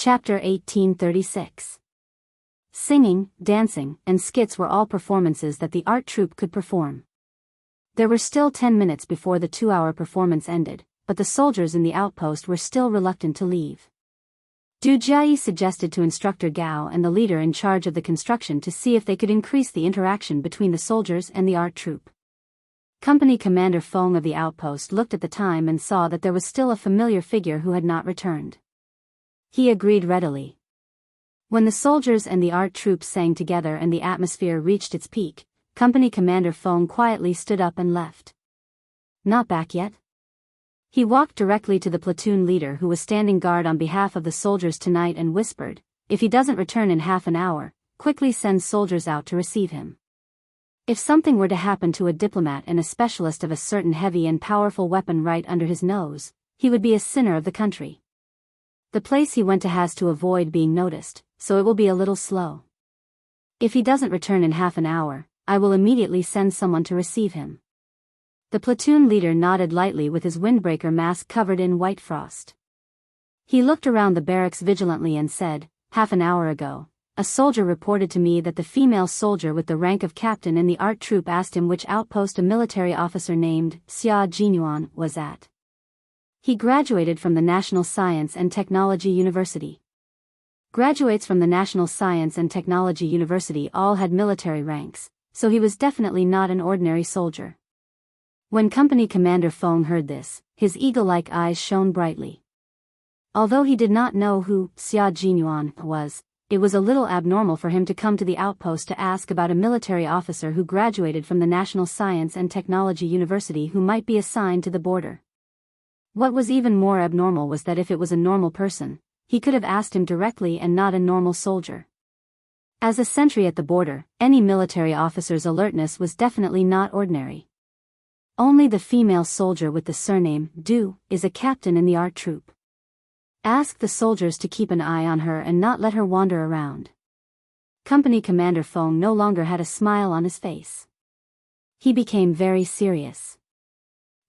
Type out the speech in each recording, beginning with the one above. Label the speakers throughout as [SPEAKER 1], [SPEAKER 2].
[SPEAKER 1] Chapter 1836. Singing, dancing, and skits were all performances that the art troupe could perform. There were still 10 minutes before the 2-hour performance ended, but the soldiers in the outpost were still reluctant to leave. Du Jiayi suggested to Instructor Gao and the leader in charge of the construction to see if they could increase the interaction between the soldiers and the art troupe. Company Commander Feng of the outpost looked at the time and saw that there was still a familiar figure who had not returned. He agreed readily. When the soldiers and the art troupe sang together and the atmosphere reached its peak, Company Commander Feng quietly stood up and left. Not back yet? He walked directly to the platoon leader who was standing guard on behalf of the soldiers tonight and whispered, "If he doesn't return in half an hour, quickly send soldiers out to receive him. If something were to happen to a diplomat and a specialist of a certain heavy and powerful weapon right under his nose, he would be a sinner of the country. The place he went to has to avoid being noticed, so it will be a little slow. If he doesn't return in half an hour, I will immediately send someone to receive him." The platoon leader nodded lightly with his windbreaker mask covered in white frost. He looked around the barracks vigilantly and said, "Half an hour ago, a soldier reported to me that the female soldier with the rank of captain in the art troupe asked him which outpost a military officer named Xia Jinyuan was at. He graduated from the National Science and Technology University." Graduates from the National Science and Technology University all had military ranks, so he was definitely not an ordinary soldier. When Company Commander Feng heard this, his eagle-like eyes shone brightly. Although he did not know who Xia Jinyuan was, it was a little abnormal for him to come to the outpost to ask about a military officer who graduated from the National Science and Technology University who might be assigned to the border. What was even more abnormal was that if it was a normal person, he could have asked him directly and not a normal soldier. As a sentry at the border, any military officer's alertness was definitely not ordinary. Only the female soldier with the surname Du is a captain in the art troupe. Ask the soldiers to keep an eye on her and not let her wander around. Company Commander Feng no longer had a smile on his face. He became very serious.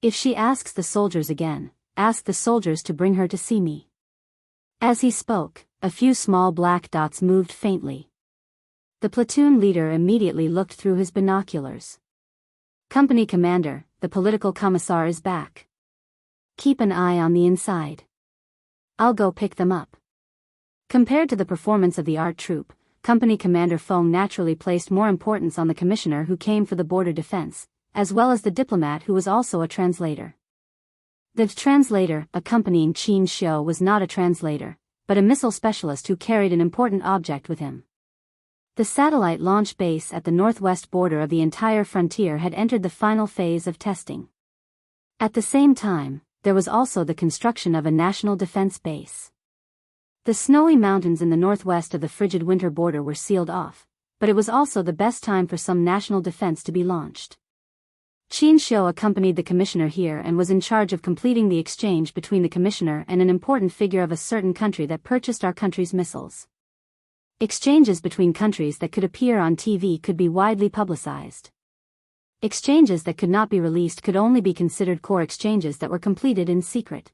[SPEAKER 1] "If she asks the soldiers again, ask the soldiers to bring her to see me." As he spoke, a few small black dots moved faintly. The platoon leader immediately looked through his binoculars. "Company Commander, the political commissar is back. Keep an eye on the inside. I'll go pick them up." Compared to the performance of the art troupe, Company Commander Feng naturally placed more importance on the commissioner who came for the border defense, as well as the diplomat who was also a translator. The translator accompanying Qin Xiu was not a translator, but a missile specialist who carried an important object with him. The satellite launch base at the northwest border of the entire frontier had entered the final phase of testing. At the same time, there was also the construction of a national defense base. The snowy mountains in the northwest of the frigid winter border were sealed off, but it was also the best time for some national defense to be launched. Qin Xiu accompanied the commissioner here and was in charge of completing the exchange between the commissioner and an important figure of a certain country that purchased our country's missiles. Exchanges between countries that could appear on TV could be widely publicized. Exchanges that could not be released could only be considered core exchanges that were completed in secret.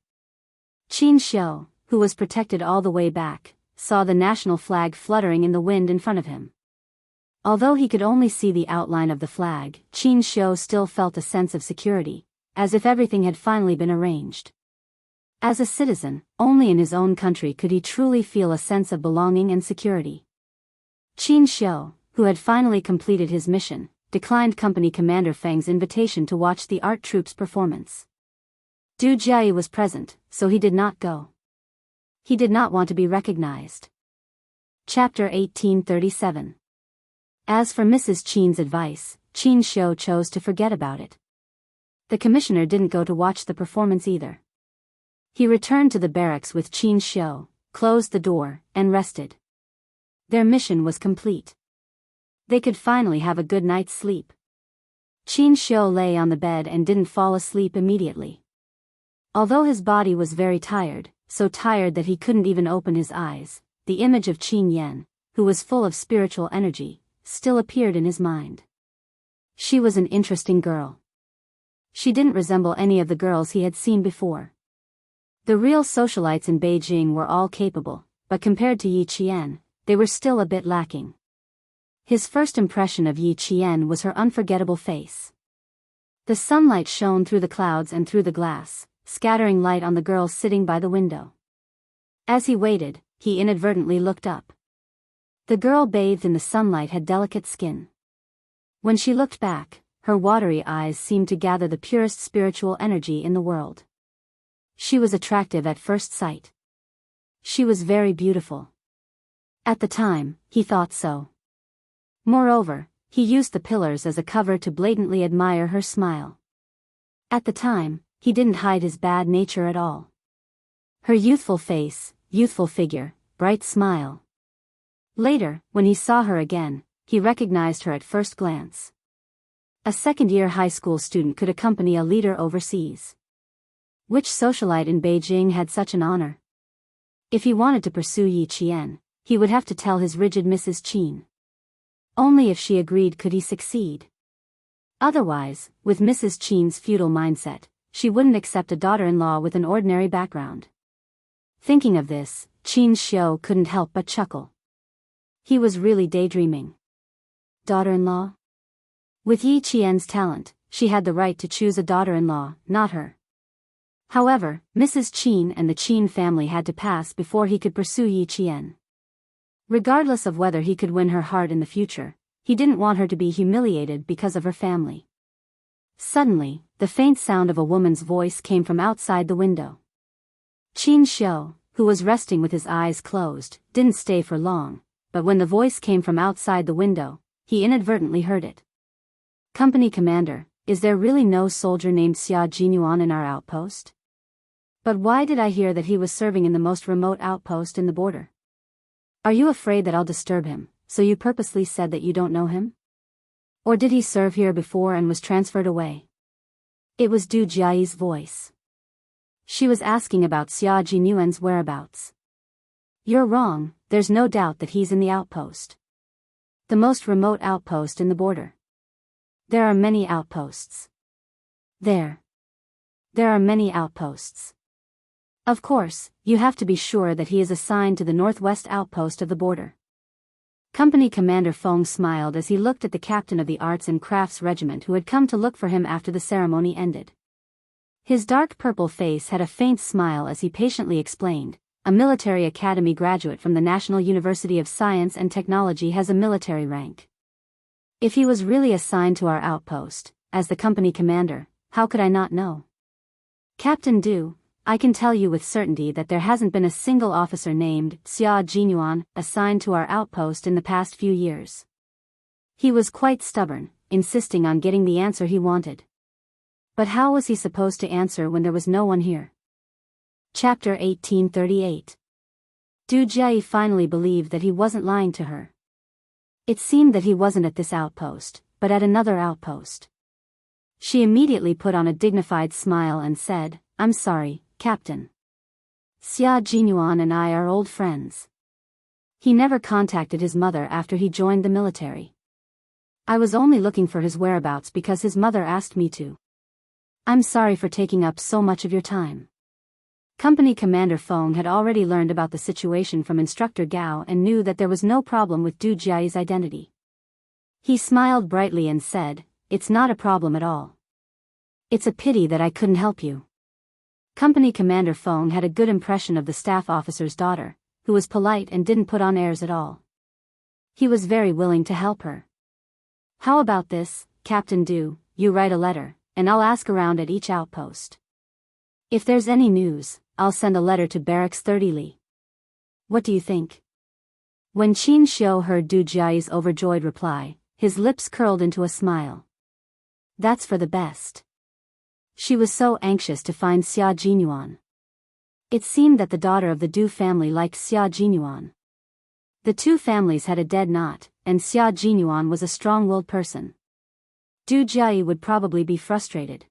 [SPEAKER 1] Qin Xiu, who was protected all the way back, saw the national flag fluttering in the wind in front of him. Although he could only see the outline of the flag, Qin Xiu still felt a sense of security, as if everything had finally been arranged. As a citizen, only in his own country could he truly feel a sense of belonging and security. Qin Xiu, who had finally completed his mission, declined Company Commander Feng's invitation to watch the art troupe's performance. Du Jiayi was present, so he did not go. He did not want to be recognized. Chapter 1837. As for Mrs. Qin's advice, Qin Xiu chose to forget about it. The commissioner didn't go to watch the performance either. He returned to the barracks with Qin Xiu, closed the door, and rested. Their mission was complete. They could finally have a good night's sleep. Qin Xiu lay on the bed and didn't fall asleep immediately. Although his body was very tired, so tired that he couldn't even open his eyes, the image of Qin Yan, who was full of spiritual energy, still appeared in his mind. She was an interesting girl. She didn't resemble any of the girls he had seen before. The real socialites in Beijing were all capable, but compared to Yi Qian, they were still a bit lacking. His first impression of Yi Qian was her unforgettable face. The sunlight shone through the clouds and through the glass, scattering light on the girl sitting by the window. As he waited, he inadvertently looked up. The girl bathed in the sunlight had delicate skin. When she looked back, her watery eyes seemed to gather the purest spiritual energy in the world. She was attractive at first sight. She was very beautiful. At the time, he thought so. Moreover, he used the pillars as a cover to blatantly admire her smile. At the time, he didn't hide his bad nature at all. Her youthful face, youthful figure, bright smile. Later, when he saw her again, he recognized her at first glance. A second-year high school student could accompany a leader overseas. Which socialite in Beijing had such an honor? If he wanted to pursue Yi Qian, he would have to tell his rigid Mrs. Qin. Only if she agreed could he succeed. Otherwise, with Mrs. Qin's feudal mindset, she wouldn't accept a daughter-in-law with an ordinary background. Thinking of this, Qin Xiu couldn't help but chuckle. He was really daydreaming. Daughter-in-law? With Yi Qian's talent, she had the right to choose a daughter-in-law, not her. However, Mrs. Qin and the Qin family had to pass before he could pursue Yi Qian. Regardless of whether he could win her heart in the future, he didn't want her to be humiliated because of her family. Suddenly, the faint sound of a woman's voice came from outside the window. Qin Xiu, who was resting with his eyes closed, didn't stay for long, but when the voice came from outside the window, he inadvertently heard it. Company commander, is there really no soldier named Xia Jinyuan in our outpost? But why did I hear that he was serving in the most remote outpost in the border? Are you afraid that I'll disturb him, so you purposely said that you don't know him? Or did he serve here before and was transferred away? It was Du Jiayi's voice. She was asking about Xia Jinyuan's whereabouts. You're wrong, there's no doubt that he's in the outpost. The most remote outpost in the border. There are many outposts. There are many outposts. Of course, you have to be sure that he is assigned to the northwest outpost of the border. Company Commander Feng smiled as he looked at the captain of the Arts and Crafts Regiment who had come to look for him after the ceremony ended. His dark purple face had a faint smile as he patiently explained, a military academy graduate from the National University of Science and Technology has a military rank. If he was really assigned to our outpost, as the company commander, how could I not know? Captain Du, I can tell you with certainty that there hasn't been a single officer named Xia Jinyuan assigned to our outpost in the past few years. He was quite stubborn, insisting on getting the answer he wanted. But how was he supposed to answer when there was no one here? Chapter 1838. Du Jie finally believed that he wasn't lying to her. It seemed that he wasn't at this outpost, but at another outpost. She immediately put on a dignified smile and said, I'm sorry, Captain. Xia Jinyuan and I are old friends. He never contacted his mother after he joined the military. I was only looking for his whereabouts because his mother asked me to. I'm sorry for taking up so much of your time. Company Commander Feng had already learned about the situation from Instructor Gao and knew that there was no problem with Du Jiayi's identity. He smiled brightly and said, It's not a problem at all. It's a pity that I couldn't help you. Company Commander Feng had a good impression of the staff officer's daughter, who was polite and didn't put on airs at all. He was very willing to help her. How about this, Captain Du, you write a letter, and I'll ask around at each outpost. If there's any news, I'll send a letter to Barracks 30 Li. What do you think? When Qin Xiu heard Du Jiayi's overjoyed reply, his lips curled into a smile. That's for the best. She was so anxious to find Xia Jinyuan. It seemed that the daughter of the Du family liked Xia Jinyuan. The two families had a dead knot, and Xia Jinyuan was a strong-willed person. Du Jiayi would probably be frustrated.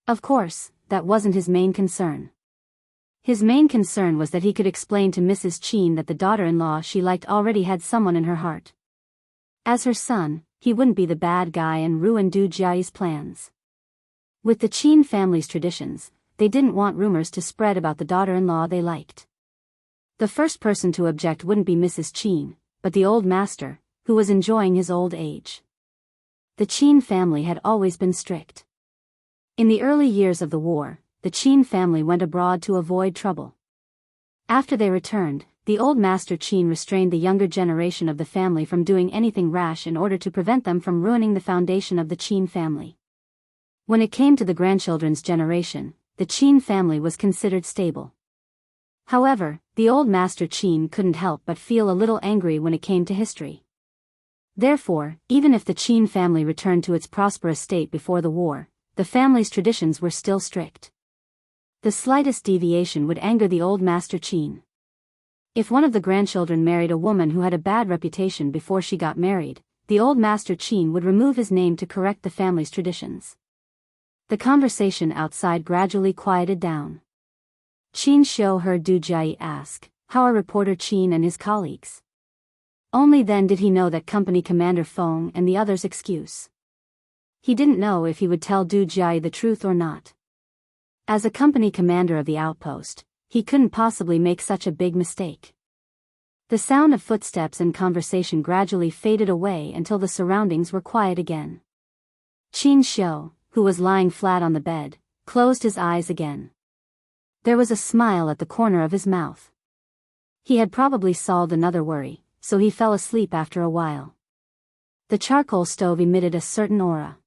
[SPEAKER 1] Of course, that wasn't his main concern. His main concern was that he could explain to Mrs. Qin that the daughter-in-law she liked already had someone in her heart. As her son, he wouldn't be the bad guy and ruin Du Jiayi's plans. With the Qin family's traditions, they didn't want rumors to spread about the daughter-in-law they liked. The first person to object wouldn't be Mrs. Qin, but the old master, who was enjoying his old age. The Qin family had always been strict. In the early years of the war, the Qin family went abroad to avoid trouble. After they returned, the old master Qin restrained the younger generation of the family from doing anything rash in order to prevent them from ruining the foundation of the Qin family. When it came to the grandchildren's generation, the Qin family was considered stable. However, the old master Qin couldn't help but feel a little angry when it came to history. Therefore, even if the Qin family returned to its prosperous state before the war, the family's traditions were still strict. The slightest deviation would anger the old master Qin. If one of the grandchildren married a woman who had a bad reputation before she got married, the old master Qin would remove his name to correct the family's traditions. The conversation outside gradually quieted down. Qin Xiu heard Du Jiayi ask, "How are reporter Qin and his colleagues?" Only then did he know that Company Commander Feng and the others' excuse. He didn't know if he would tell Du Jiayi the truth or not. As a company commander of the outpost, he couldn't possibly make such a big mistake. The sound of footsteps and conversation gradually faded away until the surroundings were quiet again. Qin Xiu, who was lying flat on the bed, closed his eyes again. There was a smile at the corner of his mouth. He had probably solved another worry, so he fell asleep after a while. The charcoal stove emitted a certain aura.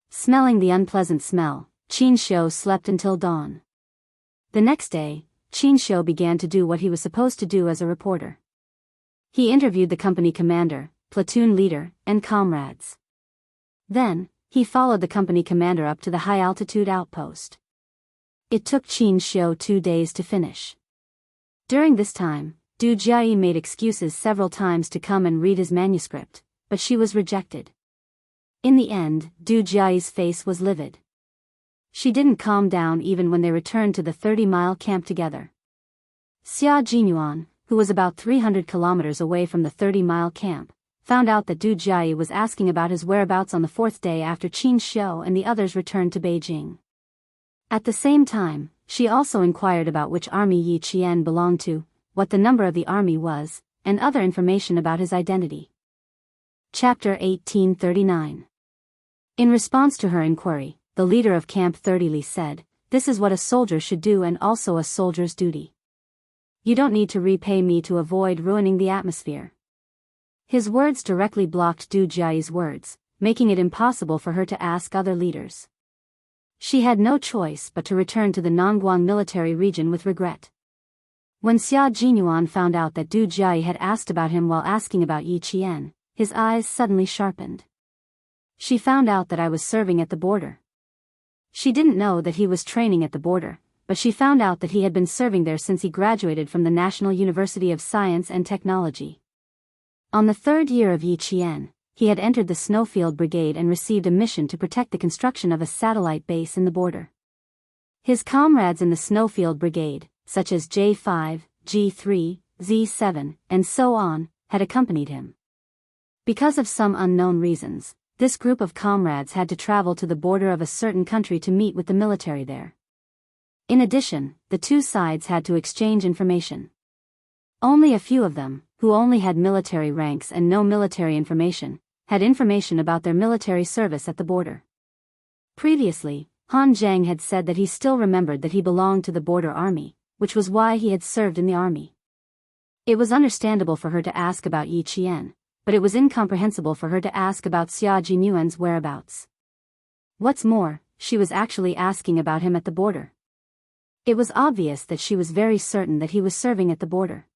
[SPEAKER 1] Smelling the unpleasant smell, Qin Xiu slept until dawn. The next day, Qin Xiu began to do what he was supposed to do as a reporter. He interviewed the company commander, platoon leader, and comrades. Then, he followed the company commander up to the high-altitude outpost. It took Qin Xiu 2 days to finish. During this time, Du Jiayi made excuses several times to come and read his manuscript, but she was rejected. In the end, Du Jiayi's face was livid. She didn't calm down even when they returned to the 30-mile camp together. Xia Jinyuan, who was about 300 kilometers away from the 30-mile camp, found out that Du Jiayi was asking about his whereabouts on the 4th day after Qin Xiu and the others returned to Beijing. At the same time, she also inquired about which army Yi Qian belonged to, what the number of the army was, and other information about his identity. Chapter 1839. In response to her inquiry, the leader of Camp 30 Li said, "This is what a soldier should do and also a soldier's duty. You don't need to repay me to avoid ruining the atmosphere." His words directly blocked Du Jiayi's words, making it impossible for her to ask other leaders. She had no choice but to return to the Nongguang military region with regret. When Xia Jinyuan found out that Du Jiayi had asked about him while asking about Yi Qian, his eyes suddenly sharpened. "She found out that I was serving at the border." She didn't know that he was training at the border, but she found out that he had been serving there since he graduated from the National University of Science and Technology. On the 3rd year of Yi Qian, he had entered the Snowfield Brigade and received a mission to protect the construction of a satellite base in the border. His comrades in the Snowfield Brigade, such as J5, G3, Z7, and so on, had accompanied him. Because of some unknown reasons, this group of comrades had to travel to the border of a certain country to meet with the military there. In addition, the two sides had to exchange information. Only a few of them, who only had military ranks and no military information, had information about their military service at the border. Previously, Han Zhang had said that he still remembered that he belonged to the border army, which was why he had served in the army. It was understandable for her to ask about Yi Qian, but it was incomprehensible for her to ask about Xia Jinyuan's whereabouts. What's more, she was actually asking about him at the border. It was obvious that she was very certain that he was serving at the border.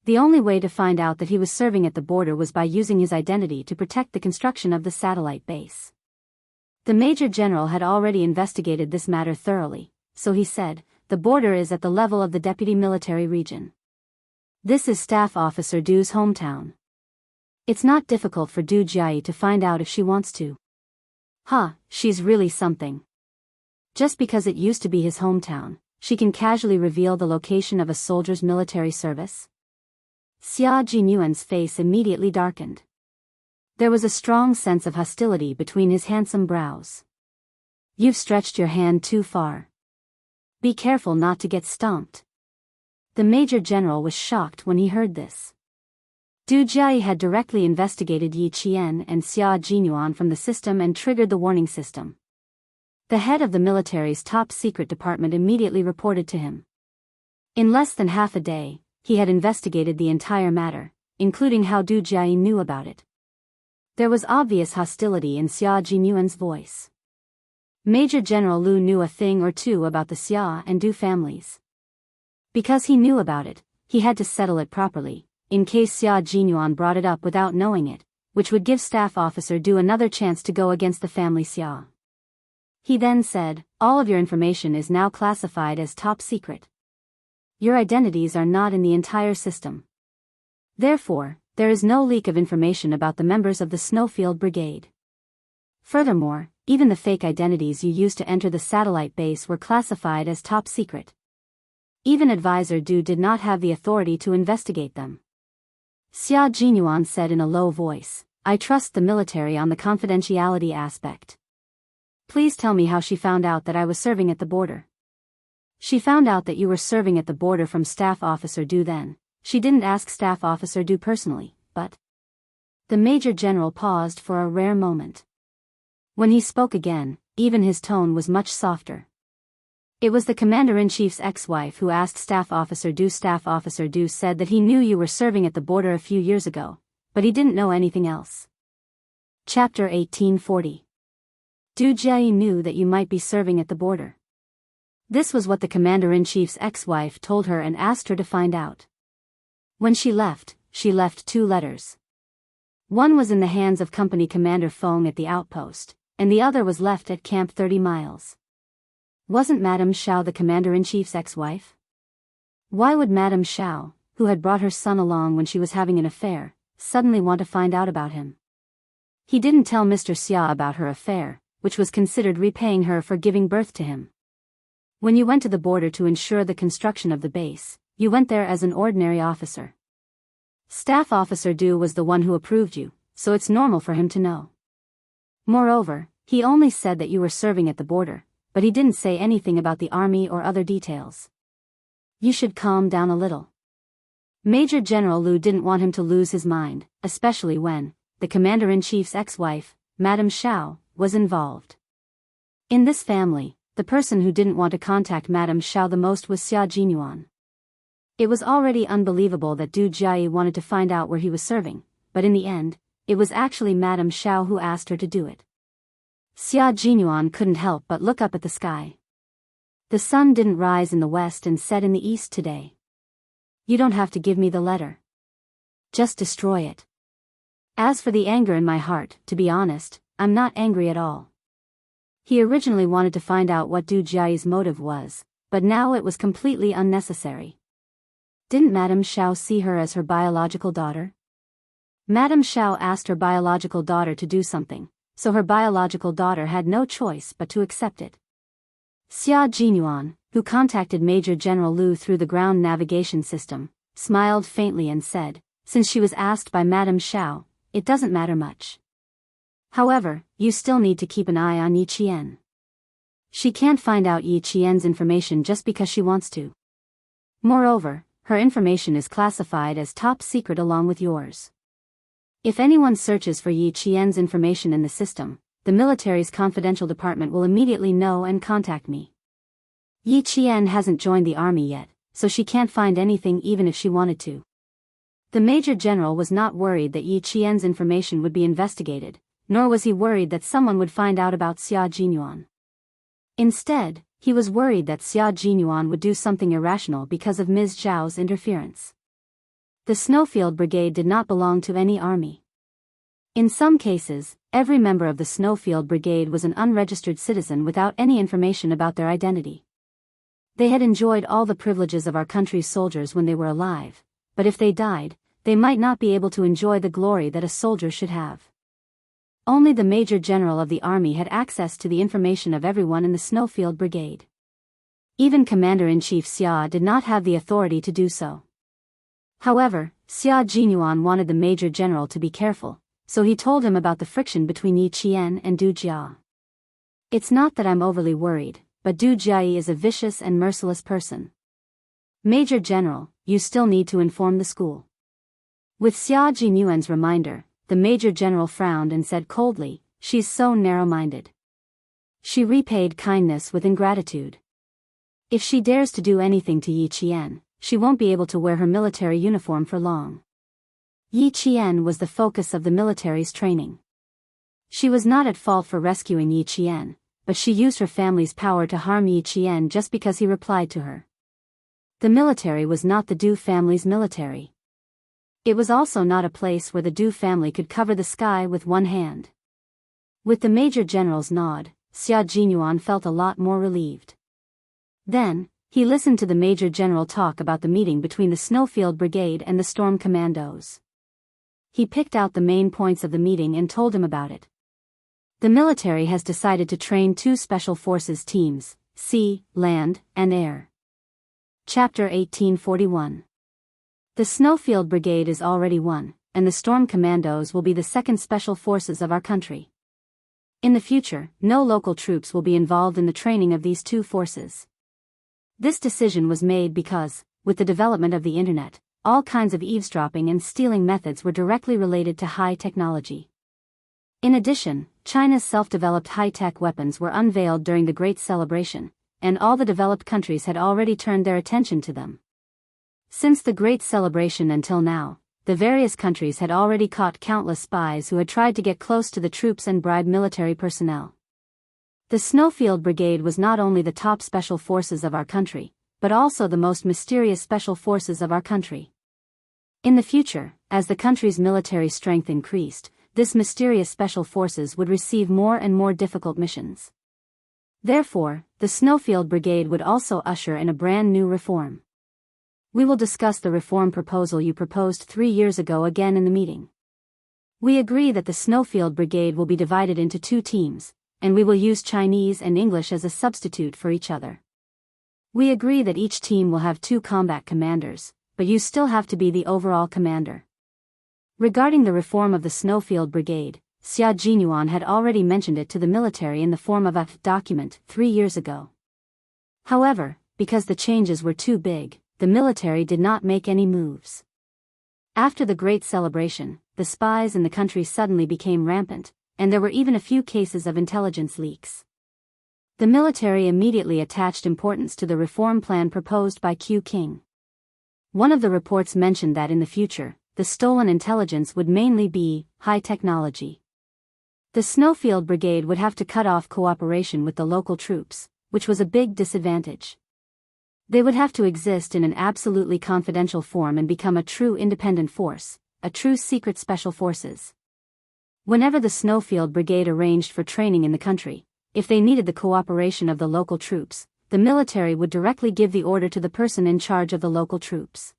[SPEAKER 1] The only way to find out that he was serving at the border was by using his identity to protect the construction of the satellite base. The Major General had already investigated this matter thoroughly, so he said, "The border is at the level of the Deputy Military Region. This is Staff Officer Du's hometown. It's not difficult for Du Jiayi to find out if she wants to." She's really something. Just because it used to be his hometown, she can casually reveal the location of a soldier's military service? Xia Jinyuan's face immediately darkened. There was a strong sense of hostility between his handsome brows. "You've stretched your hand too far. Be careful not to get stomped." The Major General was shocked when he heard this. Du Jiayi had directly investigated Yi Qian and Xia Jinyuan from the system and triggered the warning system. The head of the military's top-secret department immediately reported to him. In less than half a day, he had investigated the entire matter, including how Du Jiayi knew about it. There was obvious hostility in Xia Jinyuan's voice. Major General Lu knew a thing or two about the Xia and Du families. Because he knew about it, he had to settle it properly, in case Xia Jinyuan brought it up without knowing it, which would give Staff Officer Du another chance to go against the family Xia. He then said, "All of your information is now classified as top secret. Your identities are not in the entire system. Therefore, there is no leak of information about the members of the Snowfield Brigade. Furthermore, even the fake identities you used to enter the satellite base were classified as top secret. Even Advisor Du did not have the authority to investigate them." Xia Jinyuan said in a low voice, "I trust the military on the confidentiality aspect. Please tell me how she found out that I was serving at the border." "She found out that you were serving at the border from Staff Officer Du then. She didn't ask Staff Officer Du personally, but..." The Major General paused for a rare moment. When he spoke again, even his tone was much softer. "It was the Commander-in-Chief's ex-wife who asked Staff Officer Du. Staff Officer Du said that he knew you were serving at the border a few years ago, but he didn't know anything else." Chapter 1840. Du Jiayi knew that you might be serving at the border. This was what the Commander-in-Chief's ex-wife told her and asked her to find out. When she left 2 letters. One was in the hands of Company Commander Feng at the outpost, and the other was left at Camp 30 Miles. Wasn't Madame Xiao the Commander-in-Chief's ex-wife? Why would Madame Xiao, who had brought her son along when she was having an affair, suddenly want to find out about him? He didn't tell Mr. Xia about her affair, which was considered repaying her for giving birth to him. When you went to the border to ensure the construction of the base, you went there as an ordinary officer. Staff Officer Du was the one who approved you, so it's normal for him to know. Moreover, he only said that you were serving at the border, but he didn't say anything about the army or other details. You should calm down a little." Major General Lu didn't want him to lose his mind, especially when the Commander-in-Chief's ex-wife, Madame Xiao, was involved. In this family, the person who didn't want to contact Madame Xiao the most was Xia Jinyuan. It was already unbelievable that Du Jiayi wanted to find out where he was serving, but in the end, it was actually Madame Xiao who asked her to do it. Xia Jinyuan couldn't help but look up at the sky. The sun didn't rise in the west and set in the east today. "You don't have to give me the letter. Just destroy it. As for the anger in my heart, to be honest, I'm not angry at all." He originally wanted to find out what Du Jiayi's motive was, but now it was completely unnecessary. Didn't Madame Xiao see her as her biological daughter? Madame Xiao asked her biological daughter to do something, so her biological daughter had no choice but to accept it. Xia Jinyuan, who contacted Major General Lu through the ground navigation system, smiled faintly and said, "Since she was asked by Madame Xiao, it doesn't matter much. However, you still need to keep an eye on Yi Qian. She can't find out Yi Qian's information just because she wants to. Moreover, her information is classified as top secret along with yours. If anyone searches for Yi Qian's information in the system, the military's confidential department will immediately know and contact me. Yi Qian hasn't joined the army yet, so she can't find anything even if she wanted to." The Major General was not worried that Yi Qian's information would be investigated, nor was he worried that someone would find out about Xia Jinyuan. Instead, he was worried that Xia Jinyuan would do something irrational because of Ms. Zhao's interference. The Snowfield Brigade did not belong to any army. In some cases, every member of the Snowfield Brigade was an unregistered citizen without any information about their identity. They had enjoyed all the privileges of our country's soldiers when they were alive, but if they died, they might not be able to enjoy the glory that a soldier should have. Only the Major General of the army had access to the information of everyone in the Snowfield Brigade. Even Commander-in-Chief Xia did not have the authority to do so. However, Xia Jinyuan wanted the Major General to be careful, so he told him about the friction between Yi Qian and Du Jia. "It's not that I'm overly worried, but Du Jiayi is a vicious and merciless person. Major General, you still need to inform the school. With Xia Jinyuan's reminder, the Major General frowned and said coldly, she's so narrow-minded. She repaid kindness with ingratitude. If she dares to do anything to Yi Qian, she won't be able to wear her military uniform for long. Yi Qian was the focus of the military's training. She was not at fault for rescuing Yi Qian, but she used her family's power to harm Yi Qian just because he replied to her. The military was not the Du family's military. It was also not a place where the Du family could cover the sky with one hand. With the Major General's nod, Xia Jinyuan felt a lot more relieved. Then, he listened to the Major General talk about the meeting between the Snowfield Brigade and the Storm Commandos. He picked out the main points of the meeting and told him about it. The military has decided to train 2 special forces teams, sea, land, and air. Chapter 1841. The Snowfield Brigade is already one, and the Storm Commandos will be the 2nd special forces of our country. In the future, no local troops will be involved in the training of these 2 forces. This decision was made because, with the development of the internet, all kinds of eavesdropping and stealing methods were directly related to high technology. In addition, China's self-developed high-tech weapons were unveiled during the Great Celebration, and all the developed countries had already turned their attention to them. Since the Great Celebration until now, the various countries had already caught countless spies who had tried to get close to the troops and bribe military personnel. The Snowfield Brigade was not only the top special forces of our country, but also the most mysterious special forces of our country. In the future, as the country's military strength increased, this mysterious special forces would receive more and more difficult missions. Therefore, the Snowfield Brigade would also usher in a brand new reform. We will discuss the reform proposal you proposed 3 years ago again in the meeting. We agree that the Snowfield Brigade will be divided into 2 teams, and we will use Chinese and English as a substitute for each other. We agree that each team will have 2 combat commanders, but you still have to be the overall commander. Regarding the reform of the Snowfield Brigade, Xia Jinyuan had already mentioned it to the military in the form of a document 3 years ago. However, because the changes were too big, the military did not make any moves. After the Great Celebration, the spies in the country suddenly became rampant, and there were even a few cases of intelligence leaks. The military immediately attached importance to the reform plan proposed by Q King. One of the reports mentioned that in the future, the stolen intelligence would mainly be high technology. The Snowfield Brigade would have to cut off cooperation with the local troops, which was a big disadvantage. They would have to exist in an absolutely confidential form and become a true independent force, a true secret special forces. Whenever the Snowfield Brigade arranged for training in the country, if they needed the cooperation of the local troops, the military would directly give the order to the person in charge of the local troops.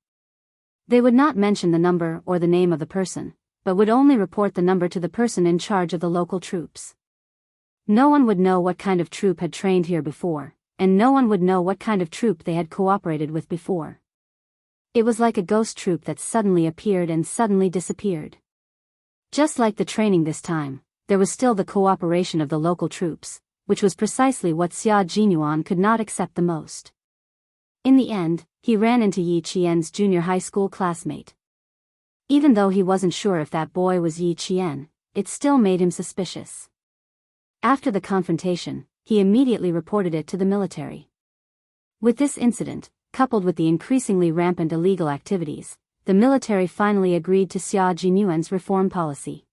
[SPEAKER 1] They would not mention the number or the name of the person, but would only report the number to the person in charge of the local troops. No one would know what kind of troop had trained here before, and no one would know what kind of troop they had cooperated with before. It was like a ghost troop that suddenly appeared and suddenly disappeared. Just like the training this time, there was still the cooperation of the local troops, which was precisely what Xia Jinyuan could not accept the most. In the end, he ran into Yi Qian's junior high school classmate. Even though he wasn't sure if that boy was Yi Qian, it still made him suspicious. After the confrontation, he immediately reported it to the military. With this incident, coupled with the increasingly rampant illegal activities, the military finally agreed to Xia Jinyuan's reform policy.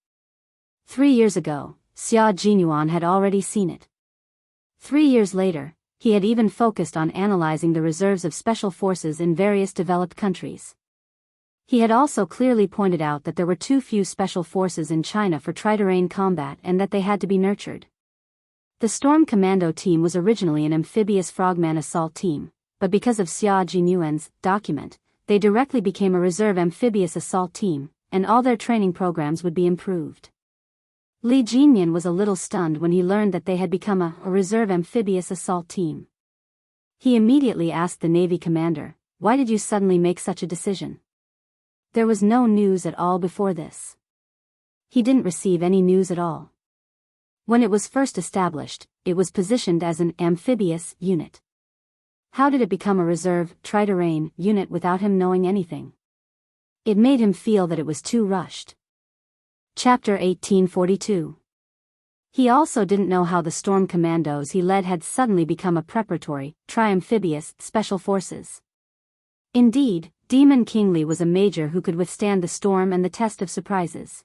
[SPEAKER 1] 3 years ago, Xia Jinyuan had already seen it. 3 years later, he had even focused on analyzing the reserves of special forces in various developed countries. He had also clearly pointed out that there were too few special forces in China for tri-terrain combat and that they had to be nurtured. The Storm Commando team was originally an amphibious frogman assault team, but because of Xia Jinyuan's document, they directly became a reserve amphibious assault team, and all their training programs would be improved. Li Jinyan was a little stunned when he learned that they had become a reserve amphibious assault team. He immediately asked the Navy commander, "Why did you suddenly make such a decision?" There was no news at all before this. He didn't receive any news at all. When it was first established, it was positioned as an amphibious unit. How did it become a reserve, try-to-reign unit without him knowing anything? It made him feel that it was too rushed. Chapter 1842. He also didn't know how the storm commandos he led had suddenly become a preparatory, tri-amphibious, special forces. Indeed, Demon Kingly was a major who could withstand the storm and the test of surprises.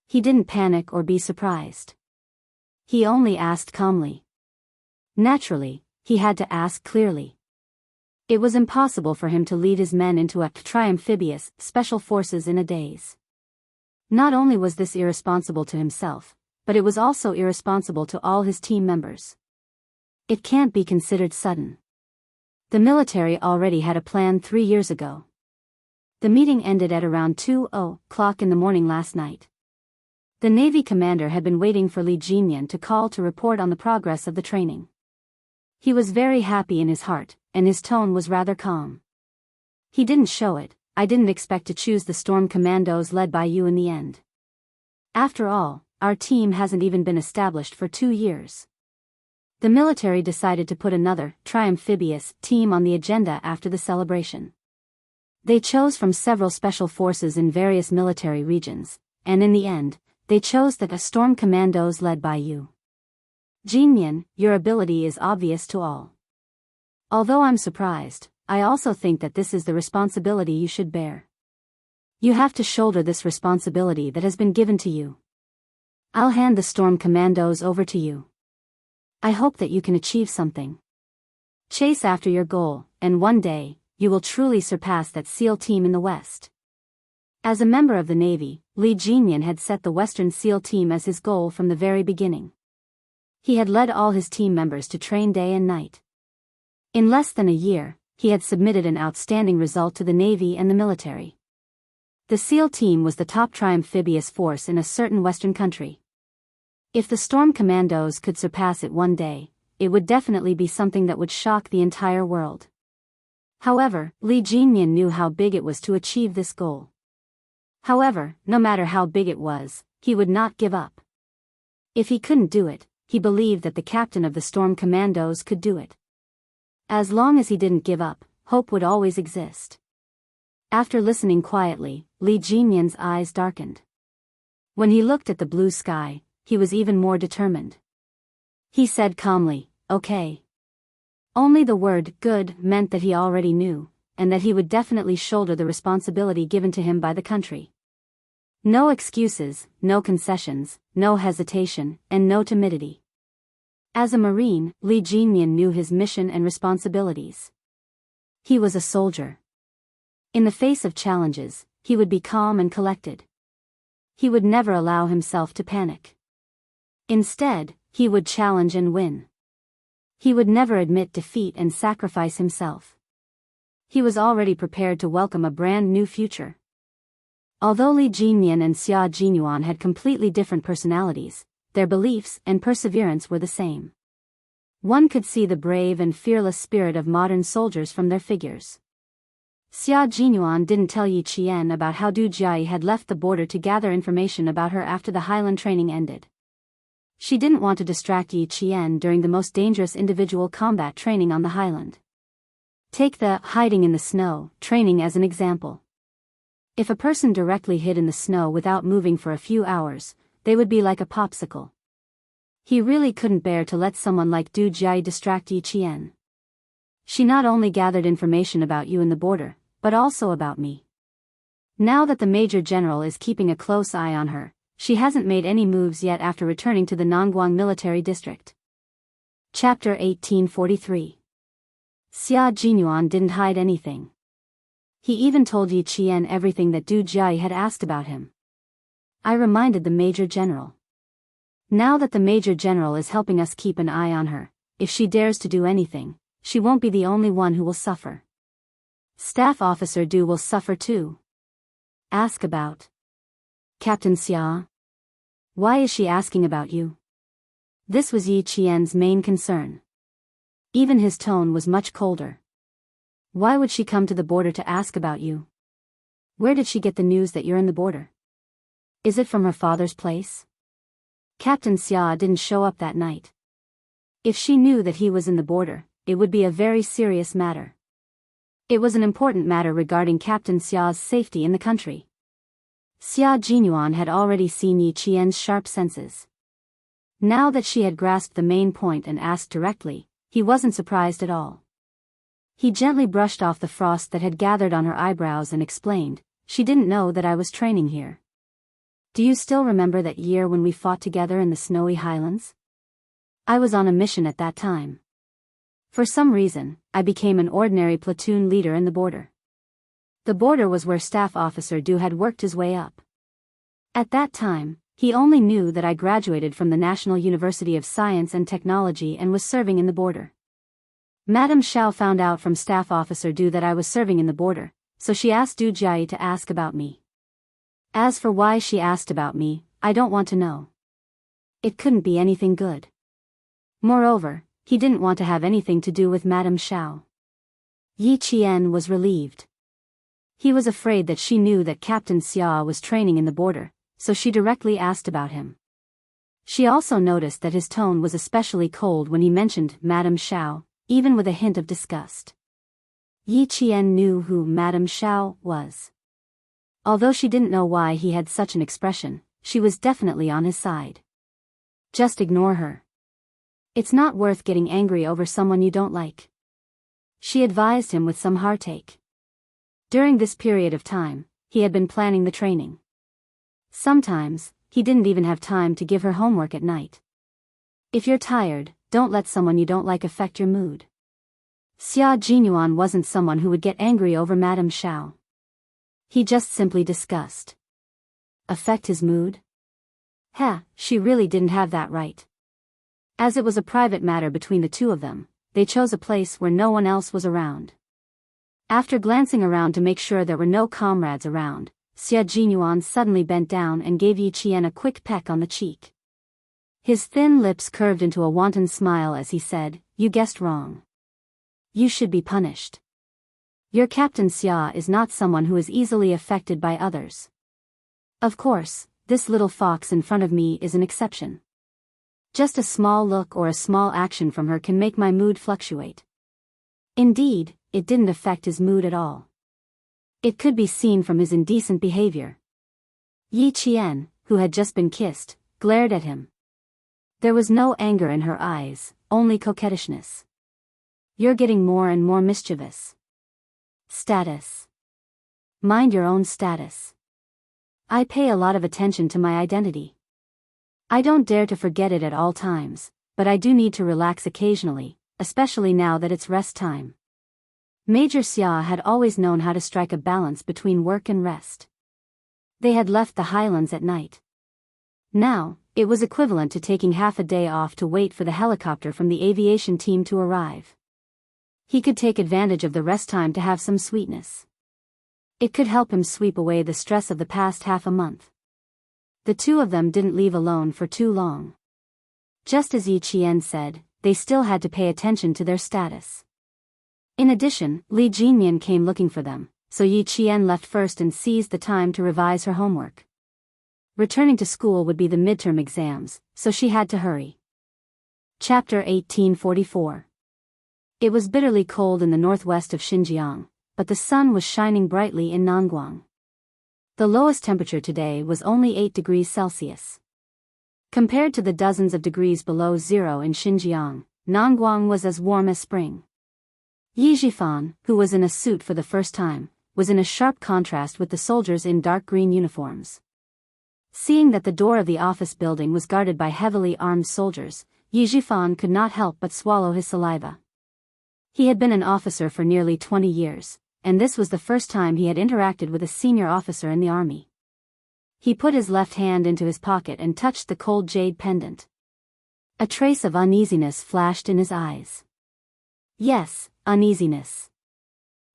[SPEAKER 1] He didn't panic or be surprised. He only asked calmly. Naturally, he had to ask clearly. It was impossible for him to lead his men into a tri-amphibious, special forces in a daze. Not only was this irresponsible to himself, but it was also irresponsible to all his team members. It can't be considered sudden. The military already had a plan 3 years ago. The meeting ended at around 2:00 in the morning last night. The Navy commander had been waiting for Li Jinyan to call to report on the progress of the training. He was very happy in his heart, and his tone was rather calm. He didn't show it. I didn't expect to choose the storm commandos led by you in the end. After all, our team hasn't even been established for 2 years. The military decided to put another, tri-amphibious, team on the agenda after the celebration. They chose from several special forces in various military regions, and in the end, they chose the storm commandos led by you. Jinyan, your ability is obvious to all. Although I'm surprised, I also think that this is the responsibility you should bear. You have to shoulder this responsibility that has been given to you. I'll hand the storm commandos over to you. I hope that you can achieve something. Chase after your goal, and one day, you will truly surpass that SEAL team in the West. As a member of the Navy, Li Jinyan had set the Western SEAL team as his goal from the very beginning. He had led all his team members to train day and night. In less than a year, he had submitted an outstanding result to the Navy and the military. The SEAL team was the top tri-amphibious force in a certain Western country. If the storm commandos could surpass it one day, it would definitely be something that would shock the entire world. However, Li Jinyan knew how big it was to achieve this goal. However, no matter how big it was, he would not give up. If he couldn't do it, he believed that the captain of the storm commandos could do it. As long as he didn't give up, hope would always exist. After listening quietly, Li Jinyan's eyes darkened. When he looked at the blue sky, he was even more determined. He said calmly, "Okay." Only the word "good" meant that he already knew, and that he would definitely shoulder the responsibility given to him by the country. No excuses, no concessions, no hesitation, and no timidity. As a Marine, Li Jinyan knew his mission and responsibilities. He was a soldier. In the face of challenges, he would be calm and collected. He would never allow himself to panic. Instead, he would challenge and win. He would never admit defeat and sacrifice himself. He was already prepared to welcome a brand new future. Although Li Jinyan and Xia Jinyuan had completely different personalities, their beliefs and perseverance were the same. One could see the brave and fearless spirit of modern soldiers from their figures. Xia Jinyuan didn't tell Yi Qian about how Du Jiayi had left the border to gather information about her after the Highland training ended. She didn't want to distract Yi Qian during the most dangerous individual combat training on the Highland. Take the hiding in the snow training as an example. If a person directly hid in the snow without moving for a few hours, they would be like a popsicle. He really couldn't bear to let someone like Du Jiayi distract Yi Qian. She not only gathered information about you in the border, but also about me. Now that the Major General is keeping a close eye on her, she hasn't made any moves yet after returning to the Nongguang military district. Chapter 1843. Xia Jinyuan didn't hide anything. He even told Yi Qian everything that Du Jiayi had asked about him. I reminded the Major General. Now that the Major General is helping us keep an eye on her, if she dares to do anything, she won't be the only one who will suffer. Staff Officer Du will suffer too. Ask about Captain Xia. Why is she asking about you? This was Yi Qian's main concern. Even his tone was much colder. Why would she come to the border to ask about you? Where did she get the news that you're in the border? Is it from her father's place? Captain Xia didn't show up that night. If she knew that he was in the border, it would be a very serious matter. It was an important matter regarding Captain Xia's safety in the country. Xia Jinyuan had already seen Yi Qian's sharp senses. Now that she had grasped the main point and asked directly, he wasn't surprised at all. He gently brushed off the frost that had gathered on her eyebrows and explained, "She didn't know that I was training here. Do you still remember that year when we fought together in the snowy highlands? I was on a mission at that time. For some reason, I became an ordinary platoon leader in the border. The border was where Staff Officer Du had worked his way up. At that time, he only knew that I graduated from the National University of Science and Technology and was serving in the border. Madame Xiao found out from Staff Officer Du that I was serving in the border, so she asked Du Jiayi to ask about me. As for why she asked about me, I don't want to know. It couldn't be anything good. Moreover, he didn't want to have anything to do with Madame Xiao." Yi Qian was relieved. He was afraid that she knew that Captain Xia was training in the border, so she directly asked about him. She also noticed that his tone was especially cold when he mentioned Madame Xiao, even with a hint of disgust. Yi Qian knew who Madame Xiao was. Although she didn't know why he had such an expression, she was definitely on his side. Just ignore her. It's not worth getting angry over someone you don't like, she advised him with some heartache. During this period of time, he had been planning the training. Sometimes, he didn't even have time to give her homework at night. If you're tired, don't let someone you don't like affect your mood. Xia Jinyuan wasn't someone who would get angry over Madame Xiao. He just simply discussed. Affect his mood? She really didn't have that right. As it was a private matter between the two of them, they chose a place where no one else was around. After glancing around to make sure there were no comrades around, Xia Jinyuan suddenly bent down and gave Yi Qian a quick peck on the cheek. His thin lips curved into a wanton smile as he said, "You guessed wrong. You should be punished. Your Captain Xia is not someone who is easily affected by others. Of course, this little fox in front of me is an exception. Just a small look or a small action from her can make my mood fluctuate." Indeed, it didn't affect his mood at all. It could be seen from his indecent behavior. Yi Qian, who had just been kissed, glared at him. There was no anger in her eyes, only coquettishness. "You're getting more and more mischievous. Status. Mind your own status. I pay a lot of attention to my identity. I don't dare to forget it at all times, but I do need to relax occasionally, especially now that it's rest time." Major Xia had always known how to strike a balance between work and rest. They had left the highlands at night. Now, it was equivalent to taking half a day off to wait for the helicopter from the aviation team to arrive. He could take advantage of the rest time to have some sweetness. It could help him sweep away the stress of the past half a month. The two of them didn't leave alone for too long. Just as Yi Qian said, they still had to pay attention to their status. In addition, Li Jinmian came looking for them, so Yi Qian left first and seized the time to revise her homework. Returning to school would be the midterm exams, so she had to hurry. Chapter 1844. It was bitterly cold in the northwest of Xinjiang, but the sun was shining brightly in Nanguang. The lowest temperature today was only 8 degrees Celsius. Compared to the dozens of degrees below zero in Xinjiang, Nanguang was as warm as spring. Yi Zhifan, who was in a suit for the first time, was in a sharp contrast with the soldiers in dark green uniforms. Seeing that the door of the office building was guarded by heavily armed soldiers, Yi Zhifan could not help but swallow his saliva. He had been an officer for nearly 20 years, and this was the first time he had interacted with a senior officer in the army. He put his left hand into his pocket and touched the cold jade pendant. A trace of uneasiness flashed in his eyes. Yes, uneasiness.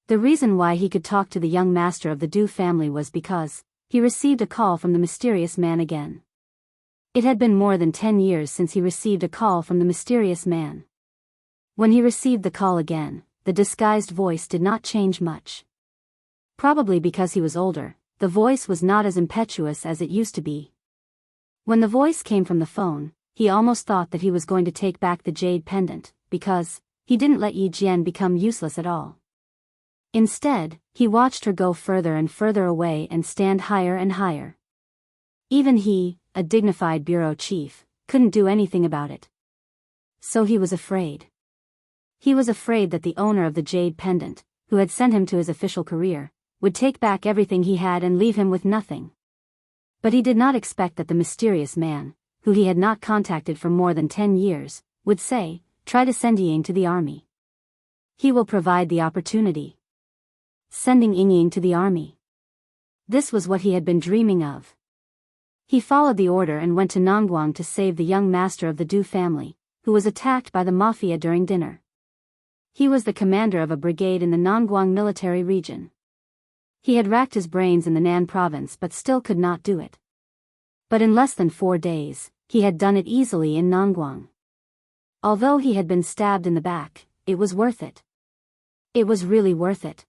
[SPEAKER 1] The reason why he could talk to the young master of the Du family was because he received a call from the mysterious man again. It had been more than 10 years since he received a call from the mysterious man. When he received the call again, the disguised voice did not change much. Probably because he was older, the voice was not as impetuous as it used to be. When the voice came from the phone, he almost thought that he was going to take back the jade pendant, because, he didn't let Yi Jian become useless at all. Instead, he watched her go further and further away and stand higher and higher. Even he, a dignified bureau chief, couldn't do anything about it. So he was afraid. He was afraid that the owner of the jade pendant, who had sent him to his official career, would take back everything he had and leave him with nothing. But he did not expect that the mysterious man, who he had not contacted for more than 10 years, would say, "Try to send Ying to the army. He will provide the opportunity." Sending Ying to the army. This was what he had been dreaming of. He followed the order and went to Nongguang to save the young master of the Du family, who was attacked by the mafia during dinner. He was the commander of a brigade in the Nongguang military region. He had racked his brains in the Nan province but still could not do it. But in less than 4 days, he had done it easily in Nongguang. Although he had been stabbed in the back, it was worth it. It was really worth it.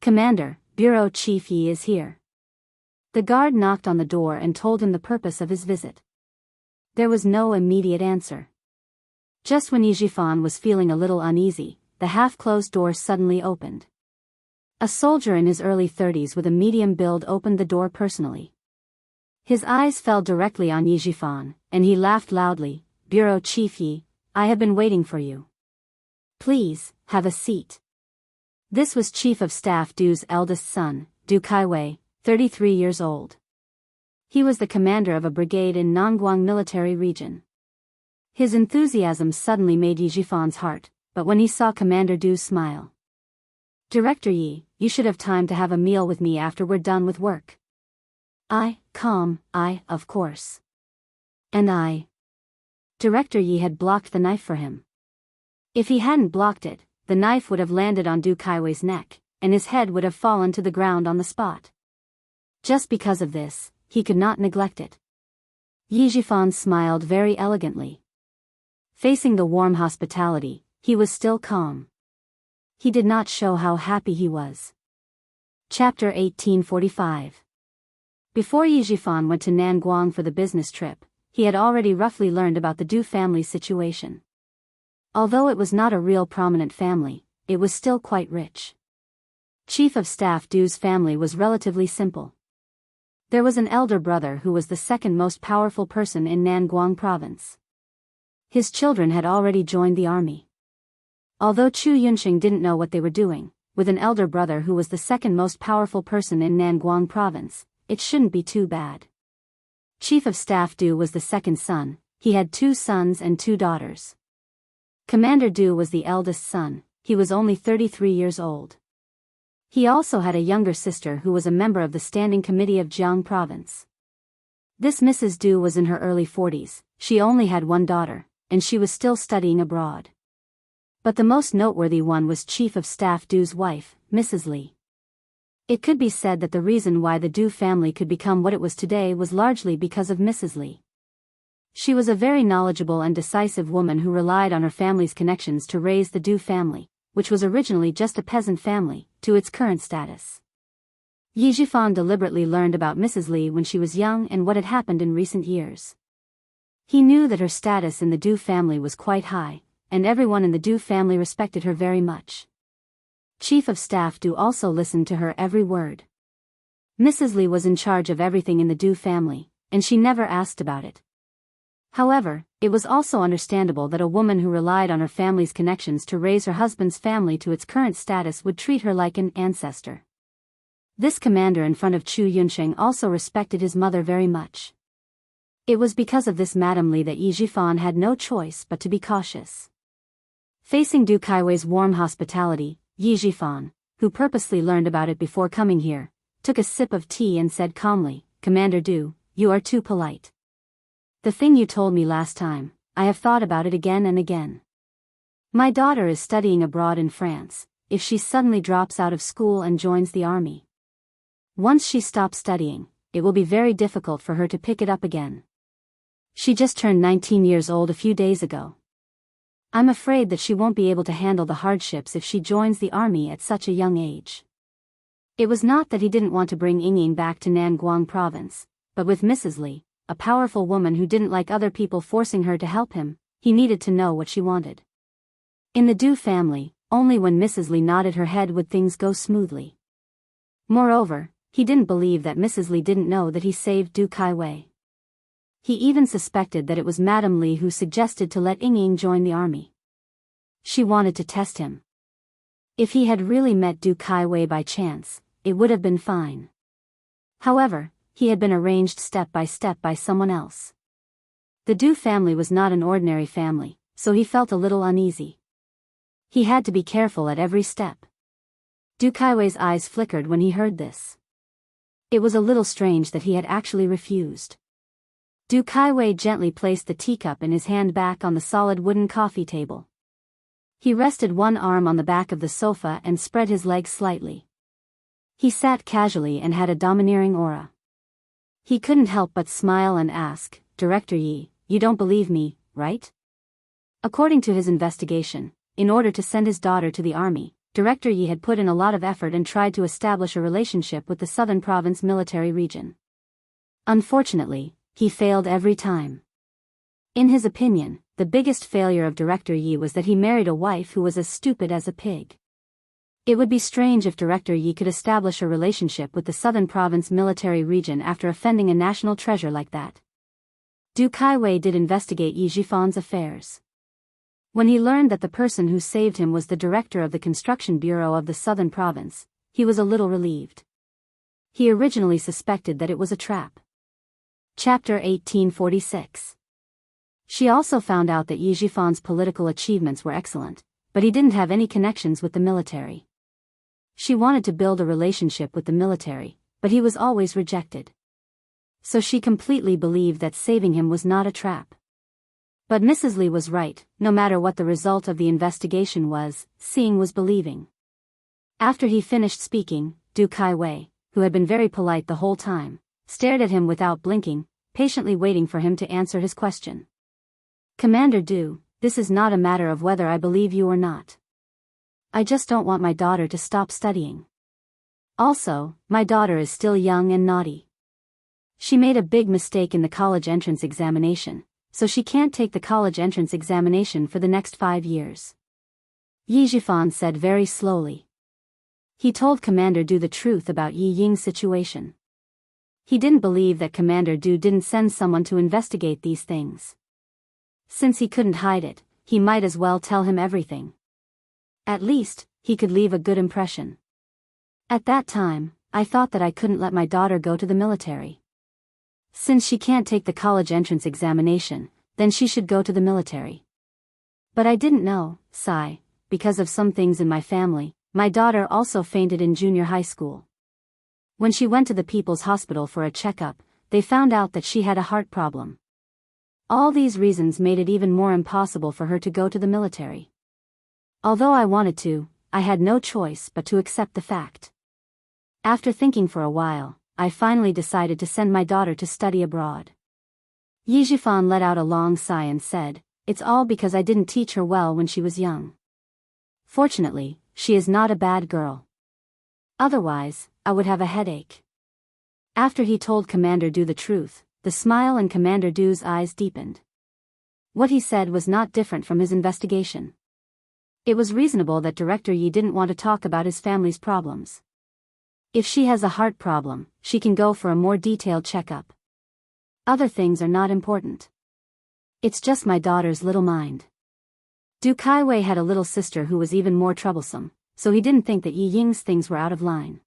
[SPEAKER 1] "Commander, Bureau Chief Yi is here." The guard knocked on the door and told him the purpose of his visit. There was no immediate answer. Just when Yi Jifan was feeling a little uneasy, the half-closed door suddenly opened. A soldier in his early 30s with a medium build opened the door personally. His eyes fell directly on Yi Jifan, and he laughed loudly. "Bureau Chief Yi, I have been waiting for you. Please, have a seat." This was Chief of Staff Du's eldest son, Du Kaiwei, 33 years old. He was the commander of a brigade in Nongguang military region. His enthusiasm suddenly made Yi Jifan's heart, but when he saw Commander Du smile. "Director Yi, you should have time to have a meal with me after we're done with work." Of course. And I. Director Yi had blocked the knife for him. If he hadn't blocked it, the knife would have landed on Du Kaiwei's neck, and his head would have fallen to the ground on the spot. Just because of this, he could not neglect it. Yi Jifan smiled very elegantly. Facing the warm hospitality, he was still calm. He did not show how happy he was. Chapter 1845. Before Yi Jifan went to Nangguang for the business trip, he had already roughly learned about the Du family's situation. Although it was not a real prominent family, it was still quite rich. Chief of Staff Du's family was relatively simple. There was an elder brother who was the second most powerful person in Nangguang province. His children had already joined the army. Although Chu Yunxing didn't know what they were doing, with an elder brother who was the second most powerful person in Nangguang province, it shouldn't be too bad. Chief of Staff Du was the second son. He had 2 sons and 2 daughters. Commander Du was the eldest son. He was only 33 years old. He also had a younger sister who was a member of the Standing Committee of Jiang Province. This Mrs. Du was in her early 40s, she only had 1 daughter, and she was still studying abroad. But the most noteworthy one was Chief of Staff Du's wife, Mrs. Li. It could be said that the reason why the Du family could become what it was today was largely because of Mrs. Li. She was a very knowledgeable and decisive woman who relied on her family's connections to raise the Du family, which was originally just a peasant family, to its current status. Yi Jifan deliberately learned about Mrs. Li when she was young and what had happened in recent years. He knew that her status in the Du family was quite high, and everyone in the Du family respected her very much. Chief of Staff Du also listened to her every word. Mrs. Li was in charge of everything in the Du family, and she never asked about it. However, it was also understandable that a woman who relied on her family's connections to raise her husband's family to its current status would treat her like an ancestor. This commander in front of Chu Yunxing also respected his mother very much. It was because of this Madame Li that Yi Jifan had no choice but to be cautious. Facing Du Kaiwei's warm hospitality, Yi Jifan, who purposely learned about it before coming here, took a sip of tea and said calmly, "Commander Du, you are too polite. The thing you told me last time, I have thought about it again and again. My daughter is studying abroad in France. If she suddenly drops out of school and joins the army, once she stops studying, it will be very difficult for her to pick it up again. She just turned 19 years old a few days ago. I'm afraid that she won't be able to handle the hardships if she joins the army at such a young age." It was not that he didn't want to bring Ying back to Nangguang province, but with Mrs. Li, a powerful woman who didn't like other people forcing her to help him, he needed to know what she wanted. In the Du family, only when Mrs. Li nodded her head would things go smoothly. Moreover, he didn't believe that Mrs. Li didn't know that he saved Du Kaiwei. He even suspected that it was Madame Li who suggested to let Ying join the army. She wanted to test him. If he had really met Du Kaiwei by chance, it would have been fine. However, he had been arranged step by someone else. The Du family was not an ordinary family, so he felt a little uneasy. He had to be careful at every step. Du Kaiwei's eyes flickered when he heard this. It was a little strange that he had actually refused. Du Kaiwei gently placed the teacup in his hand back on the solid wooden coffee table. He rested one arm on the back of the sofa and spread his legs slightly. He sat casually and had a domineering aura. He couldn't help but smile and ask, "Director Yi, you don't believe me, right?" According to his investigation, in order to send his daughter to the army, Director Yi had put in a lot of effort and tried to establish a relationship with the Southern Province military region. Unfortunately, he failed every time. In his opinion, the biggest failure of Director Yi was that he married a wife who was as stupid as a pig. It would be strange if Director Yi could establish a relationship with the Southern Province military region after offending a national treasure like that. Du Kaiwei did investigate Yi Jifan's affairs. When he learned that the person who saved him was the director of the construction bureau of the Southern Province, he was a little relieved. He originally suspected that it was a trap. Chapter 1846. She also found out that Yi Jifan's political achievements were excellent, but he didn't have any connections with the military. She wanted to build a relationship with the military, but he was always rejected. So she completely believed that saving him was not a trap. But Mrs. Li was right. No matter what the result of the investigation was, seeing was believing. After he finished speaking, Du Kaiwei, who had been very polite the whole time, stared at him without blinking, patiently waiting for him to answer his question. "Commander Du, this is not a matter of whether I believe you or not. I just don't want my daughter to stop studying. Also, my daughter is still young and naughty. She made a big mistake in the college entrance examination, so she can't take the college entrance examination for the next 5 years." Yi Jifan said very slowly. He told Commander Du the truth about Yi Ying's situation. He didn't believe that Commander Du didn't send someone to investigate these things. Since he couldn't hide it, he might as well tell him everything. At least, he could leave a good impression. "At that time, I thought that I couldn't let my daughter go to the military. Since she can't take the college entrance examination, then she should go to the military. But I didn't know, sigh, because of some things in my family, my daughter also fainted in junior high school. When she went to the People's Hospital for a checkup, they found out that she had a heart problem. All these reasons made it even more impossible for her to go to the military. Although I wanted to, I had no choice but to accept the fact. After thinking for a while, I finally decided to send my daughter to study abroad." Yi Jifan let out a long sigh and said, "It's all because I didn't teach her well when she was young. Fortunately, she is not a bad girl. Otherwise, I would have a headache." After he told Commander Du the truth, the smile in Commander Du's eyes deepened. What he said was not different from his investigation. It was reasonable that Director Yi didn't want to talk about his family's problems. If she has a heart problem, she can go for a more detailed checkup. Other things are not important. It's just my daughter's little mind. Du Kaiwei had a little sister who was even more troublesome, so he didn't think that Yi Ying's things were out of line.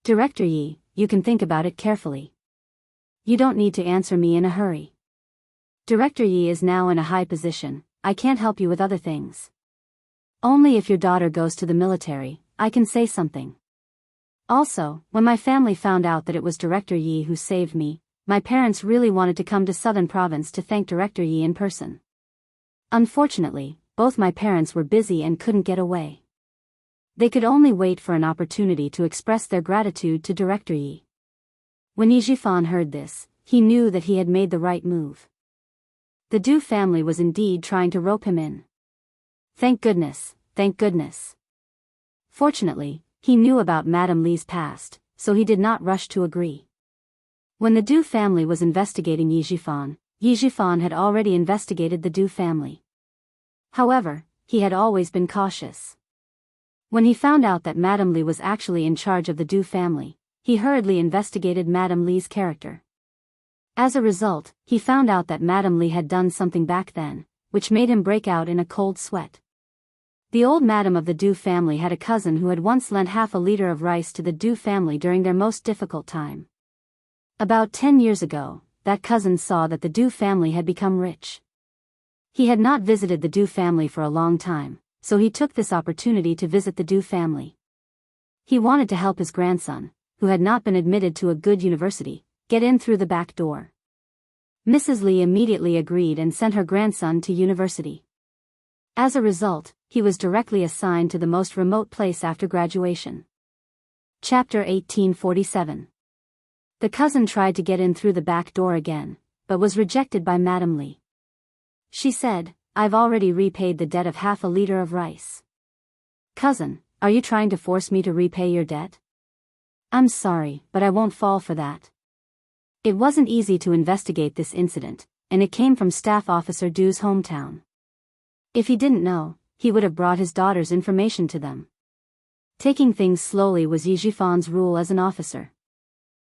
[SPEAKER 1] "Director Yi, you can think about it carefully. You don't need to answer me in a hurry. Director Yi is now in a high position, I can't help you with other things. Only if your daughter goes to the military, I can say something. Also, when my family found out that it was Director Yi who saved me, my parents really wanted to come to Southern Province to thank Director Yi in person. Unfortunately, both my parents were busy and couldn't get away. They could only wait for an opportunity to express their gratitude to Director Yi." When Yi Jifan heard this, he knew that he had made the right move. The Du family was indeed trying to rope him in. Thank goodness, thank goodness. Fortunately, he knew about Madame Li's past, so he did not rush to agree. When the Du family was investigating Yi Jifan had already investigated the Du family. However, he had always been cautious. When he found out that Madame Li was actually in charge of the Du family, he hurriedly investigated Madame Li's character. As a result, he found out that Madame Li had done something back then, which made him break out in a cold sweat. The old madam of the Du family had a cousin who had once lent half a liter of rice to the Du family during their most difficult time. About 10 years ago, that cousin saw that the Du family had become rich. He had not visited the Du family for a long time, so he took this opportunity to visit the Du family. He wanted to help his grandson, who had not been admitted to a good university, get in through the back door. Mrs. Li immediately agreed and sent her grandson to university. As a result, he was directly assigned to the most remote place after graduation. Chapter 1847. The cousin tried to get in through the back door again, but was rejected by Madame Li. She said, "I've already repaid the debt of half a liter of rice." "Cousin, are you trying to force me to repay your debt?" "I'm sorry, but I won't fall for that." It wasn't easy to investigate this incident, and it came from Staff Officer Du's hometown. If he didn't know, he would have brought his daughter's information to them. Taking things slowly was Yi Jifan's rule as an officer.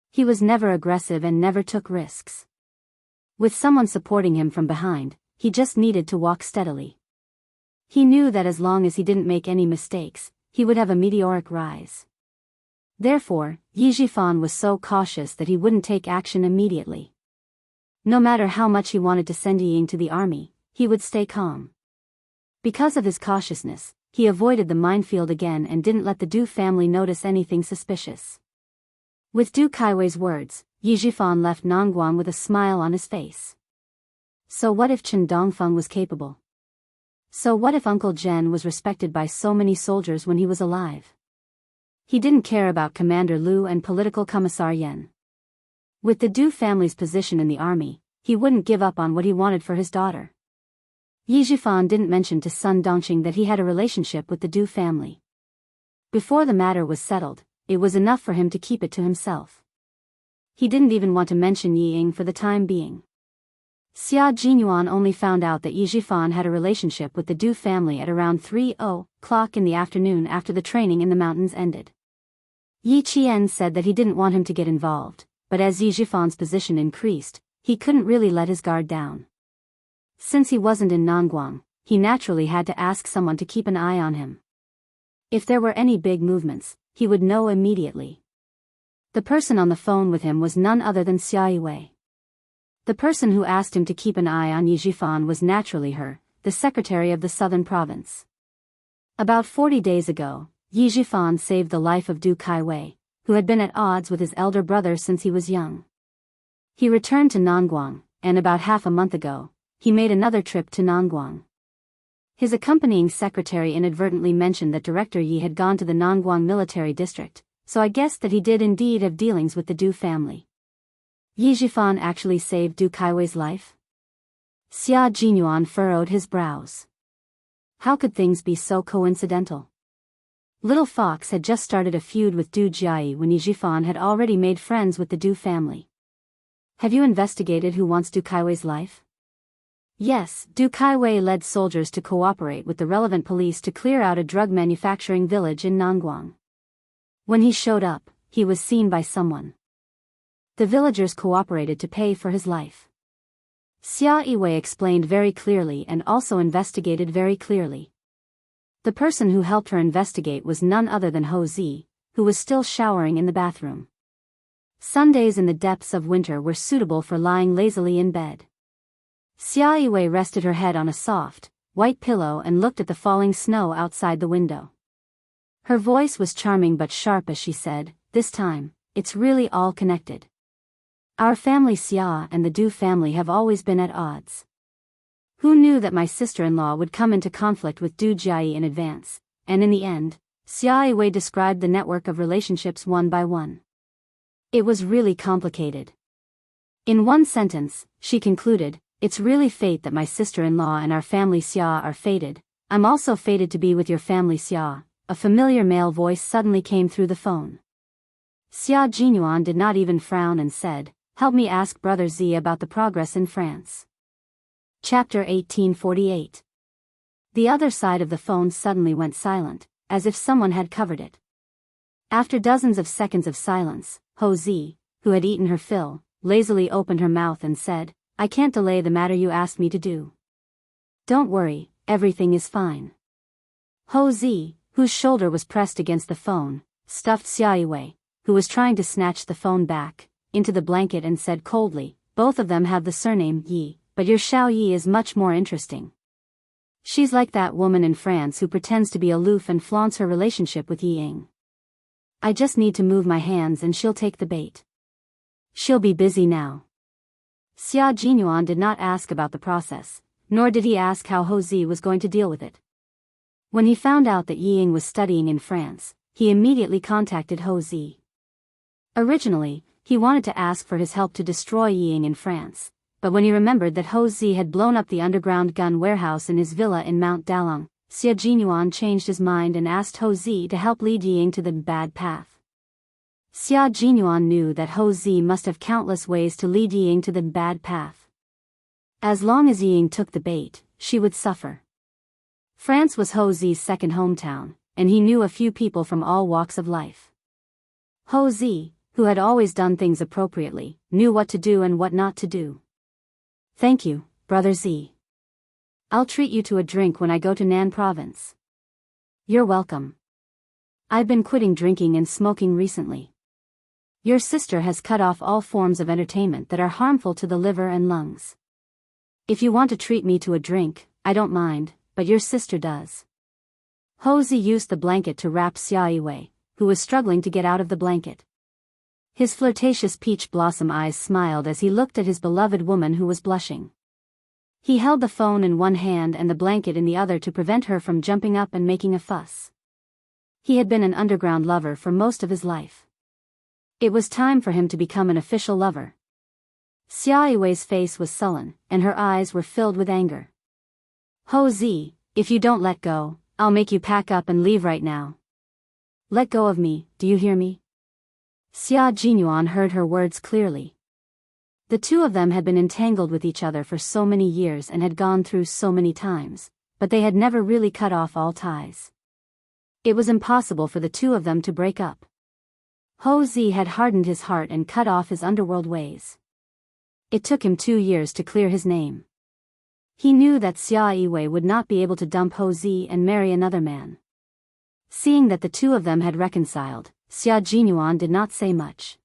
[SPEAKER 1] He was never aggressive and never took risks. With someone supporting him from behind, he just needed to walk steadily. He knew that as long as he didn't make any mistakes, he would have a meteoric rise. Therefore, Yi Jifan was so cautious that he wouldn't take action immediately. No matter how much he wanted to send Ying to the army, he would stay calm. Because of his cautiousness, he avoided the minefield again and didn't let the Du family notice anything suspicious. With Du Kaiwei's words, Yi Jifan left Nongguang with a smile on his face. So what if Chen Dongfeng was capable? So what if Uncle Zhen was respected by so many soldiers when he was alive? He didn't care about Commander Liu and Political Commissar Yan. With the Du family's position in the army, he wouldn't give up on what he wanted for his daughter. Yi Jifan didn't mention to Sun Dongqing that he had a relationship with the Du family. Before the matter was settled, it was enough for him to keep it to himself. He didn't even want to mention Yi Ying for the time being. Xia Jinyuan only found out that Yi Jifan had a relationship with the Du family at around 3:00 in the afternoon after the training in the mountains ended. Yi Qian said that he didn't want him to get involved, but as Yi Jifan's position increased, he couldn't really let his guard down. Since he wasn't in Nongguang, he naturally had to ask someone to keep an eye on him. If there were any big movements, he would know immediately. The person on the phone with him was none other than Xia Yiwei. The person who asked him to keep an eye on Yi Jifan was naturally her, the secretary of the southern province. About 40 days ago, Yi Jifan saved the life of Du Kaiwei, who had been at odds with his elder brother since he was young. He returned to Nongguang, and about half a month ago, he made another trip to Nongguang. His accompanying secretary inadvertently mentioned that Director Yi had gone to the Nongguang military district, so I guessed that he did indeed have dealings with the Du family. Yi Jifan actually saved Du Kaiwei's life? Xia Jinyuan furrowed his brows. How could things be so coincidental? Little Fox had just started a feud with Du Jiayi when Yi Jifan had already made friends with the Du family. Have you investigated who wants Du Kaiwei's life? Yes, Du Kaiwei led soldiers to cooperate with the relevant police to clear out a drug manufacturing village in Nongguang. When he showed up, he was seen by someone. The villagers cooperated to pay for his life. Xia Yiwei explained very clearly and also investigated very clearly. The person who helped her investigate was none other than Ho Zi, who was still showering in the bathroom. Sundays in the depths of winter were suitable for lying lazily in bed. Xia Yiwei rested her head on a soft, white pillow and looked at the falling snow outside the window. Her voice was charming but sharp as she said, "This time, it's really all connected. Our family Xia and the Du family have always been at odds. Who knew that my sister-in-law would come into conflict with Du Jiayi in advance, and in the end, Xia Yiwei described the network of relationships one by one. It was really complicated. In one sentence, she concluded, "It's really fate that my sister-in-law and our family Xia are fated. I'm also fated to be with your family Xia." A familiar male voice suddenly came through the phone. Xia Jinyuan did not even frown and said, "Help me ask Brother Z about the progress in France." Chapter 1848. The other side of the phone suddenly went silent, as if someone had covered it. After dozens of seconds of silence, Ho Zi, who had eaten her fill, lazily opened her mouth and said, "I can't delay the matter you asked me to do." "Don't worry, everything is fine." Ho Zi, whose shoulder was pressed against the phone, stuffed Xia Yiwei, who was trying to snatch the phone back, into the blanket and said coldly, "Both of them have the surname Yi, but your Xiao Yi is much more interesting. She's like that woman in France who pretends to be aloof and flaunts her relationship with Yi Ying. I just need to move my hands and she'll take the bait. She'll be busy now." Xia Jinyuan did not ask about the process, nor did he ask how Ho Zi was going to deal with it. When he found out that Yi Ying was studying in France, he immediately contacted Ho Zi. Originally, he wanted to ask for his help to destroy Yi Ying in France, but when he remembered that Ho Zi had blown up the underground gun warehouse in his villa in Mount Dalong, Xia Jinyuan changed his mind and asked Ho Zi to help lead Yi Ying to the bad path. Xia Jinyuan knew that Ho Zi must have countless ways to lead Yi Ying to the bad path. As long as Yi Ying took the bait, she would suffer. France was Ho Zi's second hometown, and he knew a few people from all walks of life. Ho Zi, who had always done things appropriately, knew what to do and what not to do. "Thank you, Brother Zi. I'll treat you to a drink when I go to Nan Province." "You're welcome. I've been quitting drinking and smoking recently. Your sister has cut off all forms of entertainment that are harmful to the liver and lungs. If you want to treat me to a drink, I don't mind, but your sister does." Ho Zi used the blanket to wrap Xia Yiwei, who was struggling to get out of the blanket. His flirtatious peach blossom eyes smiled as he looked at his beloved woman who was blushing. He held the phone in one hand and the blanket in the other to prevent her from jumping up and making a fuss. He had been an underground lover for most of his life. It was time for him to become an official lover. Xia Yiwei's face was sullen, and her eyes were filled with anger. "Ho Zi, if you don't let go, I'll make you pack up and leave right now. Let go of me, do you hear me?" Xia Jinyuan heard her words clearly. The two of them had been entangled with each other for so many years and had gone through so many times, but they had never really cut off all ties. It was impossible for the two of them to break up. Ho Zi had hardened his heart and cut off his underworld ways. It took him 2 years to clear his name. He knew that Xia Yiwei would not be able to dump Ho Zi and marry another man. Seeing that the two of them had reconciled, Xia Jinyuan did not say much.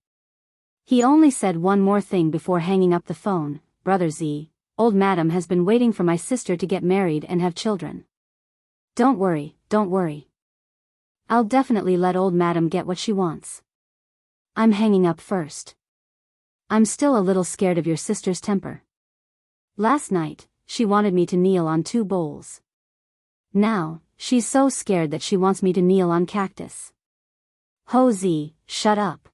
[SPEAKER 1] He only said one more thing before hanging up the phone. "Brother Zi, old madam has been waiting for my sister to get married and have children. Don't worry, don't worry. I'll definitely let old madam get what she wants. I'm hanging up first. I'm still a little scared of your sister's temper. Last night, she wanted me to kneel on 2 bowls. Now, she's so scared that she wants me to kneel on cactus. Ho Zi, shut up.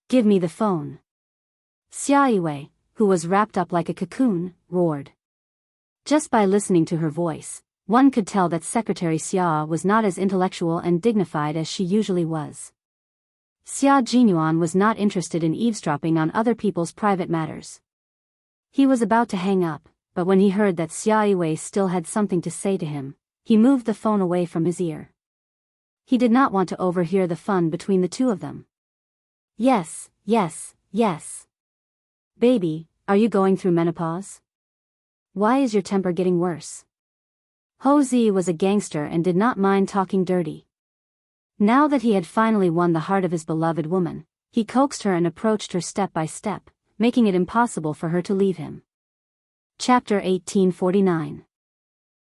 [SPEAKER 1] Give me the phone." Xia Yiwei, who was wrapped up like a cocoon, roared. Just by listening to her voice, one could tell that Secretary Xia was not as intellectual and dignified as she usually was. Xia Jinyuan was not interested in eavesdropping on other people's private matters. He was about to hang up, but when he heard that Xia Yiwei still had something to say to him, he moved the phone away from his ear. He did not want to overhear the fun between the two of them. "Yes, yes, yes. Baby, are you going through menopause? Why is your temper getting worse?" Ho Zi was a gangster and did not mind talking dirty. Now that he had finally won the heart of his beloved woman, he coaxed her and approached her step by step, making it impossible for her to leave him. Chapter 1849.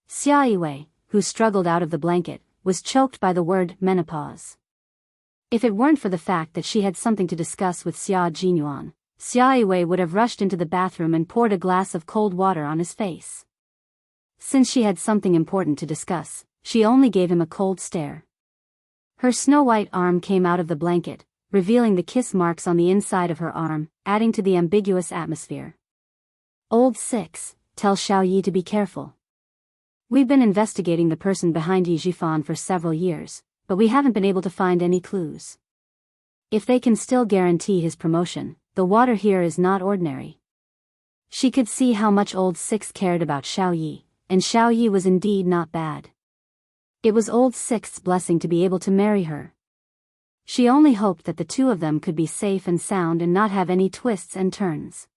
[SPEAKER 1] Xia Yiwei, who struggled out of the blanket, was choked by the word menopause. If it weren't for the fact that she had something to discuss with Xia Jinyuan, Xia Yiwei would have rushed into the bathroom and poured a glass of cold water on his face. Since she had something important to discuss, she only gave him a cold stare. Her snow-white arm came out of the blanket, revealing the kiss marks on the inside of her arm, adding to the ambiguous atmosphere. "Old 6, tell Xiao Yi to be careful. We've been investigating the person behind Yi Jifan for several years, but we haven't been able to find any clues. If they can still guarantee his promotion, the water here is not ordinary." She could see how much old 6 cared about Xiao Yi, and Xiao Yi was indeed not bad. It was old Sixth's blessing to be able to marry her. She only hoped that the two of them could be safe and sound and not have any twists and turns.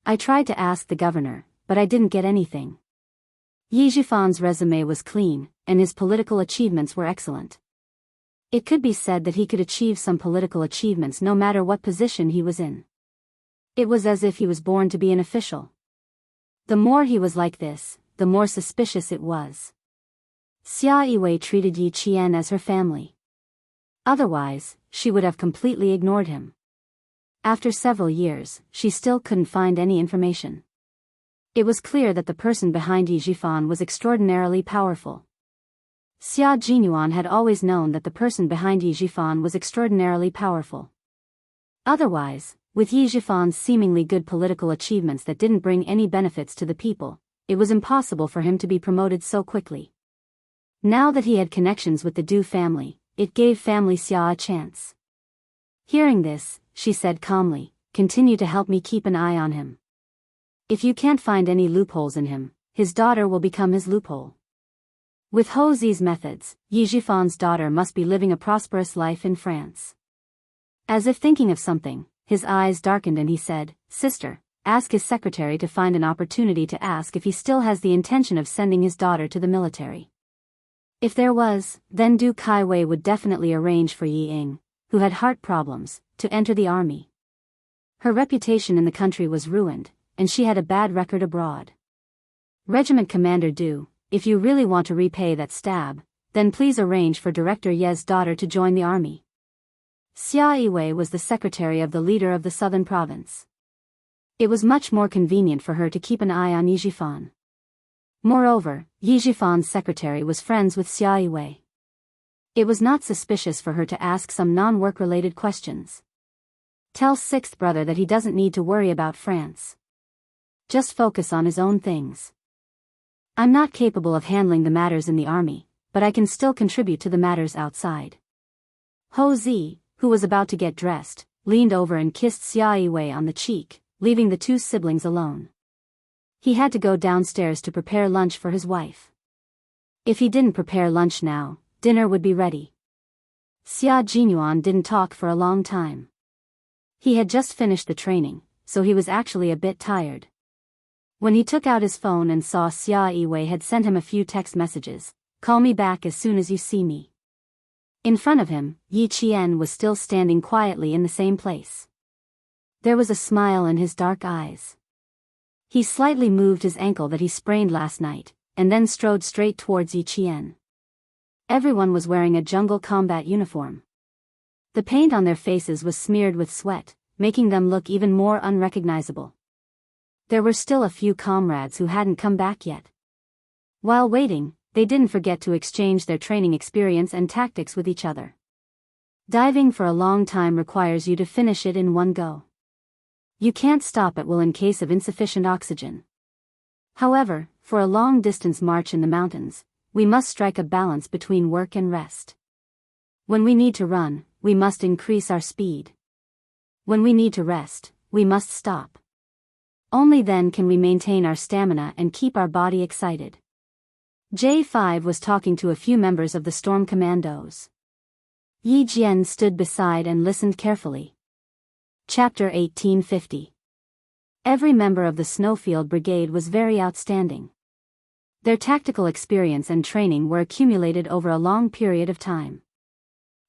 [SPEAKER 1] I tried to ask the governor, but I didn't get anything. Yi Jifan's resume was clean, and his political achievements were excellent. It could be said that he could achieve some political achievements no matter what position he was in. It was as if he was born to be an official. The more he was like this, the more suspicious it was. Xia Yiwei treated Yi Qian as her family. Otherwise, she would have completely ignored him. After several years, she still couldn't find any information. It was clear that the person behind Yi Jifan was extraordinarily powerful. Xia Jinyuan had always known that the person behind Yi Jifan was extraordinarily powerful. Otherwise, with Yi Jifan's seemingly good political achievements that didn't bring any benefits to the people, it was impossible for him to be promoted so quickly. Now that he had connections with the Du family, it gave family Xia a chance. Hearing this, she said calmly, "Continue to help me keep an eye on him. If you can't find any loopholes in him, his daughter will become his loophole." With Ho Zi's methods, Yi Jifan's daughter must be living a prosperous life in France. As if thinking of something, his eyes darkened and he said, "Sister, ask his secretary to find an opportunity to ask if he still has the intention of sending his daughter to the military. If there was, then Du Kaiwei would definitely arrange for Yi Ying, who had heart problems, to enter the army. Her reputation in the country was ruined, and she had a bad record abroad. Regiment Commander Du, if you really want to repay that stab, then please arrange for Director Ye's daughter to join the army." Xia Yiwei was the secretary of the leader of the southern province. It was much more convenient for her to keep an eye on Yi Jifan. Moreover, Yi Jifan's secretary was friends with Xia Yiwei. It was not suspicious for her to ask some non-work-related questions. Tell Sixth Brother that he doesn't need to worry about France. Just focus on his own things. I'm not capable of handling the matters in the army, but I can still contribute to the matters outside. Ho Zi, who was about to get dressed, leaned over and kissed Xia Yiwei on the cheek, leaving the two siblings alone. He had to go downstairs to prepare lunch for his wife. If he didn't prepare lunch now, dinner would be ready. Xia Jinyuan didn't talk for a long time. He had just finished the training, so he was actually a bit tired. When he took out his phone and saw Xia Yiwei had sent him a few text messages, "Call me back as soon as you see me." In front of him, Yi Qian was still standing quietly in the same place. There was a smile in his dark eyes. He slightly moved his ankle that he sprained last night, and then strode straight towards Yi Qian. Everyone was wearing a jungle combat uniform. The paint on their faces was smeared with sweat, making them look even more unrecognizable. There were still a few comrades who hadn't come back yet. While waiting, they didn't forget to exchange their training experience and tactics with each other. Diving for a long time requires you to finish it in one go. You can't stop at will in case of insufficient oxygen. However, for a long-distance march in the mountains, we must strike a balance between work and rest. When we need to run, we must increase our speed. When we need to rest, we must stop. Only then can we maintain our stamina and keep our body excited. J5 was talking to a few members of the Storm Commandos. Yi Jian stood beside and listened carefully. Chapter 1850. Every member of the Snowfield Brigade was very outstanding. Their tactical experience and training were accumulated over a long period of time.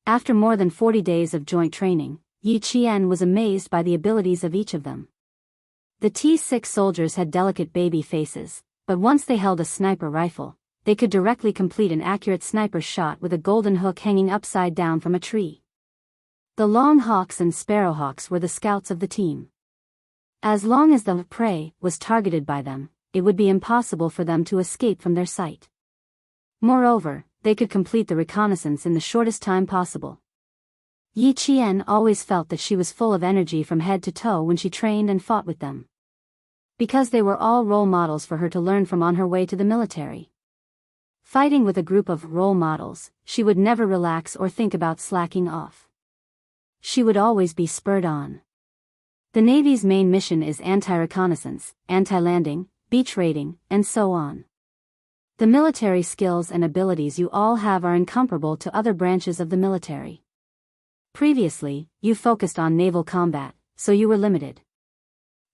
[SPEAKER 1] After more than 40 days of joint training, Yi Qian was amazed by the abilities of each of them. The T6 soldiers had delicate baby faces, but once they held a sniper rifle, they could directly complete an accurate sniper shot with a golden hook hanging upside down from a tree. The Longhawks and Sparrowhawks were the scouts of the team. As long as the prey was targeted by them, it would be impossible for them to escape from their sight. Moreover, they could complete the reconnaissance in the shortest time possible. Yi Qian always felt that she was full of energy from head to toe when she trained and fought with them. Because they were all role models for her to learn from on her way to the military. Fighting with a group of role models, she would never relax or think about slacking off. She would always be spurred on. The Navy's main mission is anti-reconnaissance, anti-landing, beach raiding, and so on. The military skills and abilities you all have are incomparable to other branches of the military. Previously, you focused on naval combat, so you were limited.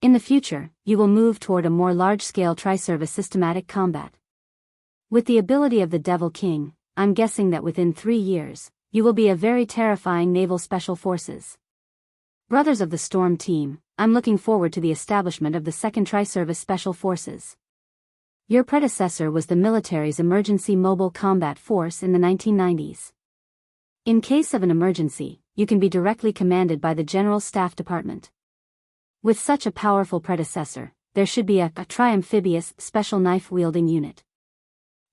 [SPEAKER 1] In the future, you will move toward a more large-scale tri-service systematic combat. With the ability of the Devil King, I'm guessing that within 3 years, you will be a very terrifying naval special forces. Brothers of the Storm Team, I'm looking forward to the establishment of the 2nd Tri-Service Special Forces. Your predecessor was the military's Emergency Mobile Combat Force in the 1990s. In case of an emergency, you can be directly commanded by the General Staff Department. With such a powerful predecessor, there should be a tri-amphibious special knife-wielding unit.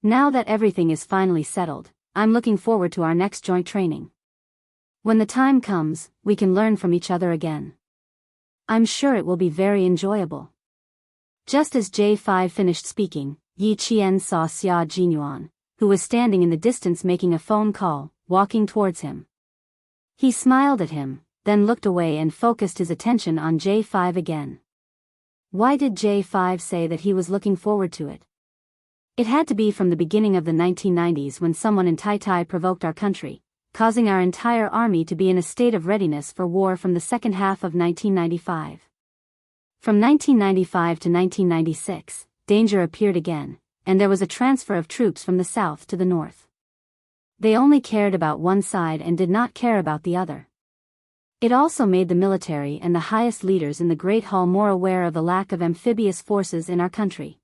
[SPEAKER 1] Now that everything is finally settled, I'm looking forward to our next joint training. When the time comes, we can learn from each other again. I'm sure it will be very enjoyable. Just as J5 finished speaking, Yi Qian saw Xia Jinyuan, who was standing in the distance making a phone call, walking towards him. He smiled at him, then looked away and focused his attention on J5 again. Why did J5 say that he was looking forward to it? It had to be from the beginning of the 1990s when someone in Tai provoked our country, causing our entire army to be in a state of readiness for war from the second half of 1995. From 1995 to 1996, danger appeared again, and there was a transfer of troops from the south to the north. They only cared about one side and did not care about the other. It also made the military and the highest leaders in the Great Hall more aware of the lack of amphibious forces in our country.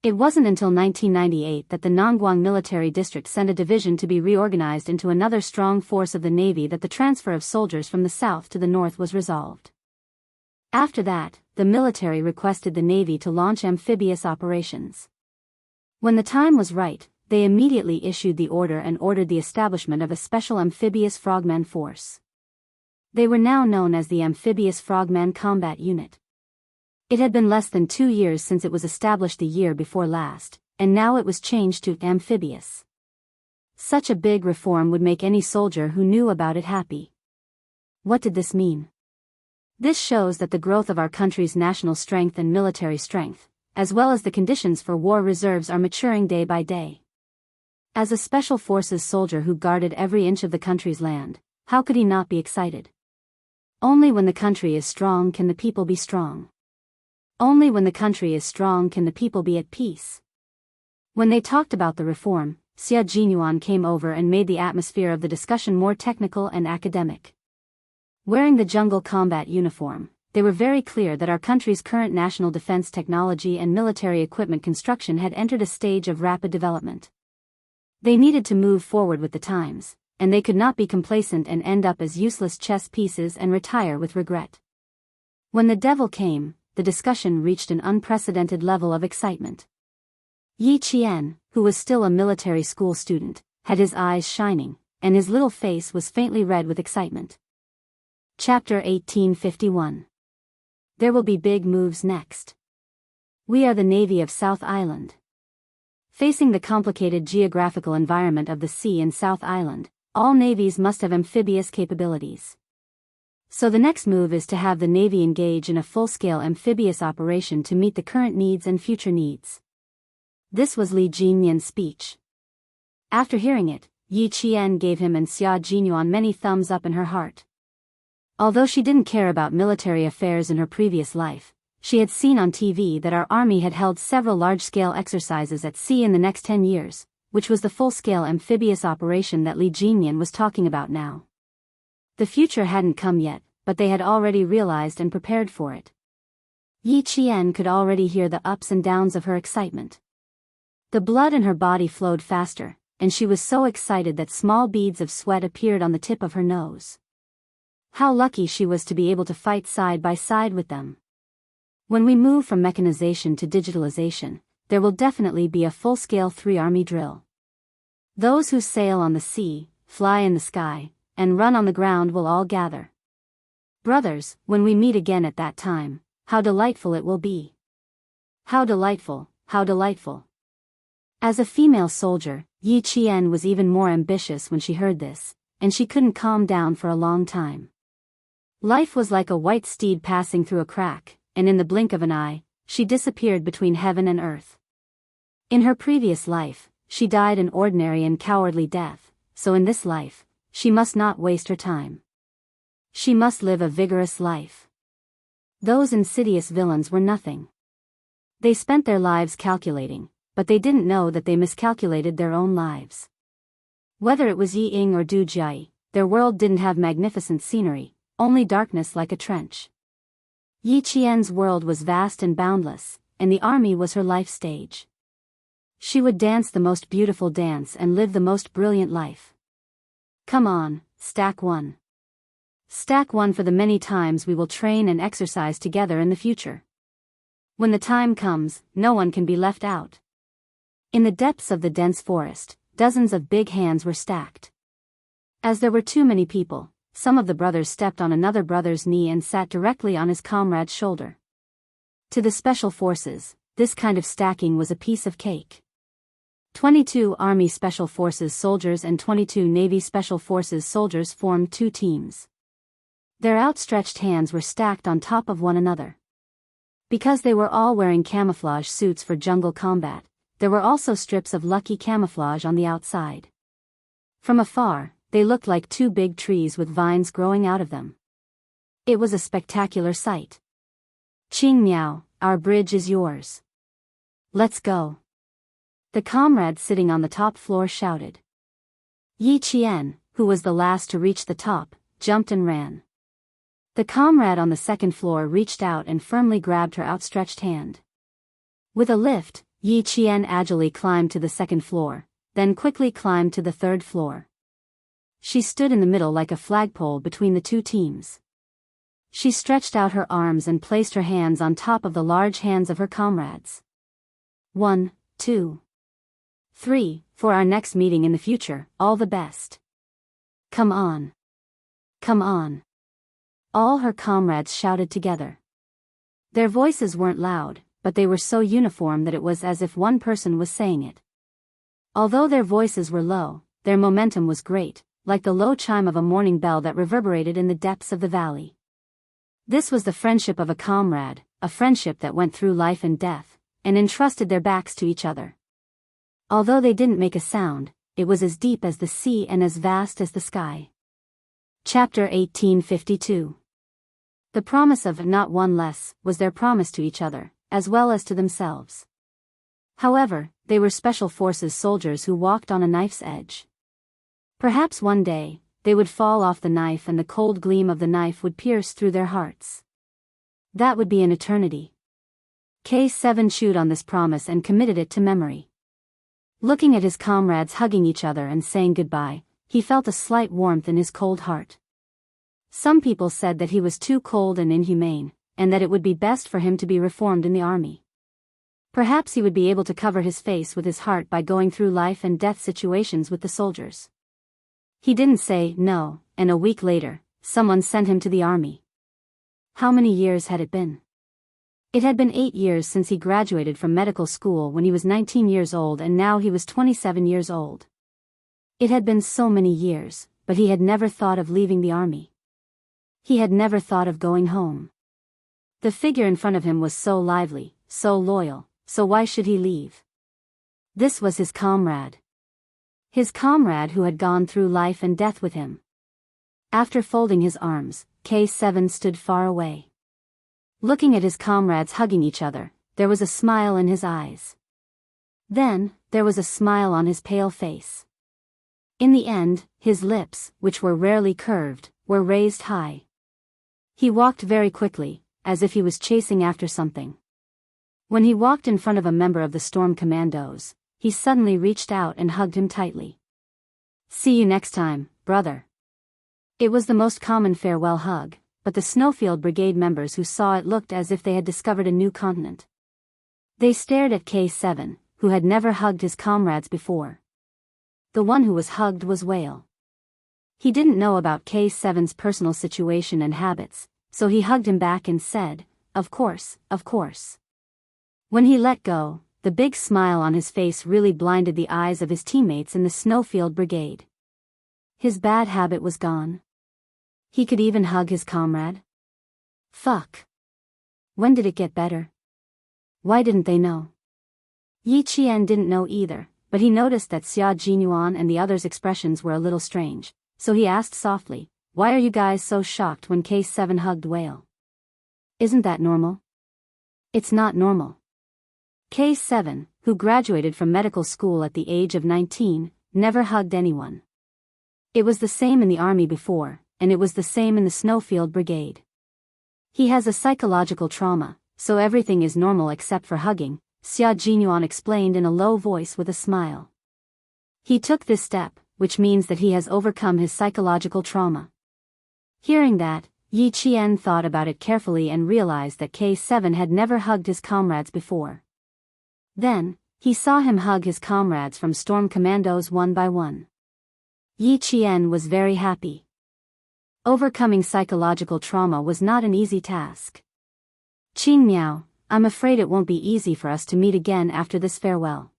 [SPEAKER 1] It wasn't until 1998 that the Nongguang Military District sent a division to be reorganized into another strong force of the Navy that the transfer of soldiers from the south to the north was resolved. After that, the military requested the Navy to launch amphibious operations. When the time was right, they immediately issued the order and ordered the establishment of a special amphibious frogman force. They were now known as the Amphibious Frogman Combat Unit. It had been less than 2 years since it was established the year before last, and now it was changed to amphibious. Such a big reform would make any soldier who knew about it happy. What did this mean? This shows that the growth of our country's national strength and military strength, as well as the conditions for war reserves, are maturing day by day. As a special forces soldier who guarded every inch of the country's land, how could he not be excited? Only when the country is strong can the people be strong. Only when the country is strong can the people be at peace. When they talked about the reform, Xia Jinyuan came over and made the atmosphere of the discussion more technical and academic. Wearing the jungle combat uniform, they were very clear that our country's current national defense technology and military equipment construction had entered a stage of rapid development. They needed to move forward with the times, and they could not be complacent and end up as useless chess pieces and retire with regret. When the devil came, the discussion reached an unprecedented level of excitement. Yi Qian, who was still a military school student, had his eyes shining, and his little face was faintly red with excitement. Chapter 1851. There will be big moves next. We are the Navy of South Island. Facing the complicated geographical environment of the sea in South Island, all navies must have amphibious capabilities. So the next move is to have the Navy engage in a full-scale amphibious operation to meet the current needs and future needs. This was Li Jinyan's speech. After hearing it, Yi Qian gave him and Xia Jinyuan many thumbs up in her heart. Although she didn't care about military affairs in her previous life, she had seen on TV that our army had held several large-scale exercises at sea in the next 10 years, which was the full-scale amphibious operation that Li Jinyan was talking about now. The future hadn't come yet, but they had already realized and prepared for it. Yi Qian could already hear the ups and downs of her excitement. The blood in her body flowed faster, and she was so excited that small beads of sweat appeared on the tip of her nose. How lucky she was to be able to fight side by side with them. When we move from mechanization to digitalization, there will definitely be a full-scale 3-army drill. Those who sail on the sea, fly in the sky, and run on the ground will all gather. Brothers, when we meet again at that time, how delightful it will be. How delightful, how delightful. As a female soldier, Yi Qian was even more ambitious when she heard this, and she couldn't calm down for a long time. Life was like a white steed passing through a crack, and in the blink of an eye, she disappeared between heaven and earth. In her previous life, she died an ordinary and cowardly death, so in this life, she must not waste her time. She must live a vigorous life. Those insidious villains were nothing. They spent their lives calculating, but they didn't know that they miscalculated their own lives. Whether it was Yi Ying or Du Jiai, their world didn't have magnificent scenery, only darkness like a trench. Yi Qian's world was vast and boundless, and the army was her life stage. She would dance the most beautiful dance and live the most brilliant life. Come on, stack one. Stack one for the many times we will train and exercise together in the future. When the time comes, no one can be left out. In the depths of the dense forest, dozens of big hands were stacked. As there were too many people, some of the brothers stepped on another brother's knee and sat directly on his comrade's shoulder. To the special forces, this kind of stacking was a piece of cake. 22 Army Special Forces soldiers and 22 Navy Special Forces soldiers formed two teams. Their outstretched hands were stacked on top of one another. Because they were all wearing camouflage suits for jungle combat, there were also strips of lucky camouflage on the outside. From afar, they looked like two big trees with vines growing out of them. It was a spectacular sight. Qing Miao, our bridge is yours. Let's go. The comrade sitting on the top floor shouted. Yi Qian, who was the last to reach the top, jumped and ran. The comrade on the second floor reached out and firmly grabbed her outstretched hand. With a lift, Yi Qian agilely climbed to the second floor, then quickly climbed to the third floor. She stood in the middle like a flagpole between the two teams. She stretched out her arms and placed her hands on top of the large hands of her comrades. 1, 2, 3, for our next meeting in the future, all the best. Come on. Come on. All her comrades shouted together. Their voices weren't loud, but they were so uniform that it was as if one person was saying it. Although their voices were low, their momentum was great, like the low chime of a morning bell that reverberated in the depths of the valley. This was the friendship of a comrade, a friendship that went through life and death, and entrusted their backs to each other. Although they didn't make a sound, it was as deep as the sea and as vast as the sky. Chapter 1852. The promise of not one less was their promise to each other, as well as to themselves. However, they were special forces soldiers who walked on a knife's edge. Perhaps one day, they would fall off the knife and the cold gleam of the knife would pierce through their hearts. That would be an eternity. K7 chewed on this promise and committed it to memory. Looking at his comrades hugging each other and saying goodbye, he felt a slight warmth in his cold heart. Some people said that he was too cold and inhumane, and that it would be best for him to be reformed in the army. Perhaps he would be able to cover his face with his heart by going through life and death situations with the soldiers. He didn't say no, and a week later, someone sent him to the army. How many years had it been? It had been 8 years since he graduated from medical school when he was 19 years old, and now he was 27 years old. It had been so many years, but he had never thought of leaving the army. He had never thought of going home. The figure in front of him was so lively, so loyal, so why should he leave? This was his comrade. His comrade who had gone through life and death with him. After folding his arms, K7 stood far away. Looking at his comrades hugging each other, there was a smile in his eyes. Then, there was a smile on his pale face. In the end, his lips, which were rarely curved, were raised high. He walked very quickly, as if he was chasing after something. When he walked in front of a member of the Storm Commandos, he suddenly reached out and hugged him tightly. See you next time, brother. It was the most common farewell hug, but the Snowfield Brigade members who saw it looked as if they had discovered a new continent. They stared at K7, who had never hugged his comrades before. The one who was hugged was Whale. He didn't know about K7's personal situation and habits, so he hugged him back and said, "Of course, of course." When he let go, the big smile on his face really blinded the eyes of his teammates in the Snowfield Brigade. His bad habit was gone. He could even hug his comrade. Fuck. When did it get better? Why didn't they know? Yi Qian didn't know either, but he noticed that Xia Jinyuan and the others' expressions were a little strange, so he asked softly, "Why are you guys so shocked when K7 hugged Whale? Isn't that normal?" "It's not normal." K7, who graduated from medical school at the age of 19, never hugged anyone. It was the same in the army before, and it was the same in the Snowfield Brigade. He has a psychological trauma, so everything is normal except for hugging, Xia Jinyuan explained in a low voice with a smile. He took this step, which means that he has overcome his psychological trauma. Hearing that, Yi Qian thought about it carefully and realized that K7 had never hugged his comrades before. Then, he saw him hug his comrades from Storm Commandos one by one. Yi Qian was very happy. Overcoming psychological trauma was not an easy task. "Qing Miao, I'm afraid it won't be easy for us to meet again after this farewell.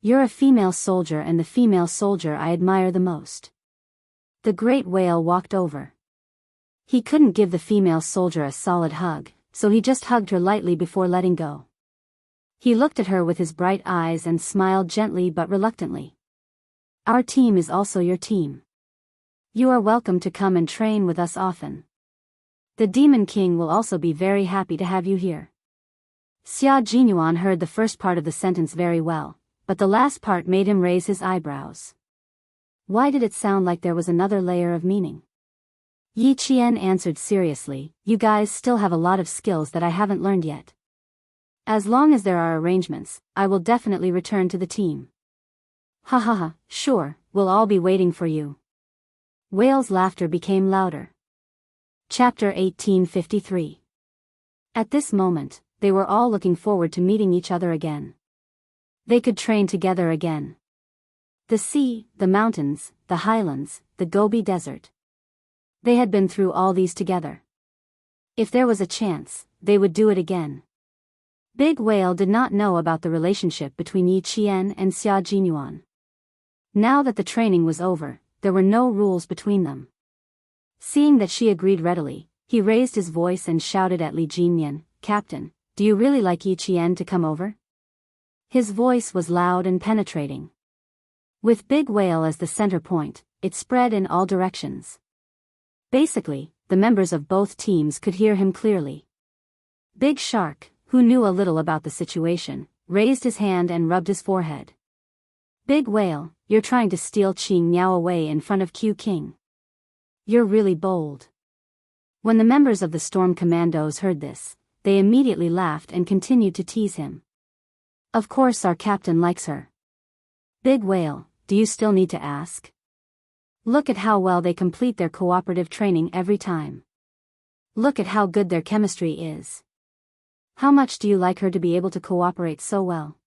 [SPEAKER 1] You're a female soldier and the female soldier I admire the most." The great whale walked over. He couldn't give the female soldier a solid hug, so he just hugged her lightly before letting go. He looked at her with his bright eyes and smiled gently but reluctantly. "Our team is also your team. You are welcome to come and train with us often. The Demon King will also be very happy to have you here." Xia Jinyuan heard the first part of the sentence very well, but the last part made him raise his eyebrows. Why did it sound like there was another layer of meaning? Yi Qian answered seriously, "You guys still have a lot of skills that I haven't learned yet. As long as there are arrangements, I will definitely return to the team." "Ha ha ha, sure, we'll all be waiting for you." Whale's laughter became louder. Chapter 1853. At this moment, they were all looking forward to meeting each other again. They could train together again. The sea, the mountains, the highlands, the Gobi Desert. They had been through all these together. If there was a chance, they would do it again. Big Whale did not know about the relationship between Yi Qian and Xia Jinyuan. Now that the training was over, there were no rules between them. Seeing that she agreed readily, he raised his voice and shouted at Li Jinyan, "Captain, do you really like Yi Qian to come over?" His voice was loud and penetrating. With Big Whale as the center point, it spread in all directions. Basically, the members of both teams could hear him clearly. Big Shark, who knew a little about the situation, raised his hand and rubbed his forehead. "Big Whale, you're trying to steal Qing Miao away in front of Q King. You're really bold." When the members of the Storm Commandos heard this, they immediately laughed and continued to tease him. "Of course our captain likes her. Big Whale, do you still need to ask? Look at how well they complete their cooperative training every time. Look at how good their chemistry is. How much do you like her to be able to cooperate so well?"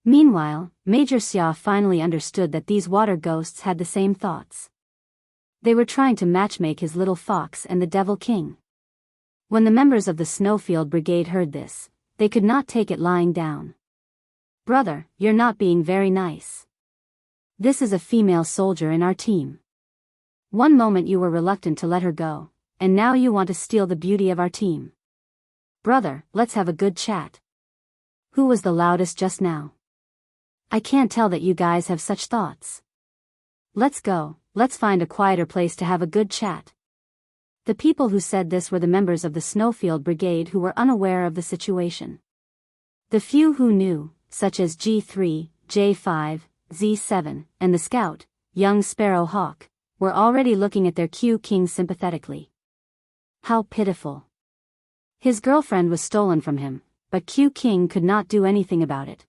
[SPEAKER 1] Meanwhile, Major Xia finally understood that these water ghosts had the same thoughts. They were trying to matchmake his little fox and the Devil King. When the members of the Snowfield Brigade heard this, they could not take it lying down. "Brother, you're not being very nice. This is a female soldier in our team. One moment you were reluctant to let her go, and now you want to steal the beauty of our team. Brother, let's have a good chat." Who was the loudest just now? I can't tell that you guys have such thoughts. Let's go, let's find a quieter place to have a good chat. The people who said this were the members of the Snowfield Brigade who were unaware of the situation. The few who knew, such as G3, J5, Z7, and the scout, young Sparrow Hawk, were already looking at their Q King sympathetically. How pitiful. His girlfriend was stolen from him, but Q King could not do anything about it.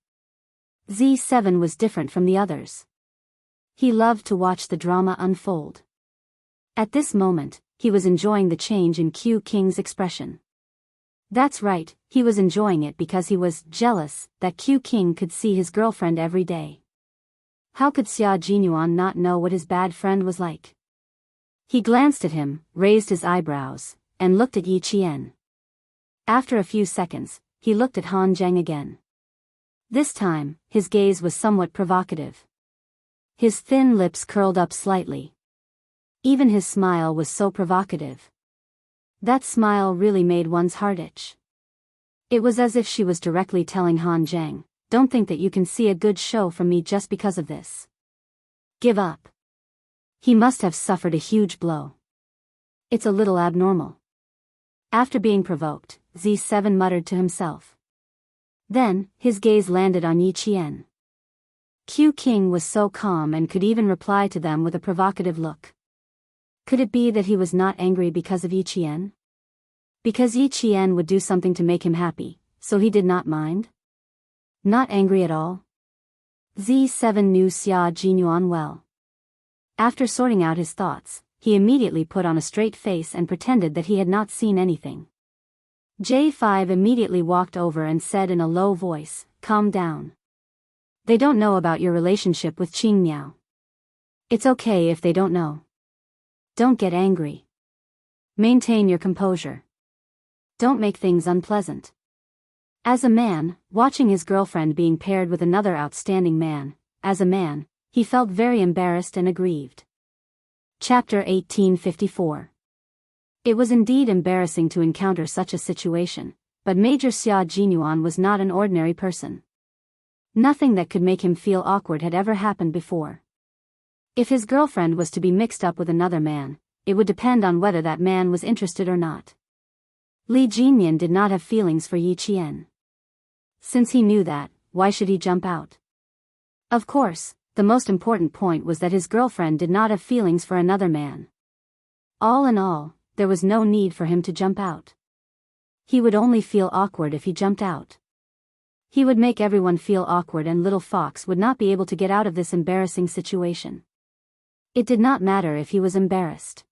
[SPEAKER 1] Z7 was different from the others. He loved to watch the drama unfold. At this moment, he was enjoying the change in Q King's expression. That's right, he was enjoying it because he was jealous that Q King could see his girlfriend every day. How could Xia Jinyuan not know what his bad friend was like? He glanced at him, raised his eyebrows, and looked at Yi Qian. After a few seconds, he looked at Han Zheng again. This time, his gaze was somewhat provocative. His thin lips curled up slightly. Even his smile was so provocative. That smile really made one's heart itch. It was as if she was directly telling Han Zheng, don't think that you can see a good show from me just because of this. Give up. He must have suffered a huge blow. It's a little abnormal. After being provoked, Z7 muttered to himself. Then, his gaze landed on Yi Qian. Q King was so calm and could even reply to them with a provocative look. Could it be that he was not angry because of Yi Qian? Because Yi Qian would do something to make him happy, so he did not mind? Not angry at all? Z7 knew Xia Jinyuan well. After sorting out his thoughts, he immediately put on a straight face and pretended that he had not seen anything. J5 immediately walked over and said in a low voice, "Calm down. They don't know about your relationship with Qing Miao. It's okay if they don't know. Don't get angry. Maintain your composure. Don't make things unpleasant." As a man, watching his girlfriend being paired with another outstanding man, as a man, he felt very embarrassed and aggrieved. Chapter 1854. It was indeed embarrassing to encounter such a situation, but Major Xia Jinyuan was not an ordinary person. Nothing that could make him feel awkward had ever happened before. If his girlfriend was to be mixed up with another man, it would depend on whether that man was interested or not. Li Jinyan did not have feelings for Yi Qian. Since he knew that, why should he jump out? Of course, the most important point was that his girlfriend did not have feelings for another man. All in all, there was no need for him to jump out. He would only feel awkward if he jumped out. He would make everyone feel awkward and Little Fox would not be able to get out of this embarrassing situation. It did not matter if he was embarrassed.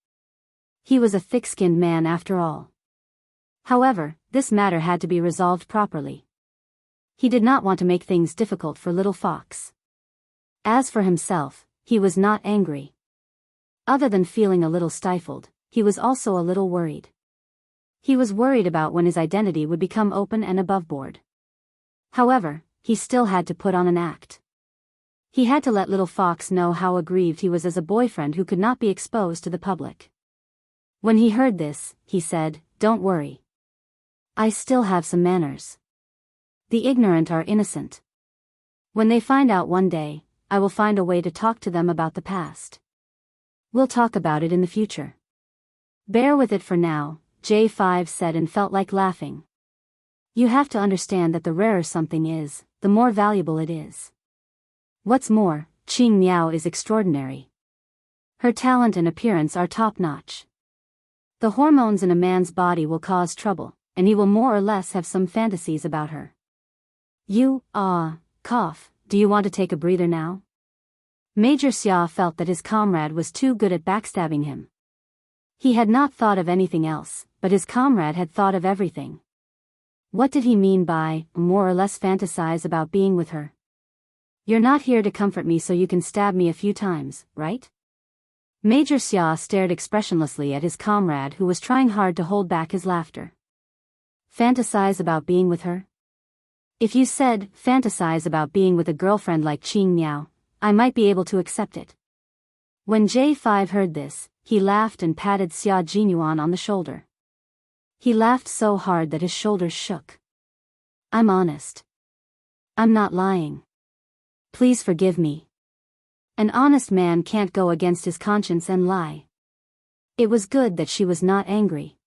[SPEAKER 1] He was a thick-skinned man after all. However, this matter had to be resolved properly. He did not want to make things difficult for Little Fox. As for himself, he was not angry. Other than feeling a little stifled, he was also a little worried. He was worried about when his identity would become open and aboveboard. However, he still had to put on an act. He had to let Little Fox know how aggrieved he was as a boyfriend who could not be exposed to the public. When he heard this, he said, "Don't worry. I still have some manners. The ignorant are innocent. When they find out one day, I will find a way to talk to them about the past. We'll talk about it in the future. Bear with it for now," J5 said and felt like laughing. You have to understand that the rarer something is, the more valuable it is. What's more, Qing Miao is extraordinary. Her talent and appearance are top-notch. The hormones in a man's body will cause trouble, and he will more or less have some fantasies about her. Cough, do you want to take a breather now? Major Xia felt that his comrade was too good at backstabbing him. He had not thought of anything else, but his comrade had thought of everything. What did he mean by, more or less fantasize about being with her? You're not here to comfort me so you can stab me a few times, right? Major Xia stared expressionlessly at his comrade who was trying hard to hold back his laughter. Fantasize about being with her? If you said, fantasize about being with a girlfriend like Qing Miao, I might be able to accept it. When J5 heard this, he laughed and patted Xia Jinyuan on the shoulder. He laughed so hard that his shoulders shook. I'm honest. I'm not lying. Please forgive me. An honest man can't go against his conscience and lie. It was good that she was not angry.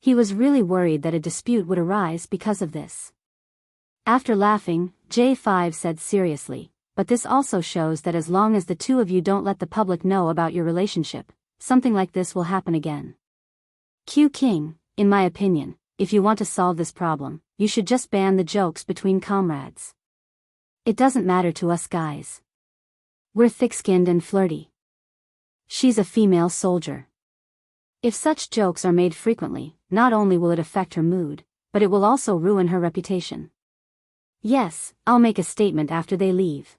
[SPEAKER 1] He was really worried that a dispute would arise because of this. After laughing, J5 said seriously, but this also shows that as long as the two of you don't let the public know about your relationship, something like this will happen again. Q King, in my opinion, if you want to solve this problem, you should just ban the jokes between comrades. It doesn't matter to us guys. We're thick-skinned and flirty. She's a female soldier. If such jokes are made frequently, not only will it affect her mood, but it will also ruin her reputation. Yes, I'll make a statement after they leave.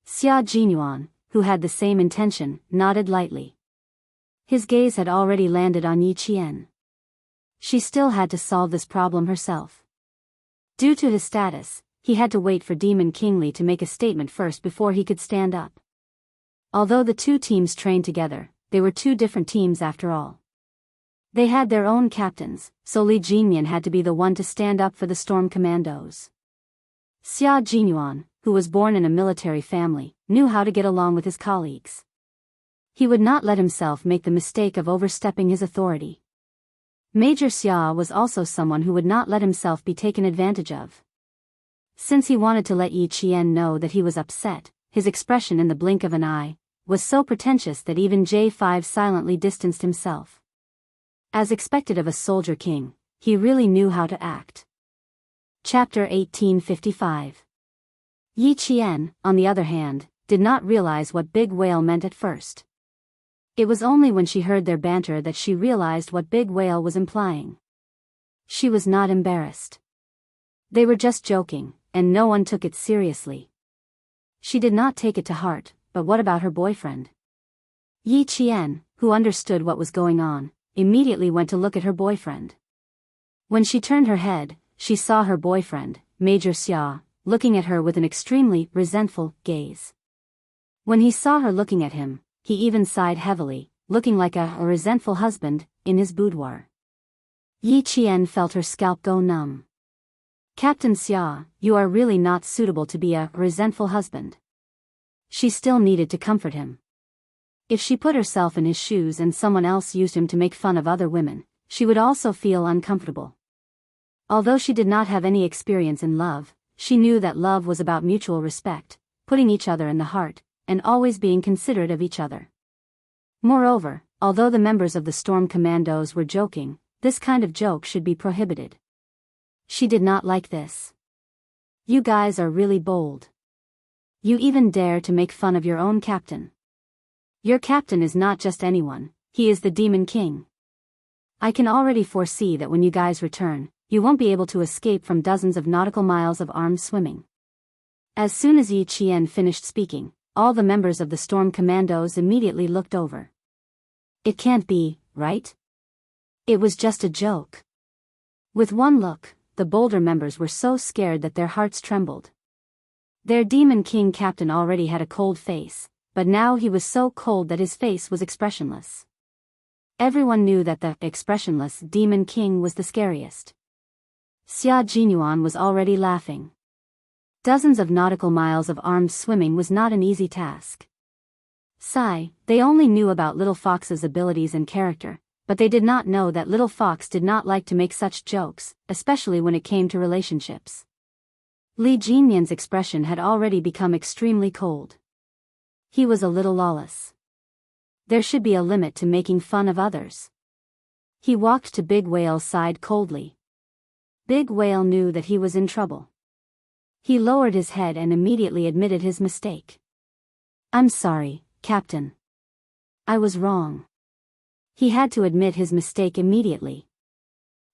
[SPEAKER 1] Xia Jinyuan, who had the same intention, nodded lightly. His gaze had already landed on Yi Qian. She still had to solve this problem herself. Due to his status, he had to wait for Demon King Li to make a statement first before he could stand up. Although the two teams trained together, they were two different teams after all. They had their own captains, so Li Jinyan had to be the one to stand up for the Storm Commandos. Xia Jinyuan, who was born in a military family, knew how to get along with his colleagues. He would not let himself make the mistake of overstepping his authority. Major Xia was also someone who would not let himself be taken advantage of. Since he wanted to let Yi Qian know that he was upset, his expression in the blink of an eye was so pretentious that even J5 silently distanced himself. As expected of a soldier king, he really knew how to act. Chapter 1855. Yi Qian, on the other hand, did not realize what Big Whale meant at first. It was only when she heard their banter that she realized what Big Whale was implying. She was not embarrassed. They were just joking, and no one took it seriously. She did not take it to heart, but what about her boyfriend? Yi Qian, who understood what was going on, immediately went to look at her boyfriend. When she turned her head, she saw her boyfriend, Major Xia, looking at her with an extremely resentful gaze. When he saw her looking at him, he even sighed heavily, looking like a resentful husband in his boudoir. Yi Qian felt her scalp go numb. Captain Xia, you are really not suitable to be a resentful husband. She still needed to comfort him. If she put herself in his shoes and someone else used him to make fun of other women, she would also feel uncomfortable. Although she did not have any experience in love, she knew that love was about mutual respect, putting each other in the heart, and always being considerate of each other. Moreover, although the members of the Storm Commandos were joking, this kind of joke should be prohibited. She did not like this. You guys are really bold. You even dare to make fun of your own captain. Your captain is not just anyone, he is the Demon King. I can already foresee that when you guys return, you won't be able to escape from dozens of nautical miles of armed swimming. As soon as Yi Qian finished speaking, all the members of the Storm Commandos immediately looked over. It can't be, right? It was just a joke. With one look, the bolder members were so scared that their hearts trembled. Their Demon King captain already had a cold face, but now he was so cold that his face was expressionless. Everyone knew that the expressionless Demon King was the scariest. Xia Jinyuan was already laughing. Dozens of nautical miles of armed swimming was not an easy task. They only knew about Little Fox's abilities and character, but they did not know that Little Fox did not like to make such jokes, especially when it came to relationships. Li Jinyan's expression had already become extremely cold. He was a little lawless. There should be a limit to making fun of others. He walked to Big Whale's side coldly. Big Whale knew that he was in trouble. He lowered his head and immediately admitted his mistake. I'm sorry, Captain. I was wrong. He had to admit his mistake immediately.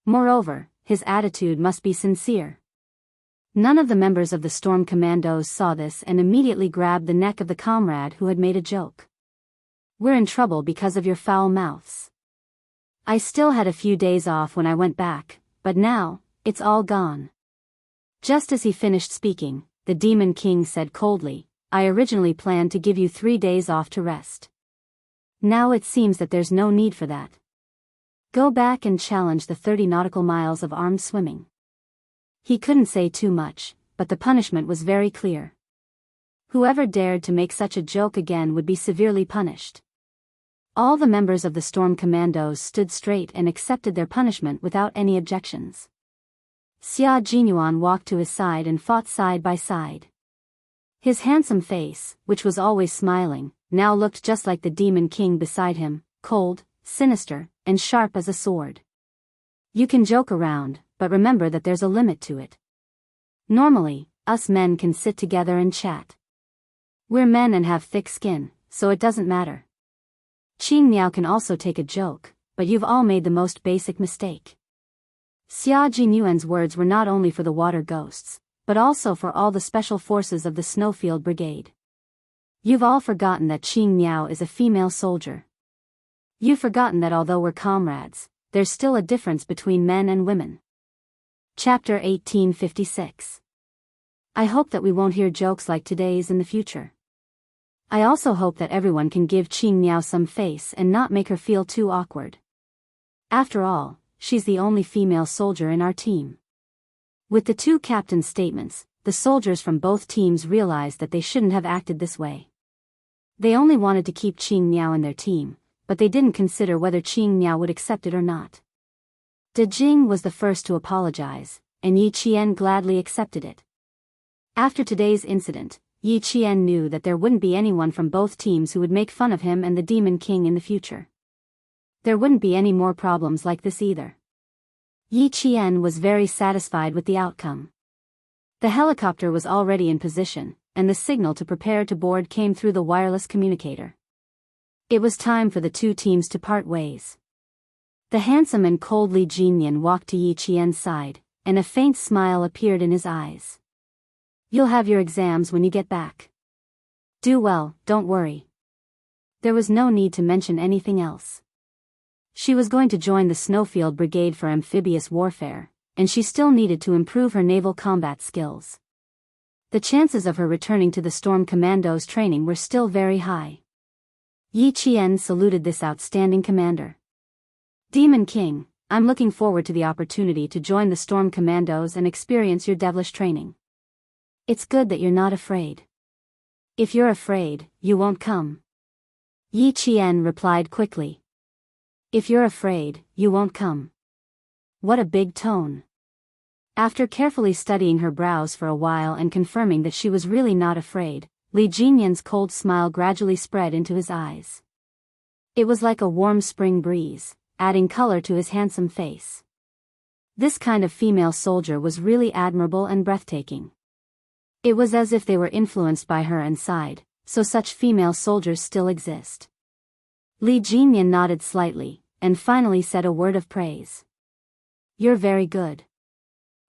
[SPEAKER 1] Moreover, his attitude must be sincere. None of the members of the Storm Commandos saw this and immediately grabbed the neck of the comrade who had made a joke. We're in trouble because of your foul mouths. I still had a few days off when I went back, but now, it's all gone. Just as he finished speaking, the Demon King said coldly, I originally planned to give you 3 days off to rest. Now it seems that there's no need for that. Go back and challenge the 30 nautical miles of armed swimming. He couldn't say too much, but the punishment was very clear. Whoever dared to make such a joke again would be severely punished. All the members of the Storm Commandos stood straight and accepted their punishment without any objections. Xia Jinyuan walked to his side and fought side by side. His handsome face, which was always smiling, now looked just like the Demon King beside him, cold, sinister, and sharp as a sword. You can joke around, but remember that there's a limit to it. Normally, us men can sit together and chat. We're men and have thick skin, so it doesn't matter. Qing Miao can also take a joke, but you've all made the most basic mistake. Xia Jinyuan's words were not only for the water ghosts, but also for all the special forces of the Snowfield Brigade. You've all forgotten that Qing Miao is a female soldier. You've forgotten that although we're comrades, there's still a difference between men and women. Chapter 1856. I hope that we won't hear jokes like today's in the future. I also hope that everyone can give Qing Miao some face and not make her feel too awkward. After all, she's the only female soldier in our team. With the two captains' statements, the soldiers from both teams realized that they shouldn't have acted this way. They only wanted to keep Qing Miao in their team, but they didn't consider whether Qing Miao would accept it or not. De Jing was the first to apologize, and Yi Qian gladly accepted it. After today's incident, Yi Qian knew that there wouldn't be anyone from both teams who would make fun of him and the Demon King in the future. There wouldn't be any more problems like this either. Yi Qian was very satisfied with the outcome. The helicopter was already in position, and the signal to prepare to board came through the wireless communicator. It was time for the two teams to part ways. The handsome and cold Li Jinyan walked to Yi Qian's side, and a faint smile appeared in his eyes. You'll have your exams when you get back. Do well, don't worry. There was no need to mention anything else. She was going to join the Snowfield Brigade for amphibious warfare, and she still needed to improve her naval combat skills. The chances of her returning to the Storm Commandos training were still very high. Yi Qian saluted this outstanding commander. Demon King, I'm looking forward to the opportunity to join the Storm Commandos and experience your devilish training. It's good that you're not afraid. If you're afraid, you won't come. Yi Qian replied quickly. If you're afraid, you won't come. What a big tone. After carefully studying her brows for a while and confirming that she was really not afraid, Li Jinyan's cold smile gradually spread into his eyes. It was like a warm spring breeze, adding color to his handsome face. This kind of female soldier was really admirable and breathtaking. It was as if they were influenced by her and sighed, so such female soldiers still exist. Li Jinyan nodded slightly, and finally said a word of praise. You're very good.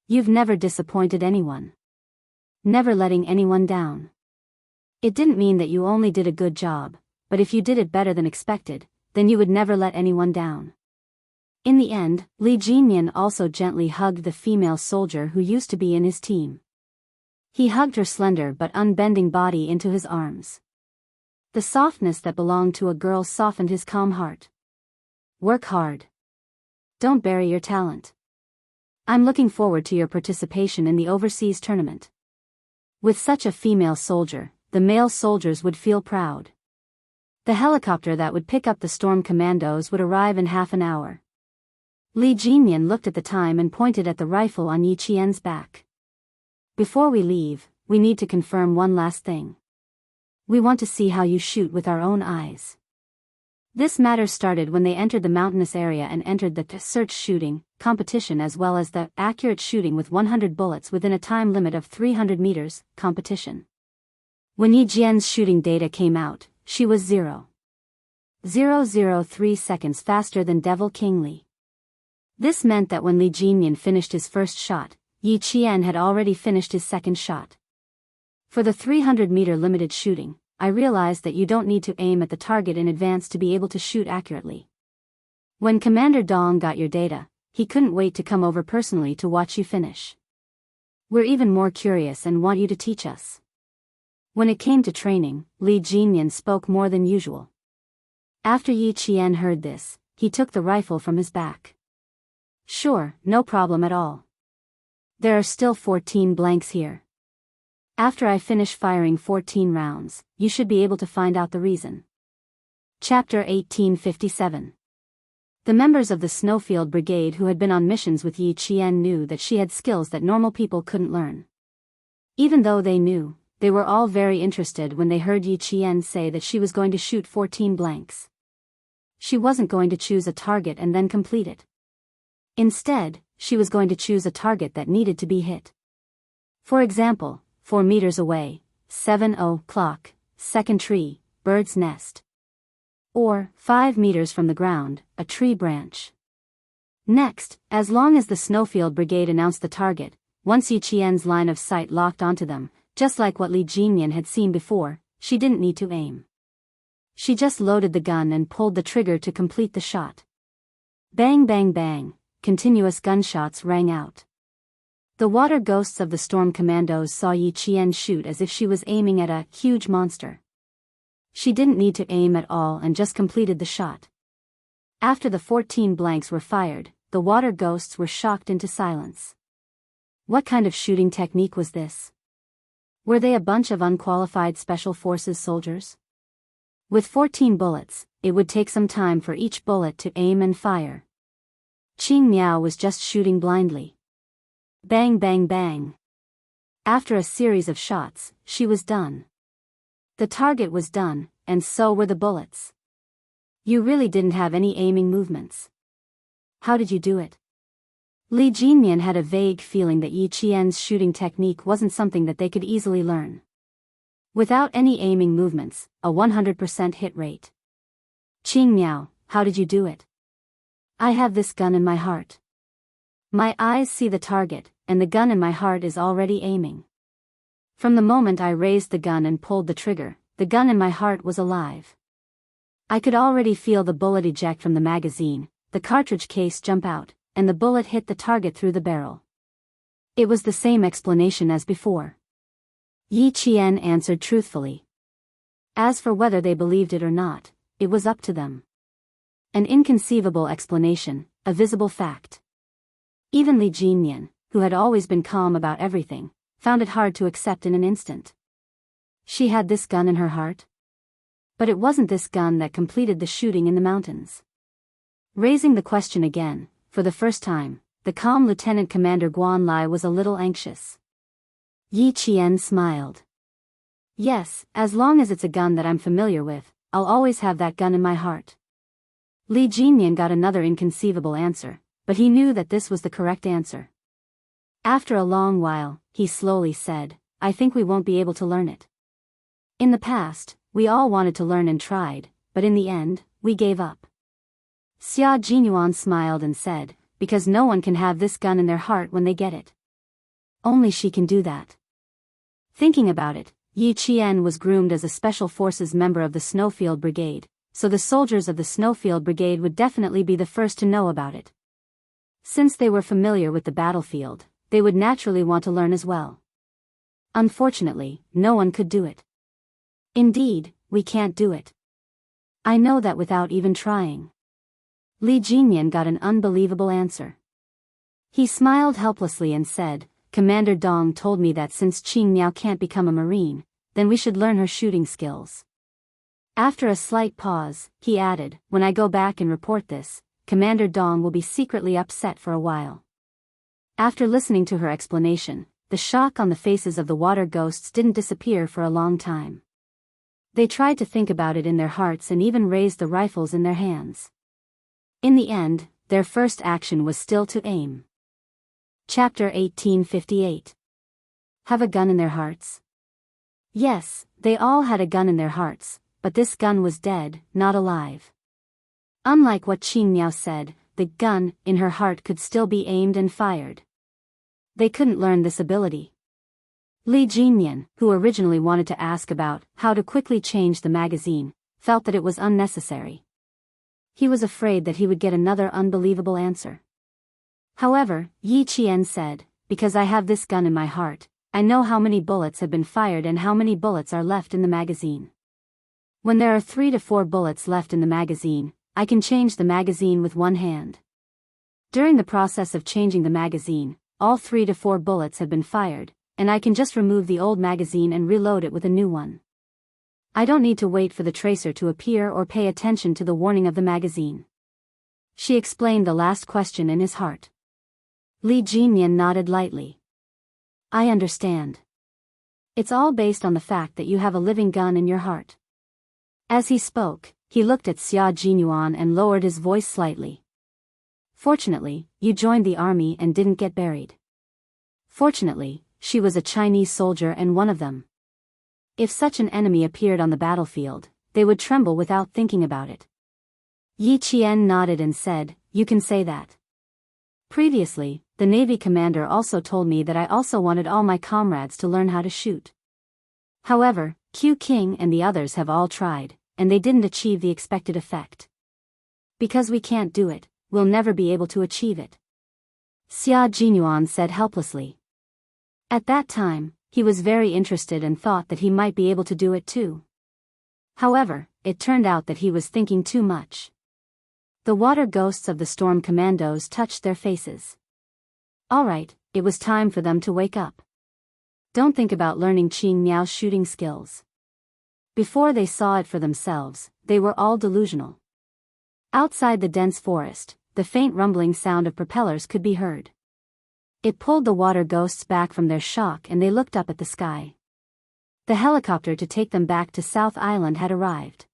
[SPEAKER 1] You've never disappointed anyone. Never letting anyone down. It didn't mean that you only did a good job, but if you did it better than expected, then you would never let anyone down. In the end, Li Jinyan also gently hugged the female soldier who used to be in his team. He hugged her slender but unbending body into his arms. The softness that belonged to a girl softened his calm heart. Work hard. Don't bury your talent. I'm looking forward to your participation in the overseas tournament. With such a female soldier, the male soldiers would feel proud. The helicopter that would pick up the Storm Commandos would arrive in half an hour. Li Jinyan looked at the time and pointed at the rifle on Yi Qian's back. Before we leave, we need to confirm one last thing. We want to see how you shoot with our own eyes. This matter started when they entered the mountainous area and entered the search shooting competition as well as the accurate shooting with 100 bullets within a time limit of 300 meters competition. When Yi Jian's shooting data came out, she was 0.003 seconds faster than Devil King Li. This meant that when Li Jinyan finished his first shot, Yi Qian had already finished his second shot. For the 300-meter limited shooting, I realized that you don't need to aim at the target in advance to be able to shoot accurately. When Commander Dong got your data, he couldn't wait to come over personally to watch you finish. We're even more curious and want you to teach us. When it came to training, Li Jinyan spoke more than usual. After Yi Qian heard this, he took the rifle from his back. Sure, no problem at all. There are still 14 blanks here. After I finish firing 14 rounds, you should be able to find out the reason. Chapter 1857. The members of the Snowfield Brigade who had been on missions with Yi Qian knew that she had skills that normal people couldn't learn. Even though they knew, they were all very interested when they heard Yi Qian say that she was going to shoot 14 blanks. She wasn't going to choose a target and then complete it. Instead, she was going to choose a target that needed to be hit. For example, 4 meters away, 7:00, second tree, bird's nest. Or, 5 meters from the ground, a tree branch. Next, as long as the Snowfield Brigade announced the target, once Yi Qian's line of sight locked onto them, just like what Li Jinyan had seen before, she didn't need to aim. She just loaded the gun and pulled the trigger to complete the shot. Bang bang bang, continuous gunshots rang out. The water ghosts of the Storm Commandos saw Yi Qian shoot as if she was aiming at a huge monster. She didn't need to aim at all and just completed the shot. After the 14 blanks were fired, the water ghosts were shocked into silence. What kind of shooting technique was this? Were they a bunch of unqualified special forces soldiers? With 14 bullets, it would take some time for each bullet to aim and fire. Qing Miao was just shooting blindly. Bang bang bang. After a series of shots, she was done. The target was done, and so were the bullets. You really didn't have any aiming movements. How did you do it? Li Jinmian had a vague feeling that Yi Qian's shooting technique wasn't something that they could easily learn. Without any aiming movements, a 100% hit rate. Qing Miao, how did you do it? I have this gun in my heart. My eyes see the target, and the gun in my heart is already aiming. From the moment I raised the gun and pulled the trigger, the gun in my heart was alive. I could already feel the bullet eject from the magazine, the cartridge case jump out, and the bullet hit the target through the barrel. It was the same explanation as before. Yi Qian answered truthfully. As for whether they believed it or not, it was up to them. An inconceivable explanation, a visible fact. Even Li Jinmian, who had always been calm about everything, found it hard to accept in an instant. She had this gun in her heart? But it wasn't this gun that completed the shooting in the mountains. Raising the question again, for the first time, the calm Lieutenant Commander Guan Lai was a little anxious. Yi Qian smiled. Yes, as long as it's a gun that I'm familiar with, I'll always have that gun in my heart. Li Jinmian got another inconceivable answer, but he knew that this was the correct answer. After a long while, he slowly said, I think we won't be able to learn it. In the past, we all wanted to learn and tried, but in the end, we gave up. Xia Jinyuan smiled and said, because no one can have this gun in their heart when they get it. Only she can do that. Thinking about it, Yi Qian was groomed as a Special Forces member of the Snowfield Brigade, so the soldiers of the Snowfield Brigade would definitely be the first to know about it. Since they were familiar with the battlefield, they would naturally want to learn as well. Unfortunately, no one could do it. Indeed, we can't do it. I know that without even trying. Li Jinmian got an unbelievable answer. He smiled helplessly and said, Commander Dong told me that since Qing Miao can't become a Marine, then we should learn her shooting skills. After a slight pause, he added, when I go back and report this, Commander Dong will be secretly upset for a while. After listening to her explanation, the shock on the faces of the water ghosts didn't disappear for a long time. They tried to think about it in their hearts and even raised the rifles in their hands. In the end, their first action was still to aim. Chapter 1858. Have a gun in their hearts? Yes, they all had a gun in their hearts, but this gun was dead, not alive. Unlike what Qing Miao said, the gun in her heart could still be aimed and fired. They couldn't learn this ability. Li Jinmian, who originally wanted to ask about how to quickly change the magazine, felt that it was unnecessary. He was afraid that he would get another unbelievable answer. However, Yi Qian said, because I have this gun in my heart, I know how many bullets have been fired and how many bullets are left in the magazine. When there are 3 to 4 bullets left in the magazine, I can change the magazine with one hand. During the process of changing the magazine, all 3 to 4 bullets have been fired, and I can just remove the old magazine and reload it with a new one. I don't need to wait for the tracer to appear or pay attention to the warning of the magazine. She explained the last question in his heart. Li Jinmian nodded lightly. I understand. It's all based on the fact that you have a living gun in your heart. As he spoke, he looked at Xia Jinyuan and lowered his voice slightly. Fortunately, you joined the army and didn't get buried. Fortunately, she was a Chinese soldier and one of them. If such an enemy appeared on the battlefield, they would tremble without thinking about it. Yi Qian nodded and said, you can say that. Previously, the Navy commander also told me that I also wanted all my comrades to learn how to shoot. However, Q King and the others have all tried, and they didn't achieve the expected effect. Because we can't do it, we'll never be able to achieve it. Xia Jinyuan said helplessly. At that time, he was very interested and thought that he might be able to do it too. However, it turned out that he was thinking too much. The water ghosts of the storm commandos touched their faces. All right, it was time for them to wake up. Don't think about learning Qing Miao's shooting skills. Before they saw it for themselves, they were all delusional. Outside the dense forest, the faint rumbling sound of propellers could be heard. It pulled the water ghosts back from their shock and they looked up at the sky. The helicopter to take them back to South Island had arrived.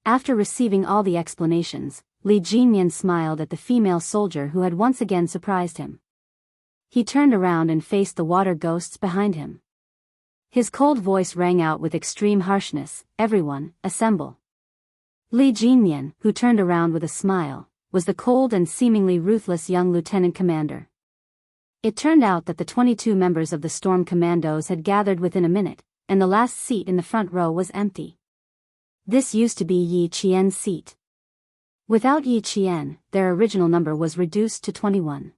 [SPEAKER 1] After receiving all the explanations, Li Jinyan smiled at the female soldier who had once again surprised him. He turned around and faced the water ghosts behind him. His cold voice rang out with extreme harshness, "Everyone, assemble." Li Jinyan, who turned around with a smile, was the cold and seemingly ruthless young lieutenant commander. It turned out that the 22 members of the Storm Commandos had gathered within a minute, and the last seat in the front row was empty. This used to be Yi Qian's seat. Without Yi Qian, their original number was reduced to 21.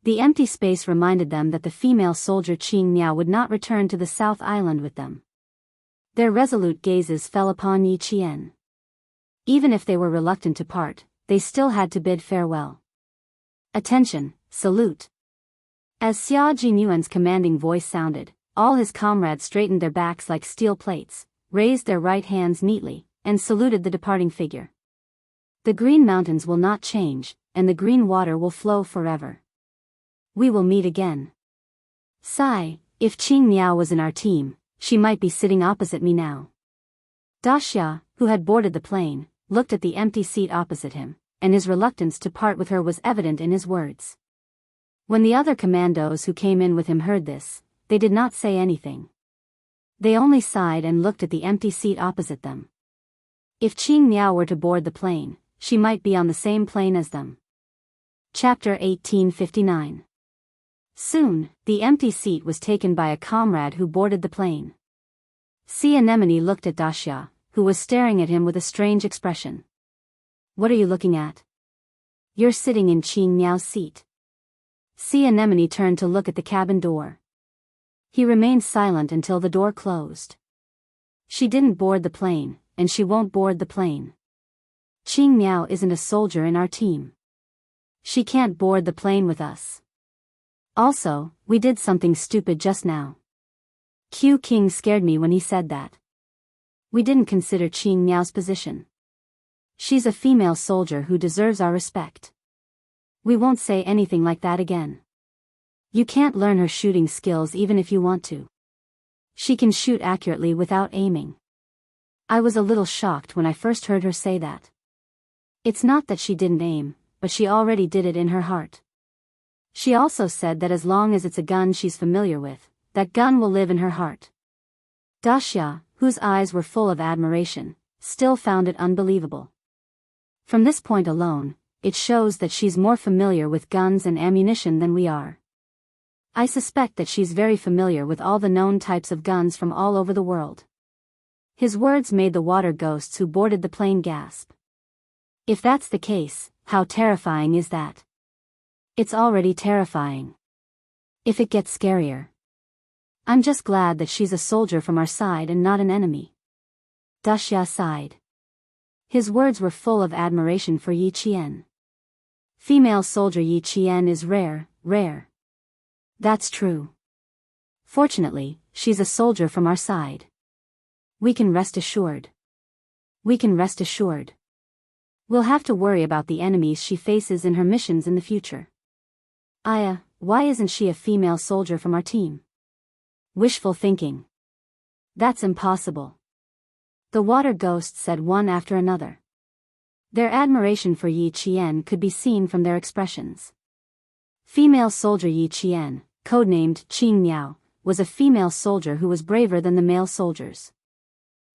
[SPEAKER 1] The empty space reminded them that the female soldier Qing Miao would not return to the South Island with them. Their resolute gazes fell upon Yi Qian. Even if they were reluctant to part, they still had to bid farewell. "Attention, salute." As Xia Jinyuan's commanding voice sounded, all his comrades straightened their backs like steel plates, raised their right hands neatly, and saluted the departing figure. "The green mountains will not change, and the green water will flow forever. We will meet again. Sigh, if Qing Miao was in our team, she might be sitting opposite me now." Daxia, who had boarded the plane, looked at the empty seat opposite him, and his reluctance to part with her was evident in his words. When the other commandos who came in with him heard this, they did not say anything. They only sighed and looked at the empty seat opposite them. If Qing Miao were to board the plane, she might be on the same plane as them. Chapter 1859. Soon, the empty seat was taken by a comrade who boarded the plane. Sea Anemone looked at Daxia, who was staring at him with a strange expression. "What are you looking at?" "You're sitting in Qing Miao's seat." Sea Anemone turned to look at the cabin door. He remained silent until the door closed. "She didn't board the plane, and she won't board the plane. Qing Miao isn't a soldier in our team. She can't board the plane with us. Also, we did something stupid just now. Q King scared me when he said that. We didn't consider Qing Miao's position. She's a female soldier who deserves our respect. We won't say anything like that again. You can't learn her shooting skills even if you want to. She can shoot accurately without aiming." I was a little shocked when I first heard her say that. It's not that she didn't aim, but she already did it in her heart. She also said that as long as it's a gun she's familiar with, that gun will live in her heart. Daxia, whose eyes were full of admiration, still found it unbelievable. From this point alone, it shows that she's more familiar with guns and ammunition than we are. I suspect that she's very familiar with all the known types of guns from all over the world. His words made the water ghosts who boarded the plane gasp. If that's the case, how terrifying is that? It's already terrifying. If it gets scarier. I'm just glad that she's a soldier from our side and not an enemy. Daxia sighed. His words were full of admiration for Yi Qian. Female soldier Yi Qian is rare, rare. That's true. Fortunately, she's a soldier from our side. We can rest assured. We can rest assured. We'll have to worry about the enemies she faces in her missions in the future. Aya, why isn't she a female soldier from our team? Wishful thinking. That's impossible. The water ghosts said one after another. Their admiration for Yi Qian could be seen from their expressions. Female soldier Yi Qian, codenamed Qing Miao, was a female soldier who was braver than the male soldiers.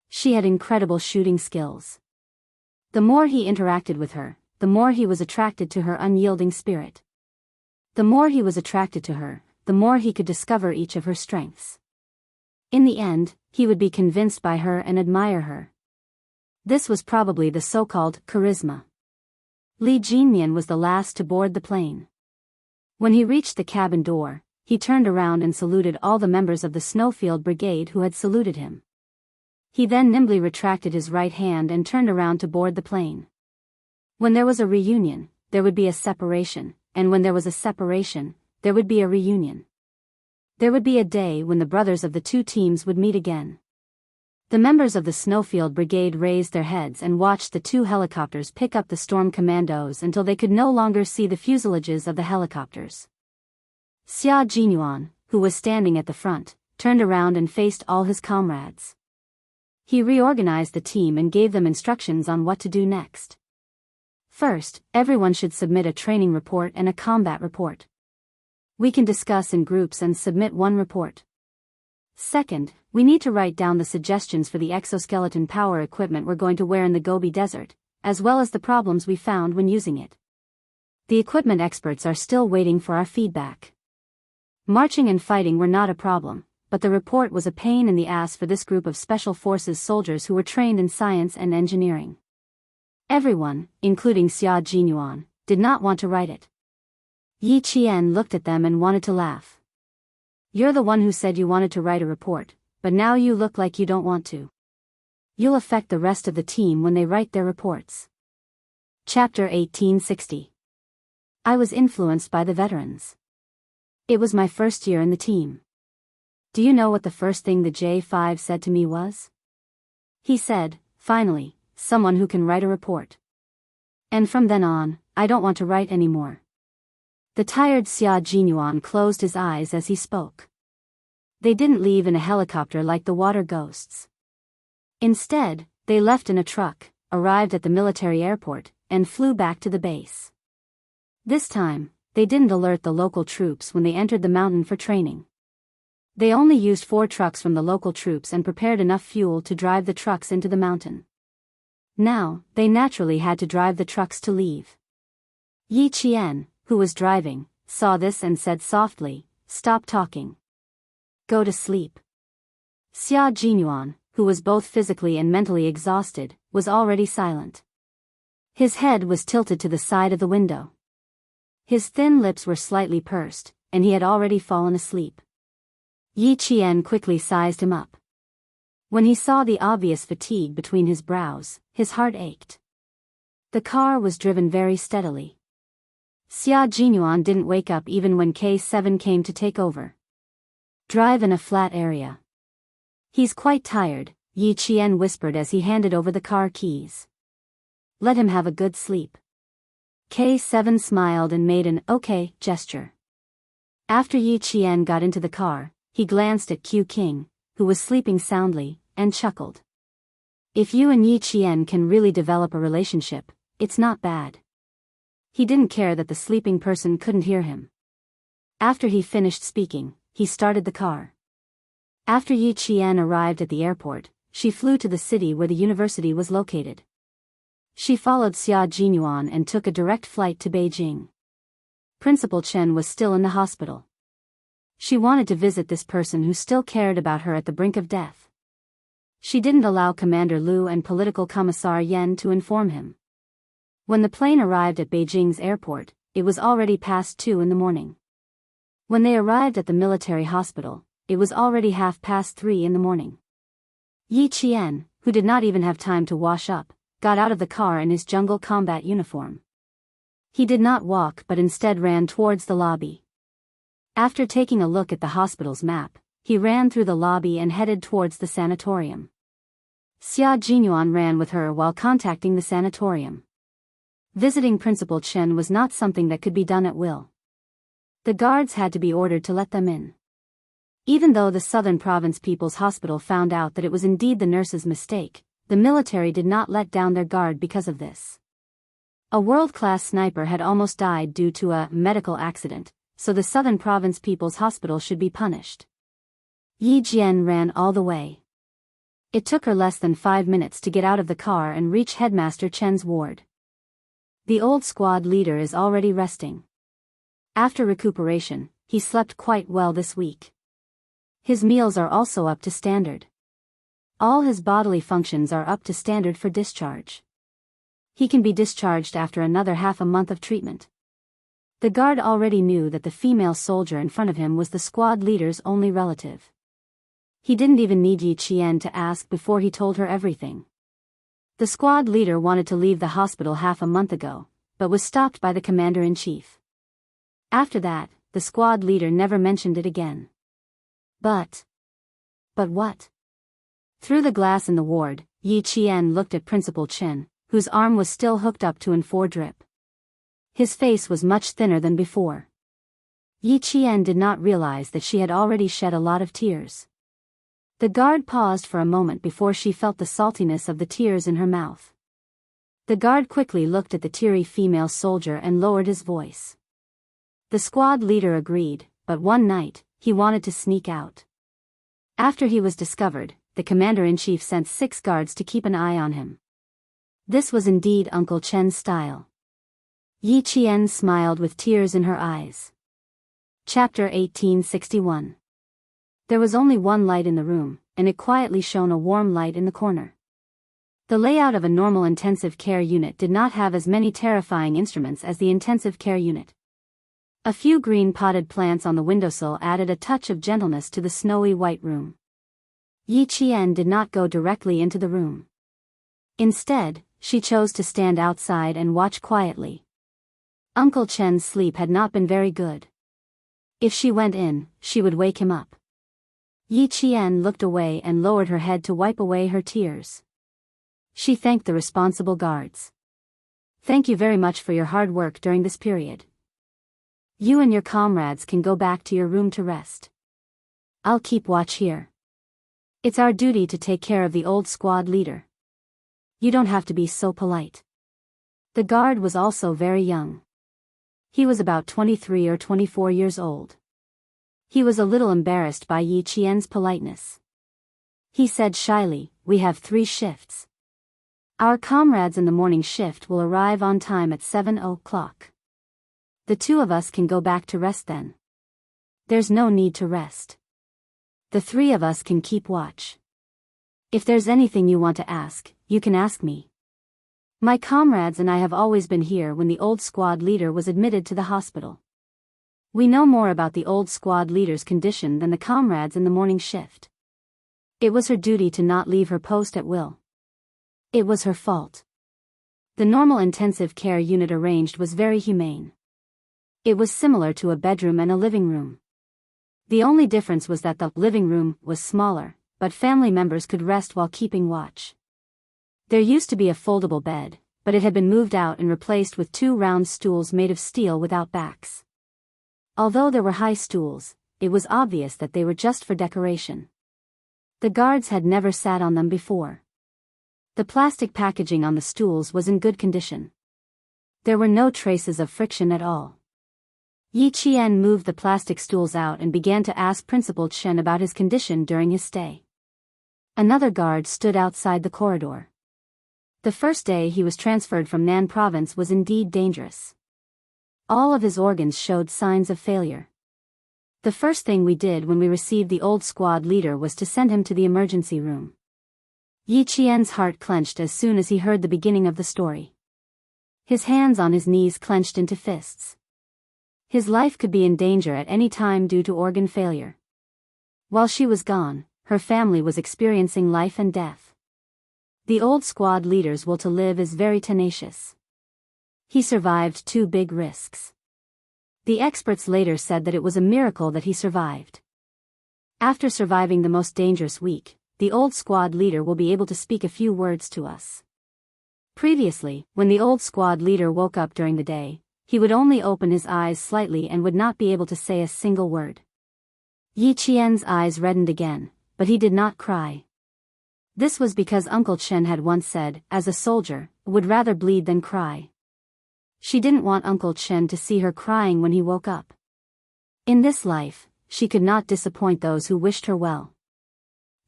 [SPEAKER 1] She had incredible shooting skills. The more he interacted with her, the more he was attracted to her unyielding spirit. The more he was attracted to her, the more he could discover each of her strengths. In the end, he would be convinced by her and admire her. This was probably the so-called charisma. Li Jinyan was the last to board the plane. When he reached the cabin door, he turned around and saluted all the members of the Snowfield Brigade who had saluted him. He then nimbly retracted his right hand and turned around to board the plane. When there was a reunion, there would be a separation, and when there was a separation, there would be a reunion. There would be a day when the brothers of the two teams would meet again. The members of the Snowfield Brigade raised their heads and watched the two helicopters pick up the storm commandos until they could no longer see the fuselages of the helicopters. Xia Jinyuan, who was standing at the front, turned around and faced all his comrades. He reorganized the team and gave them instructions on what to do next. First, everyone should submit a training report and a combat report. We can discuss in groups and submit one report. Second, we need to write down the suggestions for the exoskeleton power equipment we're going to wear in the Gobi Desert, as well as the problems we found when using it. The equipment experts are still waiting for our feedback. Marching and fighting were not a problem, but the report was a pain in the ass for this group of Special Forces soldiers who were trained in science and engineering. Everyone, including Xia Jinyuan, did not want to write it. Yi Qian looked at them and wanted to laugh. You're the one who said you wanted to write a report, but now you look like you don't want to. You'll affect the rest of the team when they write their reports. Chapter 1860. I was influenced by the veterans. It was my first year in the team. Do you know what the first thing the J5 said to me was? He said, "Finally, someone who can write a report." And from then on, I don't want to write anymore. The tired Xia Jinyuan closed his eyes as he spoke. They didn't leave in a helicopter like the water ghosts. Instead, they left in a truck, arrived at the military airport, and flew back to the base. This time, they didn't alert the local troops when they entered the mountain for training. They only used 4 trucks from the local troops and prepared enough fuel to drive the trucks into the mountain. Now, they naturally had to drive the trucks to leave. Yi Qian, who was driving, saw this and said softly, "Stop talking. Go to sleep." Xia Jinyuan, who was both physically and mentally exhausted, was already silent. His head was tilted to the side of the window. His thin lips were slightly pursed, and he had already fallen asleep. Yi Qian quickly sized him up. When he saw the obvious fatigue between his brows, his heart ached. The car was driven very steadily. Xia Jinyuan didn't wake up even when K7 came to take over. Drive in a flat area. He's quite tired, Yi Qian whispered as he handed over the car keys. Let him have a good sleep. K7 smiled and made an "okay" gesture. After Yi Qian got into the car, he glanced at Q King, who was sleeping soundly, and chuckled. If you and Yi Qian can really develop a relationship, it's not bad. He didn't care that the sleeping person couldn't hear him. After he finished speaking, he started the car. After Yi Qian arrived at the airport, she flew to the city where the university was located. She followed Xia Jinyuan and took a direct flight to Beijing. Principal Chen was still in the hospital. She wanted to visit this person who still cared about her at the brink of death. She didn't allow Commander Liu and Political Commissar Yen to inform him. When the plane arrived at Beijing's airport, it was already past 2 in the morning. When they arrived at the military hospital, it was already 3:30 in the morning. Yi Qian, who did not even have time to wash up, got out of the car in his jungle combat uniform. He did not walk but instead ran towards the lobby. After taking a look at the hospital's map, he ran through the lobby and headed towards the sanatorium. Xia Jinyuan ran with her while contacting the sanatorium. Visiting Principal Chen was not something that could be done at will. The guards had to be ordered to let them in. Even though the Southern Province People's Hospital found out that it was indeed the nurse's mistake, the military did not let down their guard because of this. A world-class sniper had almost died due to a medical accident, so the Southern Province People's Hospital should be punished. Yi Jian ran all the way. It took her less than 5 minutes to get out of the car and reach Headmaster Chen's ward. The old squad leader is already resting. After recuperation, he slept quite well this week. His meals are also up to standard. All his bodily functions are up to standard for discharge. He can be discharged after another half a month of treatment. The guard already knew that the female soldier in front of him was the squad leader's only relative. He didn't even need Yi Qian to ask before he told her everything. The squad leader wanted to leave the hospital half a month ago, but was stopped by the commander-in-chief. After that, the squad leader never mentioned it again. But what? Through the glass in the ward, Yi Qian looked at Principal Chen, whose arm was still hooked up to an 4 drip. His face was much thinner than before. Yi Qian did not realize that she had already shed a lot of tears. The guard paused for a moment before she felt the saltiness of the tears in her mouth. The guard quickly looked at the teary female soldier and lowered his voice. The squad leader agreed, but one night, he wanted to sneak out. After he was discovered, the commander-in-chief sent 6 guards to keep an eye on him. This was indeed Uncle Chen's style. Yi Qian smiled with tears in her eyes. Chapter 1861. There was only one light in the room, and it quietly shone a warm light in the corner. The layout of a normal intensive care unit did not have as many terrifying instruments as the intensive care unit. A few green potted plants on the windowsill added a touch of gentleness to the snowy white room. Yi Qian did not go directly into the room. Instead, she chose to stand outside and watch quietly. Uncle Chen's sleep had not been very good. If she went in, she would wake him up. Yi Qian looked away and lowered her head to wipe away her tears. She thanked the responsible guards. "Thank you very much for your hard work during this period. You and your comrades can go back to your room to rest. I'll keep watch here. It's our duty to take care of the old squad leader. You don't have to be so polite." The guard was also very young. He was about 23 or 24 years old. He was a little embarrassed by Yi Qian's politeness. He said shyly, "We have 3 shifts. Our comrades in the morning shift will arrive on time at 7 o'clock. The 2 of us can go back to rest then. There's no need to rest. The 3 of us can keep watch. If there's anything you want to ask, you can ask me. My comrades and I have always been here when the old squad leader was admitted to the hospital. We know more about the old squad leader's condition than the comrades in the morning shift. It was her duty to not leave her post at will. It was her fault. The normal intensive care unit arranged was very humane. It was similar to a bedroom and a living room. The only difference was that the living room was smaller, but family members could rest while keeping watch. There used to be a foldable bed, but it had been moved out and replaced with 2 round stools made of steel without backs. Although there were high stools, it was obvious that they were just for decoration. The guards had never sat on them before. The plastic packaging on the stools was in good condition. There were no traces of friction at all. Yi Qian moved the plastic stools out and began to ask Principal Chen about his condition during his stay. Another guard stood outside the corridor. The first day he was transferred from Nan province was indeed dangerous. All of his organs showed signs of failure. The first thing we did when we received the old squad leader was to send him to the emergency room. Yi Qian's heart clenched as soon as he heard the beginning of the story. His hands on his knees clenched into fists. His life could be in danger at any time due to organ failure. While she was gone, her family was experiencing life and death. The old squad leader's will to live is very tenacious. He survived 2 big risks. The experts later said that it was a miracle that he survived. After surviving the most dangerous week, the old squad leader will be able to speak a few words to us. Previously, when the old squad leader woke up during the day, he would only open his eyes slightly and would not be able to say a single word. Yi Qian's eyes reddened again, but he did not cry. This was because Uncle Chen had once said, as a soldier, would rather bleed than cry. She didn't want Uncle Chen to see her crying when he woke up. In this life, she could not disappoint those who wished her well.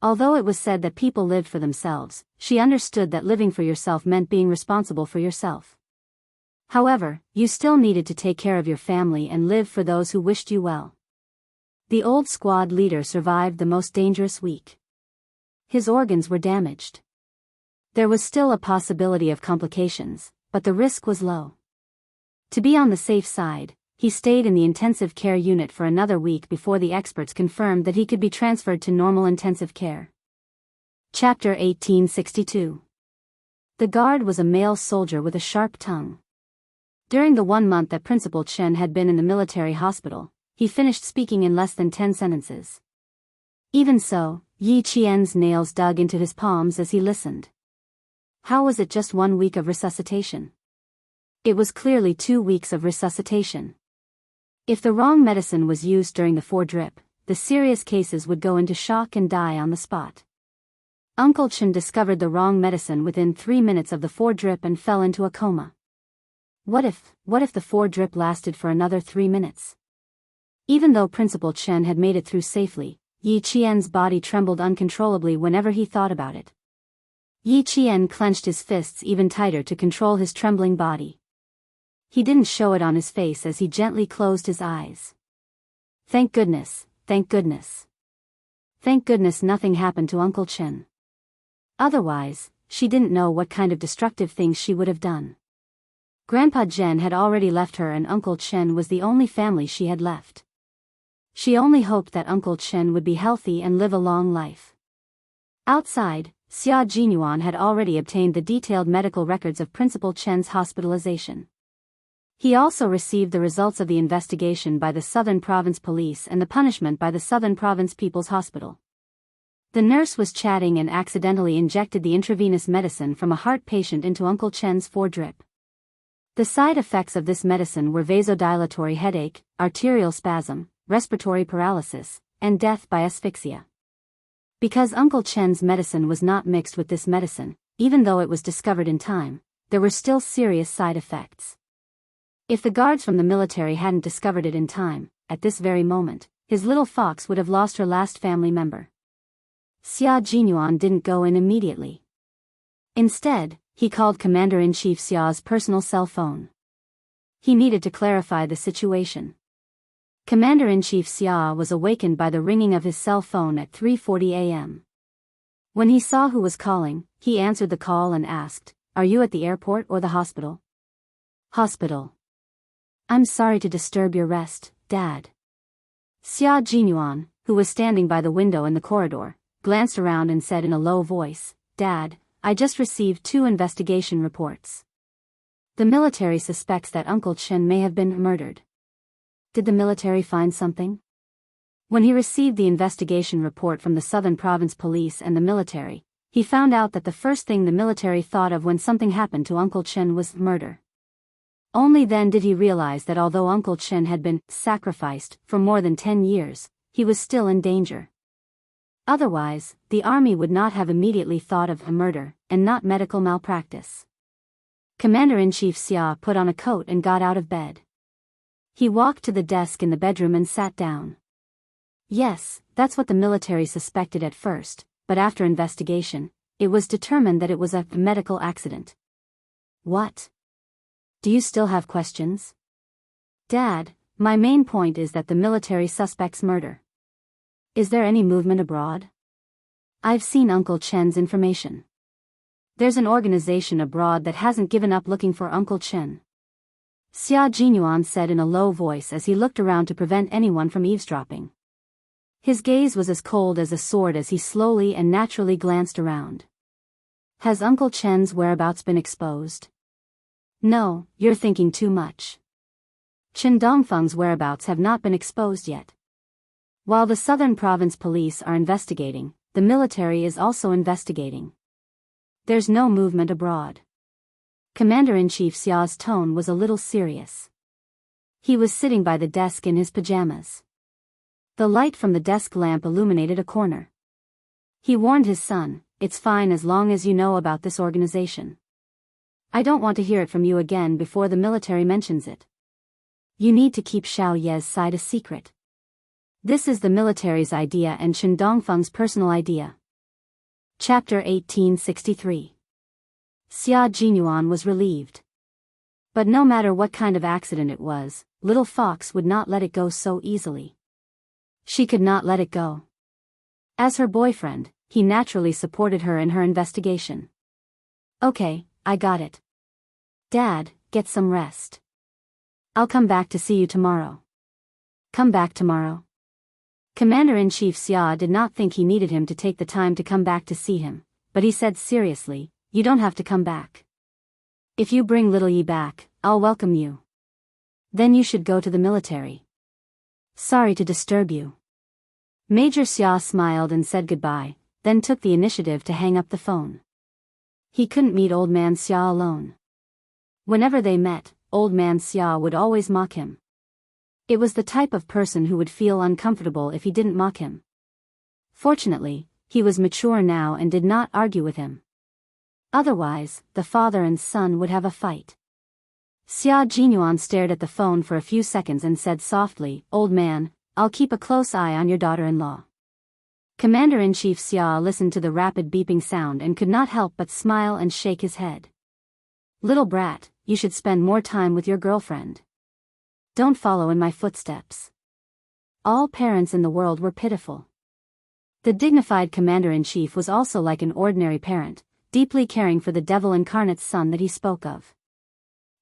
[SPEAKER 1] Although it was said that people lived for themselves, she understood that living for yourself meant being responsible for yourself. However, you still needed to take care of your family and live for those who wished you well. The old squad leader survived the most dangerous week. His organs were damaged. There was still a possibility of complications, but the risk was low. To be on the safe side, he stayed in the intensive care unit for another week before the experts confirmed that he could be transferred to normal intensive care. Chapter 1862. The guard was a male soldier with a sharp tongue. During the 1 month that Principal Chen had been in the military hospital, he finished speaking in less than 10 sentences. Even so, Yi Qian's nails dug into his palms as he listened. How was it just 1 week of resuscitation? It was clearly 2 weeks of resuscitation. If the wrong medicine was used during the 4-drip, the serious cases would go into shock and die on the spot. Uncle Chen discovered the wrong medicine within 3 minutes of the 4-drip and fell into a coma. What if the 4-drip lasted for another 3 minutes? Even though Principal Chen had made it through safely, Yi Qian's body trembled uncontrollably whenever he thought about it. Yi Qian clenched his fists even tighter to control his trembling body. He didn't show it on his face as he gently closed his eyes. Thank goodness, thank goodness. Thank goodness nothing happened to Uncle Chen. Otherwise, she didn't know what kind of destructive things she would have done. Grandpa Zhen had already left her and Uncle Chen was the only family she had left. She only hoped that Uncle Chen would be healthy and live a long life. Outside, Xia Jinyuan had already obtained the detailed medical records of Principal Chen's hospitalization. He also received the results of the investigation by the Southern Province Police and the punishment by the Southern Province People's Hospital. The nurse was chatting and accidentally injected the intravenous medicine from a heart patient into Uncle Chen's 4-drip. The side effects of this medicine were vasodilatory headache, arterial spasm, respiratory paralysis, and death by asphyxia. Because Uncle Chen's medicine was not mixed with this medicine, even though it was discovered in time, there were still serious side effects. If the guards from the military hadn't discovered it in time, at this very moment, his little fox would have lost her last family member. Xia Jinyuan didn't go in immediately. Instead, he called Commander-in-Chief Xia's personal cell phone. He needed to clarify the situation. Commander-in-Chief Xia was awakened by the ringing of his cell phone at 3:40 a.m. When he saw who was calling, he answered the call and asked, "Are you at the airport or the hospital?" "Hospital. I'm sorry to disturb your rest, Dad." Xia Jinyuan, who was standing by the window in the corridor, glanced around and said in a low voice, "Dad, I just received 2 investigation reports. The military suspects that Uncle Chen may have been murdered." Did the military find something? When he received the investigation report from the Southern Province Police and the military, he found out that the first thing the military thought of when something happened to Uncle Chen was murder. Only then did he realize that although Uncle Chen had been sacrificed for more than 10 years, he was still in danger. Otherwise, the army would not have immediately thought of a murder, and not medical malpractice. Commander-in-Chief Xia put on a coat and got out of bed. He walked to the desk in the bedroom and sat down. Yes, that's what the military suspected at first, but after investigation, it was determined that it was a medical accident. What? Do you still have questions? Dad, my main point is that the military suspects murder. Is there any movement abroad? I've seen Uncle Chen's information. There's an organization abroad that hasn't given up looking for Uncle Chen. Xia Jinyuan said in a low voice as he looked around to prevent anyone from eavesdropping. His gaze was as cold as a sword as he slowly and naturally glanced around. Has Uncle Chen's whereabouts been exposed? No, you're thinking too much. Chen Dongfeng's whereabouts have not been exposed yet. While the Southern Province Police are investigating, the military is also investigating. There's no movement abroad. Commander-in-Chief Xia's tone was a little serious. He was sitting by the desk in his pajamas. The light from the desk lamp illuminated a corner. He warned his son, "It's fine as long as you know about this organization. I don't want to hear it from you again before the military mentions it. You need to keep Xiao Ye's side a secret. This is the military's idea and Chen Dongfeng's personal idea." Chapter 1863. Xia Jinyuan was relieved. But no matter what kind of accident it was, Little Fox would not let it go so easily. She could not let it go. As her boyfriend, he naturally supported her in her investigation. "Okay, I got it. Dad, get some rest. I'll come back to see you tomorrow." Come back tomorrow? Commander-in-Chief Xia did not think he needed him to take the time to come back to see him, but he said seriously, "You don't have to come back. If you bring little Yi back, I'll welcome you. Then you should go to the military. Sorry to disturb you." Major Xia smiled and said goodbye, then took the initiative to hang up the phone. He couldn't meet Old Man Xia alone. Whenever they met, Old Man Xia would always mock him. It was the type of person who would feel uncomfortable if he didn't mock him. Fortunately, he was mature now and did not argue with him. Otherwise, the father and son would have a fight. Xia Jinyuan stared at the phone for a few seconds and said softly, "Old man, I'll keep a close eye on your daughter-in-law." Commander-in-Chief Xia listened to the rapid beeping sound and could not help but smile and shake his head. "Little brat, you should spend more time with your girlfriend. Don't follow in my footsteps." All parents in the world were pitiful. The dignified commander-in-chief was also like an ordinary parent, deeply caring for the devil incarnate's son that he spoke of.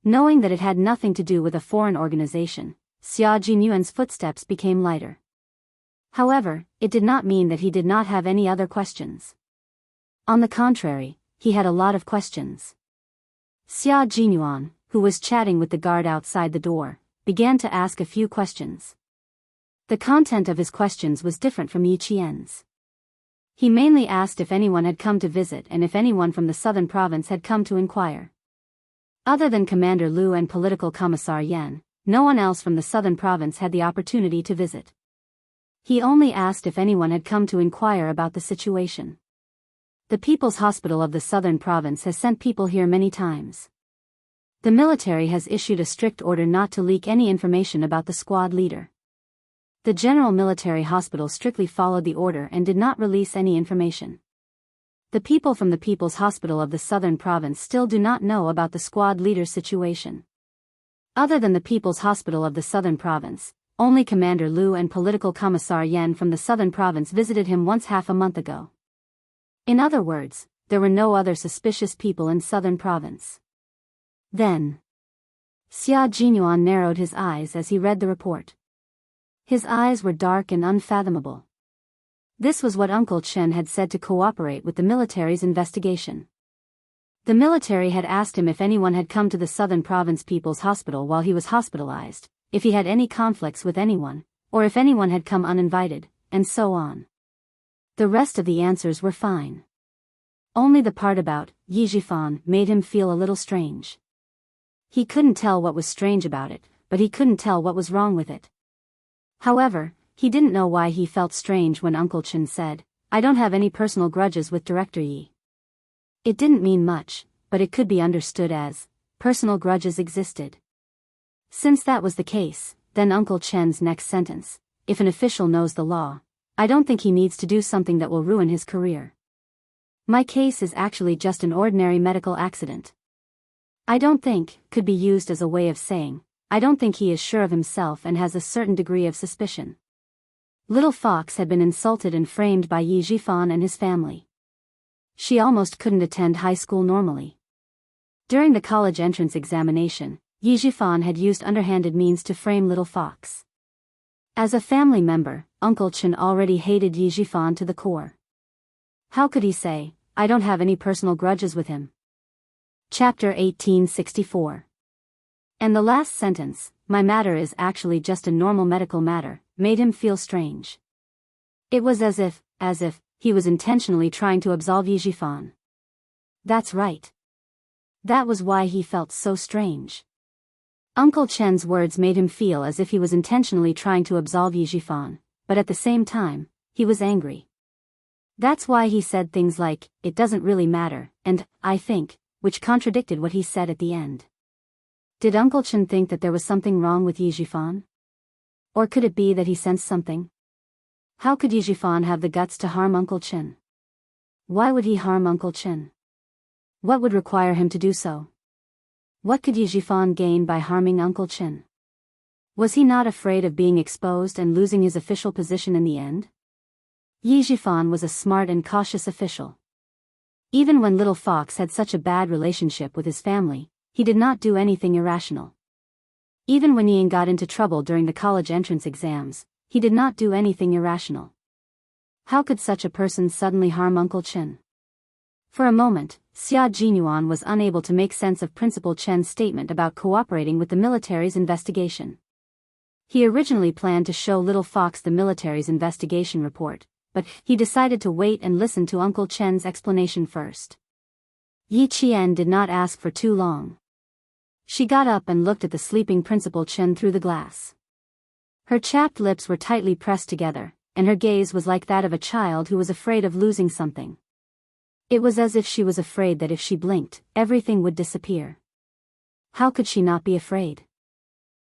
[SPEAKER 1] Knowing that it had nothing to do with a foreign organization, Xia Jinyuan's footsteps became lighter. However, it did not mean that he did not have any other questions. On the contrary, he had a lot of questions. Xia Jinyuan, who was chatting with the guard outside the door, began to ask a few questions. The content of his questions was different from Yi Qian's. He mainly asked if anyone had come to visit and if anyone from the southern province had come to inquire. Other than Commander Lu and Political Commissar Yan, no one else from the southern province had the opportunity to visit. He only asked if anyone had come to inquire about the situation. The People's Hospital of the southern province has sent people here many times. The military has issued a strict order not to leak any information about the squad leader. The General Military Hospital strictly followed the order and did not release any information. The people from the People's Hospital of the southern province still do not know about the squad leader's situation. Other than the People's Hospital of the southern province, only Commander Lu and Political Commissar Yan from the southern province visited him once half a month ago. In other words, there were no other suspicious people in southern province. Then, Xia Jinyuan narrowed his eyes as he read the report. His eyes were dark and unfathomable. This was what Uncle Chen had said to cooperate with the military's investigation. The military had asked him if anyone had come to the Southern Province People's Hospital while he was hospitalized, if he had any conflicts with anyone, or if anyone had come uninvited, and so on. The rest of the answers were fine. Only the part about Yi Jifan made him feel a little strange. He couldn't tell what was strange about it, but he couldn't tell what was wrong with it. However, he didn't know why he felt strange when Uncle Chen said, "I don't have any personal grudges with Director Yi." It didn't mean much, but it could be understood as, personal grudges existed. Since that was the case, then Uncle Chen's next sentence, "If an official knows the law, I don't think he needs to do something that will ruin his career. My case is actually just an ordinary medical accident." "I don't think," could be used as a way of saying, "I don't think he is sure of himself and has a certain degree of suspicion." Little Fox had been insulted and framed by Yi Jifan and his family. She almost couldn't attend high school normally. During the college entrance examination, Yi Jifan had used underhanded means to frame Little Fox. As a family member, Uncle Chen already hated Yi Jifan to the core. How could he say, "I don't have any personal grudges with him"? Chapter 1864. And the last sentence, "My matter is actually just a normal medical matter," made him feel strange. It was as if he was intentionally trying to absolve Yi Jifan. That's right. That was why he felt so strange. Uncle Chen's words made him feel as if he was intentionally trying to absolve Yi Jifan, but at the same time, he was angry. That's why he said things like, "It doesn't really matter," and, "I think," which contradicted what he said at the end. Did Uncle Chen think that there was something wrong with Yi Jifan? Or could it be that he sensed something? How could Yi Jifan have the guts to harm Uncle Chen? Why would he harm Uncle Chen? What would require him to do so? What could Yi Jifan gain by harming Uncle Chen? Was he not afraid of being exposed and losing his official position in the end? Yi Jifan was a smart and cautious official. Even when Little Fox had such a bad relationship with his family, he did not do anything irrational. Even when Yin got into trouble during the college entrance exams, he did not do anything irrational. How could such a person suddenly harm Uncle Chen? For a moment, Xia Jinyuan was unable to make sense of Principal Chen's statement about cooperating with the military's investigation. He originally planned to show Little Fox the military's investigation report, but he decided to wait and listen to Uncle Chen's explanation first. Yi Qian did not ask for too long. She got up and looked at the sleeping Principal Chen through the glass. Her chapped lips were tightly pressed together, and her gaze was like that of a child who was afraid of losing something. It was as if she was afraid that if she blinked, everything would disappear. How could she not be afraid?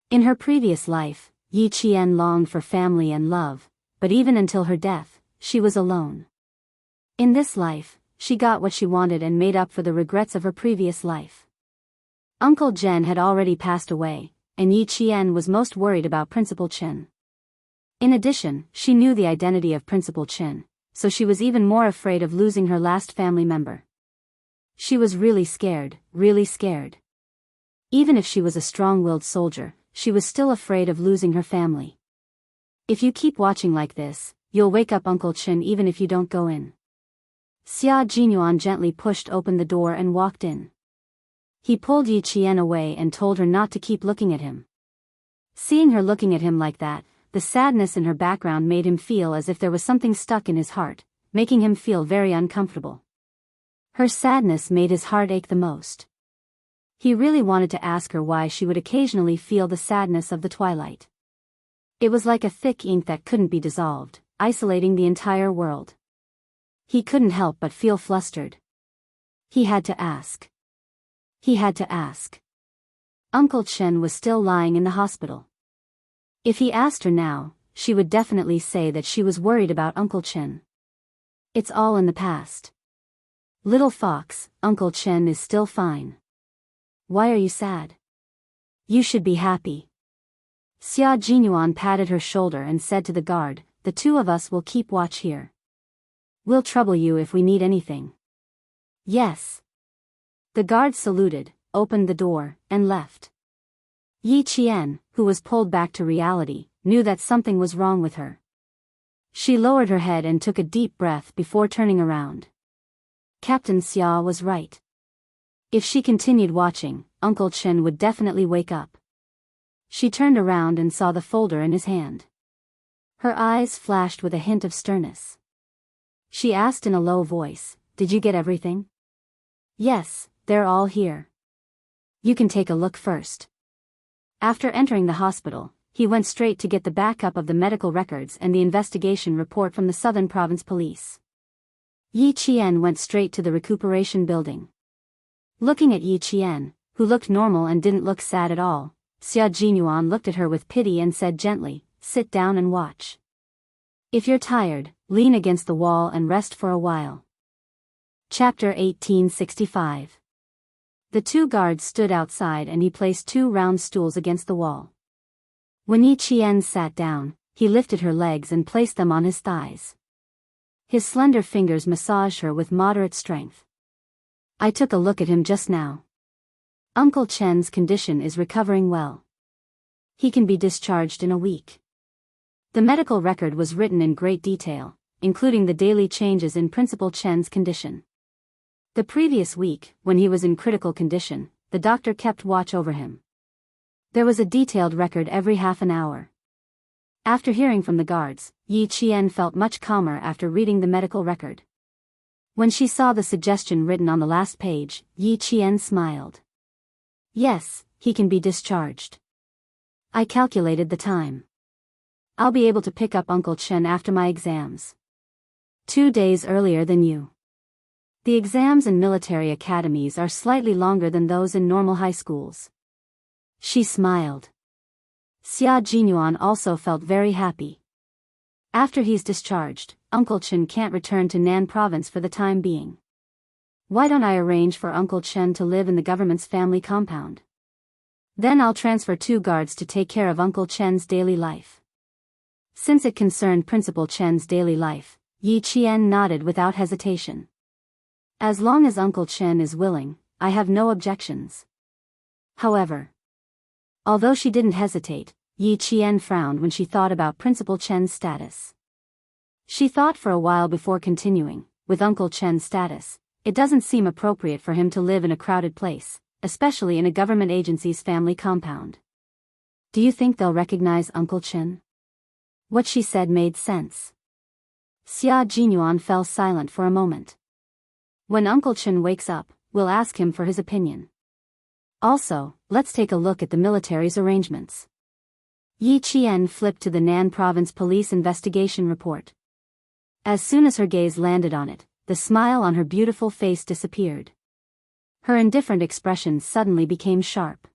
[SPEAKER 1] In her previous life, Yi Qian longed for family and love, but even until her death, she was alone. In this life, she got what she wanted and made up for the regrets of her previous life. Uncle Chen had already passed away, and Yi Qian was most worried about Principal Chen. In addition, she knew the identity of Principal Chen, so she was even more afraid of losing her last family member. She was really scared, really scared. Even if she was a strong-willed soldier, she was still afraid of losing her family. If you keep watching like this, you'll wake up Uncle Chen even if you don't go in. Xia Jinyuan gently pushed open the door and walked in. He pulled Yi Qian away and told her not to keep looking at him. Seeing her looking at him like that, the sadness in her background made him feel as if there was something stuck in his heart, making him feel very uncomfortable. Her sadness made his heart ache the most. He really wanted to ask her why she would occasionally feel the sadness of the twilight. It was like a thick ink that couldn't be dissolved, isolating the entire world. He couldn't help but feel flustered. He had to ask. He had to ask. Uncle Chen was still lying in the hospital. If he asked her now, she would definitely say that she was worried about Uncle Chen. It's all in the past. Little Fox, Uncle Chen is still fine. Why are you sad? You should be happy. Xia Jinyuan patted her shoulder and said to the guard, the two of us will keep watch here. We'll trouble you if we need anything. Yes. The guard saluted, opened the door, and left. Yi Qian, who was pulled back to reality, knew that something was wrong with her. She lowered her head and took a deep breath before turning around. Captain Xia was right. If she continued watching, Uncle Chen would definitely wake up. She turned around and saw the folder in his hand. Her eyes flashed with a hint of sternness. She asked in a low voice, "Did you get everything?" "Yes, they're all here. You can take a look first." After entering the hospital, he went straight to get the backup of the medical records and the investigation report from the Southern Province Police. Yi Qian went straight to the recuperation building. Looking at Yi Qian, who looked normal and didn't look sad at all, Xia Jinyuan looked at her with pity and said gently, "Sit down and watch. If you're tired, lean against the wall and rest for a while." Chapter 1865. The two guards stood outside and he placed two round stools against the wall. When Yi Qian sat down, he lifted her legs and placed them on his thighs. His slender fingers massaged her with moderate strength. "I took a look at him just now. Uncle Chen's condition is recovering well. He can be discharged in a week." The medical record was written in great detail, including the daily changes in Principal Chen's condition. The previous week, when he was in critical condition, the doctor kept watch over him. There was a detailed record every half an hour. After hearing from the guards, Yi Qian felt much calmer after reading the medical record. When she saw the suggestion written on the last page, Yi Qian smiled. "Yes, he can be discharged. I calculated the time. I'll be able to pick up Uncle Chen after my exams. 2 days earlier than you. The exams in military academies are slightly longer than those in normal high schools." She smiled. Xia Jinyuan also felt very happy. After he's discharged, Uncle Chen can't return to Nan province for the time being. Why don't I arrange for Uncle Chen to live in the government's family compound? Then I'll transfer 2 guards to take care of Uncle Chen's daily life. Since it concerned Principal Chen's daily life, Yi Qian nodded without hesitation. As long as Uncle Chen is willing, I have no objections. However, although she didn't hesitate, Yi Qian frowned when she thought about Principal Chen's status. She thought for a while before continuing. With Uncle Chen's status, it doesn't seem appropriate for him to live in a crowded place, especially in a government agency's family compound. Do you think they'll recognize Uncle Chen? What she said made sense. Xia Jinyuan fell silent for a moment. When Uncle Chen wakes up, we'll ask him for his opinion. Also, let's take a look at the military's arrangements. Yi Qian flipped to the Nan Province Police Investigation Report. As soon as her gaze landed on it, the smile on her beautiful face disappeared. Her indifferent expression suddenly became sharp.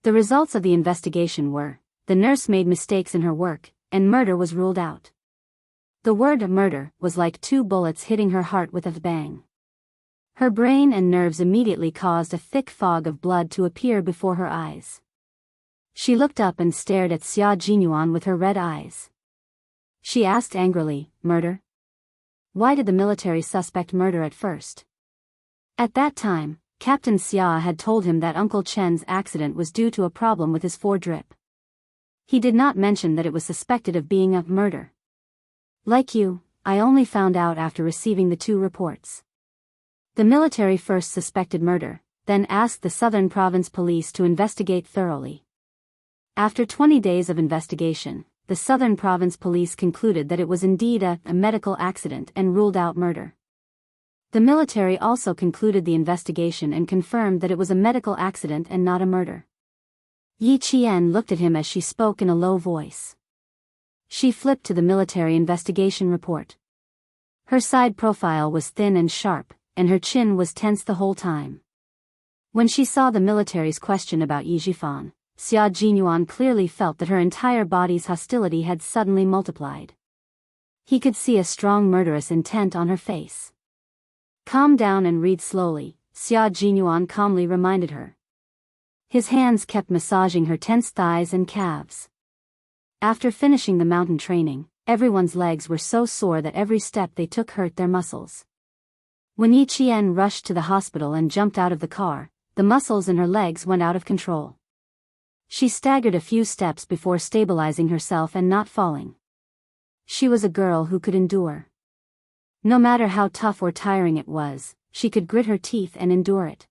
[SPEAKER 1] The results of the investigation were, the nurse made mistakes in her work, and murder was ruled out. The word murder was like 2 bullets hitting her heart with a bang. Her brain and nerves immediately caused a thick fog of blood to appear before her eyes. She looked up and stared at Xia Jinyuan with her red eyes. She asked angrily, "Murder? Why did the military suspect murder at first?" At that time, Captain Xia had told him that Uncle Chen's accident was due to a problem with his foredrip. He did not mention that it was suspected of being a murder. Like you, I only found out after receiving the 2 reports. The military first suspected murder, then asked the Southern Province Police to investigate thoroughly. After 20 days of investigation, the Southern Province Police concluded that it was indeed a medical accident and ruled out murder. The military also concluded the investigation and confirmed that it was a medical accident and not a murder. Yi Qian looked at him as she spoke in a low voice. She flipped to the military investigation report. Her side profile was thin and sharp, and her chin was tense the whole time. When she saw the military's question about Yi Jifan, Xia Jinyuan clearly felt that her entire body's hostility had suddenly multiplied. He could see a strong murderous intent on her face. "Calm down and read slowly," Xia Jinyuan calmly reminded her. His hands kept massaging her tense thighs and calves. After finishing the mountain training, everyone's legs were so sore that every step they took hurt their muscles. When Yi Qian rushed to the hospital and jumped out of the car, the muscles in her legs went out of control. She staggered a few steps before stabilizing herself and not falling. She was a girl who could endure. No matter how tough or tiring it was, she could grit her teeth and endure it.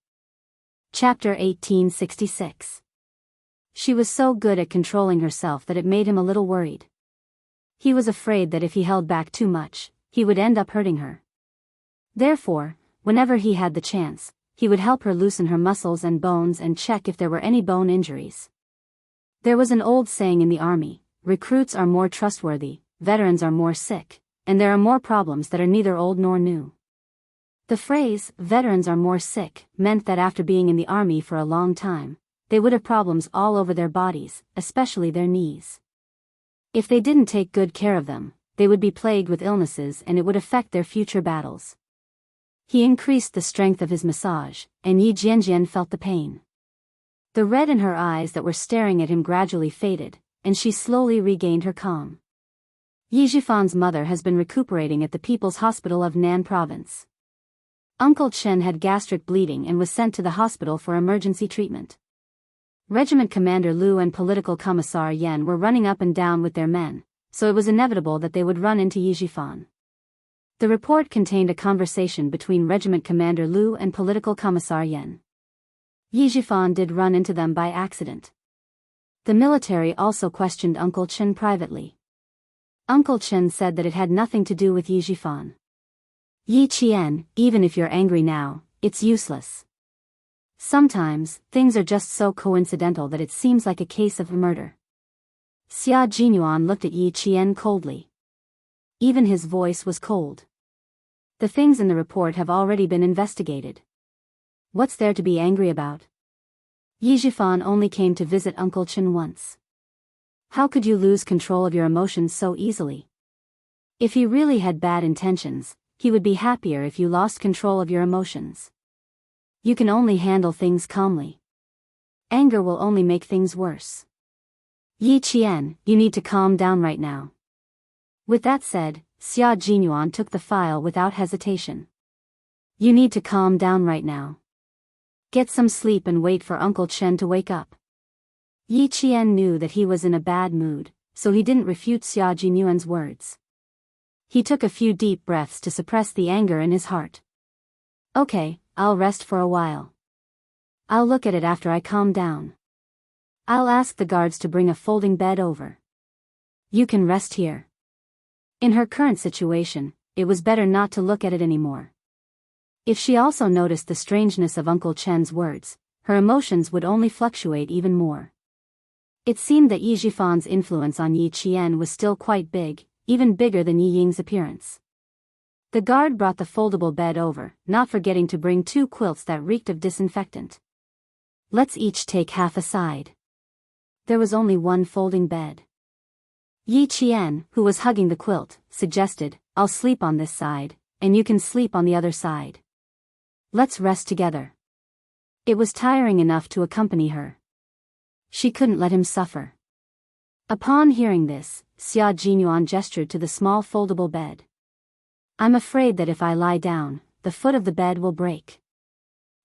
[SPEAKER 1] Chapter 1866. She was so good at controlling herself that it made him a little worried. He was afraid that if he held back too much, he would end up hurting her. Therefore, whenever he had the chance, he would help her loosen her muscles and bones and check if there were any bone injuries. There was an old saying in the army, recruits are more trustworthy, veterans are more sick, and there are more problems that are neither old nor new. The phrase, veterans are more sick, meant that after being in the army for a long time, they would have problems all over their bodies, especially their knees. If they didn't take good care of them, they would be plagued with illnesses and it would affect their future battles. He increased the strength of his massage, and Yi Jianjian felt the pain. The red in her eyes that were staring at him gradually faded, and she slowly regained her calm. Yi Jifan's mother has been recuperating at the People's Hospital of Nan Province. Uncle Chen had gastric bleeding and was sent to the hospital for emergency treatment. Regiment Commander Lu and Political Commissar Yan were running up and down with their men, so it was inevitable that they would run into Yi Jifan. The report contained a conversation between Regiment Commander Lu and Political Commissar Yan. Yi Jifan did run into them by accident. The military also questioned Uncle Chen privately. Uncle Chen said that it had nothing to do with Yi Jifan. "Yi Qian, even if you're angry now, it's useless. Sometimes, things are just so coincidental that it seems like a case of murder." Xia Jinyuan looked at Yi Qian coldly. Even his voice was cold. "The things in the report have already been investigated. What's there to be angry about? Yi Jifan only came to visit Uncle Chen once. How could you lose control of your emotions so easily? If he really had bad intentions, he would be happier if you lost control of your emotions. You can only handle things calmly. Anger will only make things worse. Yi Qian, you need to calm down right now." With that said, Xia Jinyuan took the file without hesitation. "You need to calm down right now. Get some sleep and wait for Uncle Chen to wake up." Yi Qian knew that he was in a bad mood, so he didn't refute Xia Jinyuan's words. He took a few deep breaths to suppress the anger in his heart. "Okay, I'll rest for a while. I'll look at it after I calm down." I'll ask the guards to bring a folding bed over. You can rest here. In her current situation, it was better not to look at it anymore. If she also noticed the strangeness of Uncle Chen's words, her emotions would only fluctuate even more. It seemed that Yi Jifan's influence on Yi Qian was still quite big, even bigger than Yi Ying's appearance. The guard brought the foldable bed over, not forgetting to bring 2 quilts that reeked of disinfectant. Let's each take half a side. There was only one folding bed. Yi Qian, who was hugging the quilt, suggested, I'll sleep on this side, and you can sleep on the other side. Let's rest together. It was tiring enough to accompany her. She couldn't let him suffer. Upon hearing this, Xia Jinyuan gestured to the small foldable bed. I'm afraid that if I lie down, the foot of the bed will break.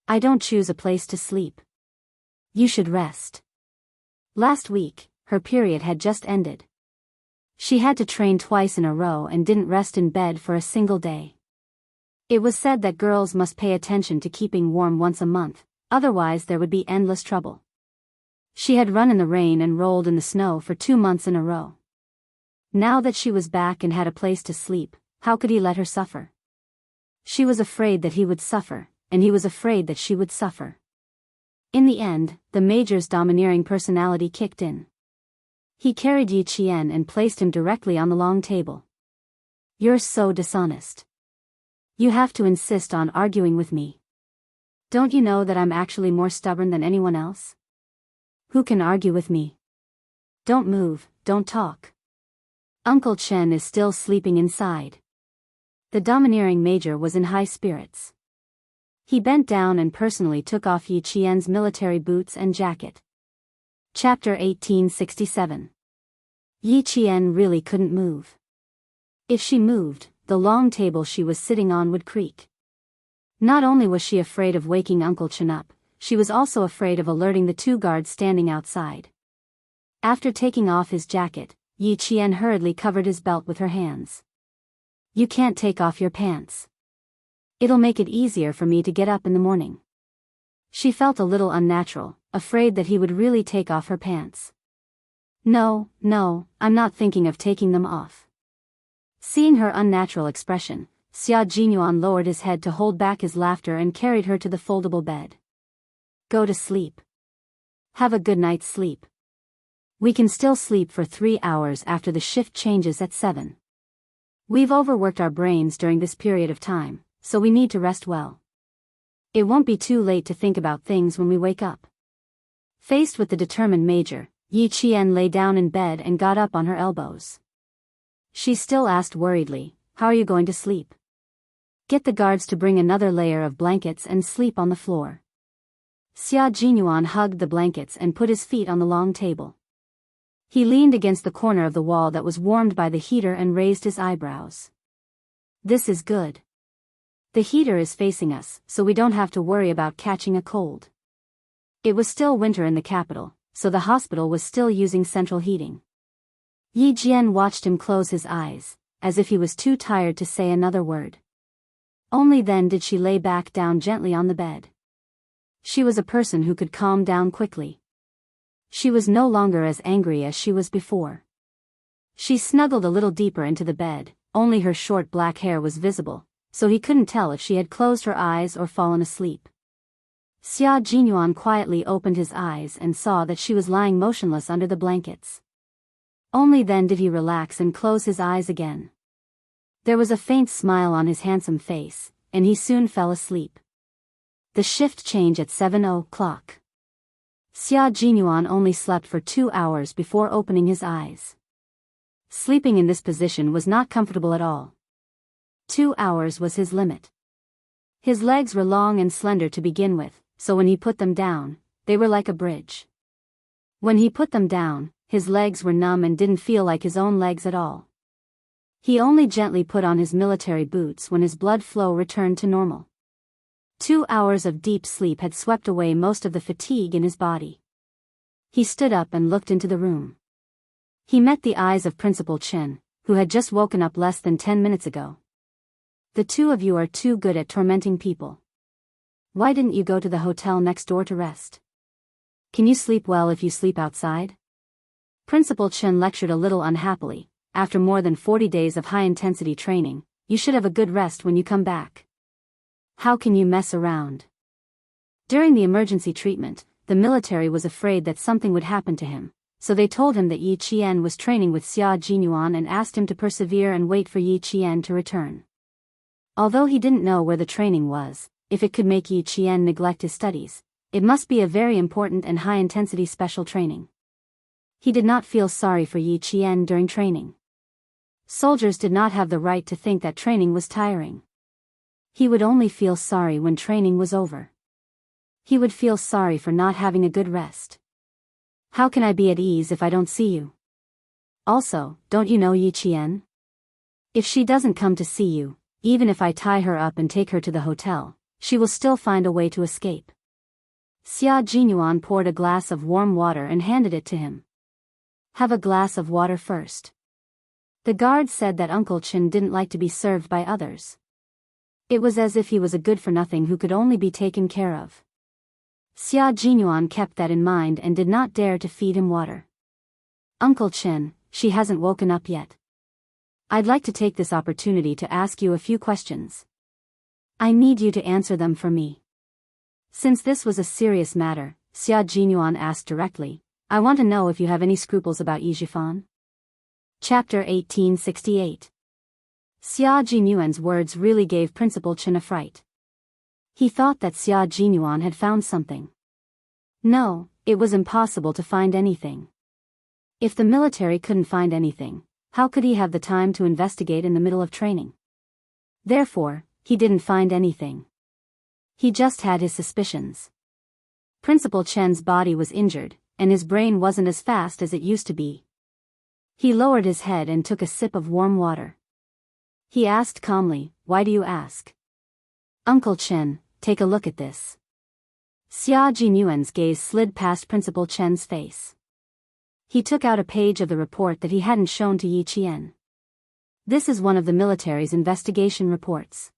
[SPEAKER 1] I don't choose a place to sleep. You should rest. Last week, her period had just ended. She had to train twice in a row and didn't rest in bed for a single day. It was said that girls must pay attention to keeping warm once a month, otherwise there would be endless trouble. She had run in the rain and rolled in the snow for 2 months in a row. Now that she was back and had a place to sleep, how could he let her suffer? She was afraid that he would suffer, and he was afraid that she would suffer. In the end, the major's domineering personality kicked in. He carried Yi Qian and placed him directly on the long table. You're so dishonest. You have to insist on arguing with me. Don't you know that I'm actually more stubborn than anyone else? Who can argue with me? Don't move, don't talk. Uncle Chen is still sleeping inside. The domineering major was in high spirits. He bent down and personally took off Yi Qian's military boots and jacket. Chapter 1867. Yi Qian really couldn't move. If she moved, the long table she was sitting on would creak. Not only was she afraid of waking Uncle Chen up, she was also afraid of alerting the 2 guards standing outside. After taking off his jacket, Yi Qian hurriedly covered his belt with her hands. You can't take off your pants. It'll make it easier for me to get up in the morning. She felt a little unnatural, afraid that he would really take off her pants. No, I'm not thinking of taking them off. Seeing her unnatural expression, Xia Jinyuan lowered his head to hold back his laughter and carried her to the foldable bed. Go to sleep. Have a good night's sleep. We can still sleep for 3 hours after the shift changes at 7. We've overworked our brains during this period of time, so we need to rest well. It won't be too late to think about things when we wake up. Faced with the determined major, Yi Qian lay down in bed and got up on her elbows. She still asked worriedly, how are you going to sleep? Get the guards to bring another layer of blankets and sleep on the floor. Xia Jinyuan hugged the blankets and put his feet on the long table. He leaned against the corner of the wall that was warmed by the heater and raised his eyebrows. This is good. The heater is facing us, so we don't have to worry about catching a cold. It was still winter in the capital, so the hospital was still using central heating. Yi Jian watched him close his eyes, as if he was too tired to say another word. Only then did she lay back down gently on the bed. She was a person who could calm down quickly. She was no longer as angry as she was before. She snuggled a little deeper into the bed, only her short black hair was visible, so he couldn't tell if she had closed her eyes or fallen asleep. Xia Jinyuan quietly opened his eyes and saw that she was lying motionless under the blankets. Only then did he relax and close his eyes again. There was a faint smile on his handsome face, and he soon fell asleep. The shift change at 7 o'clock. Xia Jinyuan only slept for 2 hours before opening his eyes. Sleeping in this position was not comfortable at all. 2 hours was his limit. His legs were long and slender to begin with, so when he put them down, they were like a bridge. When he put them down, his legs were numb and didn't feel like his own legs at all. He only gently put on his military boots when his blood flow returned to normal. 2 hours of deep sleep had swept away most of the fatigue in his body. He stood up and looked into the room. He met the eyes of Principal Chen, who had just woken up less than 10 minutes ago. The 2 of you are too good at tormenting people. Why didn't you go to the hotel next door to rest? Can you sleep well if you sleep outside? Principal Chen lectured a little unhappily. After more than 40 days of high-intensity training, you should have a good rest when you come back. How can you mess around? During the emergency treatment, the military was afraid that something would happen to him, so they told him that Yi Qian was training with Xia Jinyuan and asked him to persevere and wait for Yi Qian to return. Although he didn't know where the training was, if it could make Yi Qian neglect his studies, it must be a very important and high-intensity special training. He did not feel sorry for Yi Qian during training. Soldiers did not have the right to think that training was tiring. He would only feel sorry when training was over. He would feel sorry for not having a good rest. How can I be at ease if I don't see you? Also, don't you know Yi Qian? If she doesn't come to see you, even if I tie her up and take her to the hotel, she will still find a way to escape. Xia Jinyuan poured a glass of warm water and handed it to him. Have a glass of water first. The guard said that Uncle Chen didn't like to be served by others. It was as if he was a good-for-nothing who could only be taken care of. Xia Jinyuan kept that in mind and did not dare to feed him water. Uncle Chen, she hasn't woken up yet. I'd like to take this opportunity to ask you a few questions. I need you to answer them for me. Since this was a serious matter, Xia Jinyuan asked directly, I want to know if you have any scruples about Yi Zhifan. Chapter 1868. Xia Jinyuan's words really gave Principal Chen a fright. He thought that Xia Jinyuan had found something. No, it was impossible to find anything. If the military couldn't find anything, how could he have the time to investigate in the middle of training? Therefore, he didn't find anything. He just had his suspicions. Principal Chen's body was injured, and his brain wasn't as fast as it used to be. He lowered his head and took a sip of warm water. He asked calmly, Why do you ask? Uncle Chen, take a look at this. Xia Jinyuan's gaze slid past Principal Chen's face. He took out a page of the report that he hadn't shown to Yi Qian. This is one of the military's investigation reports.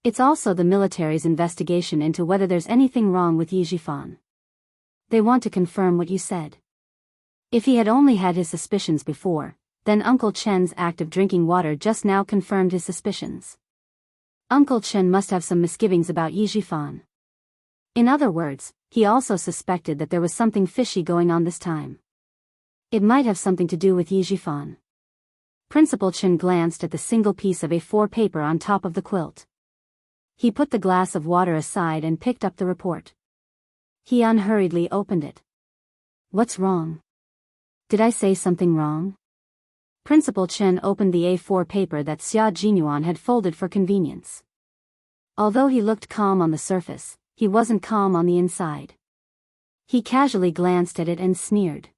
[SPEAKER 1] It's also the military's investigation into whether there's anything wrong with Yi Zhifan. They want to confirm what you said. If he had only had his suspicions before, then Uncle Chen's act of drinking water just now confirmed his suspicions. Uncle Chen must have some misgivings about Yi Zhifan. In other words, he also suspected that there was something fishy going on this time. It might have something to do with Yi Zhifan. Principal Chen glanced at the single piece of A4 paper on top of the quilt. He put the glass of water aside and picked up the report. He unhurriedly opened it. What's wrong? Did I say something wrong? Principal Chen opened the A4 paper that Xia Jinyuan had folded for convenience. Although he looked calm on the surface, he wasn't calm on the inside. He casually glanced at it and sneered.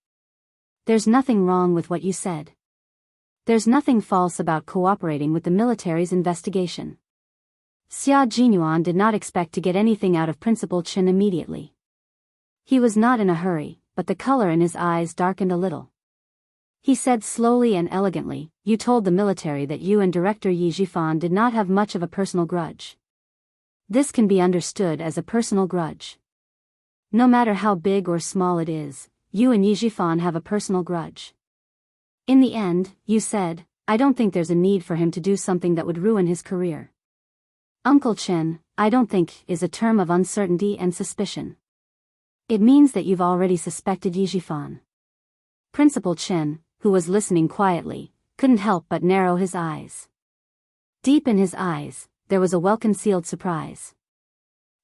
[SPEAKER 1] There's nothing wrong with what you said. There's nothing false about cooperating with the military's investigation. Xia Jinyuan did not expect to get anything out of Principal Chen immediately. He was not in a hurry, but the color in his eyes darkened a little. He said slowly and elegantly, You told the military that you and Director Yi Zhifan did not have much of a personal grudge. This can be understood as a personal grudge. No matter how big or small it is, you and Yi Zhifan have a personal grudge. In the end, you said, I don't think there's a need for him to do something that would ruin his career. Uncle Chen, I don't think is a term of uncertainty and suspicion. It means that you've already suspected Yi Zhifan. Principal Chen, who was listening quietly, couldn't help but narrow his eyes. Deep in his eyes, there was a well-concealed surprise.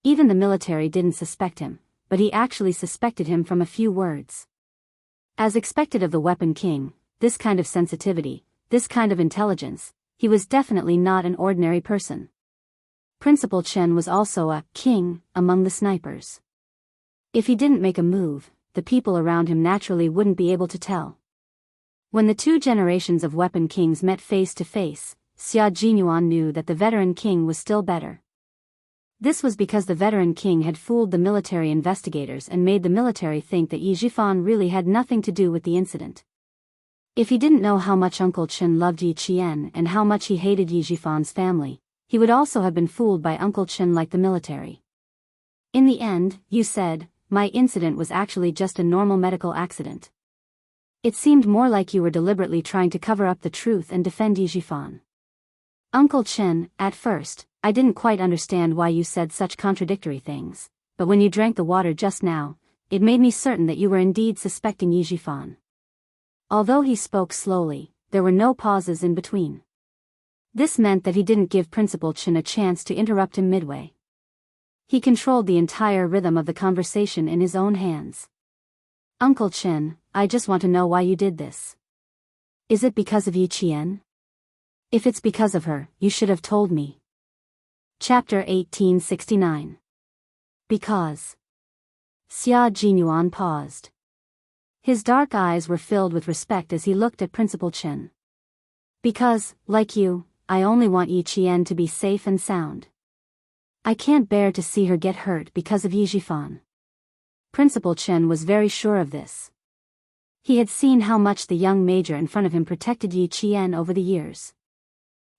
[SPEAKER 1] Even the military didn't suspect him, but he actually suspected him from a few words. As expected of the Weapon King, this kind of sensitivity, this kind of intelligence, he was definitely not an ordinary person. Principal Chen was also a king among the snipers. If he didn't make a move, the people around him naturally wouldn't be able to tell. When the two generations of Weapon Kings met face to face, Xia Jinyuan knew that the veteran king was still better. This was because the veteran king had fooled the military investigators and made the military think that Yi Zhifan really had nothing to do with the incident. If he didn't know how much Uncle Chen loved Yi Qian and how much he hated Yi Zhifan's family, he would also have been fooled by Uncle Chen like the military. In the end, you said, my incident was actually just a normal medical accident. It seemed more like you were deliberately trying to cover up the truth and defend Yijifan. Uncle Chen, at first, I didn't quite understand why you said such contradictory things, but when you drank the water just now, it made me certain that you were indeed suspecting Yijifan. Although he spoke slowly, there were no pauses in between. This meant that he didn't give Principal Chen a chance to interrupt him midway. He controlled the entire rhythm of the conversation in his own hands. Uncle Chen, I just want to know why you did this. Is it because of Yi Qian? If it's because of her, you should have told me. Chapter 1869. Because. Xia Jinyuan paused. His dark eyes were filled with respect as he looked at Principal Chen. Because, like you, I only want Yi Qian to be safe and sound. I can't bear to see her get hurt because of Yijifan. Principal Chen was very sure of this. He had seen how much the young major in front of him protected Yi Qian over the years.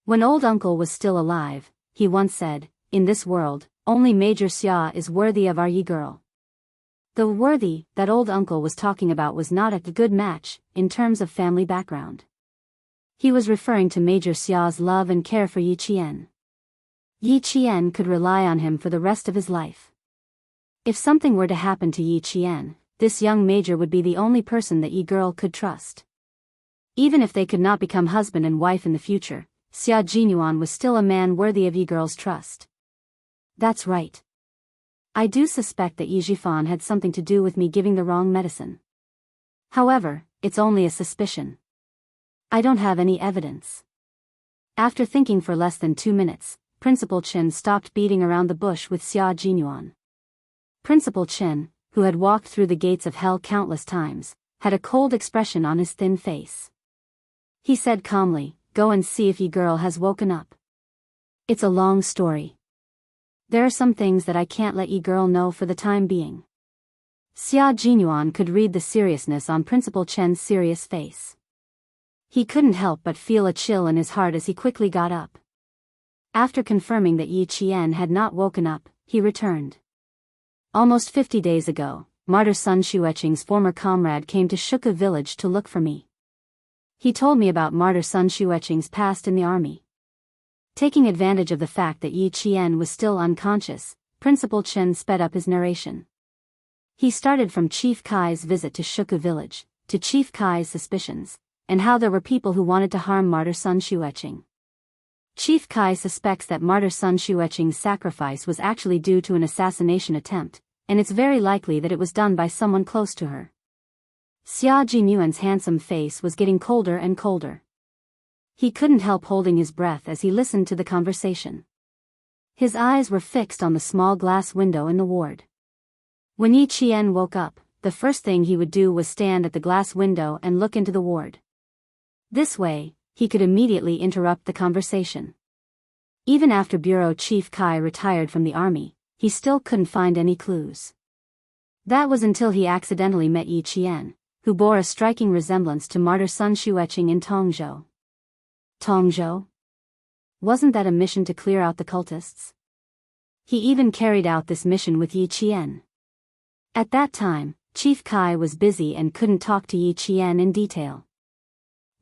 [SPEAKER 1] When old uncle was still alive, he once said, "In this world, only Major Xia is worthy of our Yi girl." The worthy that old uncle was talking about was not a good match, in terms of family background. He was referring to Major Xia's love and care for Yi Qian. Yi Qian could rely on him for the rest of his life. If something were to happen to Yi Qian, this young major would be the only person that Yi girl could trust. Even if they could not become husband and wife in the future, Xia Jinyuan was still a man worthy of Yi girl's trust. That's right. I do suspect that Yi Jifan had something to do with me giving the wrong medicine. However, it's only a suspicion. I don't have any evidence. After thinking for less than 2 minutes, Principal Chen stopped beating around the bush with Xia Jinyuan. Principal Chen, who had walked through the gates of hell countless times, had a cold expression on his thin face. He said calmly, "Go and see if Yi girl has woken up. It's a long story. There are some things that I can't let Yi girl know for the time being." Xia Jinyuan could read the seriousness on Principal Chen's serious face. He couldn't help but feel a chill in his heart as he quickly got up. After confirming that Yi Qian had not woken up, he returned. Almost 50 days ago, Martyr Sun Xueqing's former comrade came to Shuka village to look for me. He told me about Martyr Sun Xueqing's past in the army. Taking advantage of the fact that Yi Qian was still unconscious, Principal Chen sped up his narration. He started from Chief Kai's visit to Shuka village, to Chief Kai's suspicions, and how there were people who wanted to harm Martyr Sun Xueqing. Chief Kai suspects that Martyr Sun Xueqing's sacrifice was actually due to an assassination attempt, and it's very likely that it was done by someone close to her. Xia Jinyuan's handsome face was getting colder and colder. He couldn't help holding his breath as he listened to the conversation. His eyes were fixed on the small glass window in the ward. When Yi Qian woke up, the first thing he would do was stand at the glass window and look into the ward. This way, he could immediately interrupt the conversation. Even after Bureau Chief Kai retired from the army, he still couldn't find any clues. That was until he accidentally met Yi Qian, who bore a striking resemblance to Martyr Sun Xueqing in Tongzhou. Tongzhou? Wasn't that a mission to clear out the cultists? He even carried out this mission with Yi Qian. At that time, Chief Kai was busy and couldn't talk to Yi Qian in detail.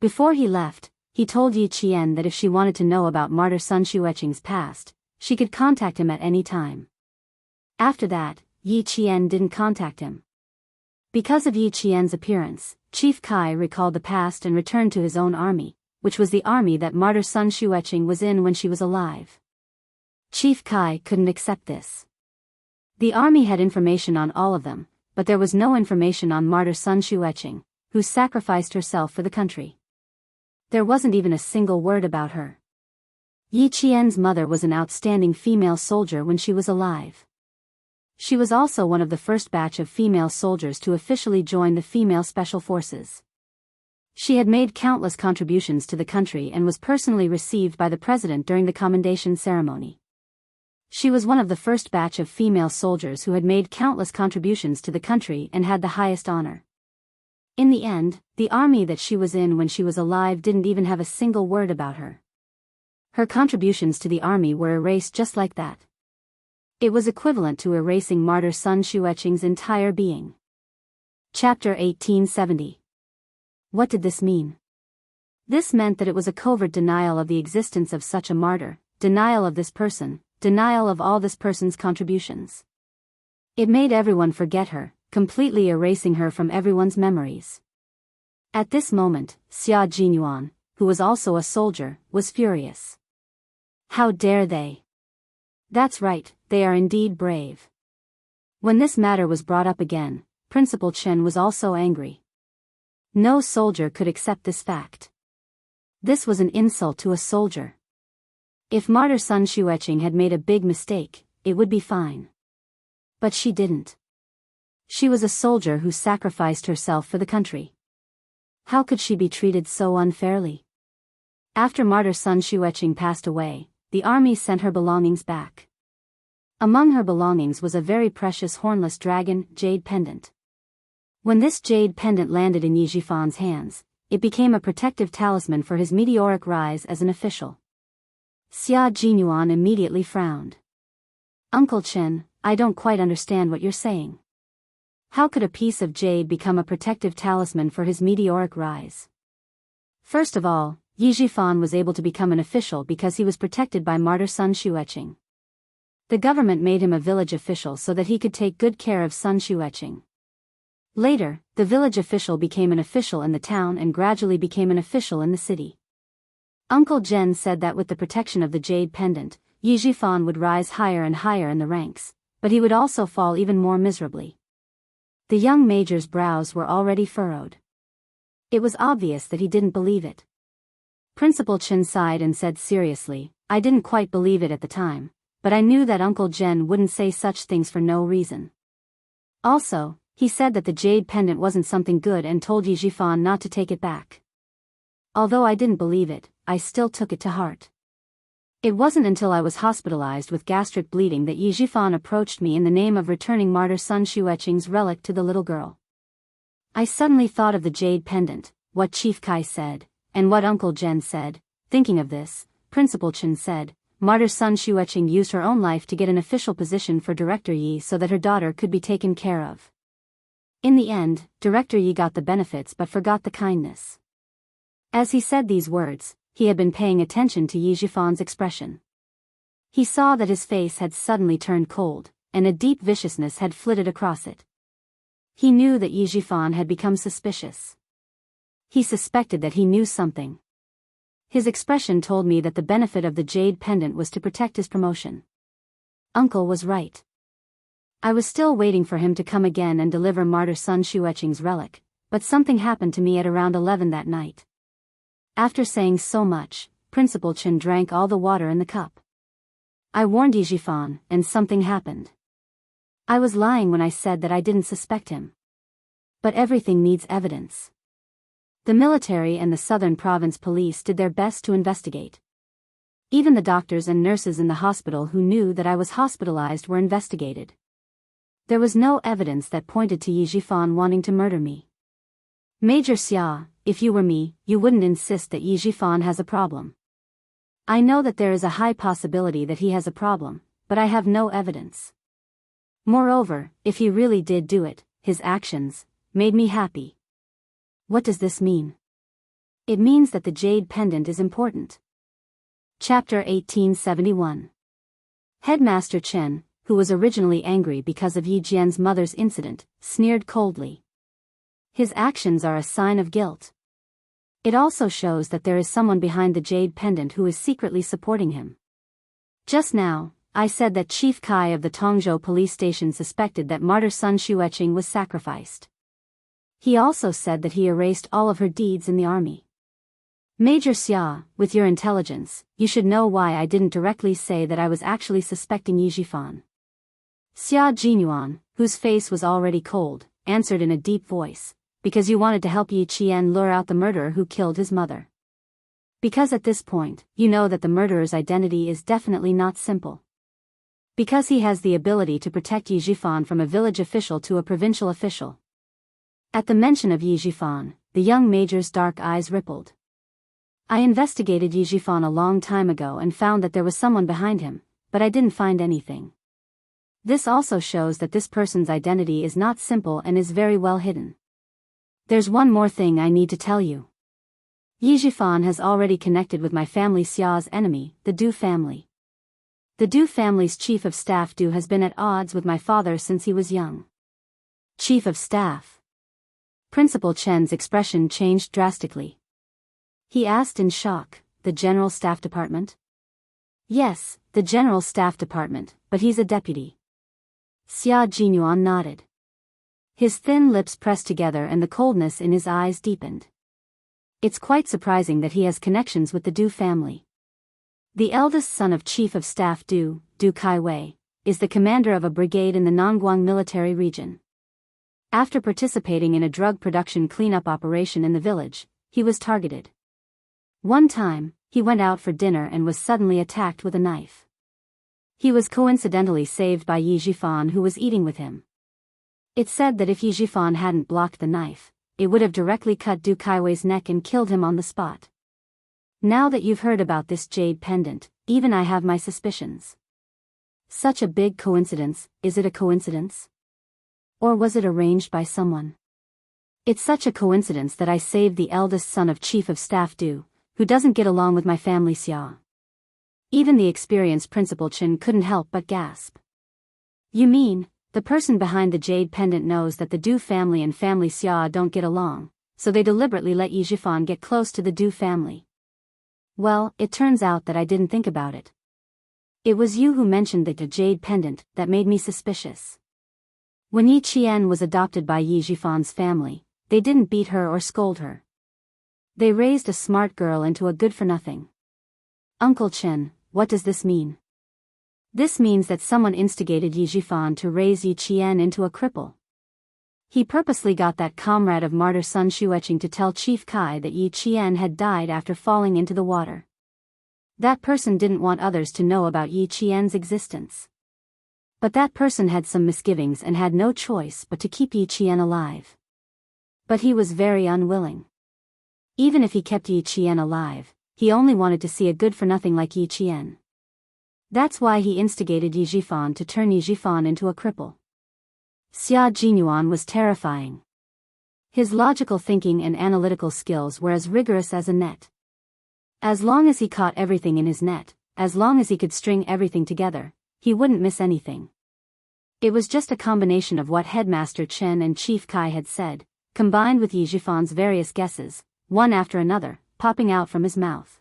[SPEAKER 1] Before he left, he told Yi Qian that if she wanted to know about Martyr Sun Xueqing's past, she could contact him at any time. After that, Yi Qian didn't contact him. Because of Yi Qian's appearance, Chief Kai recalled the past and returned to his own army, which was the army that Martyr Sun Xueqing was in when she was alive. Chief Kai couldn't accept this. The army had information on all of them, but there was no information on Martyr Sun Xueqing, who sacrificed herself for the country. There wasn't even a single word about her. Yi Qian's mother was an outstanding female soldier when she was alive. She was also one of the first batch of female soldiers to officially join the female special forces. She had made countless contributions to the country and was personally received by the president during the commendation ceremony. She was one of the first batch of female soldiers who had made countless contributions to the country and had the highest honor. In the end, the army that she was in when she was alive didn't even have a single word about her. Her contributions to the army were erased just like that. It was equivalent to erasing martyr Sun Xueqing's entire being. Chapter 1870. What did this mean? This meant that it was a covert denial of the existence of such a martyr, denial of this person, denial of all this person's contributions. It made everyone forget her, completely erasing her from everyone's memories. At this moment, Xia Jinyuan, who was also a soldier, was furious. How dare they? That's right, they are indeed brave. When this matter was brought up again, Principal Chen was also angry. No soldier could accept this fact. This was an insult to a soldier. If martyr Sun Xueqing had made a big mistake, it would be fine. But she didn't. She was a soldier who sacrificed herself for the country. How could she be treated so unfairly? After martyr Sun Xueqing passed away, the army sent her belongings back. Among her belongings was a very precious hornless dragon jade pendant. When this jade pendant landed in Yi Jifan's hands, it became a protective talisman for his meteoric rise as an official. Xia Jinyuan immediately frowned. Uncle Chen, I don't quite understand what you're saying. How could a piece of jade become a protective talisman for his meteoric rise? First of all, Yi Jifan was able to become an official because he was protected by martyr Sun Xueqing. The government made him a village official so that he could take good care of Sun Xueqing. Later, the village official became an official in the town and gradually became an official in the city. Uncle Jen said that with the protection of the jade pendant, Yi Jifan would rise higher and higher in the ranks, but he would also fall even more miserably. The young major's brows were already furrowed. It was obvious that he didn't believe it. Principal Chen sighed and said seriously, I didn't quite believe it at the time, but I knew that Uncle Jen wouldn't say such things for no reason. Also, he said that the jade pendant wasn't something good and told Yi Jifan not to take it back. Although I didn't believe it, I still took it to heart. It wasn't until I was hospitalized with gastric bleeding that Yi Jifan approached me in the name of returning martyr Sun Xueqing's relic to the little girl. I suddenly thought of the jade pendant, what Chief Kai said, and what Uncle Jen said. Thinking of this, Principal Chen said, martyr Sun Xueqing used her own life to get an official position for Director Yi so that her daughter could be taken care of. In the end, Director Yi got the benefits but forgot the kindness. As he said these words, he had been paying attention to Yi Jifan's expression. He saw that his face had suddenly turned cold, and a deep viciousness had flitted across it. He knew that Yi Jifan had become suspicious. He suspected that he knew something. His expression told me that the benefit of the jade pendant was to protect his promotion. Uncle was right. I was still waiting for him to come again and deliver martyr Sun Xueqing's relic, but something happened to me at around 11 that night. After saying so much, Principal Chen drank all the water in the cup. I warned Yi Jifan, and something happened. I was lying when I said that I didn't suspect him. But everything needs evidence. The military and the Southern Province Police did their best to investigate. Even the doctors and nurses in the hospital who knew that I was hospitalized were investigated. There was no evidence that pointed to Yi Jifan wanting to murder me. Major Xia, if you were me, you wouldn't insist that Yi Jifan has a problem. I know that there is a high possibility that he has a problem, but I have no evidence. Moreover, if he really did do it, his actions made me happy. What does this mean? It means that the jade pendant is important. Chapter 1871. Headmaster Chen, who was originally angry because of Yi Jian's mother's incident, sneered coldly. His actions are a sign of guilt. It also shows that there is someone behind the jade pendant who is secretly supporting him. Just now, I said that Chief Kai of the Tongzhou police station suspected that martyr Sun Xueqing was sacrificed. He also said that he erased all of her deeds in the army. Major Xia, with your intelligence, you should know why I didn't directly say that I was actually suspecting Yi Jifan. Xia Jinyuan, whose face was already cold, answered in a deep voice, because you wanted to help Yi Qian lure out the murderer who killed his mother. Because at this point, you know that the murderer's identity is definitely not simple. Because he has the ability to protect Yi Jifan from a village official to a provincial official. At the mention of Yi Jifan, the young major's dark eyes rippled. I investigated Yi Jifan a long time ago and found that there was someone behind him, but I didn't find anything. This also shows that this person's identity is not simple and is very well hidden. There's one more thing I need to tell you. Yi Jifan has already connected with my family Xia's enemy, the Du family. The Du family's chief of staff Du has been at odds with my father since he was young. Chief of staff. Principal Chen's expression changed drastically. He asked in shock, the General Staff Department? Yes, the General Staff Department, but he's a deputy. Xia Jinyuan nodded. His thin lips pressed together and the coldness in his eyes deepened. It's quite surprising that he has connections with the Du family. The eldest son of Chief of Staff Du Kaiwei, is the commander of a brigade in the Nongguang military region. After participating in a drug production cleanup operation in the village, he was targeted. One time, he went out for dinner and was suddenly attacked with a knife. He was coincidentally saved by Yi Jifan, who was eating with him. It's said that if Yi Jifan hadn't blocked the knife, it would have directly cut Du Kaiwei's neck and killed him on the spot. Now that you've heard about this jade pendant, even I have my suspicions. Such a big coincidence, is it a coincidence? Or was it arranged by someone? It's such a coincidence that I saved the eldest son of Chief of Staff Du, who doesn't get along with my family Xia. Even the experienced Principal Chen couldn't help but gasp. You mean, the person behind the jade pendant knows that the Du family and family Xia don't get along, so they deliberately let Yi Jifan get close to the Du family? Well, it turns out that I didn't think about it. It was you who mentioned the jade pendant that made me suspicious. When Yi Qian was adopted by Yi Jifan's family, they didn't beat her or scold her. They raised a smart girl into a good-for-nothing. Uncle Chen, what does this mean? This means that someone instigated Yi Jifan to raise Yi Qian into a cripple. He purposely got that comrade of martyr Sun Xueqing to tell Chief Kai that Yi Qian had died after falling into the water. That person didn't want others to know about Yi Qian's existence. But that person had some misgivings and had no choice but to keep Yi Qian alive. But he was very unwilling. Even if he kept Yi Qian alive, he only wanted to see a good-for-nothing like Yi Qian. That's why he instigated Yi Jifan to turn Yi Jifan into a cripple. Xia Jinyuan was terrifying. His logical thinking and analytical skills were as rigorous as a net. As long as he caught everything in his net, as long as he could string everything together, he wouldn't miss anything. It was just a combination of what Headmaster Chen and Chief Kai had said, combined with Yi Jifan's various guesses, one after another, popping out from his mouth.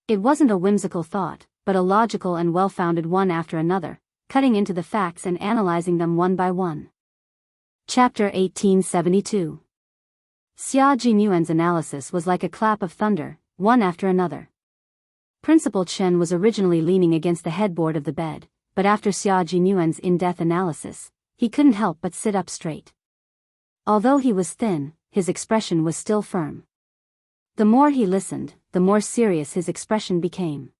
[SPEAKER 1] It wasn't a whimsical thought, but a logical and well-founded one after another, cutting into the facts and analyzing them one by one. Chapter 1872. Xia Jinyuan's analysis was like a clap of thunder, one after another. Principal Chen was originally leaning against the headboard of the bed, but after Xia Jinyuan's in-depth analysis, he couldn't help but sit up straight. Although he was thin, his expression was still firm. The more he listened, the more serious his expression became.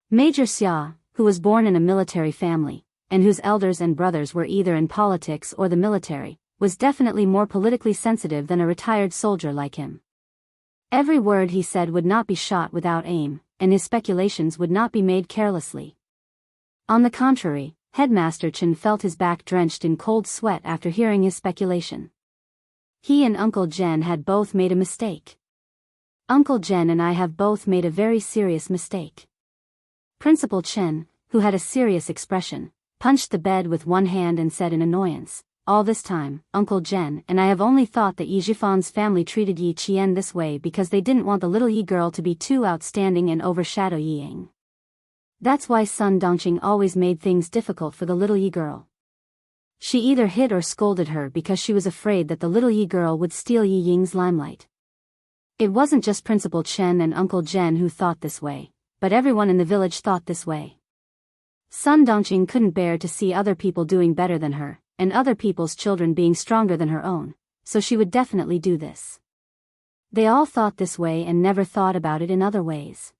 [SPEAKER 1] Major Xia, who was born in a military family, and whose elders and brothers were either in politics or the military, was definitely more politically sensitive than a retired soldier like him. Every word he said would not be shot without aim, and his speculations would not be made carelessly. On the contrary, Headmaster Chen felt his back drenched in cold sweat after hearing his speculation. He and Uncle Jen had both made a mistake. Uncle Jen and I have both made a very serious mistake. Principal Chen, who had a serious expression, punched the bed with one hand and said in annoyance, "All this time, Uncle Jen and I have only thought that Yi Jifan's family treated Yi Qian this way because they didn't want the little Yi girl to be too outstanding and overshadow Yi Ying. That's why Sun Dongqing always made things difficult for the little Yi girl. She either hit or scolded her because she was afraid that the little Yi girl would steal Yi Ying's limelight." It wasn't just Principal Chen and Uncle Jen who thought this way, but everyone in the village thought this way. Sun Dongqing couldn't bear to see other people doing better than her, and other people's children being stronger than her own, so she would definitely do this. They all thought this way and never thought about it in other ways.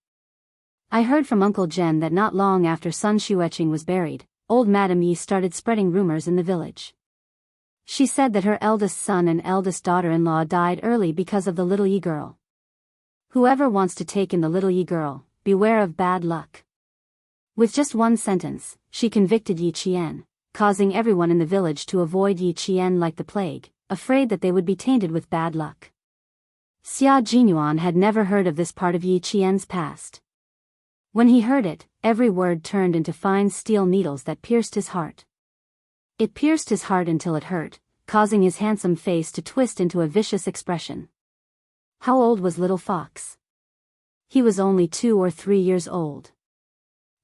[SPEAKER 1] I heard from Uncle Jen that not long after Sun Xueqing was buried, old Madame Yi started spreading rumors in the village. She said that her eldest son and eldest daughter-in-law died early because of the little Yi girl. Whoever wants to take in the little Yi girl, beware of bad luck. With just one sentence, she convicted Yi Qian, causing everyone in the village to avoid Yi Qian like the plague, afraid that they would be tainted with bad luck. Xia Jinyuan had never heard of this part of Yi Qian's past. When he heard it, every word turned into fine steel needles that pierced his heart. It pierced his heart until it hurt, causing his handsome face to twist into a vicious expression. How old was little fox? He was only 2 or 3 years old.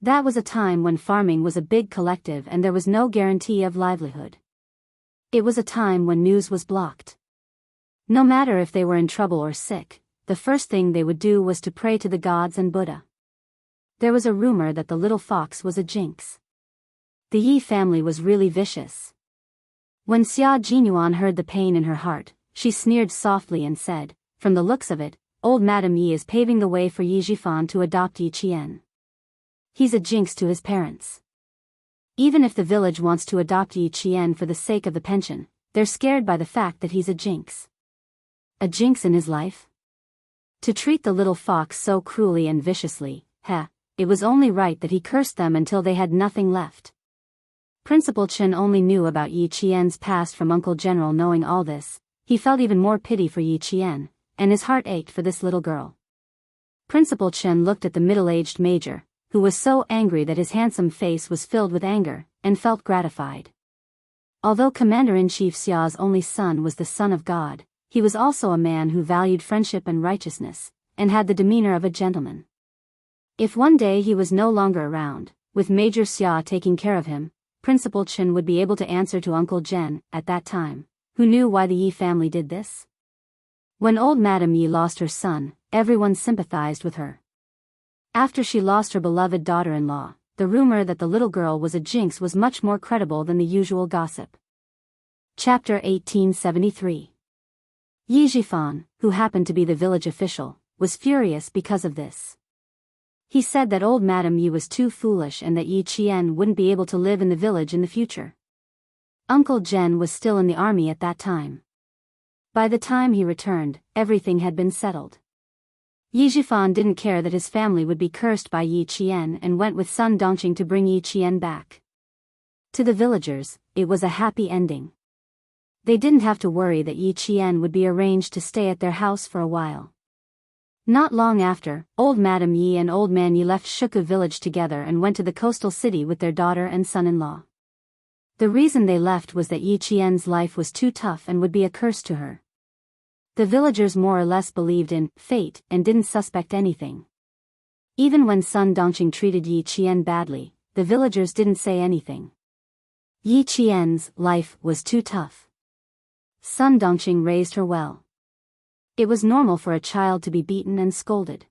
[SPEAKER 1] That was a time when farming was a big collective and there was no guarantee of livelihood. It was a time when news was blocked. No matter if they were in trouble or sick, the first thing they would do was to pray to the gods and Buddha. There was a rumor that the little fox was a jinx. The Yi family was really vicious. When Xia Jinyuan heard the pain in her heart, she sneered softly and said, "From the looks of it, old Madame Yi is paving the way for Yi Jifan to adopt Yi Qian. He's a jinx to his parents. Even if the village wants to adopt Yi Qian for the sake of the pension, they're scared by the fact that he's a jinx." A jinx in his life? To treat the little fox so cruelly and viciously, it was only right that he cursed them until they had nothing left. Principal Chen only knew about Yi Qian's past from Uncle General. Knowing all this, he felt even more pity for Yi Qian, and his heart ached for this little girl. Principal Chen looked at the middle-aged major, who was so angry that his handsome face was filled with anger, and felt gratified. Although Commander-in-Chief Xia's only son was the son of God, he was also a man who valued friendship and righteousness, and had the demeanor of a gentleman. If one day he was no longer around, with Major Xia taking care of him, Principal Chen would be able to answer to Uncle Zhen, at that time, who knew why the Yi family did this. When old Madame Yi lost her son, everyone sympathized with her. After she lost her beloved daughter-in-law, the rumor that the little girl was a jinx was much more credible than the usual gossip. Chapter 1873. Yi Jifan, who happened to be the village official, was furious because of this. He said that old Madame Yi was too foolish and that Yi Qian wouldn't be able to live in the village in the future. Uncle Zhen was still in the army at that time. By the time he returned, everything had been settled. Yi Jifan didn't care that his family would be cursed by Yi Qian and went with Sun Dongqing to bring Yi Qian back. To the villagers, it was a happy ending. They didn't have to worry that Yi Qian would be arranged to stay at their house for a while. Not long after, old Madame Yi and old man Yi left Shuku village together and went to the coastal city with their daughter and son-in-law. The reason they left was that Yi Qian's life was too tough and would be a curse to her. The villagers more or less believed in fate and didn't suspect anything. Even when Sun Dongqing treated Yi Qian badly, the villagers didn't say anything. Yi Qian's life was too tough. Sun Dongqing raised her well. It was normal for a child to be beaten and scolded.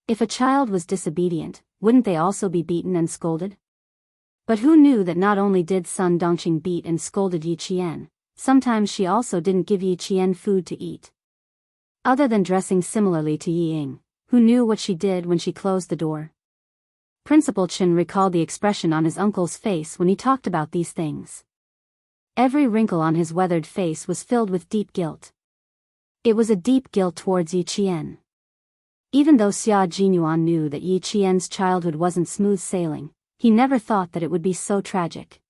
[SPEAKER 1] If a child was disobedient, wouldn't they also be beaten and scolded? But who knew that not only did Sun Dongqing beat and scolded Yi Qian, sometimes she also didn't give Yi Qian food to eat. Other than dressing similarly to Yi Ying, who knew what she did when she closed the door? Principal Chen recalled the expression on his uncle's face when he talked about these things. Every wrinkle on his weathered face was filled with deep guilt. It was a deep guilt towards Yi Qian. Even though Xia Jinyuan knew that Yi Qian's childhood wasn't smooth sailing, he never thought that it would be so tragic.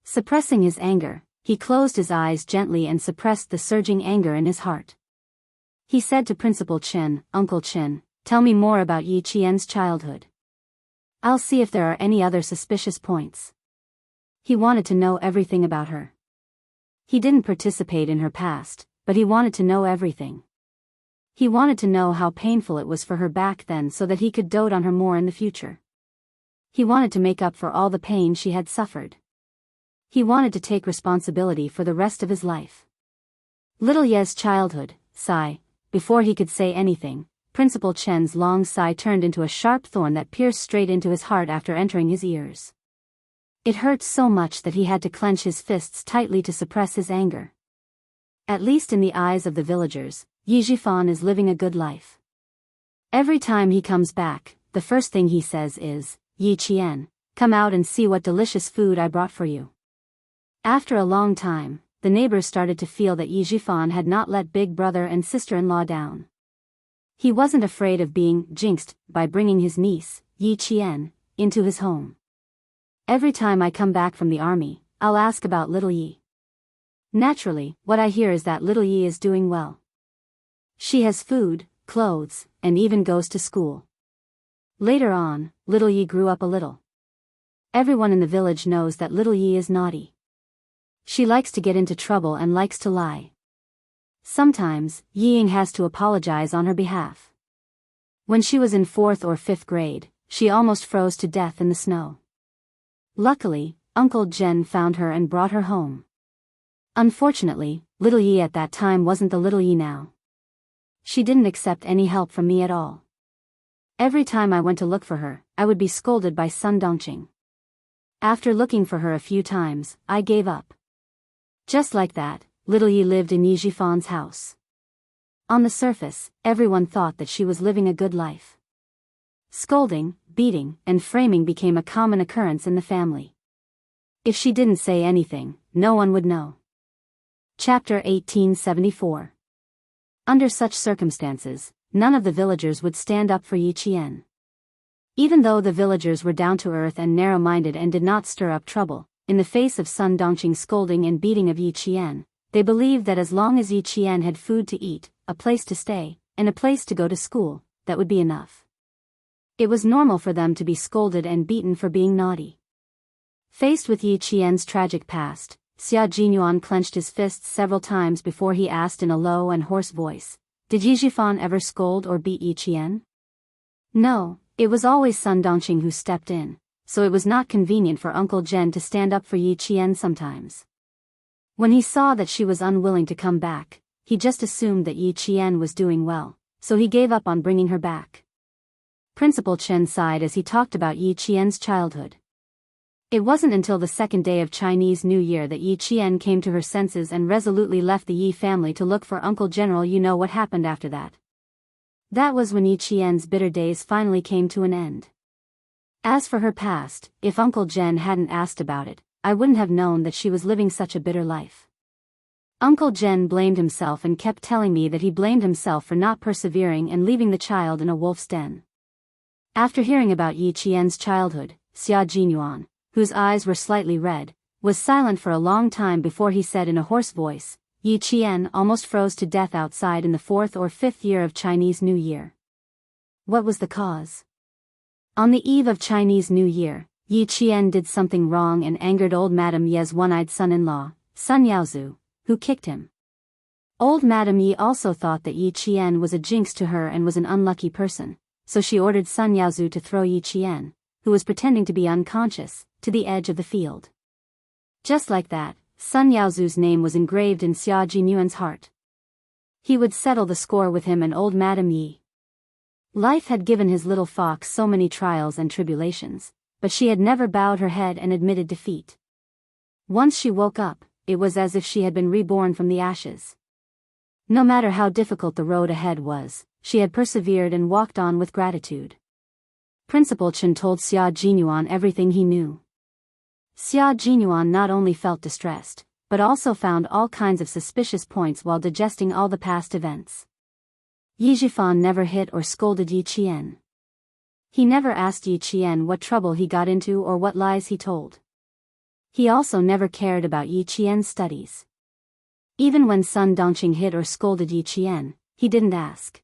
[SPEAKER 1] Suppressing his anger, he closed his eyes gently and suppressed the surging anger in his heart. He said to Principal Chen, "Uncle Chen, tell me more about Yi Qian's childhood. I'll see if there are any other suspicious points." He wanted to know everything about her. He didn't participate in her past, but he wanted to know everything. He wanted to know how painful it was for her back then so that he could dote on her more in the future. He wanted to make up for all the pain she had suffered. He wanted to take responsibility for the rest of his life. Little Ye's childhood, sigh. Before he could say anything, Principal Chen's long sigh turned into a sharp thorn that pierced straight into his heart after entering his ears. It hurt so much that he had to clench his fists tightly to suppress his anger. At least in the eyes of the villagers, Yi Jifan is living a good life. Every time he comes back, the first thing he says is, "Yi Qian, come out and see what delicious food I brought for you." After a long time, the neighbors started to feel that Yi Jifan had not let big brother and sister-in-law down. He wasn't afraid of being jinxed by bringing his niece, Yi Qian, into his home. Every time I come back from the army, I'll ask about little Yi. Naturally, what I hear is that little Yi is doing well. She has food, clothes, and even goes to school. Later on, little Yi grew up a little. Everyone in the village knows that little Yi is naughty. She likes to get into trouble and likes to lie. Sometimes, Ying has to apologize on her behalf. When she was in 4th or 5th grade, she almost froze to death in the snow. Luckily, Uncle Jen found her and brought her home. Unfortunately, little Yi at that time wasn't the little Yi now. She didn't accept any help from me at all. Every time I went to look for her, I would be scolded by Sun Dongqing. After looking for her a few times, I gave up. Just like that, little Yi lived in Yi Jifan's house. On the surface, everyone thought that she was living a good life. Scolding, beating, and framing became a common occurrence in the family. If she didn't say anything, no one would know. Chapter 1874. Under such circumstances, none of the villagers would stand up for Yi Qian. Even though the villagers were down to earth and narrow-minded and did not stir up trouble, in the face of Sun Dongqing's scolding and beating of Yi Qian, they believed that as long as Yi Qian had food to eat, a place to stay, and a place to go to school, that would be enough. It was normal for them to be scolded and beaten for being naughty. Faced with Yi Qian's tragic past, Xia Jinyuan clenched his fists several times before he asked in a low and hoarse voice, "Did Yi Jifan ever scold or beat Yi Qian?" No, it was always Sun Dongqing who stepped in, so it was not convenient for Uncle Jen to stand up for Yi Qian sometimes. When he saw that she was unwilling to come back, he just assumed that Yi Qian was doing well, so he gave up on bringing her back. Principal Chen sighed as he talked about Yi Qian's childhood. It wasn't until the second day of Chinese New Year that Yi Qian came to her senses and resolutely left the Yi family to look for Uncle General. You know what happened after that. That was when Yi Qian's bitter days finally came to an end. As for her past, if Uncle Jen hadn't asked about it, I wouldn't have known that she was living such a bitter life. Uncle Jen blamed himself and kept telling me that he blamed himself for not persevering and leaving the child in a wolf's den. After hearing about Yi Qian's childhood, Xia Jinyuan, whose eyes were slightly red, was silent for a long time before he said in a hoarse voice, "Yi Qian almost froze to death outside in the 4th or 5th year of Chinese New Year." What was the cause? On the eve of Chinese New Year, Yi Qian did something wrong and angered old Madame Ye's one-eyed son-in-law, Sun Yaozu, who kicked him. Old Madame Yi also thought that Yi Qian was a jinx to her and was an unlucky person, so she ordered Sun Yaozu to throw Yi Qian, who was pretending to be unconscious, to the edge of the field. Just like that, Sun Yaozu's name was engraved in Xia Jinyuan's heart. He would settle the score with him and old Madame Yi. Life had given his little fox so many trials and tribulations, but she had never bowed her head and admitted defeat. Once she woke up, it was as if she had been reborn from the ashes. No matter how difficult the road ahead was, she had persevered and walked on with gratitude. Principal Chen told Xia Jinyuan everything he knew. Xia Jinyuan not only felt distressed, but also found all kinds of suspicious points while digesting all the past events. Yi Jifan never hit or scolded Yi Qian. He never asked Yi Qian what trouble he got into or what lies he told. He also never cared about Yi Qian's studies. Even when Sun Dongqing hit or scolded Yi Qian, he didn't ask.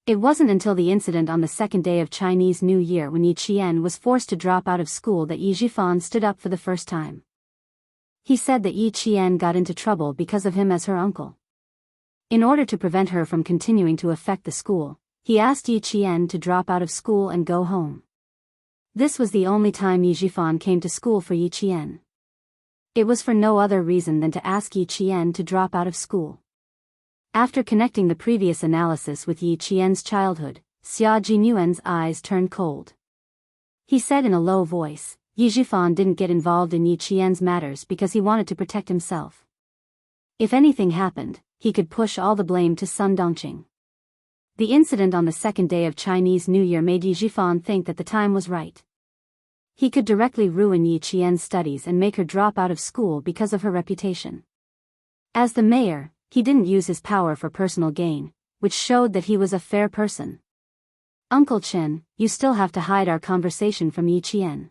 [SPEAKER 1] It wasn't until the incident on the second day of Chinese New Year when Yi Qian was forced to drop out of school that Yi Jifan stood up for the first time. He said that Yi Qian got into trouble because of him as her uncle. In order to prevent her from continuing to affect the school, he asked Yi Qian to drop out of school and go home. This was the only time Yi Jifan came to school for Yi Qian. It was for no other reason than to ask Yi Qian to drop out of school. After connecting the previous analysis with Yi Qian's childhood, Xia Jinyuan's eyes turned cold. He said in a low voice, Yi Jifan didn't get involved in Yi Qian's matters because he wanted to protect himself. If anything happened, he could push all the blame to Sun Dongqing. The incident on the second day of Chinese New Year made Yi Jifan think that the time was right. He could directly ruin Yi Qian's studies and make her drop out of school because of her reputation. As the mayor, he didn't use his power for personal gain, which showed that he was a fair person. "Uncle Chen, you still have to hide our conversation from Yi Qian."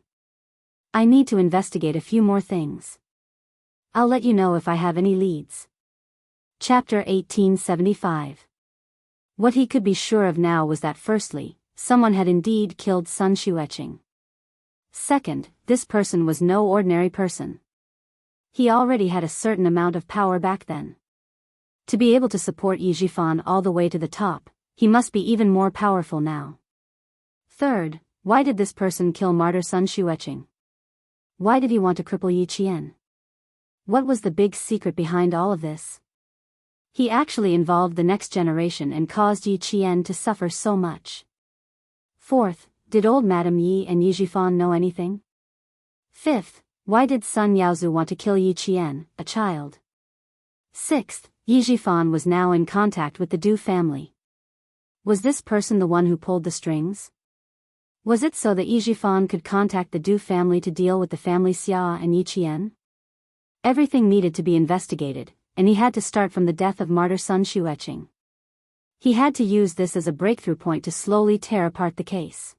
[SPEAKER 1] I need to investigate a few more things. I'll let you know if I have any leads. Chapter 1875. What he could be sure of now was that firstly, someone had indeed killed Sun Xueqing. Second, this person was no ordinary person. He already had a certain amount of power back then. To be able to support Yi Zhifan all the way to the top, he must be even more powerful now. Third, why did this person kill martyr Sun Xueqing? Why did he want to cripple Yi Qian? What was the big secret behind all of this? He actually involved the next generation and caused Yi Qian to suffer so much. Fourth, did old Madame Yi and Yi Zhifan know anything? Fifth, why did Sun Yaozu want to kill Yi Qian, a child? Sixth, Yi Zhifan was now in contact with the Du family. Was this person the one who pulled the strings? Was it so that Yi Zhifan could contact the Du family to deal with the family Xia and Yi Qian? Everything needed to be investigated, and he had to start from the death of martyr Sun Xueqing. He had to use this as a breakthrough point to slowly tear apart the case.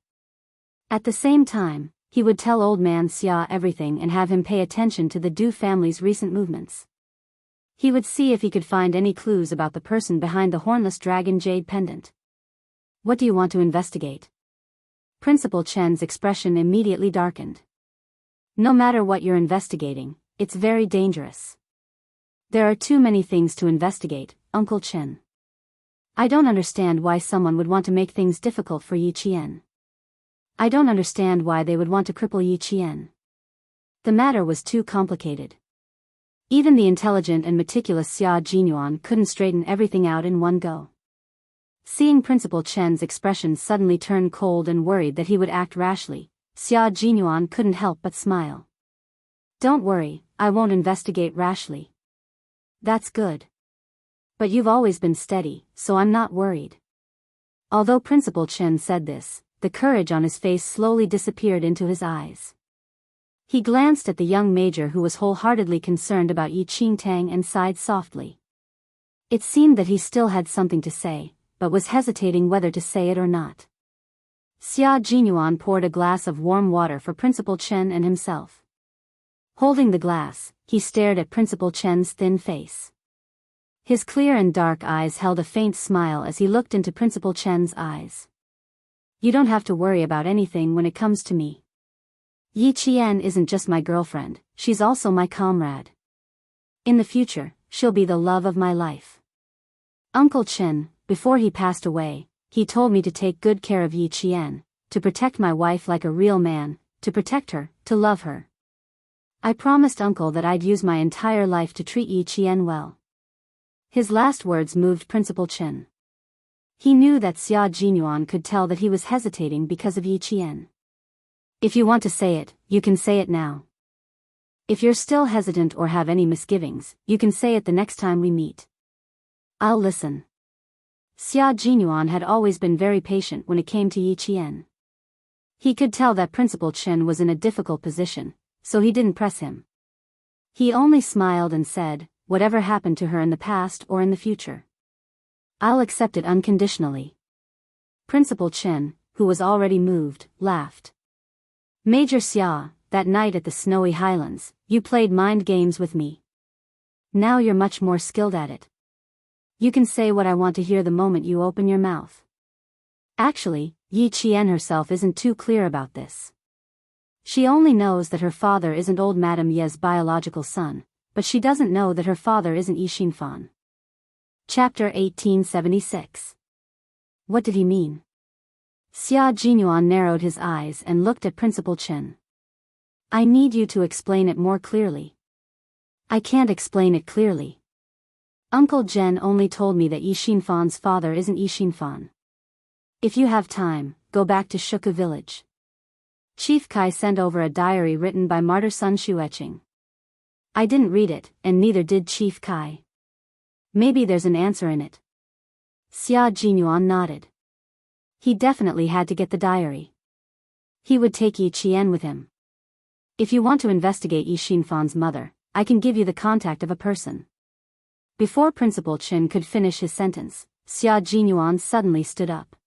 [SPEAKER 1] At the same time, he would tell old man Xia everything and have him pay attention to the Du family's recent movements. He would see if he could find any clues about the person behind the hornless dragon jade pendant. What do you want to investigate? Principal Chen's expression immediately darkened. No matter what you're investigating, it's very dangerous. There are too many things to investigate, Uncle Chen. I don't understand why someone would want to make things difficult for Yi Qian. I don't understand why they would want to cripple Yi Qian. The matter was too complicated. Even the intelligent and meticulous Xia Jinyuan couldn't straighten everything out in one go. Seeing Principal Chen's expression suddenly turn cold and worried that he would act rashly, Xia Jinyuan couldn't help but smile. Don't worry, I won't investigate rashly. That's good. But you've always been steady, so I'm not worried. Although Principal Chen said this, the courage on his face slowly disappeared into his eyes. He glanced at the young major who was wholeheartedly concerned about Yi Qingtang and sighed softly. It seemed that he still had something to say, but was hesitating whether to say it or not. Xia Jinyuan poured a glass of warm water for Principal Chen and himself. Holding the glass, he stared at Principal Chen's thin face. His clear and dark eyes held a faint smile as he looked into Principal Chen's eyes. You don't have to worry about anything when it comes to me. Yi Qian isn't just my girlfriend, she's also my comrade. In the future, she'll be the love of my life. Uncle Chen, before he passed away, he told me to take good care of Yi Qian, to protect my wife like a real man, to protect her, to love her. I promised Uncle that I'd use my entire life to treat Yi Qian well. His last words moved Principal Chen. He knew that Xia Jinyuan could tell that he was hesitating because of Yi Qian. If you want to say it, you can say it now. If you're still hesitant or have any misgivings, you can say it the next time we meet. I'll listen. Xia Jinyuan had always been very patient when it came to Yi Qian. He could tell that Principal Chen was in a difficult position, so he didn't press him. He only smiled and said, whatever happened to her in the past or in the future, I'll accept it unconditionally. Principal Chen, who was already moved, laughed. Major Xia, that night at the snowy highlands, you played mind games with me. Now you're much more skilled at it. You can say what I want to hear the moment you open your mouth. Actually, Yi Qian herself isn't too clear about this. She only knows that her father isn't old Madame Ye's biological son, but she doesn't know that her father isn't Yi Xinfan. Chapter 1876. What did he mean? Xia Jinyuan narrowed his eyes and looked at Principal Chen. I need you to explain it more clearly. I can't explain it clearly. Uncle Zhen only told me that Yi Xinfan's father isn't Yi Xinfan. If you have time, go back to Shuku village. Chief Kai sent over a diary written by martyr Sun Xueqing. I didn't read it, and neither did Chief Kai. Maybe there's an answer in it. Xia Jinyuan nodded. He definitely had to get the diary. He would take Yi Qian with him. If you want to investigate Yi Xinfan's mother, I can give you the contact of a person. Before Principal Chen could finish his sentence, Xia Jinyuan suddenly stood up.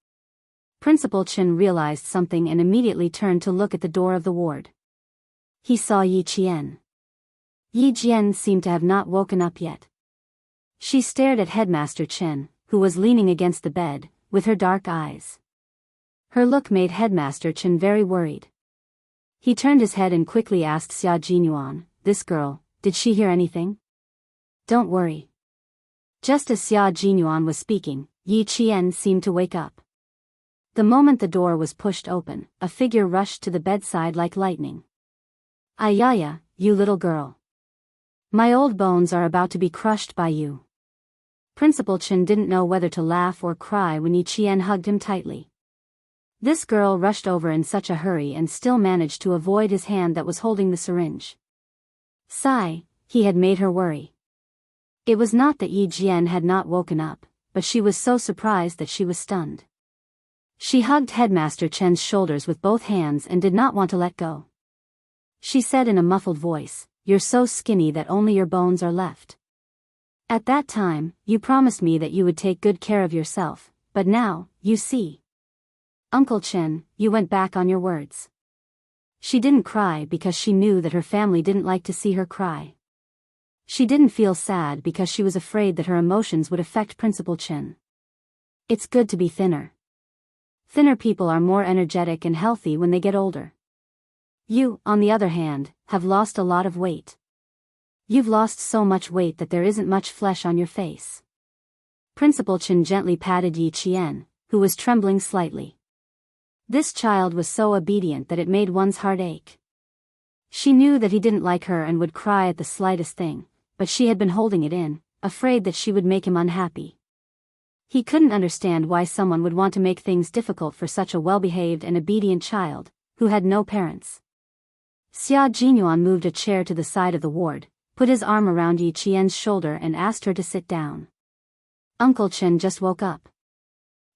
[SPEAKER 1] Principal Chen realized something and immediately turned to look at the door of the ward. he saw Yi Qian. Yi Jian seemed to have not woken up yet. She stared at Headmaster Chen, who was leaning against the bed, with her dark eyes. Her look made Headmaster Chen very worried. He turned his head and quickly asked Xia Jinyuan, "This girl, did she hear anything?" "Don't worry." Just as Xia Jinyuan was speaking, Yi Qian seemed to wake up. The moment the door was pushed open, a figure rushed to the bedside like lightning. "Ayaya, you little girl. My old bones are about to be crushed by you." Principal Chen didn't know whether to laugh or cry when Yi Qian hugged him tightly. This girl rushed over in such a hurry and still managed to avoid his hand that was holding the syringe. Sigh, he had made her worry. It was not that Yi Jian had not woken up, but she was so surprised that she was stunned. She hugged Headmaster Chen's shoulders with both hands and did not want to let go. She said in a muffled voice, "You're so skinny that only your bones are left. At that time, you promised me that you would take good care of yourself, but now, you see. Uncle Chen, you went back on your words." She didn't cry because she knew that her family didn't like to see her cry. She didn't feel sad because she was afraid that her emotions would affect Principal Chen. It's good to be thinner. Thinner people are more energetic and healthy when they get older. You, on the other hand, have lost a lot of weight. You've lost so much weight that there isn't much flesh on your face. Principal Chen gently patted Yi Qian, who was trembling slightly. This child was so obedient that it made one's heart ache. She knew that he didn't like her and would cry at the slightest thing, but she had been holding it in, afraid that she would make him unhappy. He couldn't understand why someone would want to make things difficult for such a well-behaved and obedient child, who had no parents. Xia Jinyuan moved a chair to the side of the ward, put his arm around Yi Qian's shoulder and asked her to sit down. "Uncle Chen just woke up.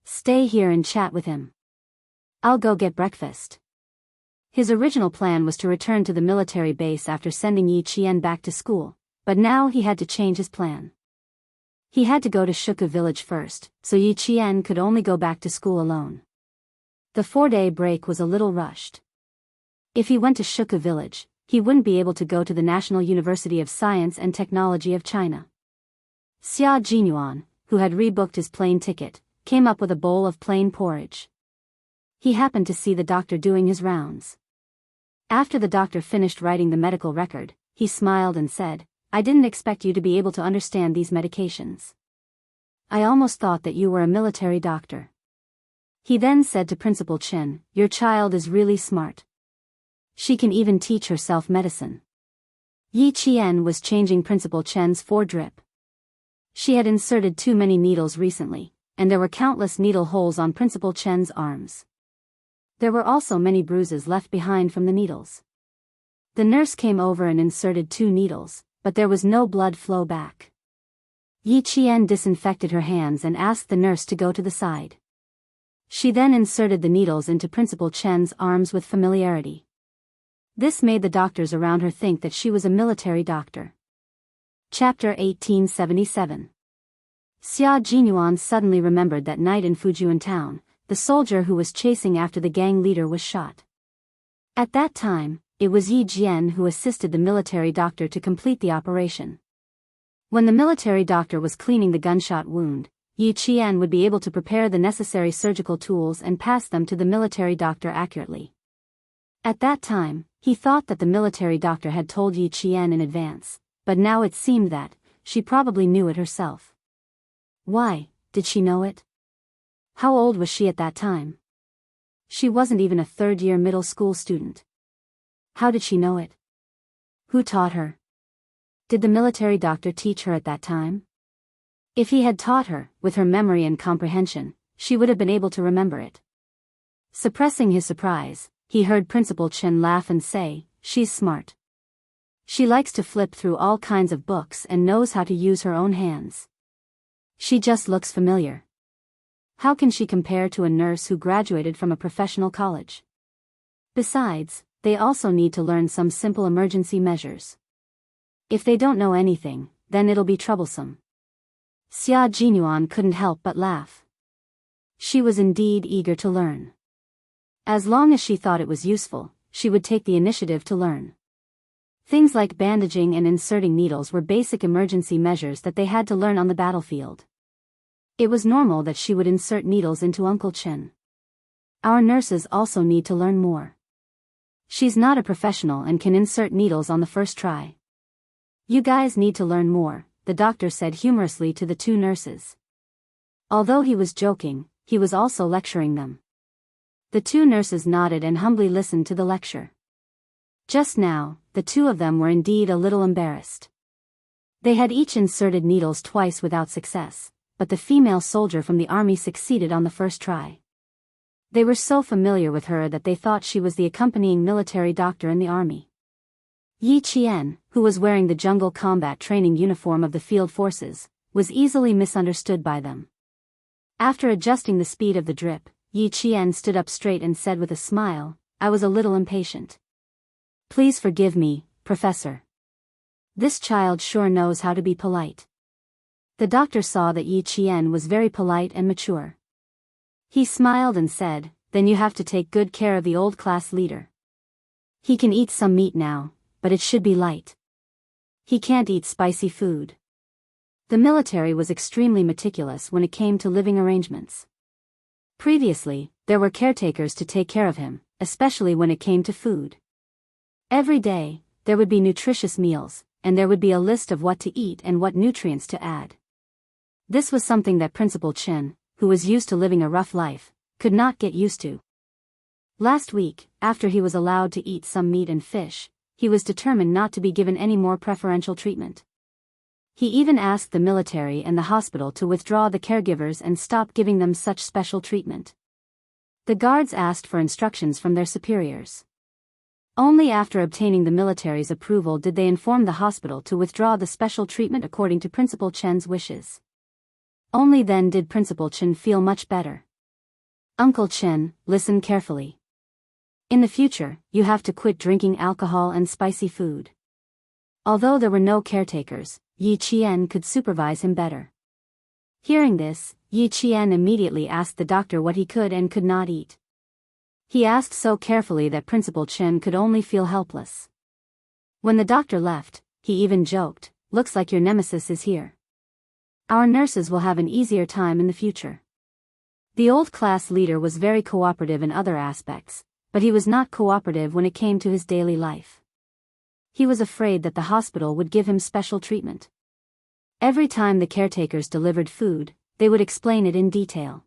[SPEAKER 1] Stay here and chat with him. I'll go get breakfast." His original plan was to return to the military base after sending Yi Qian back to school, but now he had to change his plan. He had to go to Shuku village first, so Yi Qian could only go back to school alone. The 4-day break was a little rushed. If he went to Shuku village, he wouldn't be able to go to the National University of Science and Technology of China. Xia Jinyuan, who had rebooked his plane ticket, came up with a bowl of plain porridge. He happened to see the doctor doing his rounds. After the doctor finished writing the medical record, he smiled and said, "I didn't expect you to be able to understand these medications. I almost thought that you were a military doctor." He then said to Principal Chen, "Your child is really smart. She can even teach herself medicine." Yi Qian was changing Principal Chen's foredrip. She had inserted too many needles recently, and there were countless needle holes on Principal Chen's arms. There were also many bruises left behind from the needles. The nurse came over and inserted 2 needles, but there was no blood flow back. Yi Qian disinfected her hands and asked the nurse to go to the side. She then inserted the needles into Principal Chen's arms with familiarity. This made the doctors around her think that she was a military doctor. Chapter 1877. Xia Jinyuan suddenly remembered that night in Fujian town, the soldier who was chasing after the gang leader was shot. At that time, it was Yi Jian who assisted the military doctor to complete the operation. When the military doctor was cleaning the gunshot wound, Yi Qian would be able to prepare the necessary surgical tools and pass them to the military doctor accurately. At that time, he thought that the military doctor had told Yi Qian in advance, but now it seemed that she probably knew it herself. Why did she know it? How old was she at that time? She wasn't even a third-year middle school student. How did she know it? Who taught her? Did the military doctor teach her at that time? If he had taught her, with her memory and comprehension, she would have been able to remember it. Suppressing his surprise, he heard Principal Chen laugh and say, "She's smart. She likes to flip through all kinds of books and knows how to use her own hands. She just looks familiar. How can she compare to a nurse who graduated from a professional college? Besides, they also need to learn some simple emergency measures. If they don't know anything, then it'll be troublesome." Xia Jinyuan couldn't help but laugh. She was indeed eager to learn. As long as she thought it was useful, she would take the initiative to learn. Things like bandaging and inserting needles were basic emergency measures that they had to learn on the battlefield. It was normal that she would insert needles into Uncle Chen. Our nurses also need to learn more. She's not a professional and can insert needles on the first try. You guys need to learn more, the doctor said humorously to the two nurses. Although he was joking, he was also lecturing them. The two nurses nodded and humbly listened to the lecture. Just now, the two of them were indeed a little embarrassed. They had each inserted needles twice without success, but the female soldier from the army succeeded on the first try. They were so familiar with her that they thought she was the accompanying military doctor in the army. Yi Qian, who was wearing the jungle combat training uniform of the field forces, was easily misunderstood by them. After adjusting the speed of the drip, Yi Qian stood up straight and said with a smile, "I was a little impatient. Please forgive me, Professor. This child sure knows how to be polite." The doctor saw that Yi Qian was very polite and mature. He smiled and said, "Then you have to take good care of the old class leader. He can eat some meat now, but it should be light. He can't eat spicy food." The military was extremely meticulous when it came to living arrangements. Previously, there were caretakers to take care of him, especially when it came to food. Every day, there would be nutritious meals, and there would be a list of what to eat and what nutrients to add. This was something that Principal Chen, who was used to living a rough life, could not get used to. Last week, after he was allowed to eat some meat and fish, he was determined not to be given any more preferential treatment. He even asked the military and the hospital to withdraw the caregivers and stop giving them such special treatment. The guards asked for instructions from their superiors. Only after obtaining the military's approval did they inform the hospital to withdraw the special treatment according to Principal Chen's wishes. Only then did Principal Chen feel much better. "Uncle Chen, listen carefully. In the future, you have to quit drinking alcohol and spicy food." Although there were no caretakers, Yi Qian could supervise him better. Hearing this, Yi Qian immediately asked the doctor what he could and could not eat. He asked so carefully that Principal Chen could only feel helpless. When the doctor left, he even joked, "Looks like your nemesis is here. Our nurses will have an easier time in the future." The old class leader was very cooperative in other aspects, but he was not cooperative when it came to his daily life. He was afraid that the hospital would give him special treatment. Every time the caretakers delivered food, they would explain it in detail.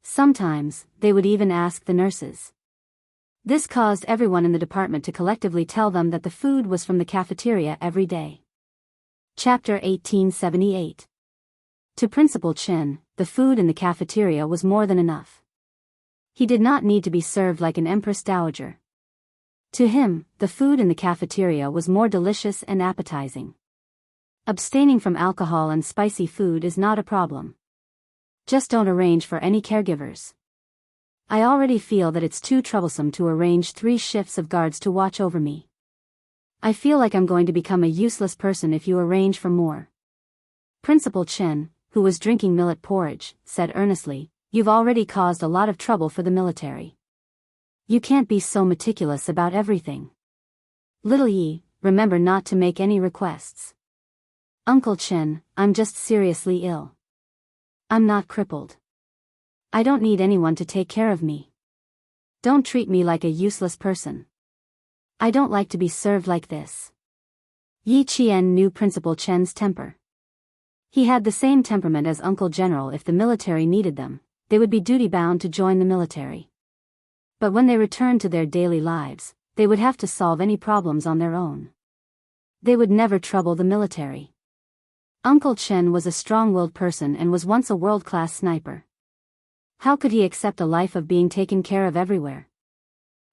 [SPEAKER 1] Sometimes, they would even ask the nurses. This caused everyone in the department to collectively tell them that the food was from the cafeteria every day. Chapter 1878. To Principal Chen, the food in the cafeteria was more than enough. He did not need to be served like an empress dowager. To him, the food in the cafeteria was more delicious and appetizing. Abstaining from alcohol and spicy food is not a problem. Just don't arrange for any caregivers. I already feel that it's too troublesome to arrange 3 shifts of guards to watch over me. I feel like I'm going to become a useless person if you arrange for more. Principal Chen, who was drinking millet porridge, said earnestly, "You've already caused a lot of trouble for the military. You can't be so meticulous about everything. Little Yi, remember not to make any requests." "Uncle Chen, I'm just seriously ill. I'm not crippled. I don't need anyone to take care of me. Don't treat me like a useless person. I don't like to be served like this." Yi Qian knew Principal Chen's temper. He had the same temperament as Uncle General. If the military needed them, they would be duty-bound to join the military. But when they returned to their daily lives, they would have to solve any problems on their own. They would never trouble the military. Uncle Chen was a strong-willed person and was once a world-class sniper. How could he accept a life of being taken care of everywhere?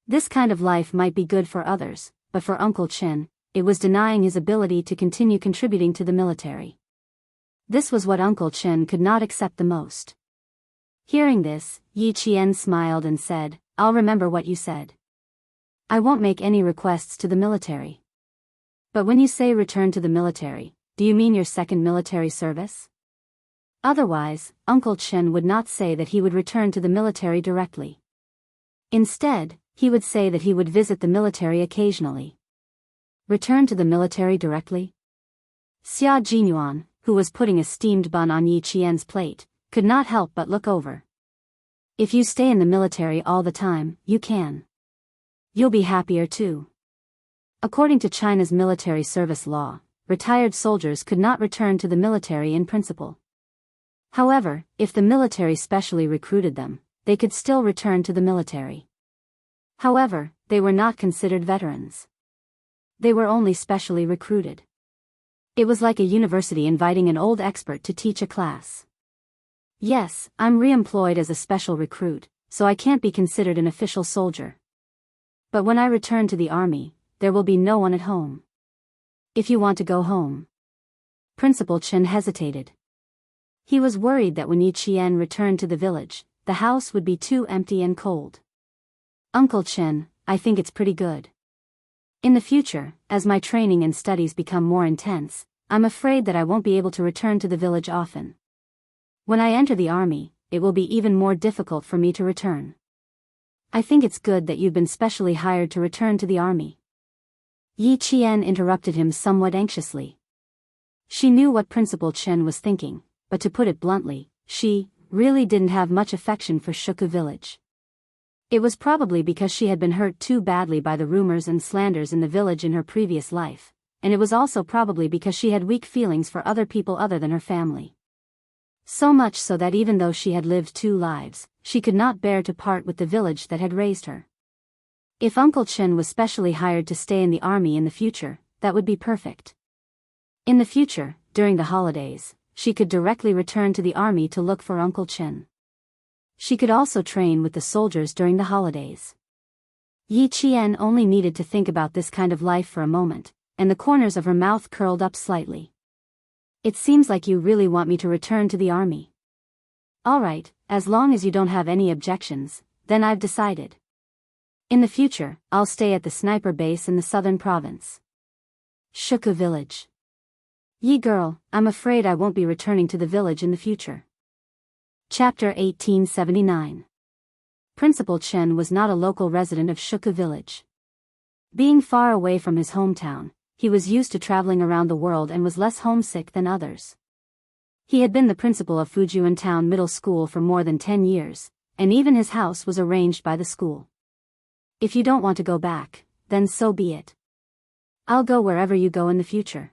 [SPEAKER 1] This kind of life might be good for others, but for Uncle Chen, it was denying his ability to continue contributing to the military. This was what Uncle Chen could not accept the most. Hearing this, Yi Qian smiled and said, "I'll remember what you said. I won't make any requests to the military." "But when you say return to the military, do you mean your second military service?" Otherwise, Uncle Chen would not say that he would return to the military directly. Instead, he would say that he would visit the military occasionally. Return to the military directly? Xia Jinyuan, who was putting a steamed bun on Yi Qian's plate, could not help but look over. If you stay in the military all the time, you can. You'll be happier too. According to China's military service law, retired soldiers could not return to the military in principle. However, if the military specially recruited them, they could still return to the military. However, they were not considered veterans. They were only specially recruited. It was like a university inviting an old expert to teach a class. Yes, I'm re-employed as a special recruit, so I can't be considered an official soldier. But when I return to the army, there will be no one at home. If you want to go home. Principal Chen hesitated. He was worried that when Yi Qian returned to the village, the house would be too empty and cold. Uncle Chen, I think it's pretty good. In the future, as my training and studies become more intense, I'm afraid that I won't be able to return to the village often. When I enter the army, it will be even more difficult for me to return. I think it's good that you've been specially hired to return to the army. Yi Qian interrupted him somewhat anxiously. She knew what Principal Chen was thinking, but to put it bluntly, she really didn't have much affection for Shuku village. It was probably because she had been hurt too badly by the rumors and slanders in the village in her previous life, and it was also probably because she had weak feelings for other people other than her family. So much so that even though she had lived 2 lives, she could not bear to part with the village that had raised her. If Uncle Chen was specially hired to stay in the army in the future, that would be perfect. In the future, during the holidays, she could directly return to the army to look for Uncle Chen. She could also train with the soldiers during the holidays. Yi Qian only needed to think about this kind of life for a moment, and the corners of her mouth curled up slightly. It seems like you really want me to return to the army. All right, as long as you don't have any objections, then I've decided. In the future, I'll stay at the sniper base in the southern province. Shuku village. Yi girl, I'm afraid I won't be returning to the village in the future. Chapter 1879. Principal Chen was not a local resident of Shuku village. Being far away from his hometown, he was used to traveling around the world and was less homesick than others. He had been the principal of Fujian Town Middle School for more than 10 years, and even his house was arranged by the school. If you don't want to go back, then so be it. I'll go wherever you go in the future.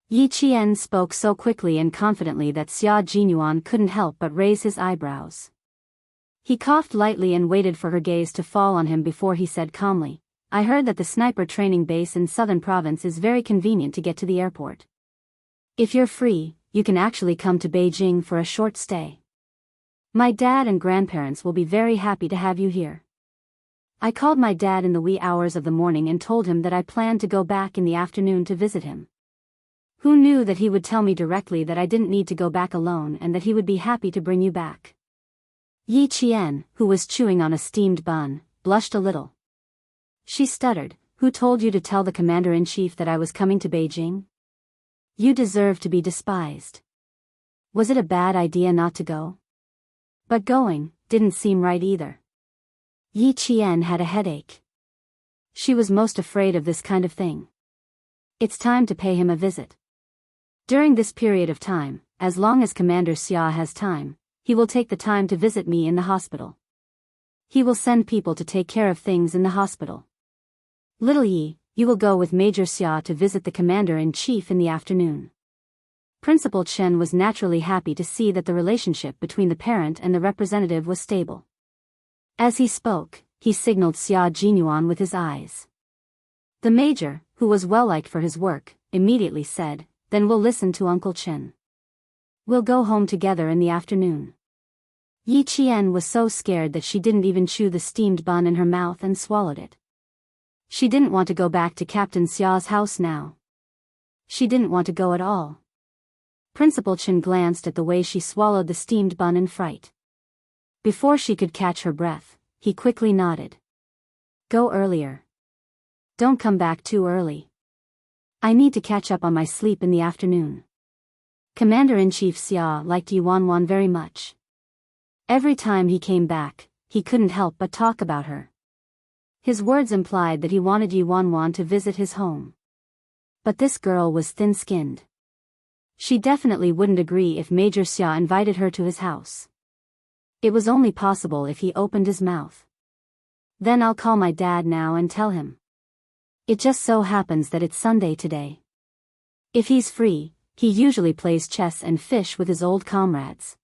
[SPEAKER 1] Yi Qian spoke so quickly and confidently that Xia Jinyuan couldn't help but raise his eyebrows. He coughed lightly and waited for her gaze to fall on him before he said calmly, I heard that the sniper training base in Southern Province is very convenient to get to the airport. If you're free, you can actually come to Beijing for a short stay. My dad and grandparents will be very happy to have you here. I called my dad in the wee hours of the morning and told him that I planned to go back in the afternoon to visit him. Who knew that he would tell me directly that I didn't need to go back alone and that he would be happy to bring you back? Yi Qian, who was chewing on a steamed bun, blushed a little. She stuttered, Who told you to tell the commander-in-chief that I was coming to Beijing? You deserve to be despised. Was it a bad idea not to go? But going didn't seem right either. Yi Qian had a headache. She was most afraid of this kind of thing. It's time to pay him a visit. During this period of time, as long as Commander Xia has time, he will take the time to visit me in the hospital. He will send people to take care of things in the hospital. Little Yi, you will go with Major Xia to visit the commander-in-chief in the afternoon. Principal Chen was naturally happy to see that the relationship between the parent and the representative was stable. As he spoke, he signaled Xia Jinyuan with his eyes. The major, who was well-liked for his work, immediately said, Then we'll listen to Uncle Chen. We'll go home together in the afternoon. Yi Qian was so scared that she didn't even chew the steamed bun in her mouth and swallowed it. She didn't want to go back to Captain Xia's house now. She didn't want to go at all. Principal Chen glanced at the way she swallowed the steamed bun in fright. Before she could catch her breath, he quickly nodded. Go earlier. Don't come back too early. I need to catch up on my sleep in the afternoon. Commander-in-Chief Xia liked Yuanwan very much. Every time he came back, he couldn't help but talk about her. His words implied that he wanted Yuanwan to visit his home. But this girl was thin-skinned. She definitely wouldn't agree if Major Xia invited her to his house. It was only possible if he opened his mouth. Then I'll call my dad now and tell him. It just so happens that it's Sunday today. If he's free, he usually plays chess and fish with his old comrades.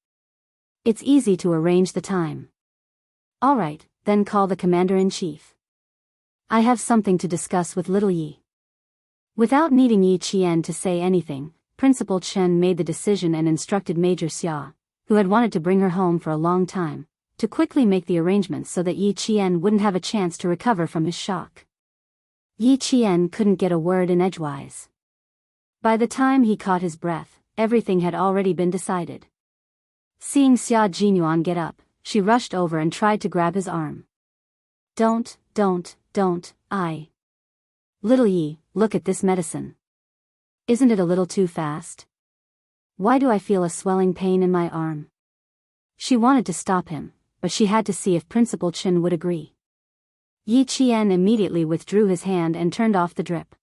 [SPEAKER 1] It's easy to arrange the time. All right, then call the commander-in-chief. I have something to discuss with little Yi. Without needing Yi Qian to say anything, Principal Chen made the decision and instructed Major Xia, who had wanted to bring her home for a long time, to quickly make the arrangements so that Yi Qian wouldn't have a chance to recover from his shock. Yi Qian couldn't get a word in edgewise. By the time he caught his breath, everything had already been decided. Seeing Xia Jinyuan get up, she rushed over and tried to grab his arm. Don't, Little Yi, look at this medicine. Isn't it a little too fast? Why do I feel a swelling pain in my arm? She wanted to stop him, but she had to see if Principal Chen would agree. Yi Qian immediately withdrew his hand and turned off the drip.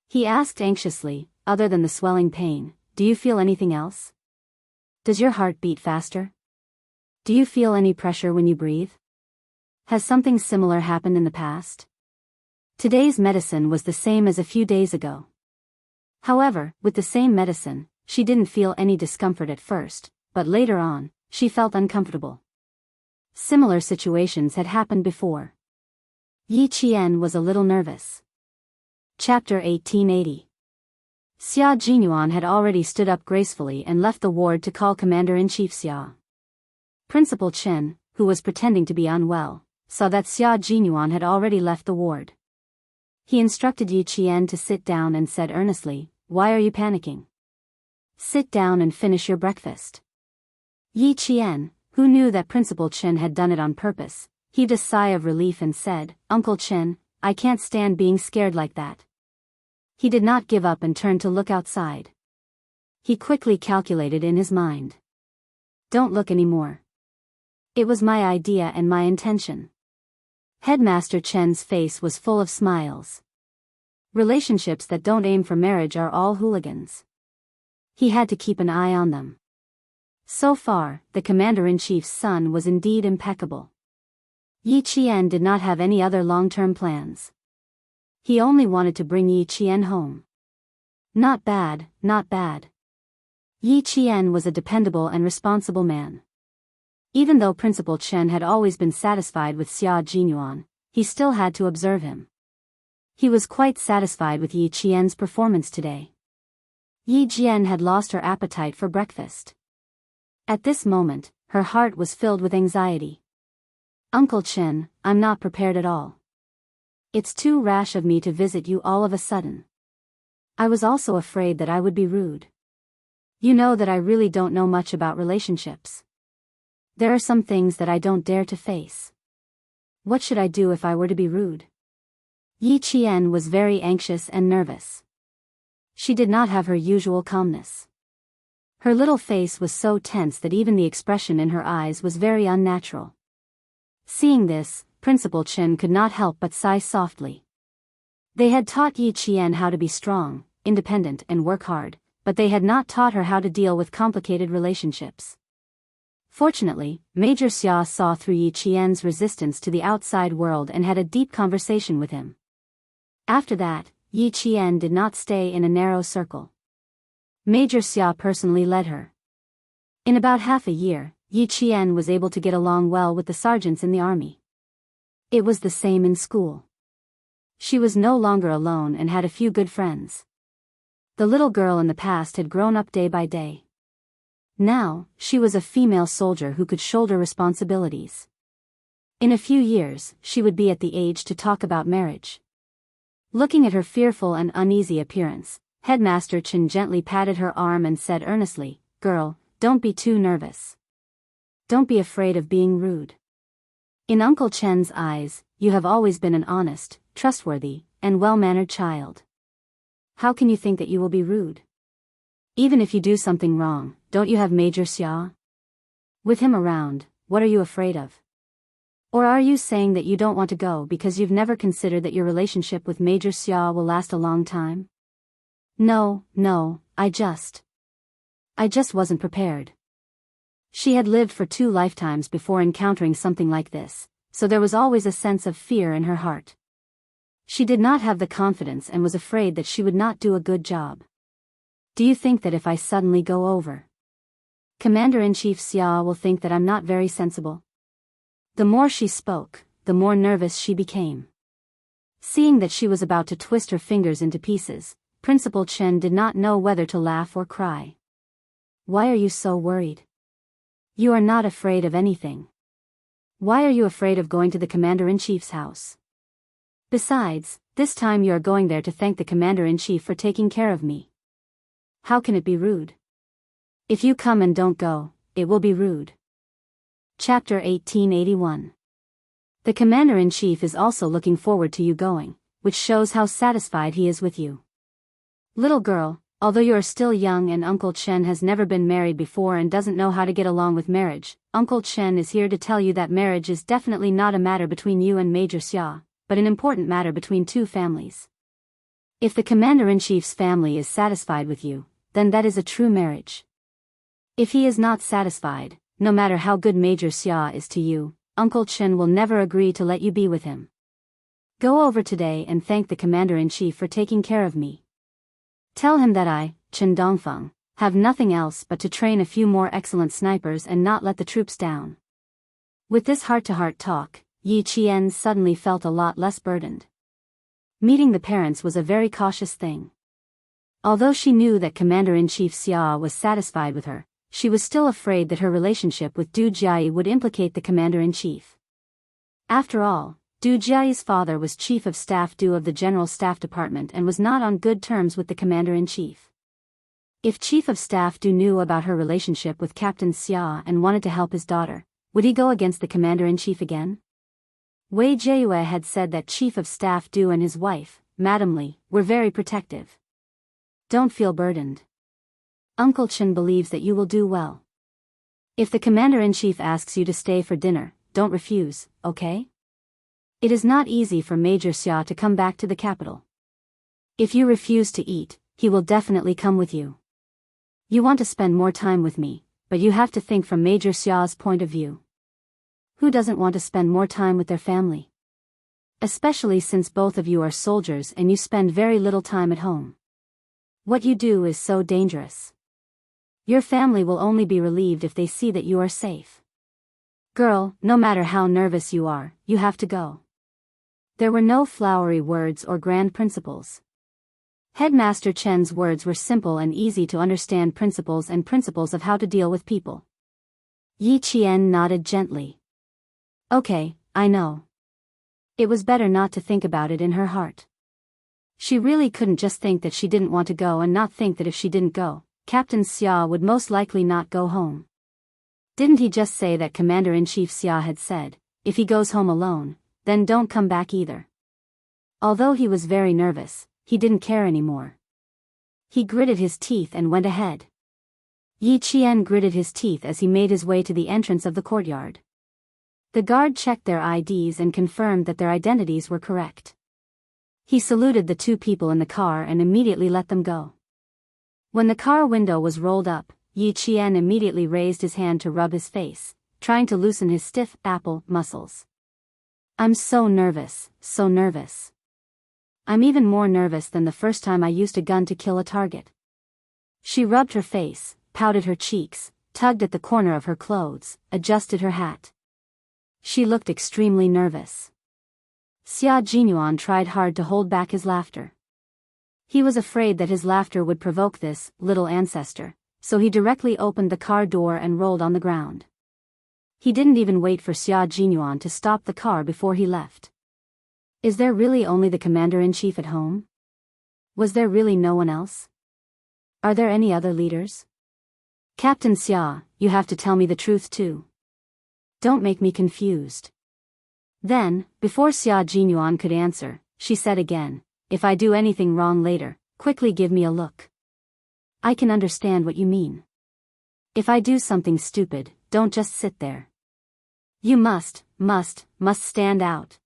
[SPEAKER 1] He asked anxiously, other than the swelling pain, do you feel anything else? Does your heart beat faster? Do you feel any pressure when you breathe? Has something similar happened in the past? Today's medicine was the same as a few days ago. However, with the same medicine, she didn't feel any discomfort at first, but later on, she felt uncomfortable. Similar situations had happened before. Yi Qian was a little nervous. Chapter 1880. Xia Jinyuan had already stood up gracefully and left the ward to call Commander-in-Chief Xia. Principal Chen, who was pretending to be unwell, saw that Xia Jinyuan had already left the ward. He instructed Yi Qian to sit down and said earnestly, why are you panicking? Sit down and finish your breakfast. Yi Qian, who knew that Principal Chen had done it on purpose, heaved a sigh of relief and said, Uncle Chen, I can't stand being scared like that. He did not give up and turned to look outside. He quickly calculated in his mind. Don't look anymore. It was my idea and my intention. Headmaster Chen's face was full of smiles. Relationships that don't aim for marriage are all hooligans. He had to keep an eye on them. So far, the Commander-in-Chief's son was indeed impeccable. Yi Qian did not have any other long-term plans. He only wanted to bring Yi Qian home. Not bad. Yi Qian was a dependable and responsible man. Even though Principal Chen had always been satisfied with Xia Jinyuan, he still had to observe him. He was quite satisfied with Yi Qian's performance today. Yi Jian had lost her appetite for breakfast. At this moment, her heart was filled with anxiety. Uncle Chen, I'm not prepared at all. It's too rash of me to visit you all of a sudden. I was also afraid that I would be rude. You know that I really don't know much about relationships. There are some things that I don't dare to face. What should I do if I were to be rude? Yi Qian was very anxious and nervous. She did not have her usual calmness. Her little face was so tense that even the expression in her eyes was very unnatural. Seeing this, Principal Chen could not help but sigh softly. They had taught Yi Qian how to be strong, independent and work hard, but they had not taught her how to deal with complicated relationships. Fortunately, Major Xia saw through Yi Qian's resistance to the outside world and had a deep conversation with him. After that, Yi Qian did not stay in a narrow circle. Major Xia personally led her. In about half a year, Yi Qian was able to get along well with the sergeants in the army. It was the same in school. She was no longer alone and had a few good friends. The little girl in the past had grown up day by day. Now, she was a female soldier who could shoulder responsibilities. In a few years, she would be at the age to talk about marriage. Looking at her fearful and uneasy appearance, Headmaster Chen gently patted her arm and said earnestly, Girl, don't be too nervous. Don't be afraid of being rude. In Uncle Chen's eyes, you have always been an honest, trustworthy, and well-mannered child. How can you think that you will be rude? Even if you do something wrong, don't you have Major Xia? With him around, what are you afraid of? Or are you saying that you don't want to go because you've never considered that your relationship with Major Xia will last a long time? No, I just wasn't prepared. She had lived for 2 lifetimes before encountering something like this, so there was always a sense of fear in her heart. She did not have the confidence and was afraid that she would not do a good job. Do you think that if I suddenly go over, Commander-in-Chief Xia will think that I'm not very sensible? The more she spoke, the more nervous she became. Seeing that she was about to twist her fingers into pieces, Principal Chen did not know whether to laugh or cry. Why are you so worried? You are not afraid of anything. Why are you afraid of going to the Commander-in-Chief's house? Besides, this time you are going there to thank the Commander-in-Chief for taking care of me. How can it be rude? If you come and don't go, it will be rude. Chapter 1881. The Commander-in-Chief is also looking forward to you going, which shows how satisfied he is with you. Little girl, although you are still young and Uncle Chen has never been married before and doesn't know how to get along with marriage, Uncle Chen is here to tell you that marriage is definitely not a matter between you and Major Xia, but an important matter between 2 families. If the Commander-in-Chief's family is satisfied with you, then that is a true marriage. If he is not satisfied, no matter how good Major Xia is to you, Uncle Chen will never agree to let you be with him. Go over today and thank the Commander-in-Chief for taking care of me. Tell him that I, Chen Dongfeng, have nothing else but to train a few more excellent snipers and not let the troops down. With this heart-to-heart talk, Yi Qian suddenly felt a lot less burdened. Meeting the parents was a very cautious thing. Although she knew that Commander-in-Chief Xia was satisfied with her, she was still afraid that her relationship with Du Jiayi would implicate the Commander-in-Chief. After all, Du Jiayi's father was Chief of Staff Du of the General Staff Department and was not on good terms with the Commander-in-Chief. If Chief of Staff Du knew about her relationship with Captain Xia and wanted to help his daughter, would he go against the Commander-in-Chief again? Wei Jieyue had said that Chief of Staff Du and his wife, Madame Li, were very protective. Don't feel burdened. Uncle Chen believes that you will do well. If the Commander-in-Chief asks you to stay for dinner, don't refuse, okay? It is not easy for Major Xia to come back to the capital. If you refuse to eat, he will definitely come with you. You want to spend more time with me, but you have to think from Major Xia's point of view. Who doesn't want to spend more time with their family? Especially since both of you are soldiers and you spend very little time at home. What you do is so dangerous. Your family will only be relieved if they see that you are safe. Girl, no matter how nervous you are, you have to go. There were no flowery words or grand principles. Headmaster Chen's words were simple and easy to understand principles of how to deal with people. Yi Qian nodded gently. Okay, I know. It was better not to think about it in her heart. She really couldn't just think that she didn't want to go and not think that if she didn't go, Captain Xia would most likely not go home. Didn't he just say that Commander-in-Chief Xia had said, if he goes home alone, then don't come back either? Although he was very nervous, he didn't care anymore. He gritted his teeth and went ahead. Yi Qian gritted his teeth as he made his way to the entrance of the courtyard. The guard checked their IDs and confirmed that their identities were correct. He saluted the 2 people in the car and immediately let them go. When the car window was rolled up, Yi Qian immediately raised his hand to rub his face, trying to loosen his stiff apple muscles. I'm so nervous, so nervous. I'm even more nervous than the first time I used a gun to kill a target. She rubbed her face, pouted her cheeks, tugged at the corner of her clothes, adjusted her hat. She looked extremely nervous. Xia Jinyuan tried hard to hold back his laughter. He was afraid that his laughter would provoke this little ancestor, so he directly opened the car door and rolled on the ground. He didn't even wait for Xia Jinyuan to stop the car before he left. Is there really only the Commander-in-Chief at home? Was there really no one else? Are there any other leaders? Captain Xia, you have to tell me the truth too. Don't make me confused. Then, before Xia Jinyuan could answer, she said again, if I do anything wrong later, quickly give me a look. I can understand what you mean. If I do something stupid, don't just sit there. You must stand out.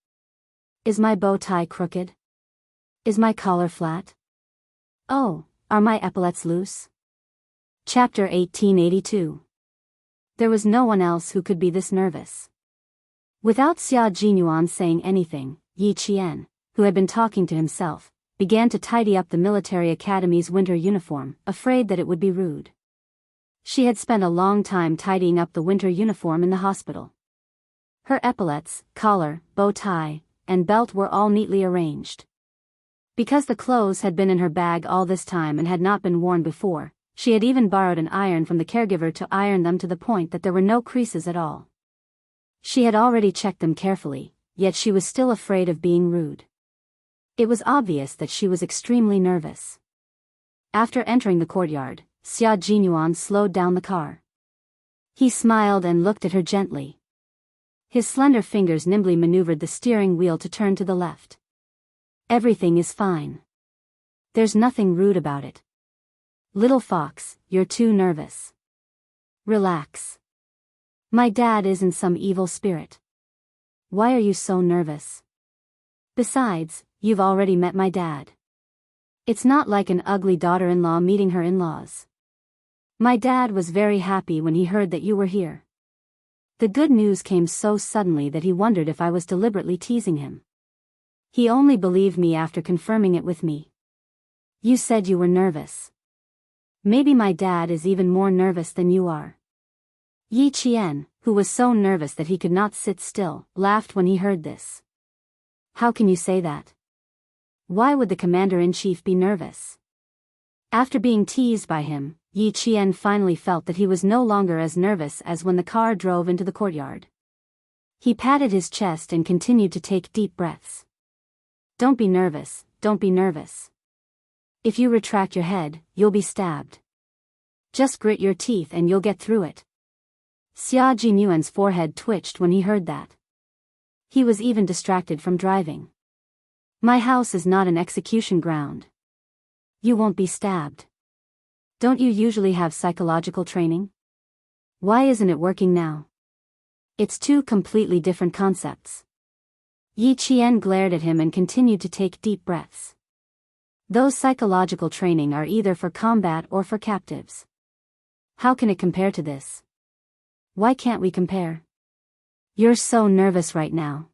[SPEAKER 1] Is my bow tie crooked? Is my collar flat? Oh, Are my epaulets loose? Chapter 1882. There was no one else who could be this nervous. Without Xia Jinyuan saying anything, Yi Qian, who had been talking to himself, began to tidy up the military academy's winter uniform, afraid that it would be rude. She had spent a long time tidying up the winter uniform in the hospital. Her epaulets, collar, bow tie, and belt were all neatly arranged. Because the clothes had been in her bag all this time and had not been worn before, she had even borrowed an iron from the caregiver to iron them to the point that there were no creases at all. She had already checked them carefully, yet she was still afraid of being rude. It was obvious that she was extremely nervous. After entering the courtyard, Xia Jinyuan slowed down the car. He smiled and looked at her gently. His slender fingers nimbly maneuvered the steering wheel to turn to the left. Everything is fine. There's nothing rude about it. Little fox, you're too nervous. Relax. My dad isn't some evil spirit. Why are you so nervous? Besides, you've already met my dad. It's not like an ugly daughter-in-law meeting her in-laws. My dad was very happy when he heard that you were here. The good news came so suddenly that he wondered if I was deliberately teasing him. He only believed me after confirming it with me. You said you were nervous. Maybe my dad is even more nervous than you are. Yi Qian, who was so nervous that he could not sit still, laughed when he heard this. How can you say that? Why would the commander-in-chief be nervous? After being teased by him, Yi Qian finally felt that he was no longer as nervous as when the car drove into the courtyard. He patted his chest and continued to take deep breaths. Don't be nervous, don't be nervous. If you retract your head, you'll be stabbed. Just grit your teeth and you'll get through it. Xia Jinyuan's forehead twitched when he heard that. He was even distracted from driving. My house is not an execution ground. You won't be stabbed. Don't you usually have psychological training? Why isn't it working now? It's two completely different concepts. Yi Qian glared at him and continued to take deep breaths. Those psychological training are either for combat or for captives. How can it compare to this? Why can't we compare? You're so nervous right now.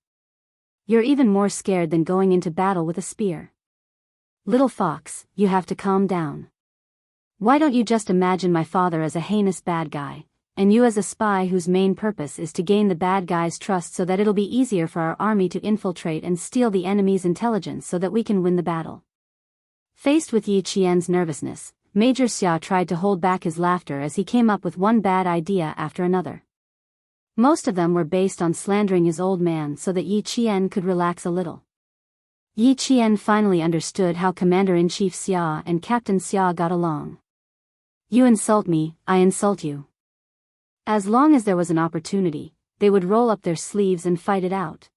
[SPEAKER 1] You're even more scared than going into battle with a spear. Little fox, you have to calm down. Why don't you just imagine my father as a heinous bad guy, and you as a spy whose main purpose is to gain the bad guy's trust so that it'll be easier for our army to infiltrate and steal the enemy's intelligence so that we can win the battle. Faced with Yi Qian's nervousness, Major Xia tried to hold back his laughter as he came up with one bad idea after another. Most of them were based on slandering his old man so that Yi Qian could relax a little. Yi Qian finally understood how Commander-in-Chief Xia and Captain Xia got along. You insult me, I insult you. As long as there was an opportunity, they would roll up their sleeves and fight it out.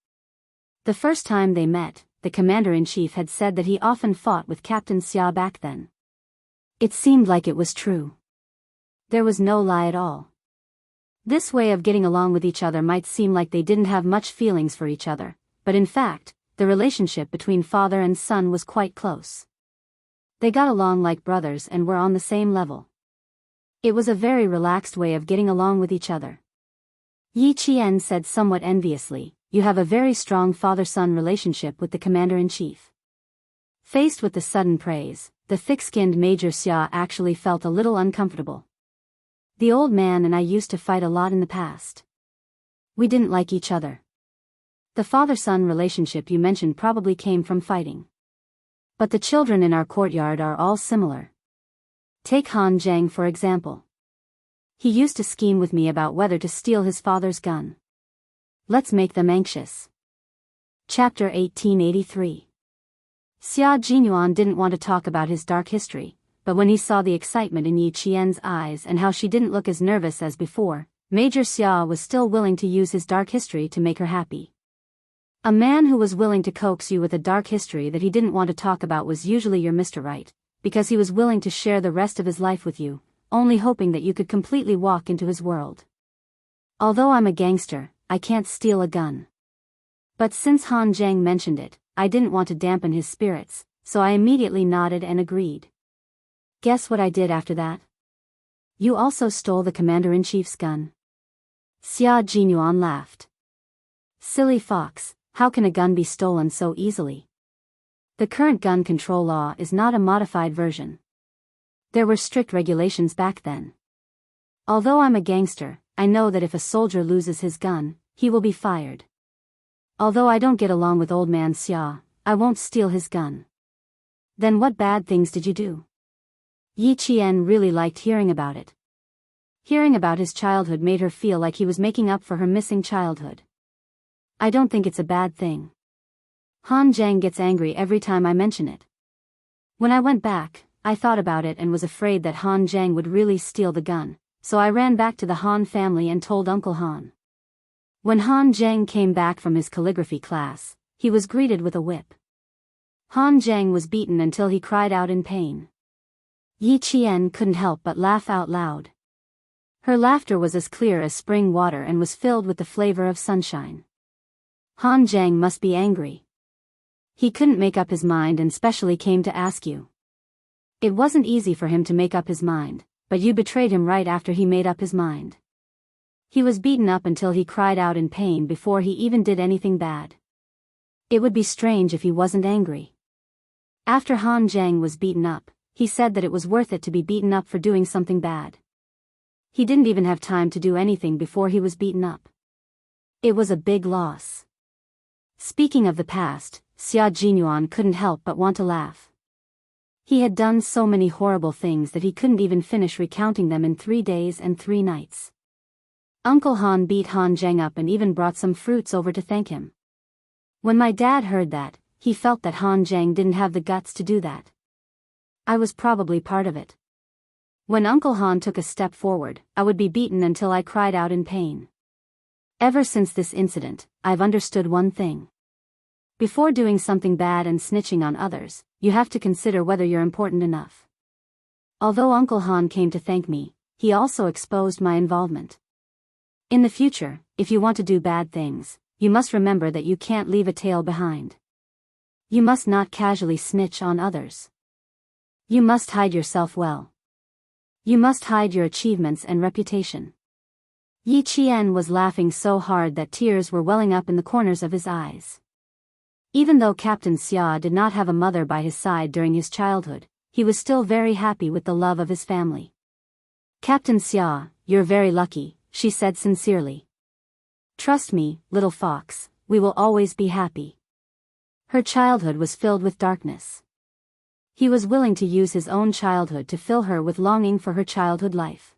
[SPEAKER 1] The first time they met, the Commander-in-Chief had said that he often fought with Captain Xia back then. It seemed like it was true. There was no lie at all. This way of getting along with each other might seem like they didn't have much feelings for each other, but in fact, the relationship between father and son was quite close. They got along like brothers and were on the same level. It was a very relaxed way of getting along with each other. Yi Qian said somewhat enviously, you have a very strong father-son relationship with the Commander-in-Chief. Faced with the sudden praise, the thick-skinned Major Xia actually felt a little uncomfortable. The old man and I used to fight a lot in the past. We didn't like each other. The father-son relationship you mentioned probably came from fighting. But the children in our courtyard are all similar. Take Han Zheng for example. He used to scheme with me about whether to steal his father's gun. Let's make them anxious. Chapter 1883. Xia Jinyuan didn't want to talk about his dark history, but when he saw the excitement in Yi Qian's eyes and how she didn't look as nervous as before, Major Xia was still willing to use his dark history to make her happy. A man who was willing to coax you with a dark history that he didn't want to talk about was usually your Mr. Right, because he was willing to share the rest of his life with you, only hoping that you could completely walk into his world. Although I'm a gangster, I can't steal a gun. But since Han Zheng mentioned it, I didn't want to dampen his spirits, so I immediately nodded and agreed. Guess what I did after that? You also stole the commander-in-chief's gun. Xia Jinyuan laughed. Silly fox, how can a gun be stolen so easily? The current gun control law is not a modified version. There were strict regulations back then. Although I'm a gangster, I know that if a soldier loses his gun, he will be fired. Although I don't get along with old man Xia, I won't steal his gun. Then what bad things did you do? Yi Qian really liked hearing about it. Hearing about his childhood made her feel like he was making up for her missing childhood. I don't think it's a bad thing. Han Zhang gets angry every time I mention it. When I went back, I thought about it and was afraid that Han Zhang would really steal the gun, so I ran back to the Han family and told Uncle Han. When Han Zhang came back from his calligraphy class, he was greeted with a whip. Han Zhang was beaten until he cried out in pain. Yi Qian couldn't help but laugh out loud. Her laughter was as clear as spring water and was filled with the flavor of sunshine. Han Zhang must be angry. He couldn't make up his mind and specially came to ask you. It wasn't easy for him to make up his mind, but you betrayed him right after he made up his mind. He was beaten up until he cried out in pain before he even did anything bad. It would be strange if he wasn't angry. After Han Zhang was beaten up, he said that it was worth it to be beaten up for doing something bad. He didn't even have time to do anything before he was beaten up. It was a big loss. Speaking of the past, Xia Jinyuan couldn't help but want to laugh. He had done so many horrible things that he couldn't even finish recounting them in 3 days and 3 nights. Uncle Han beat Han Zhang up and even brought some fruits over to thank him. When my dad heard that, he felt that Han Zhang didn't have the guts to do that. I was probably part of it. When Uncle Han took a step forward, I would be beaten until I cried out in pain. Ever since this incident, I've understood one thing. Before doing something bad and snitching on others, you have to consider whether you're important enough. Although Uncle Han came to thank me, he also exposed my involvement. In the future, if you want to do bad things, you must remember that you can't leave a tail behind. You must not casually snitch on others. You must hide yourself well. You must hide your achievements and reputation. Yi Qian was laughing so hard that tears were welling up in the corners of his eyes. Even though Captain Xia did not have a mother by his side during his childhood, he was still very happy with the love of his family. Captain Xia, you're very lucky, she said sincerely. Trust me, little fox, we will always be happy. Her childhood was filled with darkness. He was willing to use his own childhood to fill her with longing for her childhood life.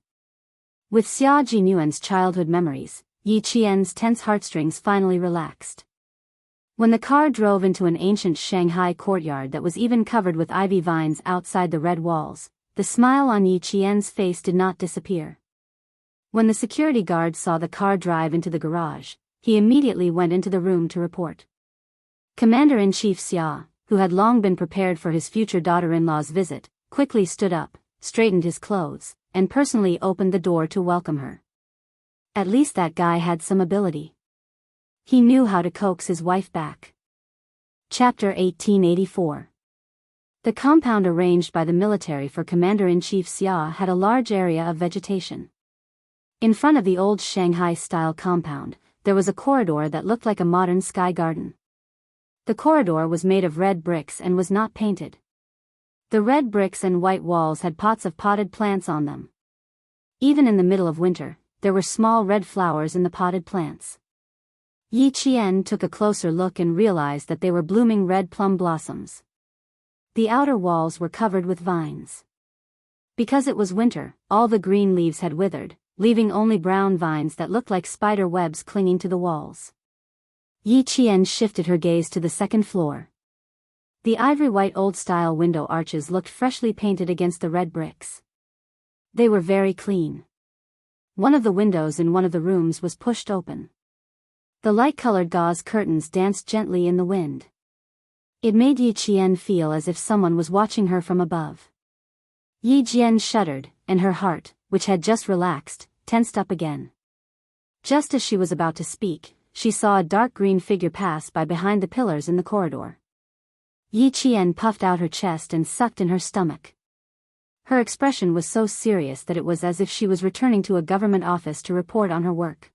[SPEAKER 1] With Xia Jinyuan's childhood memories, Yi Qian's tense heartstrings finally relaxed. When the car drove into an ancient Shanghai courtyard that was even covered with ivy vines outside the red walls, the smile on Yi Qian's face did not disappear. When the security guard saw the car drive into the garage, he immediately went into the room to report. Commander-in-Chief Xia, who had long been prepared for his future daughter-in-law's visit, quickly stood up, straightened his clothes, and personally opened the door to welcome her. At least that guy had some ability. He knew how to coax his wife back. Chapter 1884. The compound arranged by the military for Commander-in-Chief Xia had a large area of vegetation. In front of the old Shanghai-style compound, there was a corridor that looked like a modern sky garden. The corridor was made of red bricks and was not painted. The red bricks and white walls had pots of potted plants on them. Even in the middle of winter, there were small red flowers in the potted plants. Yi Qian took a closer look and realized that they were blooming red plum blossoms. The outer walls were covered with vines. Because it was winter, all the green leaves had withered, leaving only brown vines that looked like spider webs clinging to the walls. Yi Qian shifted her gaze to the second floor. The ivory-white old-style window arches looked freshly painted against the red bricks. They were very clean. One of the windows in one of the rooms was pushed open. The light-colored gauze curtains danced gently in the wind. It made Yi Qian feel as if someone was watching her from above. Yi Qian shuddered, and her heart, which had just relaxed, tensed up again. Just as she was about to speak, she saw a dark green figure pass by behind the pillars in the corridor. Yi Qian puffed out her chest and sucked in her stomach. Her expression was so serious that it was as if she was returning to a government office to report on her work.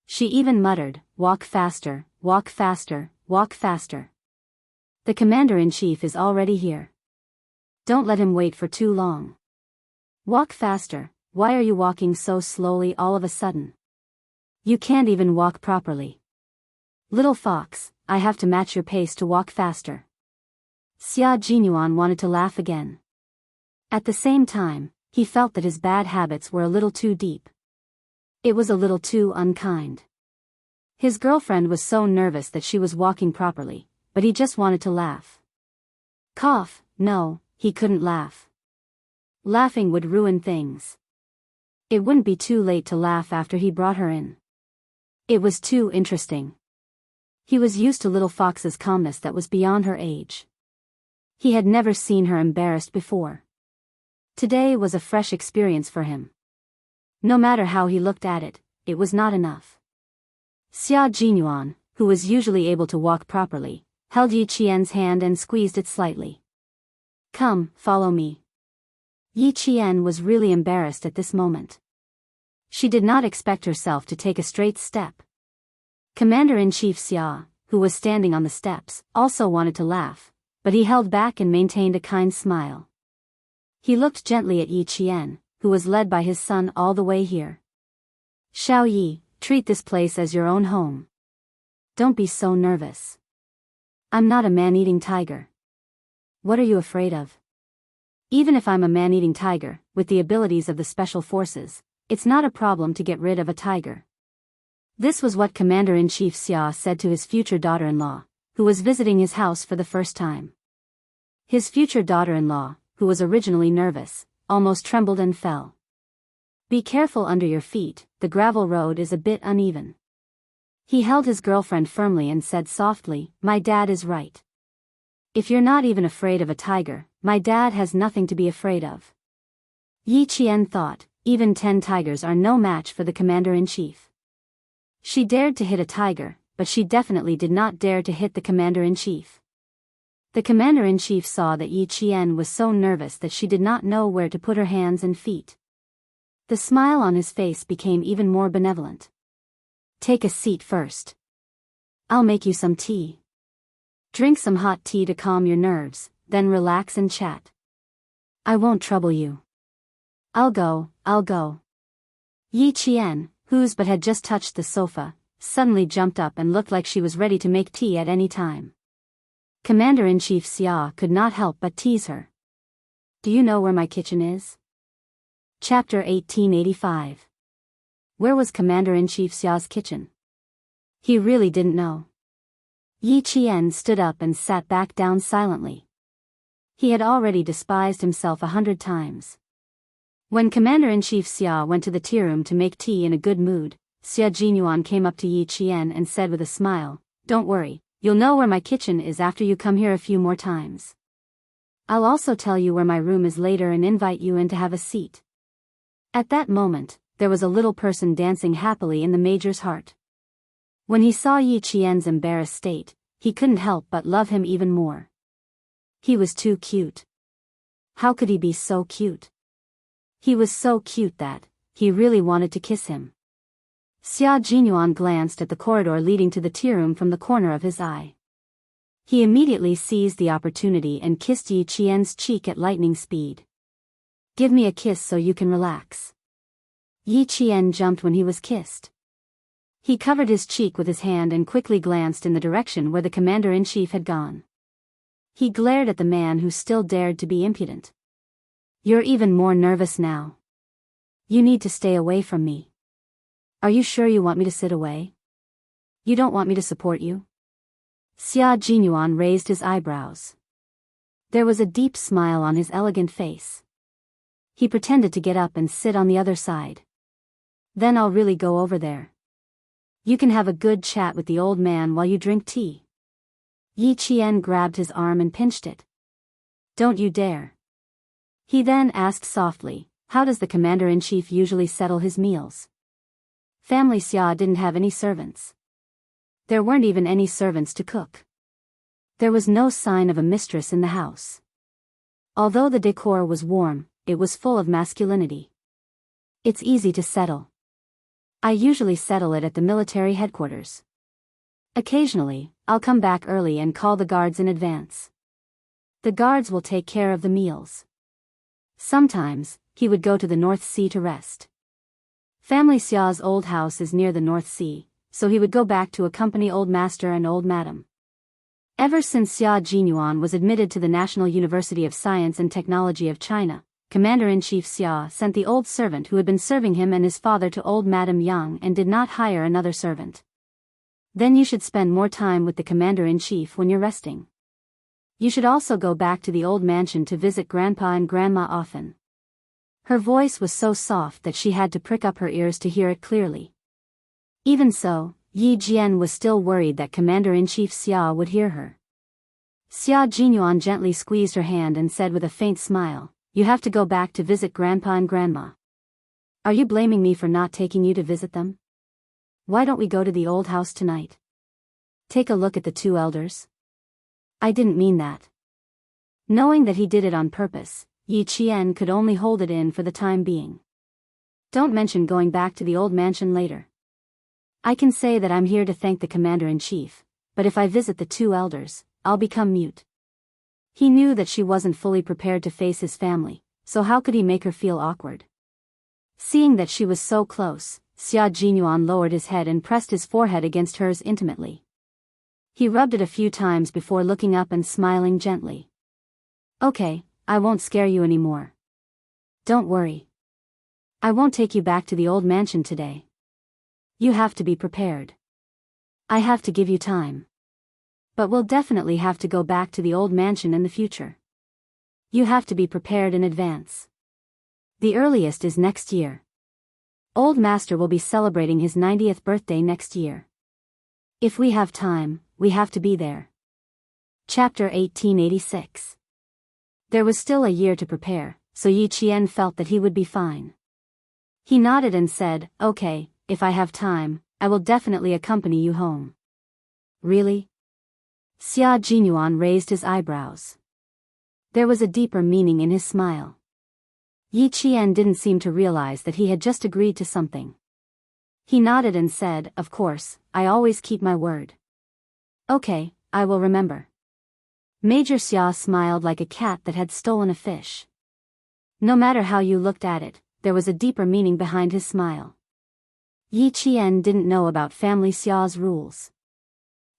[SPEAKER 1] She even muttered, "Walk faster, walk faster, walk faster. The commander-in-chief is already here. Don't let him wait for too long. Walk faster, why are you walking so slowly all of a sudden? You can't even walk properly. Little fox, I have to match your pace to walk faster." Xia Jinyuan wanted to laugh again. At the same time, he felt that his bad habits were a little too deep. It was a little too unkind. His girlfriend was so nervous that she was walking properly, but he just wanted to laugh. Cough, no, he couldn't laugh. Laughing would ruin things. It wouldn't be too late to laugh after he brought her in. It was too interesting. He was used to Little Fox's calmness that was beyond her age. He had never seen her embarrassed before. Today was a fresh experience for him. No matter how he looked at it, it was not enough. Xia Jinyuan, who was usually able to walk properly, held Yi Qian's hand and squeezed it slightly. "Come, follow me." Yi Qian was really embarrassed at this moment. She did not expect herself to take a straight step. Commander-in-Chief Xia, who was standing on the steps, also wanted to laugh, but he held back and maintained a kind smile. He looked gently at Yi Qian, who was led by his son all the way here. "Xiao Yi, treat this place as your own home. Don't be so nervous. I'm not a man-eating tiger. What are you afraid of? Even if I'm a man-eating tiger, with the abilities of the special forces, it's not a problem to get rid of a tiger." This was what Commander-in-Chief Xia said to his future daughter-in-law, who was visiting his house for the first time. His future daughter-in-law, who was originally nervous, almost trembled and fell. "Be careful under your feet, the gravel road is a bit uneven." He held his girlfriend firmly and said softly, "My dad is right. If you're not even afraid of a tiger, my dad has nothing to be afraid of." Yi Qian thought, even 10 tigers are no match for the commander-in-chief. She dared to hit a tiger, but she definitely did not dare to hit the commander-in-chief. The commander-in-chief saw that Yi Qian was so nervous that she did not know where to put her hands and feet. The smile on his face became even more benevolent. "Take a seat first. I'll make you some tea. Drink some hot tea to calm your nerves, then relax and chat. I won't trouble you. I'll go. Yi Qian, whose but had just touched the sofa, suddenly jumped up and looked like she was ready to make tea at any time. Commander-in-Chief Xia could not help but tease her. "Do you know where my kitchen is?" Chapter 1885. Where was Commander-in-Chief Xia's kitchen? He really didn't know. Yi Qian stood up and sat back down silently. He had already despised himself 100 times. When Commander-in-Chief Xia went to the tea room to make tea in a good mood, Xia Jinyuan came up to Yi Qian and said with a smile, "Don't worry. You'll know where my kitchen is after you come here a few more times. I'll also tell you where my room is later and invite you in to have a seat." At that moment, there was a little person dancing happily in the major's heart. When he saw Yi Qian's embarrassed state, he couldn't help but love him even more. He was too cute. How could he be so cute? He was so cute that he really wanted to kiss him. Xia Jinyuan glanced at the corridor leading to the tea room from the corner of his eye. He immediately seized the opportunity and kissed Yi Qian's cheek at lightning speed. "Give me a kiss so you can relax." Yi Qian jumped when he was kissed. He covered his cheek with his hand and quickly glanced in the direction where the commander-in-chief had gone. He glared at the man who still dared to be impudent. "You're even more nervous now. You need to stay away from me. Are you sure you want me to sit away? You don't want me to support you?" Xia Jinyuan raised his eyebrows. There was a deep smile on his elegant face. He pretended to get up and sit on the other side. "Then I'll really go over there. You can have a good chat with the old man while you drink tea." Yi Qian grabbed his arm and pinched it. "Don't you dare." He then asked softly, "How does the commander-in-chief usually settle his meals?" Family Xia didn't have any servants. There weren't even any servants to cook. There was no sign of a mistress in the house. Although the decor was warm, it was full of masculinity. It's easy to settle. I usually settle it at the military headquarters. Occasionally, I'll come back early and call the guards in advance. The guards will take care of the meals. Sometimes, he would go to the North Sea to rest. Family Xia's old house is near the North Sea, so he would go back to accompany Old Master and Old Madam. Ever since Xia Jinyuan was admitted to the National University of Science and Technology of China, Commander-in-Chief Xia sent the old servant who had been serving him and his father to Old Madam Yang and did not hire another servant. Then you should spend more time with the Commander-in-Chief when you're resting. You should also go back to the old mansion to visit Grandpa and Grandma often. Her voice was so soft that she had to prick up her ears to hear it clearly. Even so, Yi Jian was still worried that Commander-in-Chief Xia would hear her. Xia Jinyuan gently squeezed her hand and said with a faint smile, "You have to go back to visit Grandpa and Grandma. Are you blaming me for not taking you to visit them? Why don't we go to the old house tonight? Take a look at the two elders." "I didn't mean that." Knowing that he did it on purpose, Yi Qian could only hold it in for the time being. "Don't mention going back to the old mansion later. I can say that I'm here to thank the Commander-in-Chief, but if I visit the two elders, I'll become mute." He knew that she wasn't fully prepared to face his family, so how could he make her feel awkward? Seeing that she was so close, Xia Jinyuan lowered his head and pressed his forehead against hers intimately. He rubbed it a few times before looking up and smiling gently. "Okay, I won't scare you anymore. Don't worry. I won't take you back to the old mansion today. You have to be prepared. I have to give you time. But we'll definitely have to go back to the old mansion in the future. You have to be prepared in advance. The earliest is next year. Old Master will be celebrating his 90th birthday next year. If we have time, we have to be there." Chapter 1886. There was still a year to prepare, so Yi Qian felt that he would be fine. He nodded and said, "Okay, if I have time, I will definitely accompany you home." "Really?" Xia Jinyuan raised his eyebrows. There was a deeper meaning in his smile. Yi Qian didn't seem to realize that he had just agreed to something. He nodded and said, "Of course, I always keep my word." "Okay, I will remember." Major Xia smiled like a cat that had stolen a fish. No matter how you looked at it, there was a deeper meaning behind his smile. Yi Qian didn't know about family Xia's rules.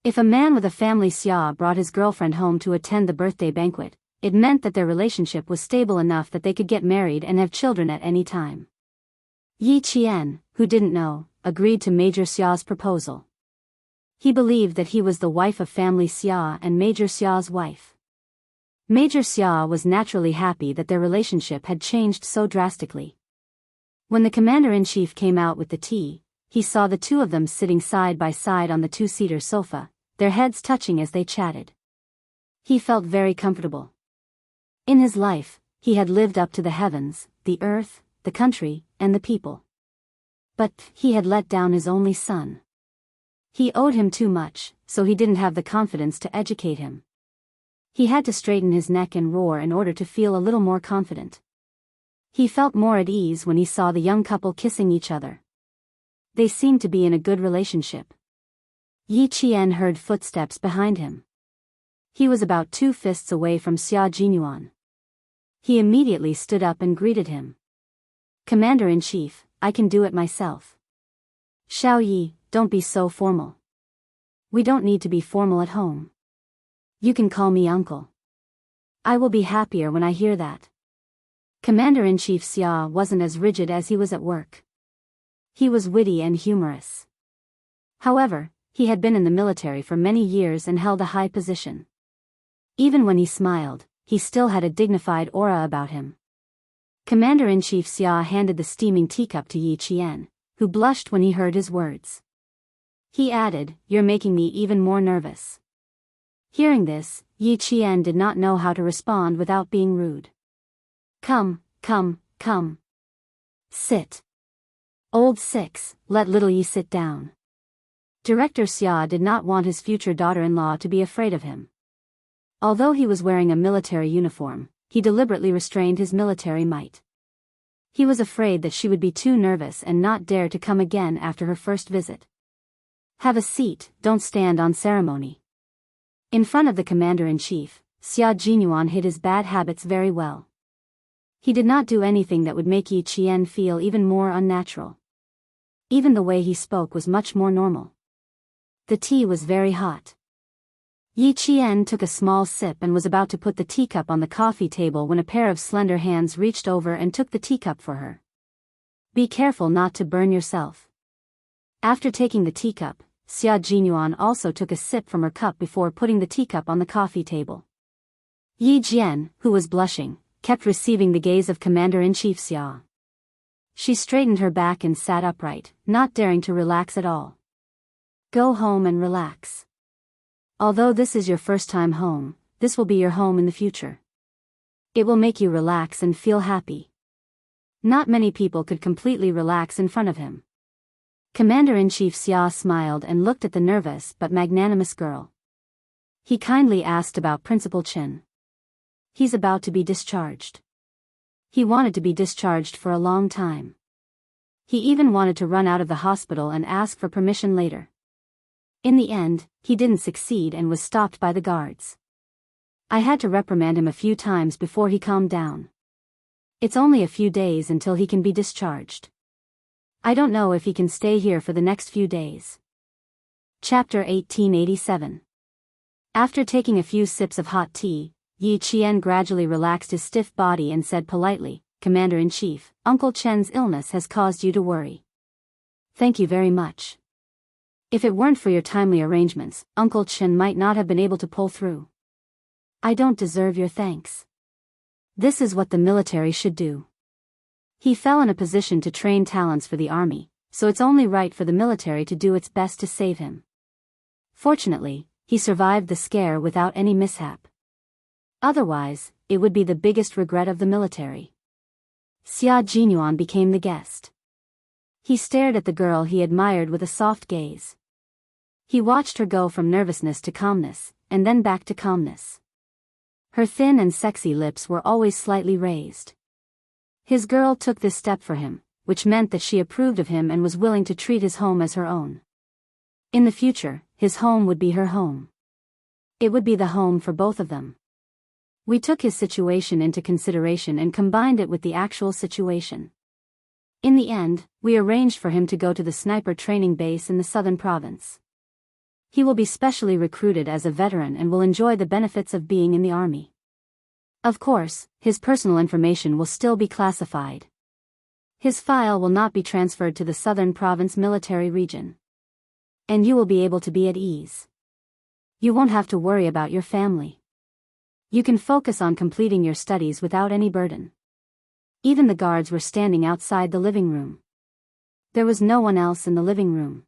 [SPEAKER 1] If a man with a family Xia brought his girlfriend home to attend the birthday banquet, it meant that their relationship was stable enough that they could get married and have children at any time. Yi Qian, who didn't know, agreed to Major Xia's proposal. He believed that he was the wife of family Xia and Major Xia's wife. Major Xia was naturally happy that their relationship had changed so drastically. When the Commander-in-Chief came out with the tea, he saw the two of them sitting side by side on the two-seater sofa, their heads touching as they chatted. He felt very comfortable. In his life, he had lived up to the heavens, the earth, the country, and the people. But he had let down his only son. He owed him too much, so he didn't have the confidence to educate him. He had to straighten his neck and roar in order to feel a little more confident. He felt more at ease when he saw the young couple kissing each other. They seemed to be in a good relationship. Yi Qian heard footsteps behind him. He was about 2 fists away from Xia Jinyuan. He immediately stood up and greeted him. "Commander-in-Chief, I can do it myself." "Xiao Yi, don't be so formal. We don't need to be formal at home. You can call me uncle. I will be happier when I hear that." Commander-in-Chief Xia wasn't as rigid as he was at work. He was witty and humorous. However, he had been in the military for many years and held a high position. Even when he smiled, he still had a dignified aura about him. Commander-in-Chief Xia handed the steaming teacup to Yi Qian, who blushed when he heard his words. He added, "You're making me even more nervous." Hearing this, Yi Qian did not know how to respond without being rude. Come. Sit. Old Six, let little Yi sit down." Director Xia did not want his future daughter-in-law to be afraid of him. Although he was wearing a military uniform, he deliberately restrained his military might. He was afraid that she would be too nervous and not dare to come again after her first visit. Have a seat, don't stand on ceremony. In front of the commander-in-chief, Xia Jinyuan hid his bad habits very well. He did not do anything that would make Yi Qian feel even more unnatural. Even the way he spoke was much more normal. The tea was very hot. Yi Qian took a small sip and was about to put the teacup on the coffee table when a pair of slender hands reached over and took the teacup for her. Be careful not to burn yourself. After taking the teacup, Xia Jinyuan also took a sip from her cup before putting the teacup on the coffee table. Yi Jian, who was blushing, kept receiving the gaze of Commander-in-Chief Xia. She straightened her back and sat upright, not daring to relax at all. Go home and relax. Although this is your first time home, this will be your home in the future. It will make you relax and feel happy. Not many people could completely relax in front of him. Commander-in-Chief Xia smiled and looked at the nervous but magnanimous girl. He kindly asked about Principal Chen. He's about to be discharged. He wanted to be discharged for a long time. He even wanted to run out of the hospital and ask for permission later. In the end, he didn't succeed and was stopped by the guards. I had to reprimand him a few times before he calmed down. It's only a few days until he can be discharged. I don't know if he can stay here for the next few days. Chapter 1887. After taking a few sips of hot tea, Yi Qian gradually relaxed his stiff body and said politely, Commander-in-Chief, Uncle Chen's illness has caused you to worry. Thank you very much. If it weren't for your timely arrangements, Uncle Chen might not have been able to pull through. I don't deserve your thanks. This is what the military should do. He fell in a position to train talents for the army, so it's only right for the military to do its best to save him. Fortunately, he survived the scare without any mishap. Otherwise, it would be the biggest regret of the military. Xia Jinyuan became the guest. He stared at the girl he admired with a soft gaze. He watched her go from nervousness to calmness, and then back to calmness. Her thin and sexy lips were always slightly raised. His girl took this step for him, which meant that she approved of him and was willing to treat his home as her own. In the future, his home would be her home. It would be the home for both of them. We took his situation into consideration and combined it with the actual situation. In the end, we arranged for him to go to the sniper training base in the southern province. He will be specially recruited as a veteran and will enjoy the benefits of being in the army. Of course, his personal information will still be classified. His file will not be transferred to the southern province military region. And you will be able to be at ease. You won't have to worry about your family. You can focus on completing your studies without any burden. Even the guards were standing outside the living room. There was no one else in the living room.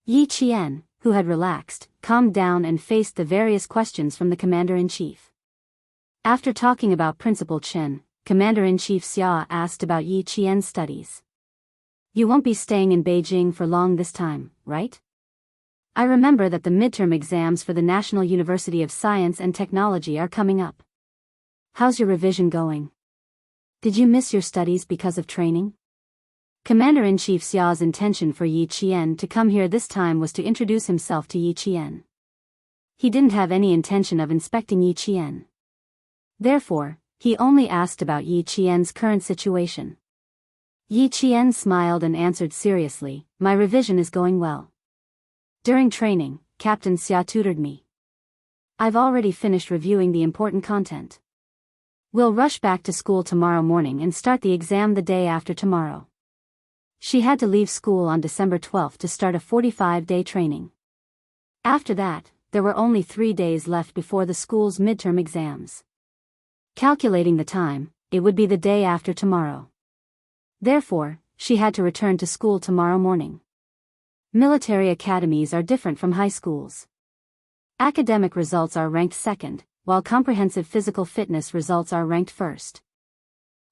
[SPEAKER 1] Yi Qian, who had relaxed, calmed down and faced the various questions from the commander-in-chief. After talking about Principal Chen, Commander-in-Chief Xia asked about Yi Qian's studies. You won't be staying in Beijing for long this time, right? I remember that the midterm exams for the National University of Science and Technology are coming up. How's your revision going? Did you miss your studies because of training? Commander-in-Chief Xia's intention for Yi Qian to come here this time was to introduce himself to Yi Qian. He didn't have any intention of inspecting Yi Qian. Therefore, he only asked about Yi Qian's current situation. Yi Qian smiled and answered seriously, my revision is going well. During training, Captain Xia tutored me. I've already finished reviewing the important content. We'll rush back to school tomorrow morning and start the exam the day after tomorrow. She had to leave school on December 12 to start a 45-day training. After that, there were only 3 days left before the school's midterm exams. Calculating the time, it would be the day after tomorrow. Therefore, she had to return to school tomorrow morning. Military academies are different from high schools. Academic results are ranked second, while comprehensive physical fitness results are ranked first.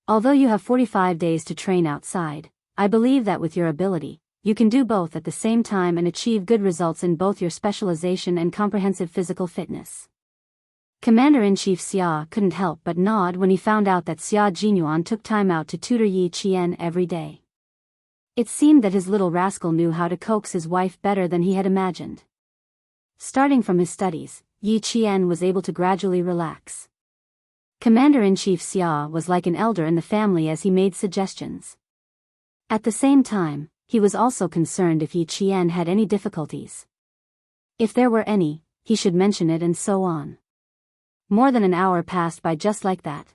[SPEAKER 1] Although you have 45 days to train outside, I believe that with your ability, you can do both at the same time and achieve good results in both your specialization and comprehensive physical fitness. Commander-in-Chief Xia couldn't help but nod when he found out that Xia Jinyuan took time out to tutor Yi Qian every day. It seemed that his little rascal knew how to coax his wife better than he had imagined. Starting from his studies, Yi Qian was able to gradually relax. Commander-in-Chief Xia was like an elder in the family as he made suggestions. At the same time, he was also concerned if Yi Qian had any difficulties. If there were any, he should mention it and so on. More than an hour passed by just like that.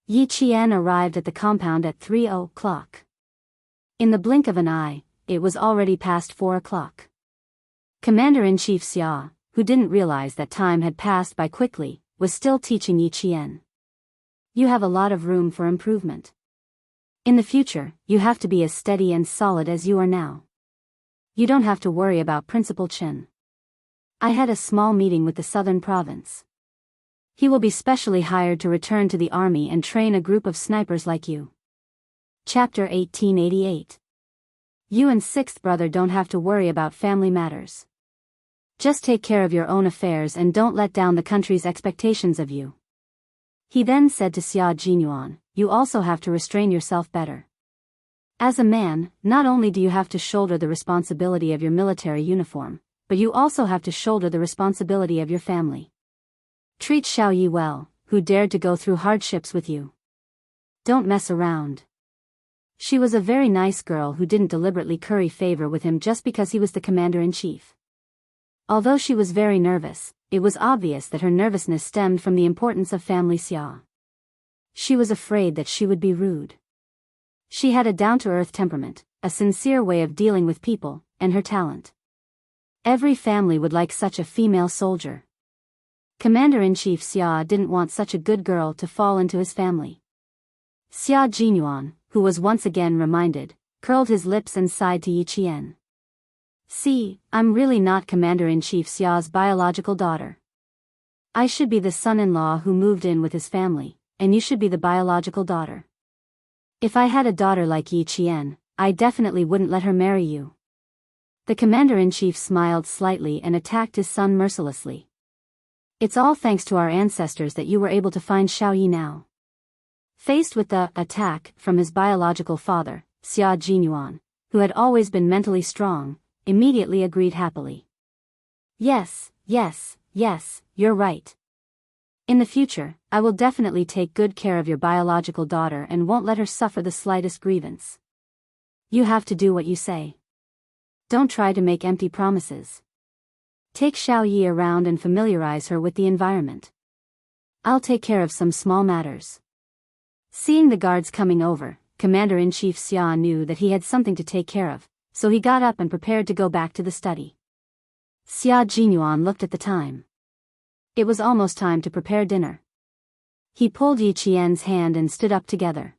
[SPEAKER 1] Yi Qian arrived at the compound at 3:00. In the blink of an eye, it was already past 4:00. Commander-in-Chief Xia, who didn't realize that time had passed by quickly, was still teaching Yi Qian. You have a lot of room for improvement. In the future, you have to be as steady and solid as you are now. You don't have to worry about Principal Chen. I had a small meeting with the southern province. He will be specially hired to return to the army and train a group of snipers like you. Chapter 1888. You and sixth brother don't have to worry about family matters. Just take care of your own affairs and don't let down the country's expectations of you. He then said to Xia Jinyuan, you also have to restrain yourself better. As a man, not only do you have to shoulder the responsibility of your military uniform, but you also have to shoulder the responsibility of your family. Treat Xiao Yi well, who dared to go through hardships with you. Don't mess around. She was a very nice girl who didn't deliberately curry favor with him just because he was the commander-in-chief. Although she was very nervous, it was obvious that her nervousness stemmed from the importance of family Xia. She was afraid that she would be rude. She had a down-to-earth temperament, a sincere way of dealing with people, and her talent. Every family would like such a female soldier. Commander-in-Chief Xia didn't want such a good girl to fall into his family. Xia Jinyuan, who was once again reminded, curled his lips and sighed to Yi Qian. See, I'm really not Commander-in-Chief Xia's biological daughter. I should be the son-in-law who moved in with his family, and you should be the biological daughter. If I had a daughter like Yi Qian, I definitely wouldn't let her marry you. The Commander-in-Chief smiled slightly and attacked his son mercilessly. It's all thanks to our ancestors that you were able to find Xiao Yi now. Faced with the attack from his biological father, Xia Jinyuan, who had always been mentally strong, immediately agreed happily. Yes, you're right. In the future, I will definitely take good care of your biological daughter and won't let her suffer the slightest grievance. You have to do what you say. Don't try to make empty promises. Take Xiao Yi around and familiarize her with the environment. I'll take care of some small matters. Seeing the guards coming over, Commander-in-Chief Xia knew that he had something to take care of, so he got up and prepared to go back to the study. Xia Jinyuan looked at the time. It was almost time to prepare dinner. He pulled Yi Qian's hand and stood up together.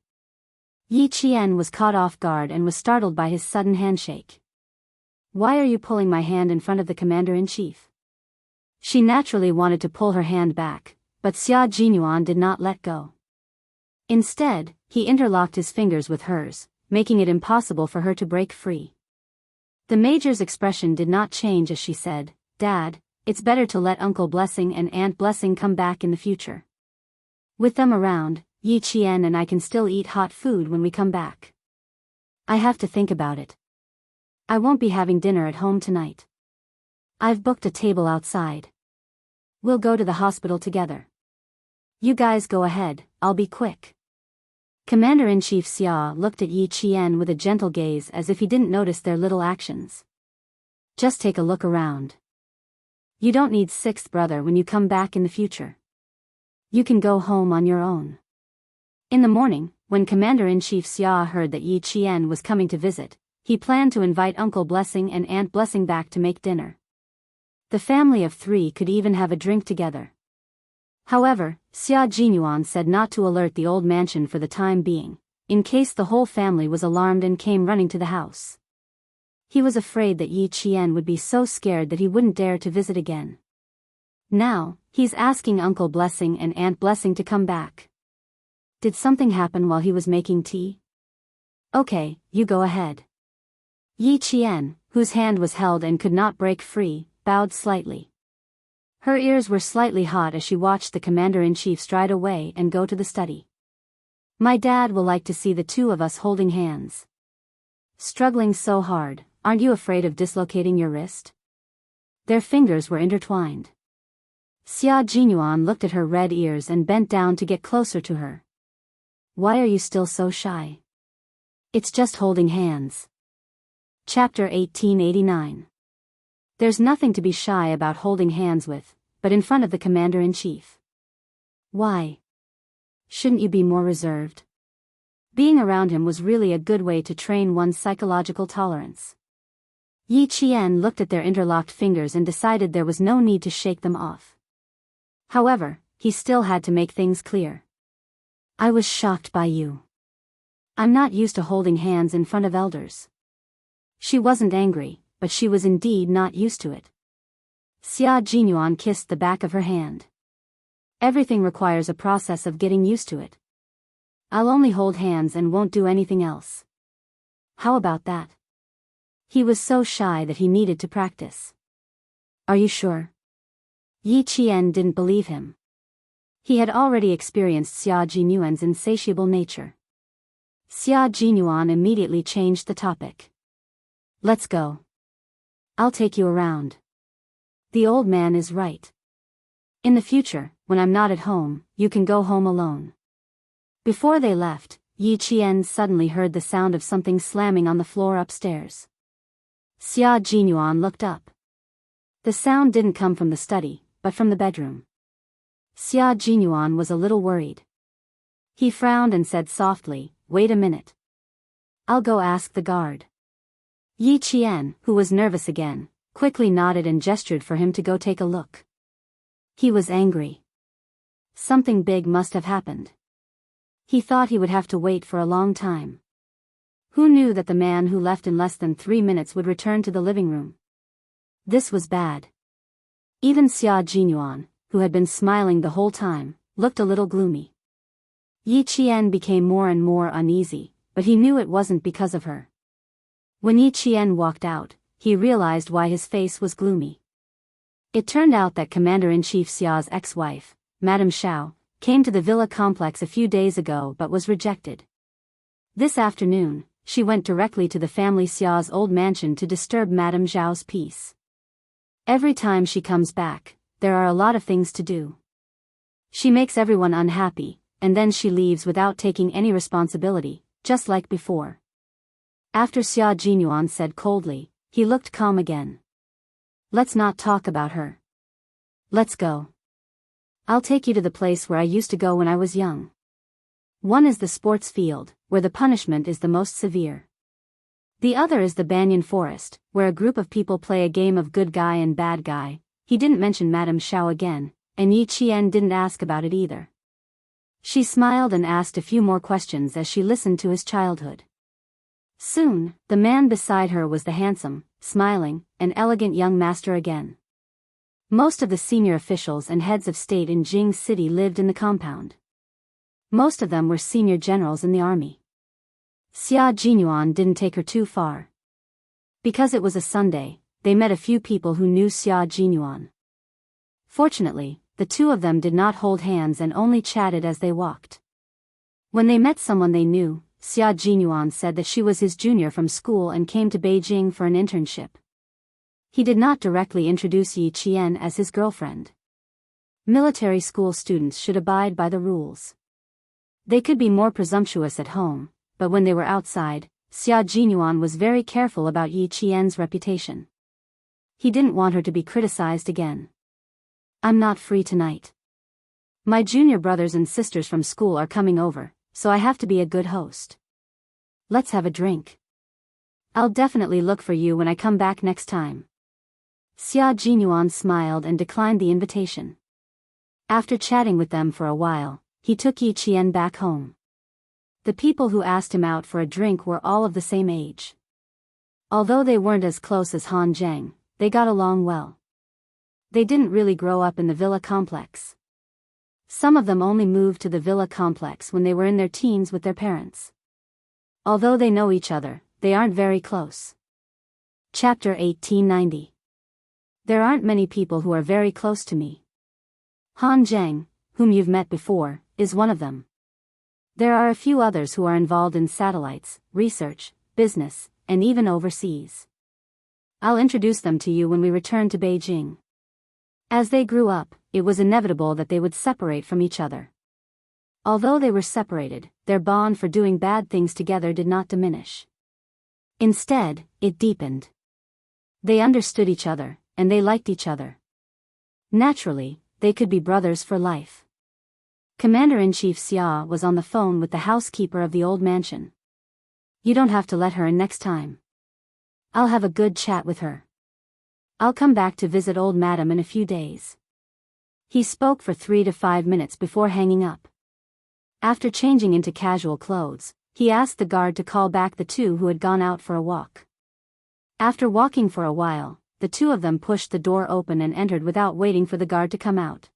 [SPEAKER 1] Yi Qian was caught off guard and was startled by his sudden handshake. Why are you pulling my hand in front of the Commander-in-Chief? She naturally wanted to pull her hand back, but Xia Jinyuan did not let go. Instead, he interlocked his fingers with hers, making it impossible for her to break free. The Major's expression did not change as she said, Dad, it's better to let Uncle Blessing and Aunt Blessing come back in the future. With them around, Yi Qian and I can still eat hot food when we come back. I have to think about it. I won't be having dinner at home tonight. I've booked a table outside. We'll go to the hospital together. You guys go ahead, I'll be quick. Commander-in-Chief Xia looked at Yi Qian with a gentle gaze as if he didn't notice their little actions. Just take a look around. You don't need sixth brother when you come back in the future. You can go home on your own. In the morning, when Commander-in-Chief Xia heard that Yi Qian was coming to visit, he planned to invite Uncle Blessing and Aunt Blessing back to make dinner. The family of three could even have a drink together. However, Xia Jinyuan said not to alert the old mansion for the time being, in case the whole family was alarmed and came running to the house. He was afraid that Yi Qian would be so scared that he wouldn't dare to visit again. Now, he's asking Uncle Blessing and Aunt Blessing to come back. Did something happen while he was making tea? Okay, you go ahead. Yi Qian, whose hand was held and could not break free, bowed slightly. Her ears were slightly hot as she watched the commander-in-chief stride away and go to the study. My dad will like to see the two of us holding hands. Struggling so hard, aren't you afraid of dislocating your wrist? Their fingers were intertwined. Xia Jinyuan looked at her red ears and bent down to get closer to her. Why are you still so shy? It's just holding hands. Chapter 1889. There's nothing to be shy about holding hands with, but in front of the commander-in-chief. Why? Shouldn't you be more reserved? Being around him was really a good way to train one's psychological tolerance. Yi Qian looked at their interlocked fingers and decided there was no need to shake them off. However, he still had to make things clear. I was shocked by you. I'm not used to holding hands in front of elders. She wasn't angry, but she was indeed not used to it. Xia Jinyuan kissed the back of her hand. Everything requires a process of getting used to it. I'll only hold hands and won't do anything else. How about that? He was so shy that he needed to practice. Are you sure? Yi Qian didn't believe him. He had already experienced Xia Jinyuan's insatiable nature. Xia Jinyuan immediately changed the topic. Let's go. I'll take you around. The old man is right. In the future, when I'm not at home, you can go home alone. Before they left, Yi Qian suddenly heard the sound of something slamming on the floor upstairs. Xia Jinyuan looked up. The sound didn't come from the study, but from the bedroom. Xia Jinyuan was a little worried. He frowned and said softly, "Wait a minute. I'll go ask the guard." Yi Qian, who was nervous again, quickly nodded and gestured for him to go take a look. He was angry. Something big must have happened. He thought he would have to wait for a long time. Who knew that the man who left in less than 3 minutes would return to the living room? This was bad. Even Xia Jinyuan, who had been smiling the whole time, looked a little gloomy. Yi Qian became more and more uneasy, but he knew it wasn't because of her. When Yi Qian walked out, he realized why his face was gloomy. It turned out that Commander-in-Chief Xia's ex-wife, Madame Xiao, came to the villa complex a few days ago but was rejected. This afternoon, she went directly to the family Xia's old mansion to disturb Madame Xiao's peace. Every time she comes back, there are a lot of things to do. She makes everyone unhappy, and then she leaves without taking any responsibility, just like before. After Xia Jinyuan said coldly, he looked calm again. Let's not talk about her. Let's go. I'll take you to the place where I used to go when I was young. One is the sports field, where the punishment is the most severe. The other is the banyan forest, where a group of people play a game of good guy and bad guy. He didn't mention Madame Xiao again, and Yi Qian didn't ask about it either. She smiled and asked a few more questions as she listened to his childhood. Soon, the man beside her was the handsome, smiling, and elegant young master again. Most of the senior officials and heads of state in Jing City lived in the compound. Most of them were senior generals in the army. Xia Jinyuan didn't take her too far. Because it was a Sunday, they met a few people who knew Xia Jinyuan. Fortunately, the two of them did not hold hands and only chatted as they walked. When they met someone they knew, Xia Jinyuan said that she was his junior from school and came to Beijing for an internship. He did not directly introduce Yi Qian as his girlfriend. Military school students should abide by the rules. They could be more presumptuous at home, but when they were outside, Xia Jinyuan was very careful about Yi Qian's reputation. He didn't want her to be criticized again. I'm not free tonight. My junior brothers and sisters from school are coming over, so I have to be a good host. Let's have a drink. I'll definitely look for you when I come back next time. Xia Jinyuan smiled and declined the invitation. After chatting with them for a while, he took Yi Qian back home. The people who asked him out for a drink were all of the same age. Although they weren't as close as Han Zheng, they got along well. They didn't really grow up in the villa complex. Some of them only moved to the villa complex when they were in their teens with their parents. Although they know each other, they aren't very close. Chapter 1890. There aren't many people who are very close to me. Han Zheng, whom you've met before, is one of them. There are a few others who are involved in satellites, research, business, and even overseas. I'll introduce them to you when we return to Beijing. As they grew up, it was inevitable that they would separate from each other. Although they were separated, their bond for doing bad things together did not diminish. Instead, it deepened. They understood each other, and they liked each other. Naturally, they could be brothers for life. Commander-in-Chief Xia was on the phone with the housekeeper of the old mansion. You don't have to let her in next time. I'll have a good chat with her. I'll come back to visit old madam in a few days. He spoke for 3 to 5 minutes before hanging up. After changing into casual clothes, he asked the guard to call back the two who had gone out for a walk. After walking for a while, the two of them pushed the door open and entered without waiting for the guard to come out.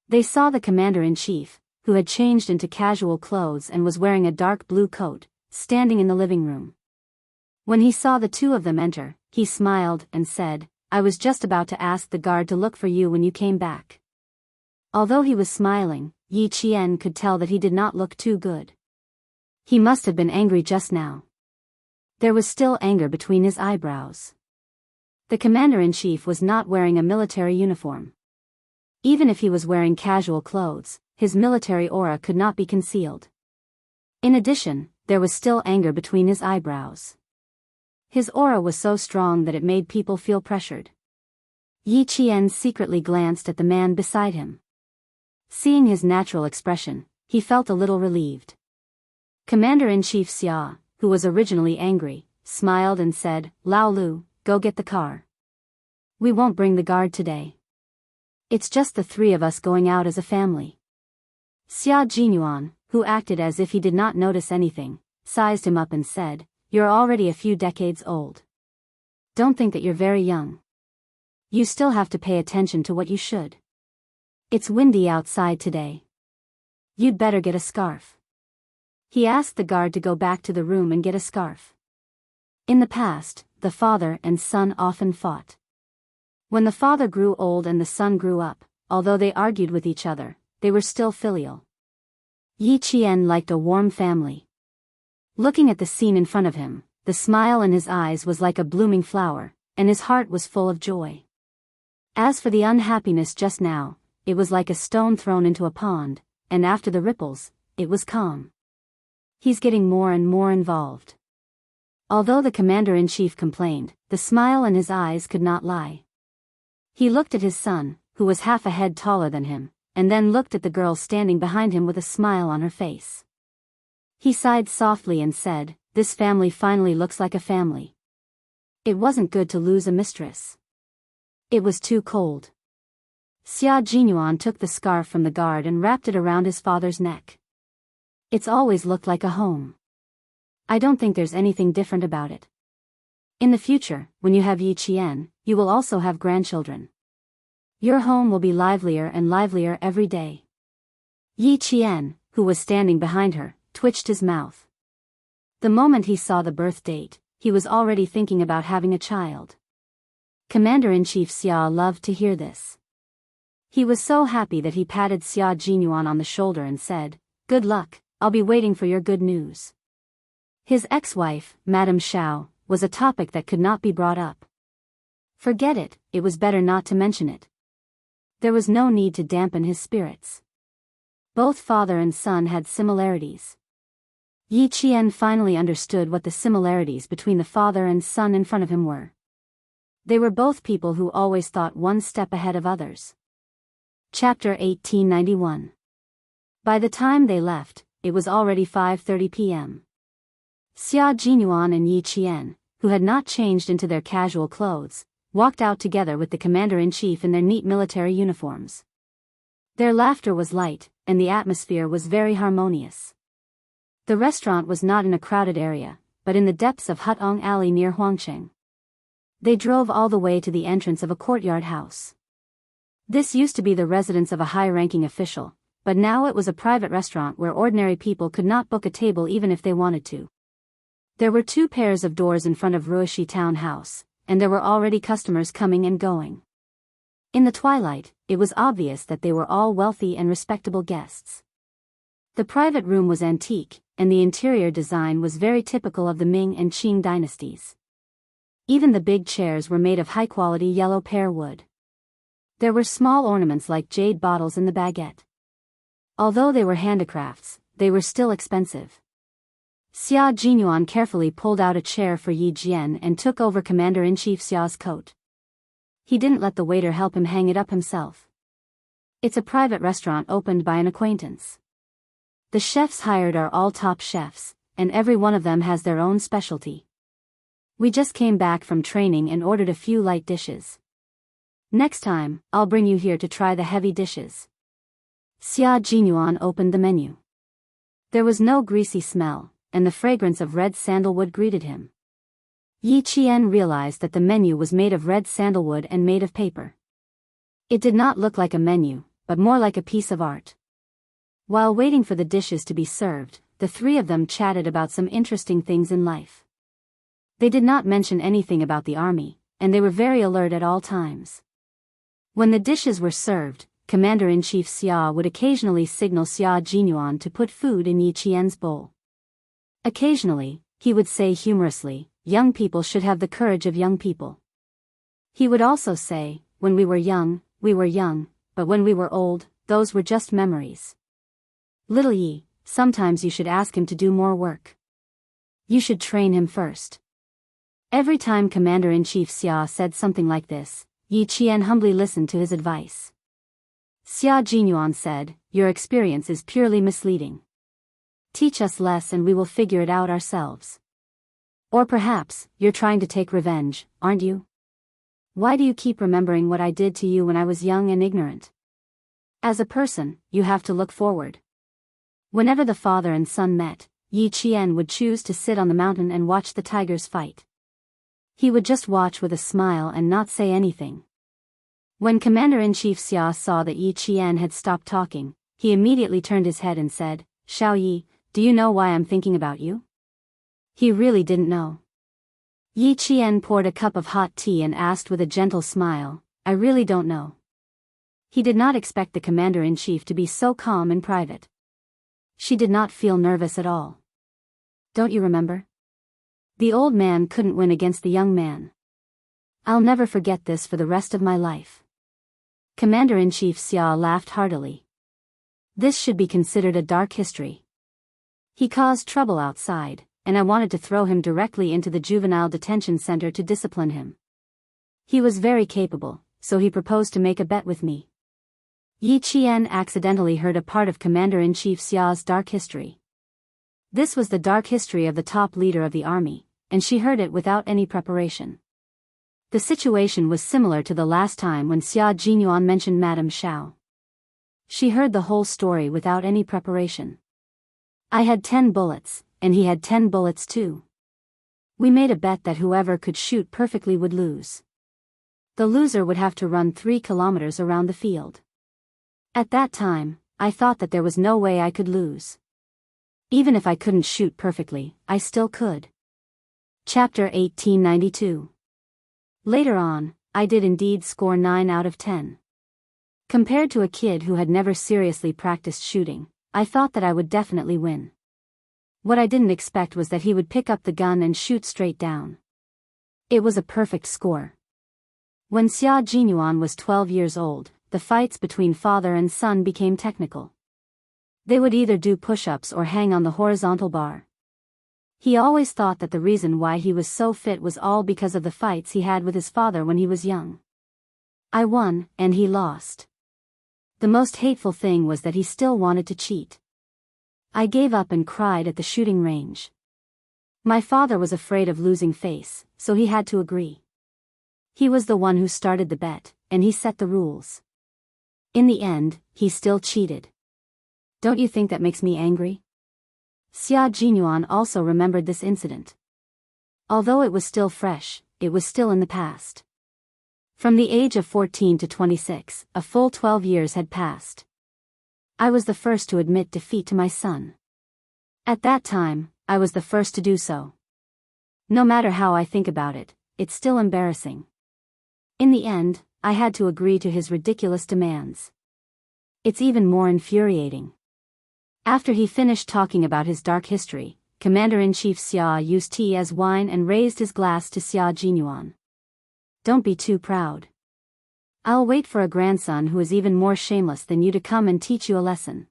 [SPEAKER 1] They saw the commander-in-chief, who had changed into casual clothes and was wearing a dark blue coat, standing in the living room. When he saw the two of them enter, he smiled and said, I was just about to ask the guard to look for you when you came back. Although he was smiling, Yi Qian could tell that he did not look too good. He must have been angry just now. There was still anger between his eyebrows. The commander-in-chief was not wearing a military uniform. Even if he was wearing casual clothes, his military aura could not be concealed. In addition, there was still anger between his eyebrows. His aura was so strong that it made people feel pressured. Yi Qian secretly glanced at the man beside him. Seeing his natural expression, he felt a little relieved. Commander-in-Chief Xia, who was originally angry, smiled and said, Lao Lu, go get the car. We won't bring the guard today. It's just the three of us going out as a family. Xia Jinyuan, who acted as if he did not notice anything, sized him up and said, You're already a few decades old. Don't think that you're very young. You still have to pay attention to what you should. It's windy outside today. You'd better get a scarf. He asked the guard to go back to the room and get a scarf. In the past, the father and son often fought. When the father grew old and the son grew up, although they argued with each other, they were still filial. Yi Qian liked a warm family. Looking at the scene in front of him, the smile in his eyes was like a blooming flower, and his heart was full of joy. As for the unhappiness just now, it was like a stone thrown into a pond, and after the ripples, it was calm. He's getting more and more involved. Although the commander-in-chief complained, the smile in his eyes could not lie. He looked at his son, who was half a head taller than him, and then looked at the girl standing behind him with a smile on her face. He sighed softly and said, This family finally looks like a family. It wasn't good to lose a mistress. It was too cold. Xia Jinyuan took the scarf from the guard and wrapped it around his father's neck. It's always looked like a home. I don't think there's anything different about it. In the future, when you have Yi Qian, you will also have grandchildren. Your home will be livelier and livelier every day. Yi Qian, who was standing behind her, twitched his mouth. The moment he saw the birth date, he was already thinking about having a child. Commander-in-Chief Xia loved to hear this. He was so happy that he patted Xia Jinyuan on the shoulder and said, Good luck, I'll be waiting for your good news. His ex-wife, Madame Xiao, was a topic that could not be brought up. Forget it, it was better not to mention it. There was no need to dampen his spirits. Both father and son had similarities. Yi Qian finally understood what the similarities between the father and son in front of him were. They were both people who always thought one step ahead of others. Chapter 1891. By the time they left, it was already 5:30 p.m. Xia Jinyuan and Yi Qian, who had not changed into their casual clothes, walked out together with the commander-in-chief in their neat military uniforms. Their laughter was light, and the atmosphere was very harmonious. The restaurant was not in a crowded area, but in the depths of Hutong Alley near Huangcheng. They drove all the way to the entrance of a courtyard house. This used to be the residence of a high-ranking official, but now it was a private restaurant where ordinary people could not book a table even if they wanted to. There were 2 pairs of doors in front of Ruishi Town House, and there were already customers coming and going. In the twilight, it was obvious that they were all wealthy and respectable guests. The private room was antique, and the interior design was very typical of the Ming and Qing dynasties. Even the big chairs were made of high-quality yellow pear wood. There were small ornaments like jade bottles in the baguette. Although they were handicrafts, they were still expensive. Xia Jinyuan carefully pulled out a chair for Yi Jian and took over Commander-in-Chief Xia's coat. He didn't let the waiter help him hang it up himself. It's a private restaurant opened by an acquaintance. The chefs hired are all top chefs, and every one of them has their own specialty. We just came back from training and ordered a few light dishes. Next time, I'll bring you here to try the heavy dishes. Xia Jinyuan opened the menu. There was no greasy smell, and the fragrance of red sandalwood greeted him. Yi Qian realized that the menu was made of red sandalwood and made of paper. It did not look like a menu, but more like a piece of art. While waiting for the dishes to be served, the three of them chatted about some interesting things in life. They did not mention anything about the army, and they were very alert at all times. When the dishes were served, Commander-in-Chief Xia would occasionally signal Xia Jinyuan to put food in Yi Qian's bowl. Occasionally, he would say humorously, "Young people should have the courage of young people." He would also say, "When we were young, but when we were old, those were just memories. Little Yi, sometimes you should ask him to do more work. You should train him first." Every time Commander-in-Chief Xia said something like this, Yi Qian humbly listened to his advice. Xia Jinyuan said, "Your experience is purely misleading. Teach us less and we will figure it out ourselves. Or perhaps, you're trying to take revenge, aren't you? Why do you keep remembering what I did to you when I was young and ignorant? As a person, you have to look forward." Whenever the father and son met, Yi Qian would choose to sit on the mountain and watch the tigers fight. He would just watch with a smile and not say anything. When Commander-in-Chief Xia saw that Yi Qian had stopped talking, he immediately turned his head and said, "Xiao Yi, do you know why I'm thinking about you?" He really didn't know. Yi Qian poured a cup of hot tea and asked with a gentle smile, "I really don't know." He did not expect the Commander-in-Chief to be so calm in private. She did not feel nervous at all. "Don't you remember? The old man couldn't win against the young man. I'll never forget this for the rest of my life." Commander-in-Chief Xia laughed heartily. This should be considered a dark history. He caused trouble outside, and I wanted to throw him directly into the juvenile detention center to discipline him. He was very capable, so he proposed to make a bet with me. Yi Qian accidentally heard a part of Commander-in-Chief Xia's dark history. This was the dark history of the top leader of the army, and she heard it without any preparation. The situation was similar to the last time when Xia Jinyuan mentioned Madame Xiao. She heard the whole story without any preparation. "I had 10 bullets, and he had 10 bullets too. We made a bet that whoever could shoot perfectly would lose. The loser would have to run 3 kilometers around the field. At that time, I thought that there was no way I could lose. Even if I couldn't shoot perfectly, I still could." Chapter 1892. Later on, I did indeed score 9 out of 10. Compared to a kid who had never seriously practiced shooting, I thought that I would definitely win. What I didn't expect was that he would pick up the gun and shoot straight down. It was a perfect score. When Xia Jinyuan was 12 years old, the fights between father and son became technical. They would either do push-ups or hang on the horizontal bar. He always thought that the reason why he was so fit was all because of the fights he had with his father when he was young. I won, and he lost. The most hateful thing was that he still wanted to cheat. I gave up and cried at the shooting range. My father was afraid of losing face, so he had to agree. He was the one who started the bet, and he set the rules. In the end, he still cheated. Don't you think that makes me angry? Xia Jinyuan also remembered this incident. Although it was still fresh, it was still in the past. From the age of 14 to 26, a full 12 years had passed. I was the first to admit defeat to my son. At that time, I was the first to do so. No matter how I think about it, it's still embarrassing. In the end, I had to agree to his ridiculous demands. It's even more infuriating. After he finished talking about his dark history, Commander-in-Chief Xia used tea as wine and raised his glass to Xia Jinyuan. Don't be too proud. I'll wait for a grandson who is even more shameless than you to come and teach you a lesson.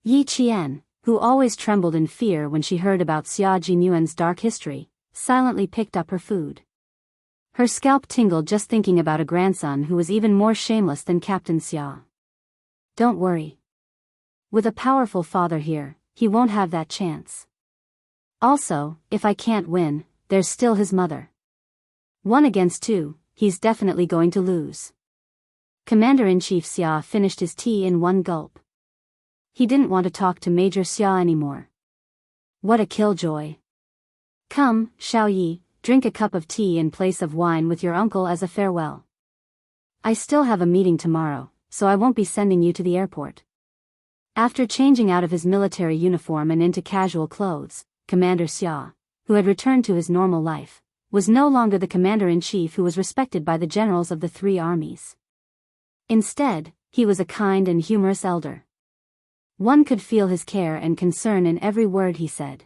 [SPEAKER 1] Yi Qian, who always trembled in fear when she heard about Xia Jinyuan's dark history, silently picked up her food. Her scalp tingled just thinking about a grandson who was even more shameless than Captain Xia. Don't worry. With a powerful father here, he won't have that chance. Also, if I can't win, there's still his mother. 1 against 2, he's definitely going to lose. Commander-in-Chief Xia finished his tea in one gulp. He didn't want to talk to Major Xia anymore. What a killjoy. Come, Xiao Yi, drink a cup of tea in place of wine with your uncle as a farewell. I still have a meeting tomorrow, so I won't be sending you to the airport. After changing out of his military uniform and into casual clothes, Commander Xia, who had returned to his normal life, was no longer the commander-in-chief who was respected by the generals of the 3 armies. Instead, he was a kind and humorous elder. One could feel his care and concern in every word he said.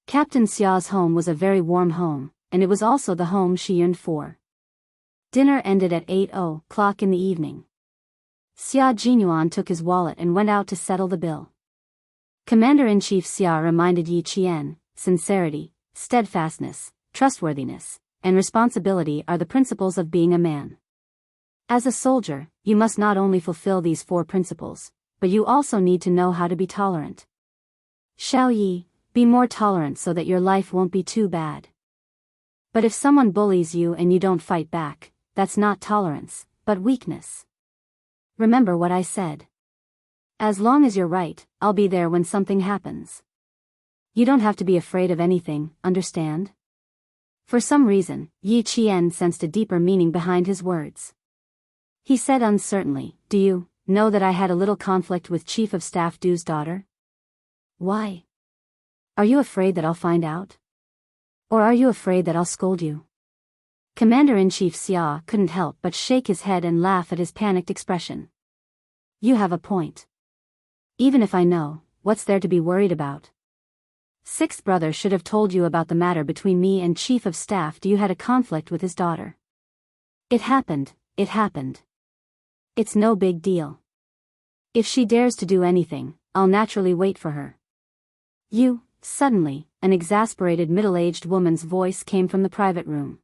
[SPEAKER 1] Captain Xia's home was a very warm home, and it was also the home she yearned for. Dinner ended at 8:00 in the evening. Xia Jinyuan took his wallet and went out to settle the bill. Commander-in-Chief Xia reminded Yi Qian, sincerity, steadfastness, trustworthiness, and responsibility are the principles of being a man. As a soldier, you must not only fulfill these 4 principles, but you also need to know how to be tolerant. Xiao Yi, be more tolerant so that your life won't be too bad. But if someone bullies you and you don't fight back, that's not tolerance, but weakness. Remember what I said. As long as you're right, I'll be there when something happens. You don't have to be afraid of anything, understand? For some reason, Yi Qian sensed a deeper meaning behind his words. He said uncertainly, do you know that I had a little conflict with Chief of Staff Du's daughter? Why? Are you afraid that I'll find out? Or are you afraid that I'll scold you? Commander-in-Chief Xia couldn't help but shake his head and laugh at his panicked expression. You have a point. Even if I know, what's there to be worried about? 6th brother should have told you about the matter between me and Chief of Staff Du had a conflict with his daughter. It happened. It's no big deal. If she dares to do anything, I'll naturally wait for her. Suddenly, an exasperated middle-aged woman's voice came from the private room.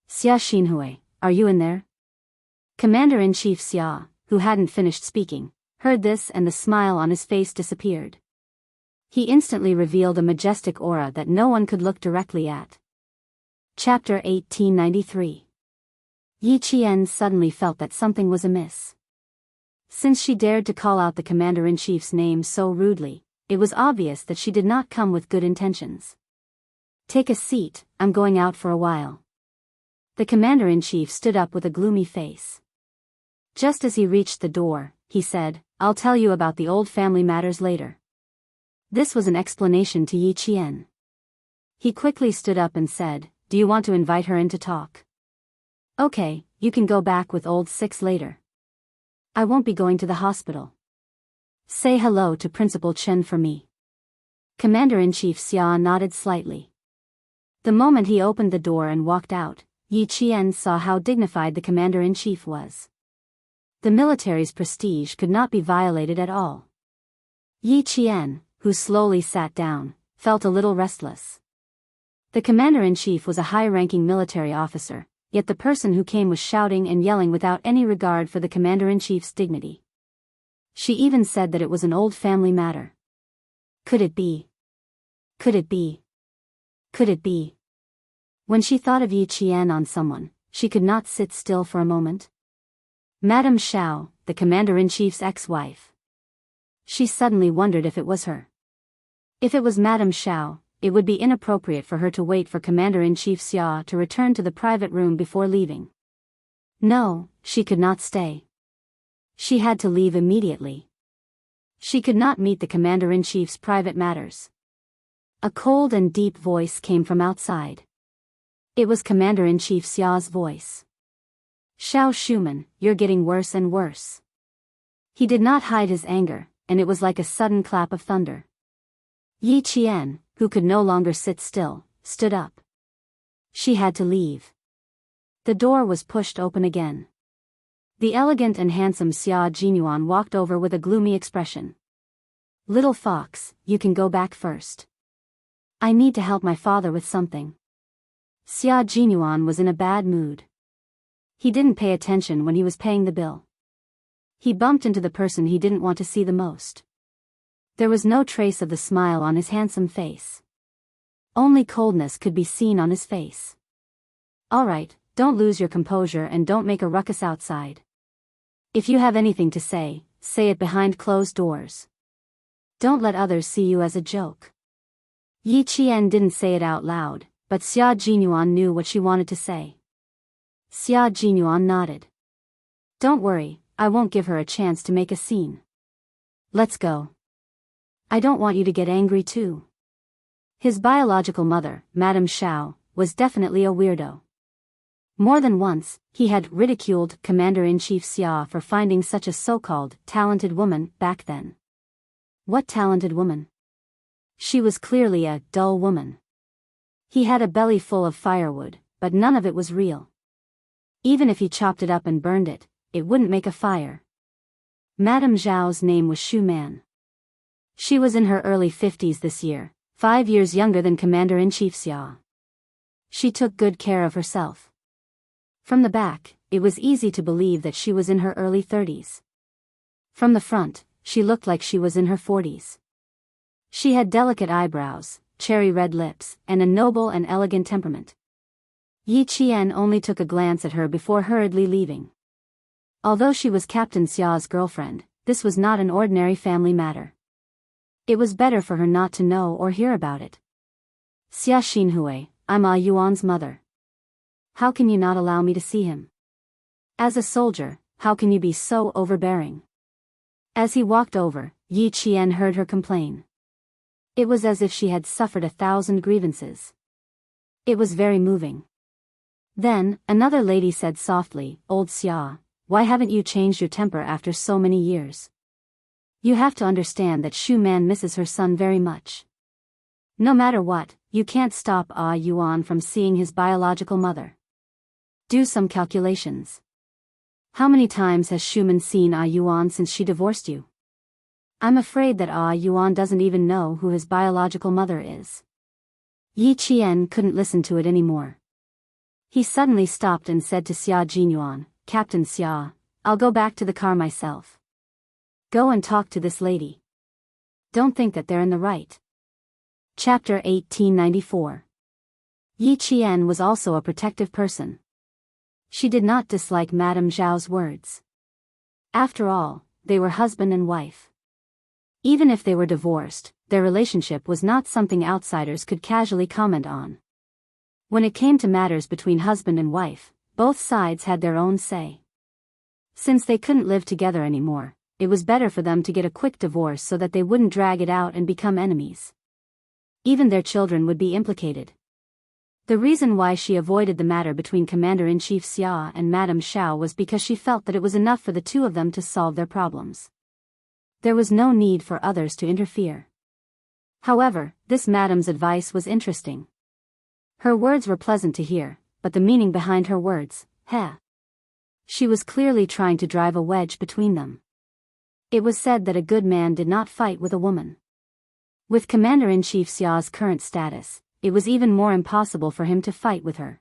[SPEAKER 1] Xia Xinhui, are you in there? Commander-in-Chief Xia, who hadn't finished speaking, heard this and the smile on his face disappeared. He instantly revealed a majestic aura that no one could look directly at. Chapter 1893. Yi Qian suddenly felt that something was amiss. Since she dared to call out the commander-in-chief's name so rudely, it was obvious that she did not come with good intentions. Take a seat, I'm going out for a while. The commander-in-chief stood up with a gloomy face. Just as he reached the door, he said, I'll tell you about the old family matters later. This was an explanation to Yi Qian. He quickly stood up and said, do you want to invite her in to talk? Okay, you can go back with old 6 later. I won't be going to the hospital. Say hello to Principal Chen for me. Commander-in-Chief Xia nodded slightly. The moment he opened the door and walked out, Yi Qian saw how dignified the commander-in-chief was. The military's prestige could not be violated at all. Yi Qian, who slowly sat down, felt a little restless. The commander-in-chief was a high-ranking military officer, yet the person who came was shouting and yelling without any regard for the commander-in-chief's dignity. She even said that it was an old family matter. Could it be? Could it be? Could it be? When she thought of Yi Qian on someone, she could not sit still for a moment. Madame Xiao, the commander-in-chief's ex-wife. She suddenly wondered if it was her. If it was Madame Xiao, it would be inappropriate for her to wait for Commander-in-Chief Xia to return to the private room before leaving. No, she could not stay. She had to leave immediately. She could not meet the Commander-in-Chief's private matters. A cold and deep voice came from outside. It was Commander-in-Chief Xia's voice. Xiao Shuman, you're getting worse and worse. He did not hide his anger, and it was like a sudden clap of thunder. Yi Qian, who could no longer sit still, stood up. She had to leave. The door was pushed open again. The elegant and handsome Xia Jinyuan walked over with a gloomy expression. Little fox, you can go back first. I need to help my father with something. Xia Jinyuan was in a bad mood. He didn't pay attention when he was paying the bill. He bumped into the person he didn't want to see the most. There was no trace of the smile on his handsome face. Only coldness could be seen on his face. All right, don't lose your composure and don't make a ruckus outside. If you have anything to say it behind closed doors. Don't let others see you as a joke. Yi Qian didn't say it out loud, but Xia Jinyuan knew what she wanted to say. Xia Jinyuan nodded. Don't worry, I won't give her a chance to make a scene. Let's go. I don't want you to get angry too. His biological mother, Madame Xiao, was definitely a weirdo. More than once, he had ridiculed Commander-in-Chief Xia for finding such a so-called talented woman back then. What talented woman? She was clearly a dull woman. He had a belly full of firewood, but none of it was real. Even if he chopped it up and burned it, it wouldn't make a fire. Madame Zhao's name was Shu Man. She was in her early 50s this year, 5 years younger than Commander-in-Chief Xia. She took good care of herself. From the back, it was easy to believe that she was in her early 30s. From the front, she looked like she was in her 40s. She had delicate eyebrows, cherry red lips, and a noble and elegant temperament. Yi Qian only took a glance at her before hurriedly leaving. Although she was Captain Xia's girlfriend, this was not an ordinary family matter. It was better for her not to know or hear about it. Xia Xinhui, I'm Ah Yuan's mother. How can you not allow me to see him? As a soldier, how can you be so overbearing? As he walked over, Yi Qian heard her complain. It was as if she had suffered 1,000 grievances. It was very moving. Then, another lady said softly, Old Xia, why haven't you changed your temper after so many years? You have to understand that Shu Man misses her son very much. No matter what, you can't stop Ah Yuan from seeing his biological mother. Do some calculations. How many times has Shuman seen Ah Yuan since she divorced you? I'm afraid that Ah Yuan doesn't even know who his biological mother is. Yi Qian couldn't listen to it anymore. He suddenly stopped and said to Xia Jinyuan, Captain Xia, I'll go back to the car myself. Go and talk to this lady. Don't think that they're in the right. Chapter 1894. Yi Qian was also a protective person. She did not dislike Madame Zhao's words. After all, they were husband and wife. Even if they were divorced, their relationship was not something outsiders could casually comment on. When it came to matters between husband and wife, both sides had their own say. Since they couldn't live together anymore, it was better for them to get a quick divorce so that they wouldn't drag it out and become enemies. Even their children would be implicated. The reason why she avoided the matter between Commander-in-Chief Xia and Madame Xiao was because she felt that it was enough for the two of them to solve their problems. There was no need for others to interfere. However, this Madame's advice was interesting. Her words were pleasant to hear, but the meaning behind her words, She was clearly trying to drive a wedge between them. It was said that a good man did not fight with a woman. With Commander-in-Chief Xia's current status, it was even more impossible for him to fight with her.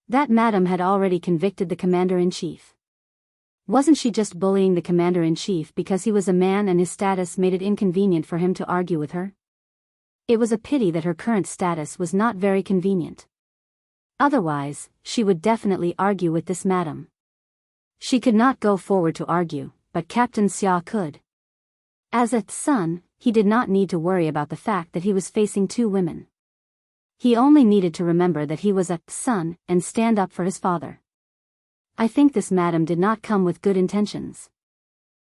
[SPEAKER 1] That madam had already convicted the Commander-in-Chief. Wasn't she just bullying the Commander-in-Chief because he was a man and his status made it inconvenient for him to argue with her? It was a pity that her current status was not very convenient. Otherwise, she would definitely argue with this madam. She could not go forward to argue, but Captain Xia could. As a son, he did not need to worry about the fact that he was facing two women. He only needed to remember that he was a son and stand up for his father. I think this madam did not come with good intentions.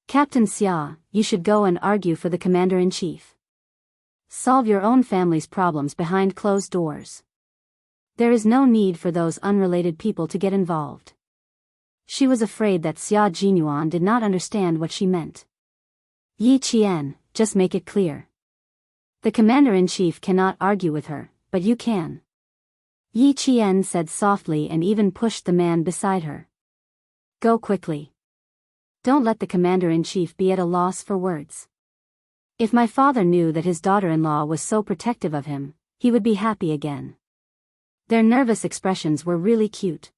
[SPEAKER 1] Captain Xia, you should go and argue for the Commander-in-Chief. Solve your own family's problems behind closed doors. There is no need for those unrelated people to get involved. She was afraid that Xia Jinyuan did not understand what she meant. Yi Qian, just make it clear. The commander-in-chief cannot argue with her, but you can. Yi Qian said softly and even pushed the man beside her. Go quickly. Don't let the commander-in-chief be at a loss for words. If my father knew that his daughter-in-law was so protective of him, he would be happy again. Their nervous expressions were really cute.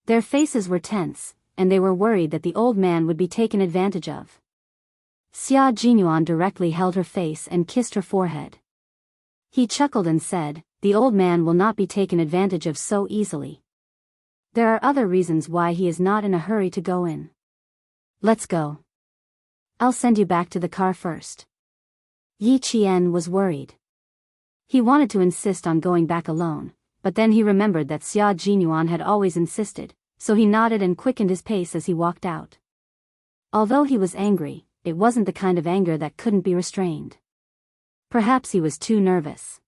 [SPEAKER 1] Their faces were tense, and they were worried that the old man would be taken advantage of. Xia Jinyuan directly held her face and kissed her forehead. He chuckled and said, the old man will not be taken advantage of so easily. There are other reasons why he is not in a hurry to go in. Let's go. I'll send you back to the car first. Yi Qian was worried. He wanted to insist on going back alone, but then he remembered that Xia Jinyuan had always insisted, so he nodded and quickened his pace as he walked out. Although he was angry, it wasn't the kind of anger that couldn't be restrained. Perhaps he was too nervous.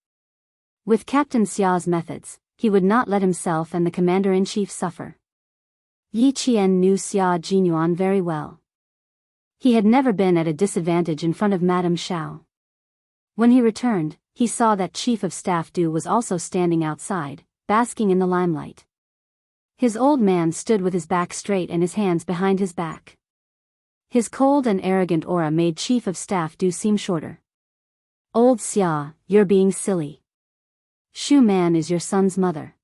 [SPEAKER 1] With Captain Xia's methods, he would not let himself and the commander-in-chief suffer. Yi Qian knew Xia Jinyuan very well. He had never been at a disadvantage in front of Madame Xiao. When he returned, he saw that Chief of Staff Du was also standing outside, basking in the limelight. His old man stood with his back straight and his hands behind his back. His cold and arrogant aura made Chief of Staff Du seem shorter. Old Xia, you're being silly. Shu Man is your son's mother.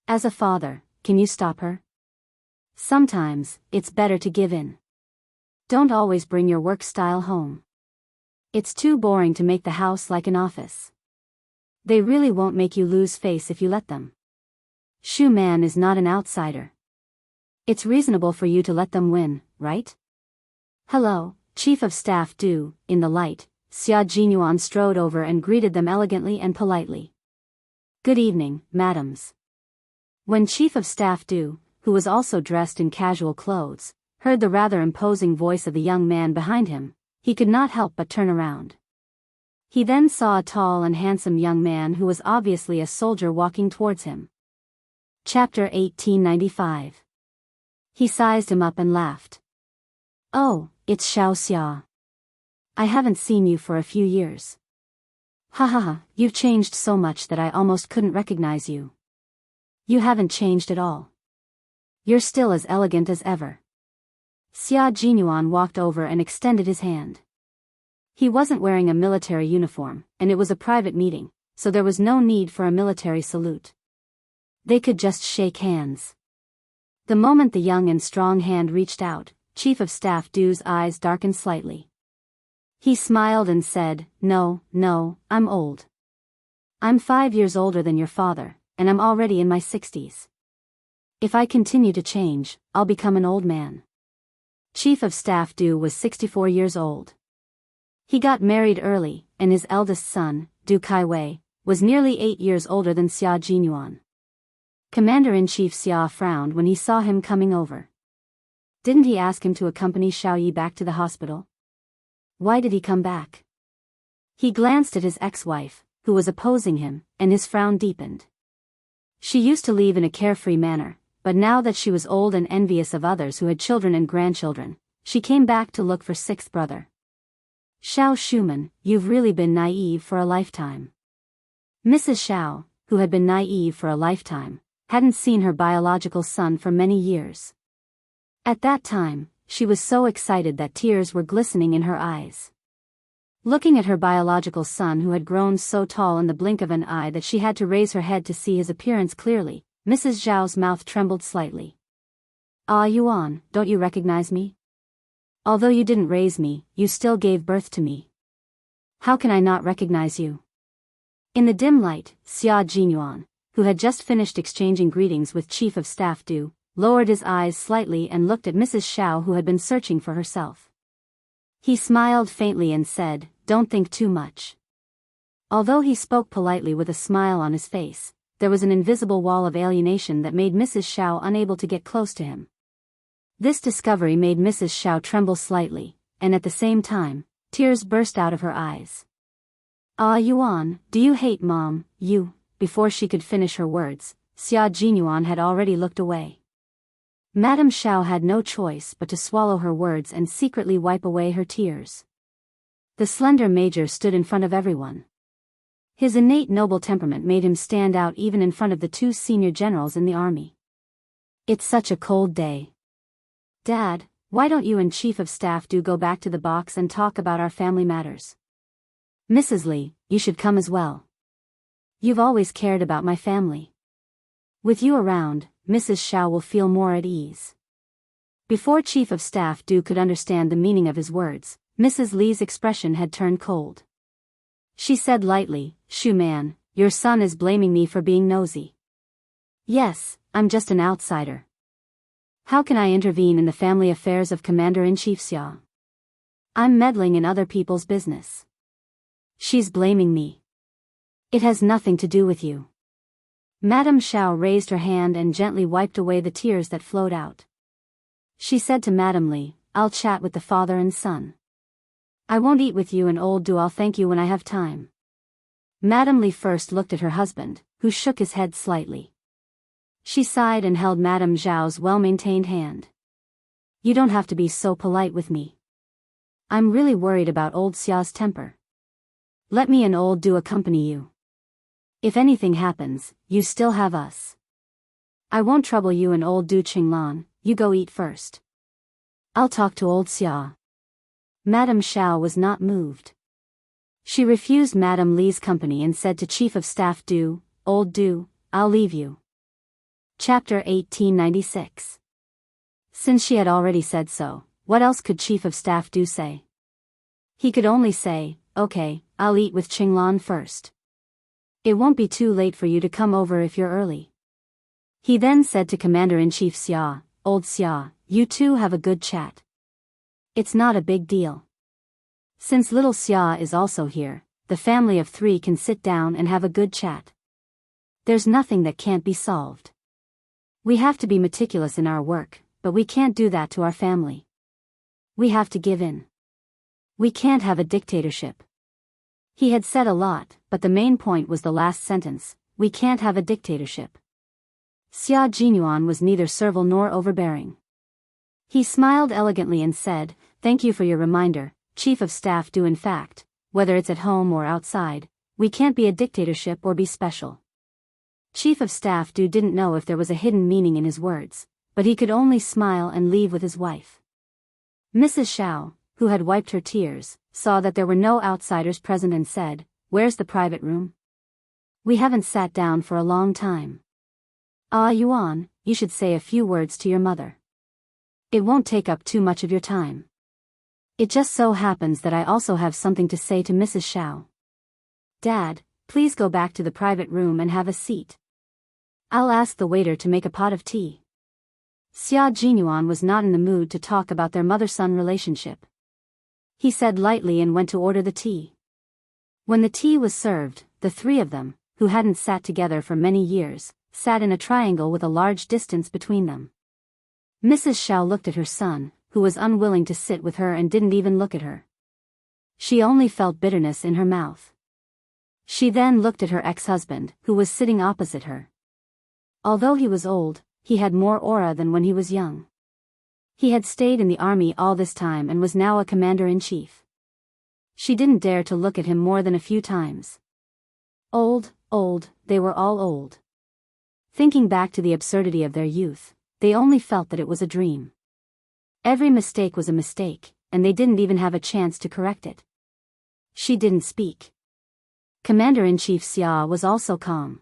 [SPEAKER 1] As a father, can you stop her? Sometimes, it's better to give in. Don't always bring your work style home. It's too boring to make the house like an office. They really won't make you lose face if you let them. Shu Man is not an outsider. It's reasonable for you to let them win, right? Hello, Chief of Staff Du. In the light, Xia Jinyuan strode over and greeted them elegantly and politely. Good evening, madams. When Chief of Staff Du, who was also dressed in casual clothes, heard the rather imposing voice of the young man behind him, he could not help but turn around. He then saw a tall and handsome young man who was obviously a soldier walking towards him. Chapter 1895. He sized him up and laughed. Oh, it's Xiao Xia. I haven't seen you for a few years. Ha ha ha, you've changed so much that I almost couldn't recognize you. You haven't changed at all. You're still as elegant as ever. Xia Jinyuan walked over and extended his hand. He wasn't wearing a military uniform, and it was a private meeting, so there was no need for a military salute. They could just shake hands. The moment the young and strong hand reached out, Chief of Staff Du's eyes darkened slightly. He smiled and said, No, I'm old. I'm 5 years older than your father, and I'm already in my 60s. If I continue to change, I'll become an old man. Chief of Staff Du was 64 years old. He got married early, and his eldest son, Du Kaiwei, was nearly 8 years older than Xia Jinyuan. Commander-in-Chief Xia frowned when he saw him coming over. Didn't he ask him to accompany Xiao Yi back to the hospital? Why did he come back? He glanced at his ex-wife, who was opposing him, and his frown deepened. She used to leave in a carefree manner, but now that she was old and envious of others who had children and grandchildren, she came back to look for sixth brother. Xiao Shuman, you've really been naive for a lifetime. Mrs. Xiao, who had been naive for a lifetime, hadn't seen her biological son for many years. At that time, she was so excited that tears were glistening in her eyes. Looking at her biological son who had grown so tall in the blink of an eye that she had to raise her head to see his appearance clearly, Mrs. Zhao's mouth trembled slightly. Ah Yuan, don't you recognize me? Although you didn't raise me, you still gave birth to me. How can I not recognize you? In the dim light, Xia Jinyuan, who had just finished exchanging greetings with Chief of Staff Du, lowered his eyes slightly and looked at Mrs. Xiao who had been searching for herself. He smiled faintly and said, Don't think too much. Although he spoke politely with a smile on his face, there was an invisible wall of alienation that made Mrs. Xiao unable to get close to him. This discovery made Mrs. Xiao tremble slightly, and at the same time, tears burst out of her eyes. Ah Yuan, do you hate Mom, you? Before she could finish her words, Xia Jinyuan had already looked away. Madame Xiao had no choice but to swallow her words and secretly wipe away her tears. The slender major stood in front of everyone. His innate noble temperament made him stand out even in front of the two senior generals in the army. It's such a cold day. Dad, why don't you and Chief of Staff do go back to the box and talk about our family matters? Mrs. Li, you should come as well. You've always cared about my family. With you around, Mrs. Xiao will feel more at ease. Before Chief of Staff Du could understand the meaning of his words, Mrs. Li's expression had turned cold. She said lightly, "Shu man, your son is blaming me for being nosy." "Yes, I'm just an outsider. How can I intervene in the family affairs of Commander-in-Chief Xia? I'm meddling in other people's business." "She's blaming me. It has nothing to do with you." Madame Xiao raised her hand and gently wiped away the tears that flowed out. She said to Madame Li, "I'll chat with the father and son. I won't eat with you and old Du. I'll thank you when I have time." Madame Li first looked at her husband, who shook his head slightly. She sighed and held Madame Zhao's well-maintained hand. "You don't have to be so polite with me. I'm really worried about old Xia's temper. Let me and old Du accompany you. If anything happens, you still have us. I won't trouble you and old Du. Qinglan, you go eat first. I'll talk to old Xia." Madame Xiao was not moved. She refused Madame Li's company and said to Chief of Staff Du, "Old Du, I'll leave you." Chapter 1896. Since she had already said so, what else could Chief of Staff Du say? He could only say, "Okay, I'll eat with Qinglan first. It won't be too late for you to come over if you're early." He then said to Commander-in-Chief Xia, "Old Xia, you two have a good chat. It's not a big deal. Since little Xia is also here, the family of three can sit down and have a good chat. There's nothing that can't be solved. We have to be meticulous in our work, but we can't do that to our family. We have to give in. We can't have a dictatorship." He had said a lot, but the main point was the last sentence, "We can't have a dictatorship." Xia Jinyuan was neither servile nor overbearing. He smiled elegantly and said, "Thank you for your reminder, Chief of Staff Du. In fact, whether it's at home or outside, we can't be a dictatorship or be special." Chief of Staff Du didn't know if there was a hidden meaning in his words, but he could only smile and leave with his wife. Mrs. Xiao, who had wiped her tears, saw that there were no outsiders present and said, "Where's the private room? We haven't sat down for a long time. Ah Yuan, you should say a few words to your mother. It won't take up too much of your time. It just so happens that I also have something to say to Mrs. Xiao. Dad, please go back to the private room and have a seat. I'll ask the waiter to make a pot of tea." Xia Jinyuan was not in the mood to talk about their mother-son relationship. He said lightly and went to order the tea. When the tea was served, the three of them, who hadn't sat together for many years, sat in a triangle with a large distance between them. Mrs. Xiao looked at her son, who was unwilling to sit with her and didn't even look at her. She only felt bitterness in her mouth. She then looked at her ex-husband, who was sitting opposite her. Although he was old, he had more aura than when he was young. He had stayed in the army all this time and was now a commander-in-chief. She didn't dare to look at him more than a few times. Old, they were all old. Thinking back to the absurdity of their youth, they only felt that it was a dream. Every mistake was a mistake, and they didn't even have a chance to correct it. She didn't speak. Commander-in-Chief Xia was also calm.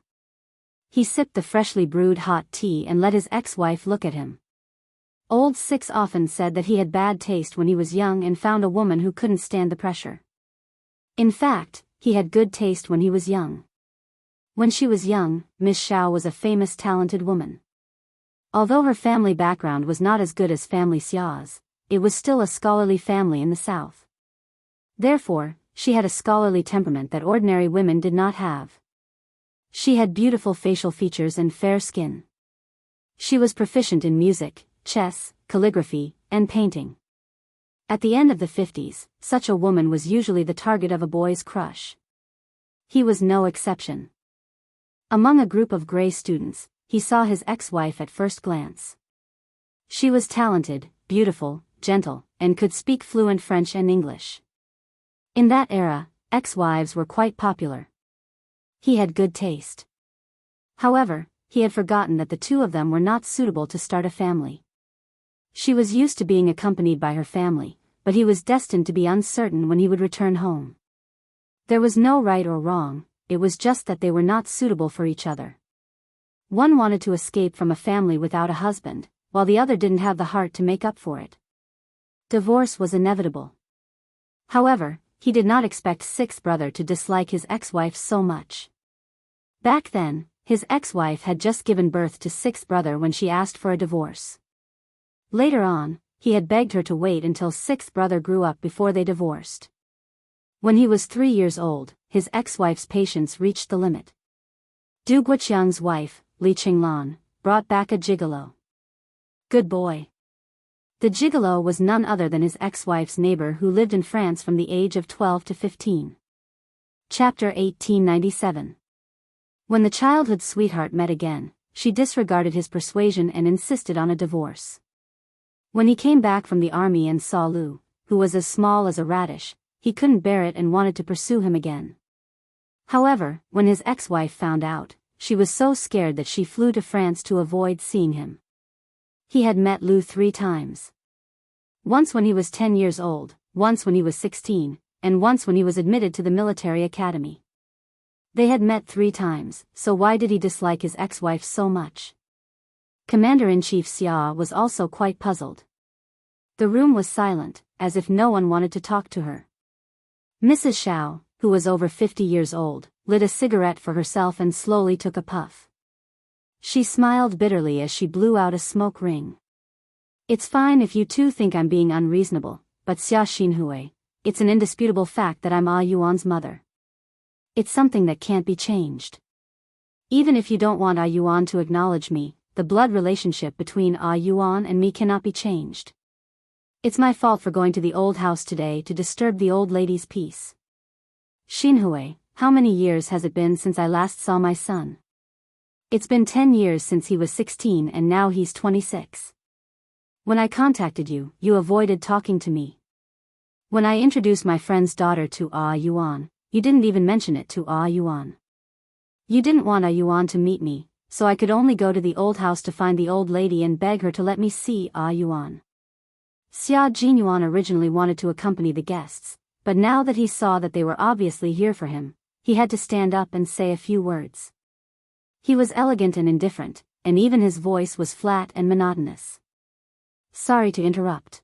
[SPEAKER 1] He sipped the freshly brewed hot tea and let his ex-wife look at him. Old Six often said that he had bad taste when he was young and found a woman who couldn't stand the pressure. In fact, he had good taste when he was young. When she was young, Miss Xiao was a famous talented woman. Although her family background was not as good as family Xia's, it was still a scholarly family in the south. Therefore, she had a scholarly temperament that ordinary women did not have. She had beautiful facial features and fair skin. She was proficient in music, chess, calligraphy, and painting. At the end of the 50s, such a woman was usually the target of a boy's crush. He was no exception. Among a group of gray students, he saw his ex-wife at first glance. She was talented, beautiful, gentle, and could speak fluent French and English. In that era, ex-wives were quite popular. He had good taste. However, he had forgotten that the two of them were not suitable to start a family. She was used to being accompanied by her family, but he was destined to be uncertain when he would return home. There was no right or wrong, it was just that they were not suitable for each other. One wanted to escape from a family without a husband, while the other didn't have the heart to make up for it. Divorce was inevitable. However, he did not expect sixth brother to dislike his ex-wife so much. Back then, his ex-wife had just given birth to sixth brother when she asked for a divorce. Later on, he had begged her to wait until sixth brother grew up before they divorced. When he was 3 years old, his ex-wife's patience reached the limit. Du Guoqiang's wife, Li Qinglan, brought back a gigolo. Good boy. The gigolo was none other than his ex-wife's neighbor who lived in France from the age of 12 to 15. Chapter 1897. When the childhood sweetheart met again, she disregarded his persuasion and insisted on a divorce. When he came back from the army and saw Lu, who was as small as a radish, he couldn't bear it and wanted to pursue him again. However, when his ex-wife found out, she was so scared that she flew to France to avoid seeing him. He had met Lu 3 times. Once when he was 10 years old, once when he was 16, and once when he was admitted to the military academy. They had met 3 times, so why did he dislike his ex-wife so much? Commander-in-Chief Xia was also quite puzzled. The room was silent, as if no one wanted to talk to her. Mrs. Xiao, who was over 50 years old, lit a cigarette for herself and slowly took a puff. She smiled bitterly as she blew out a smoke ring. It's fine if you two think I'm being unreasonable, but Xia Xinhui, it's an indisputable fact that I'm Ah Yuan's mother. It's something that can't be changed. Even if you don't want Ah Yuan to acknowledge me, the blood relationship between Ah Yuan and me cannot be changed. It's my fault for going to the old house today to disturb the old lady's peace. Xinhui, how many years has it been since I last saw my son? It's been 10 years since he was 16 and now he's 26. When I contacted you, you avoided talking to me. When I introduced my friend's daughter to Ah Yuan, you didn't even mention it to Ah Yuan. You didn't want Ah Yuan to meet me, so I could only go to the old house to find the old lady and beg her to let me see Ah Yuan. Xia Jinyuan originally wanted to accompany the guests, but now that he saw that they were obviously here for him, he had to stand up and say a few words. He was elegant and indifferent, and even his voice was flat and monotonous. Sorry to interrupt.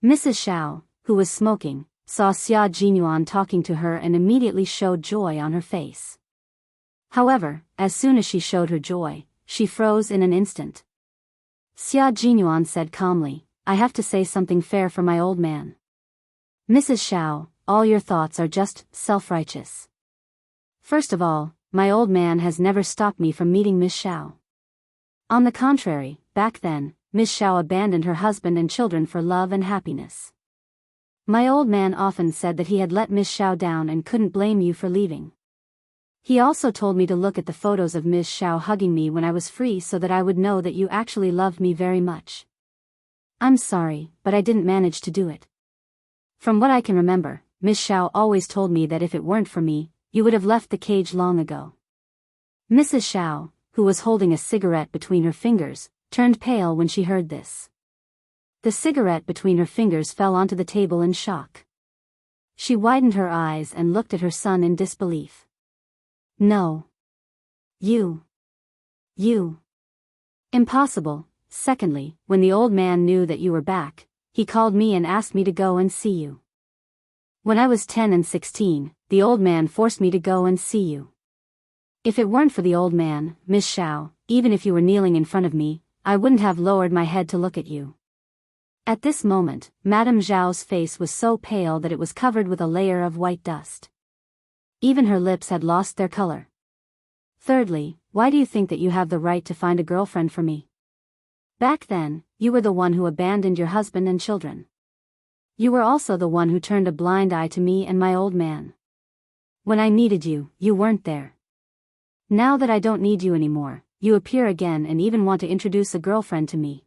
[SPEAKER 1] Mrs. Xiao, who was smoking, saw Xia Jinyuan talking to her and immediately showed joy on her face. However, as soon as she showed her joy, she froze in an instant. Xia Jinyuan said calmly, I have to say something fair for my old man. Mrs. Xiao, all your thoughts are just self-righteous. First of all, my old man has never stopped me from meeting Miss Xiao. On the contrary, back then, Miss Xiao abandoned her husband and children for love and happiness. My old man often said that he had let Miss Xiao down and couldn't blame you for leaving. He also told me to look at the photos of Miss Xiao hugging me when I was free so that I would know that you actually loved me very much. I'm sorry, but I didn't manage to do it. From what I can remember, Miss Xiao always told me that if it weren't for me, you would have left the cage long ago. Mrs. Xiao, who was holding a cigarette between her fingers, turned pale when she heard this. The cigarette between her fingers fell onto the table in shock. She widened her eyes and looked at her son in disbelief. No. You. Impossible. Secondly, when the old man knew that you were back, he called me and asked me to go and see you. When I was 10 and 16, the old man forced me to go and see you. If it weren't for the old man, Miss Xiao, even if you were kneeling in front of me, I wouldn't have lowered my head to look at you. At this moment, Madame Zhao's face was so pale that it was covered with a layer of white dust. Even her lips had lost their color. Thirdly, why do you think that you have the right to find a girlfriend for me? Back then, you were the one who abandoned your husband and children. You were also the one who turned a blind eye to me and my old man. When I needed you, you weren't there. Now that I don't need you anymore, you appear again and even want to introduce a girlfriend to me.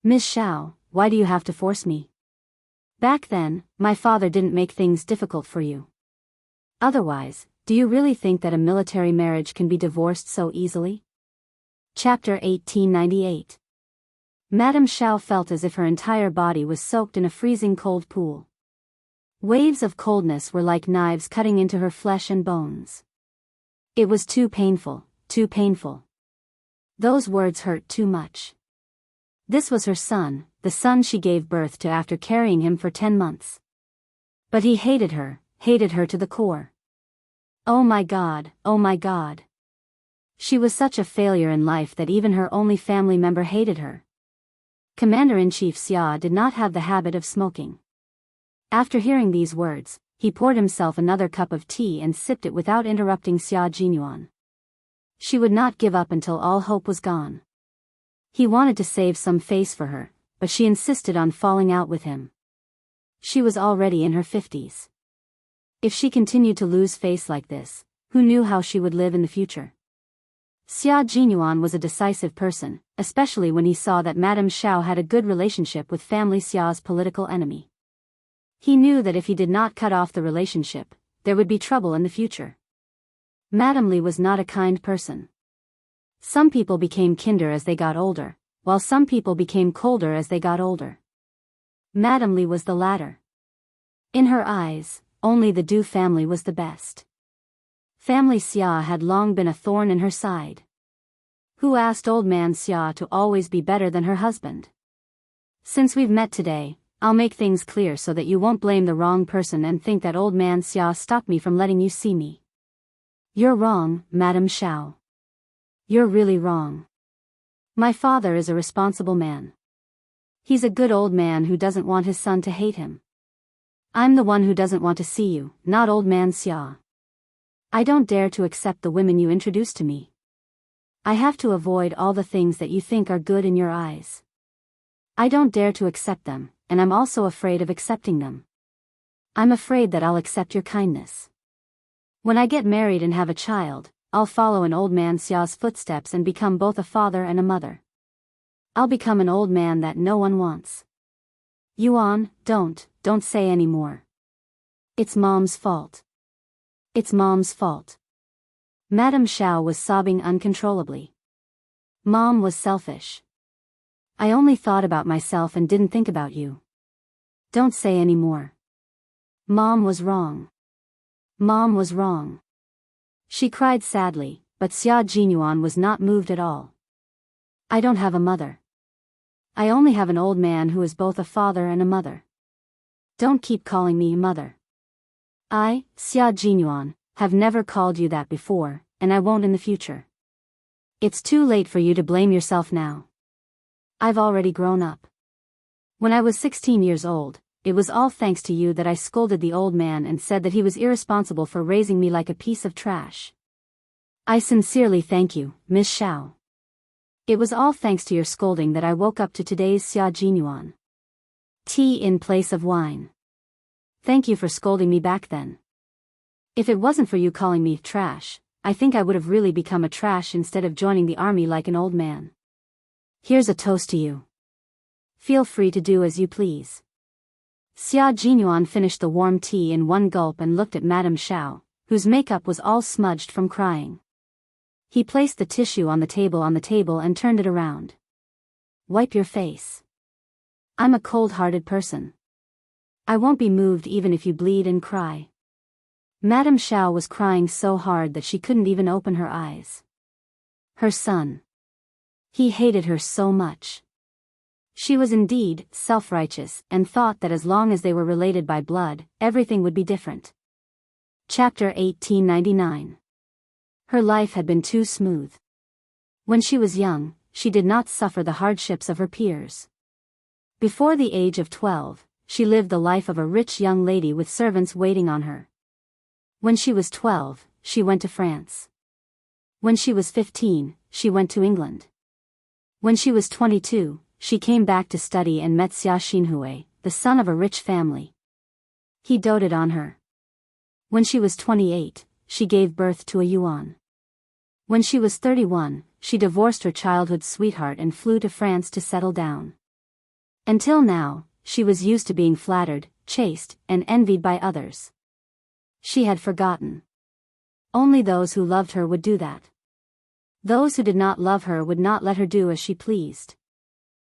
[SPEAKER 1] Miss Xiao, why do you have to force me? Back then, my father didn't make things difficult for you. Otherwise, do you really think that a military marriage can be divorced so easily? Chapter 1898. Madame Xiao felt as if her entire body was soaked in a freezing cold pool. Waves of coldness were like knives cutting into her flesh and bones. It was too painful, too painful. Those words hurt too much. This was her son, the son she gave birth to after carrying him for 10 months. But he hated her to the core. Oh my God, oh my God. She was such a failure in life that even her only family member hated her. Commander-in-Chief Xia did not have the habit of smoking. After hearing these words, he poured himself another cup of tea and sipped it without interrupting Xia Jinyuan. She would not give up until all hope was gone. He wanted to save some face for her, but she insisted on falling out with him. She was already in her 50s. If she continued to lose face like this, who knew how she would live in the future? Xia Jinyuan was a decisive person, especially when he saw that Madame Xiao had a good relationship with family Xia's political enemy. He knew that if he did not cut off the relationship, there would be trouble in the future. Madame Li was not a kind person. Some people became kinder as they got older, while some people became colder as they got older. Madame Li was the latter. In her eyes, only the Du family was the best. Family Xia had long been a thorn in her side. Who asked old man Xia to always be better than her husband? Since we've met today, I'll make things clear so that you won't blame the wrong person and think that old man Xia stopped me from letting you see me. You're wrong, Madame Xiao. You're really wrong. My father is a responsible man. He's a good old man who doesn't want his son to hate him. I'm the one who doesn't want to see you, not old man Xia. I don't dare to accept the women you introduced to me. I have to avoid all the things that you think are good in your eyes. I don't dare to accept them, and I'm also afraid of accepting them. I'm afraid that I'll accept your kindness. When I get married and have a child, I'll follow in old man Xia's footsteps and become both a father and a mother. I'll become an old man that no one wants. Yuan, don't say any more. It's Mom's fault. It's Mom's fault. Madame Xiao was sobbing uncontrollably. Mom was selfish. I only thought about myself and didn't think about you. Don't say any more. Mom was wrong. Mom was wrong. She cried sadly, but Xia Jinyuan was not moved at all. I don't have a mother. I only have an old man who is both a father and a mother. Don't keep calling me mother. I, Xia Jinyuan, have never called you that before, and I won't in the future. It's too late for you to blame yourself now. I've already grown up. When I was 16 years old, it was all thanks to you that I scolded the old man and said that he was irresponsible for raising me like a piece of trash. I sincerely thank you, Miss Xiao. It was all thanks to your scolding that I woke up to today's Xia Jinyuan. Tea in place of wine. Thank you for scolding me back then. If it wasn't for you calling me trash, I think I would have really become a trash instead of joining the army like an old man. Here's a toast to you. Feel free to do as you please. Xia Jinyuan finished the warm tea in one gulp and looked at Madame Xiao, whose makeup was all smudged from crying. He placed the tissue on the table and turned it around. Wipe your face. I'm a cold-hearted person. I won't be moved even if you bleed and cry. Madame Xiao was crying so hard that she couldn't even open her eyes. Her son. He hated her so much. She was indeed self-righteous and thought that as long as they were related by blood, everything would be different. Chapter 1899. Her life had been too smooth. When she was young, she did not suffer the hardships of her peers. Before the age of 12, she lived the life of a rich young lady with servants waiting on her. When she was 12, she went to France. When she was 15, she went to England. When she was 22, she came back to study and met Xia Xinhui, the son of a rich family. He doted on her. When she was 28, she gave birth to a Yuan. When she was 31, she divorced her childhood sweetheart and flew to France to settle down. Until now, she was used to being flattered, chased, and envied by others. She had forgotten. Only those who loved her would do that. Those who did not love her would not let her do as she pleased.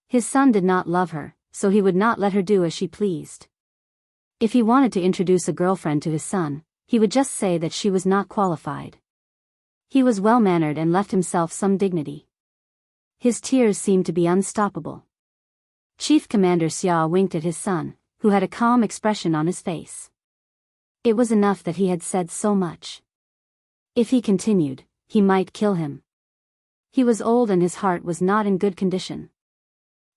[SPEAKER 1] His son did not love her, so he would not let her do as she pleased. If he wanted to introduce a girlfriend to his son, he would just say that she was not qualified. He was well-mannered and left himself some dignity. His tears seemed to be unstoppable. Chief Commander Xia winked at his son, who had a calm expression on his face. It was enough that he had said so much. If he continued, he might kill him. He was old and his heart was not in good condition.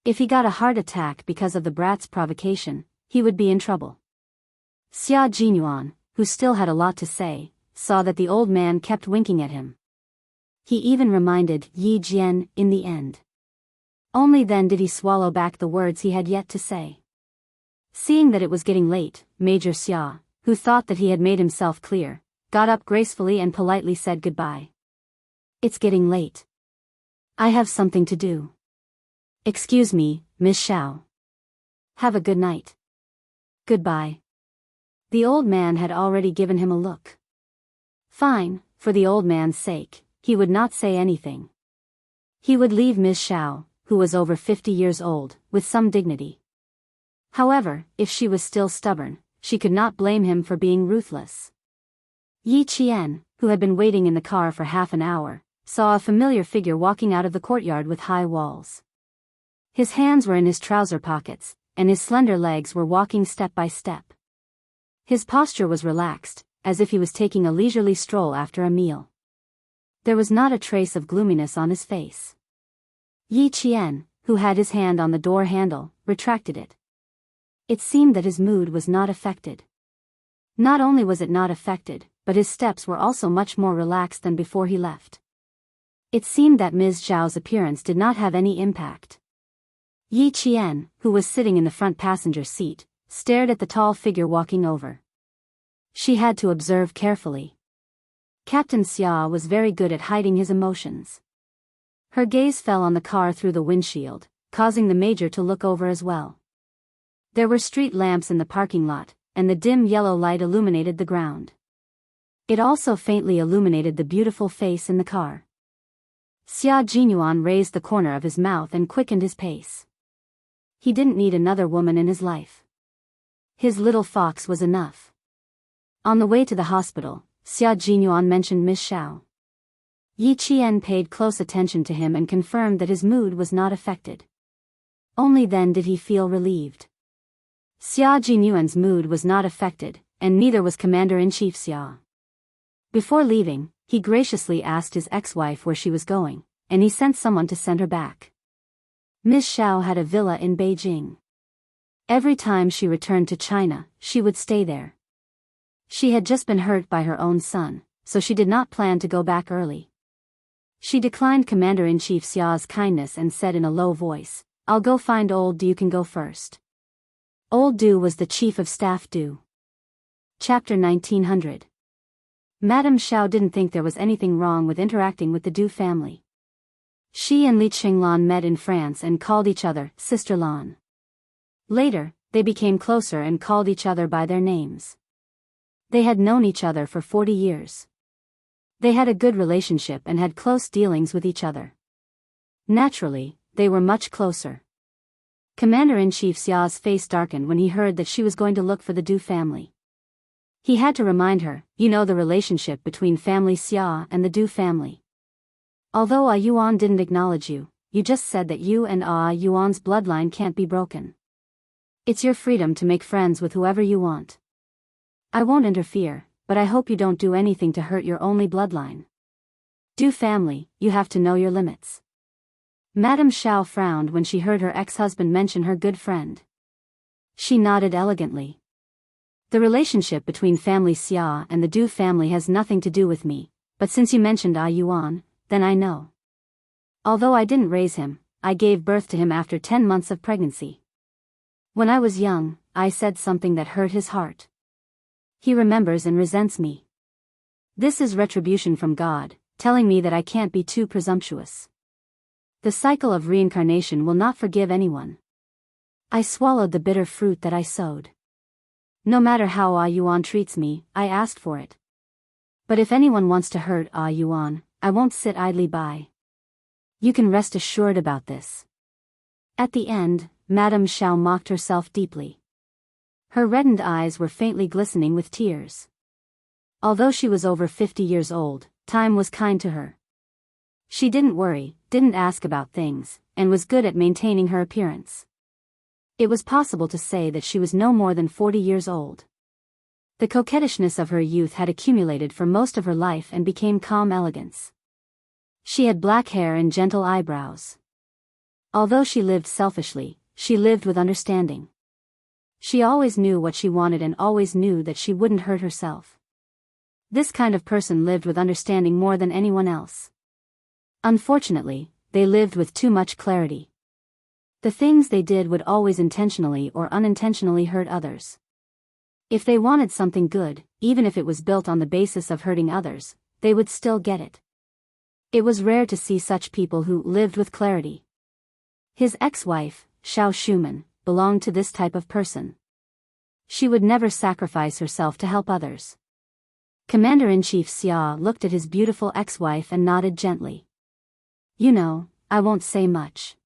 [SPEAKER 1] If he got a heart attack because of the brat's provocation, he would be in trouble. Xia Jinyuan, who still had a lot to say, saw that the old man kept winking at him. He even reminded Yi Jian in the end. Only then did he swallow back the words he had yet to say. Seeing that it was getting late, Major Xia, who thought that he had made himself clear, got up gracefully and politely said goodbye. It's getting late. I have something to do. Excuse me, Miss Xiao. Have a good night. Goodbye. The old man had already given him a look. Fine, for the old man's sake, he would not say anything. He would leave Miss Xiao, who was over 50 years old, with some dignity. However, if she was still stubborn, she could not blame him for being ruthless. Yi Qian, who had been waiting in the car for half an hour, saw a familiar figure walking out of the courtyard with high walls. His hands were in his trouser pockets, and his slender legs were walking step by step. His posture was relaxed, as if he was taking a leisurely stroll after a meal. There was not a trace of gloominess on his face. Yi Qian, who had his hand on the door handle, retracted it. It seemed that his mood was not affected. Not only was it not affected, but his steps were also much more relaxed than before he left. It seemed that Ms. Zhao's appearance did not have any impact. Yi Qian, who was sitting in the front passenger seat, stared at the tall figure walking over. She had to observe carefully. Captain Xia was very good at hiding his emotions. Her gaze fell on the car through the windshield, causing the major to look over as well. There were street lamps in the parking lot, and the dim yellow light illuminated the ground. It also faintly illuminated the beautiful face in the car. Xia Jinyuan raised the corner of his mouth and quickened his pace. He didn't need another woman in his life. His little fox was enough. On the way to the hospital, Xia Jinyuan mentioned Miss Xiao. Yi Qian paid close attention to him and confirmed that his mood was not affected. Only then did he feel relieved. Xia Jinyuan's mood was not affected, and neither was Commander-in-Chief Xia. Before leaving, he graciously asked his ex-wife where she was going, and he sent someone to send her back. Miss Xiao had a villa in Beijing. Every time she returned to China, she would stay there. She had just been hurt by her own son, so she did not plan to go back early. She declined Commander-in-Chief Xia's kindness and said in a low voice, "I'll go find old Du, you can go first." Old Du was the chief of staff Du. Chapter 1900. Madame Xiao didn't think there was anything wrong with interacting with the Du family. She and Li Qinglan met in France and called each other Sister Lan. Later, they became closer and called each other by their names. They had known each other for 40 years. They had a good relationship and had close dealings with each other. Naturally, they were much closer. Commander-in-Chief Xia's face darkened when he heard that she was going to look for the Du family. He had to remind her, you know the relationship between family Xia and the Du family. Although Yuan didn't acknowledge you, you just said that you and Yuan's bloodline can't be broken. It's your freedom to make friends with whoever you want. I won't interfere, but I hope you don't do anything to hurt your only bloodline. Du family, you have to know your limits. Madame Xiao frowned when she heard her ex-husband mention her good friend. She nodded elegantly. The relationship between family Xia and the Du family has nothing to do with me, but since you mentioned Yuan, then I know. Although I didn't raise him, I gave birth to him after 10 months of pregnancy. When I was young, I said something that hurt his heart. He remembers and resents me. This is retribution from God, telling me that I can't be too presumptuous. The cycle of reincarnation will not forgive anyone. I swallowed the bitter fruit that I sowed. No matter how Ah Yuan treats me, I asked for it. But if anyone wants to hurt Ah Yuan, I won't sit idly by. You can rest assured about this. At the end, Madame Xiao mocked herself deeply. Her reddened eyes were faintly glistening with tears. Although she was over 50 years old, time was kind to her. She didn't worry, didn't ask about things, and was good at maintaining her appearance. It was possible to say that she was no more than 40 years old. The coquettishness of her youth had accumulated for most of her life and became calm elegance. She had black hair and gentle eyebrows. Although she lived selfishly, she lived with understanding. She always knew what she wanted and always knew that she wouldn't hurt herself. This kind of person lived with understanding more than anyone else. Unfortunately, they lived with too much clarity. The things they did would always intentionally or unintentionally hurt others. If they wanted something good, even if it was built on the basis of hurting others, they would still get it. It was rare to see such people who lived with clarity. His ex-wife, Xiao Shuman, belonged to this type of person. She would never sacrifice herself to help others. Commander-in-Chief Xia looked at his beautiful ex-wife and nodded gently. You know, I won't say much.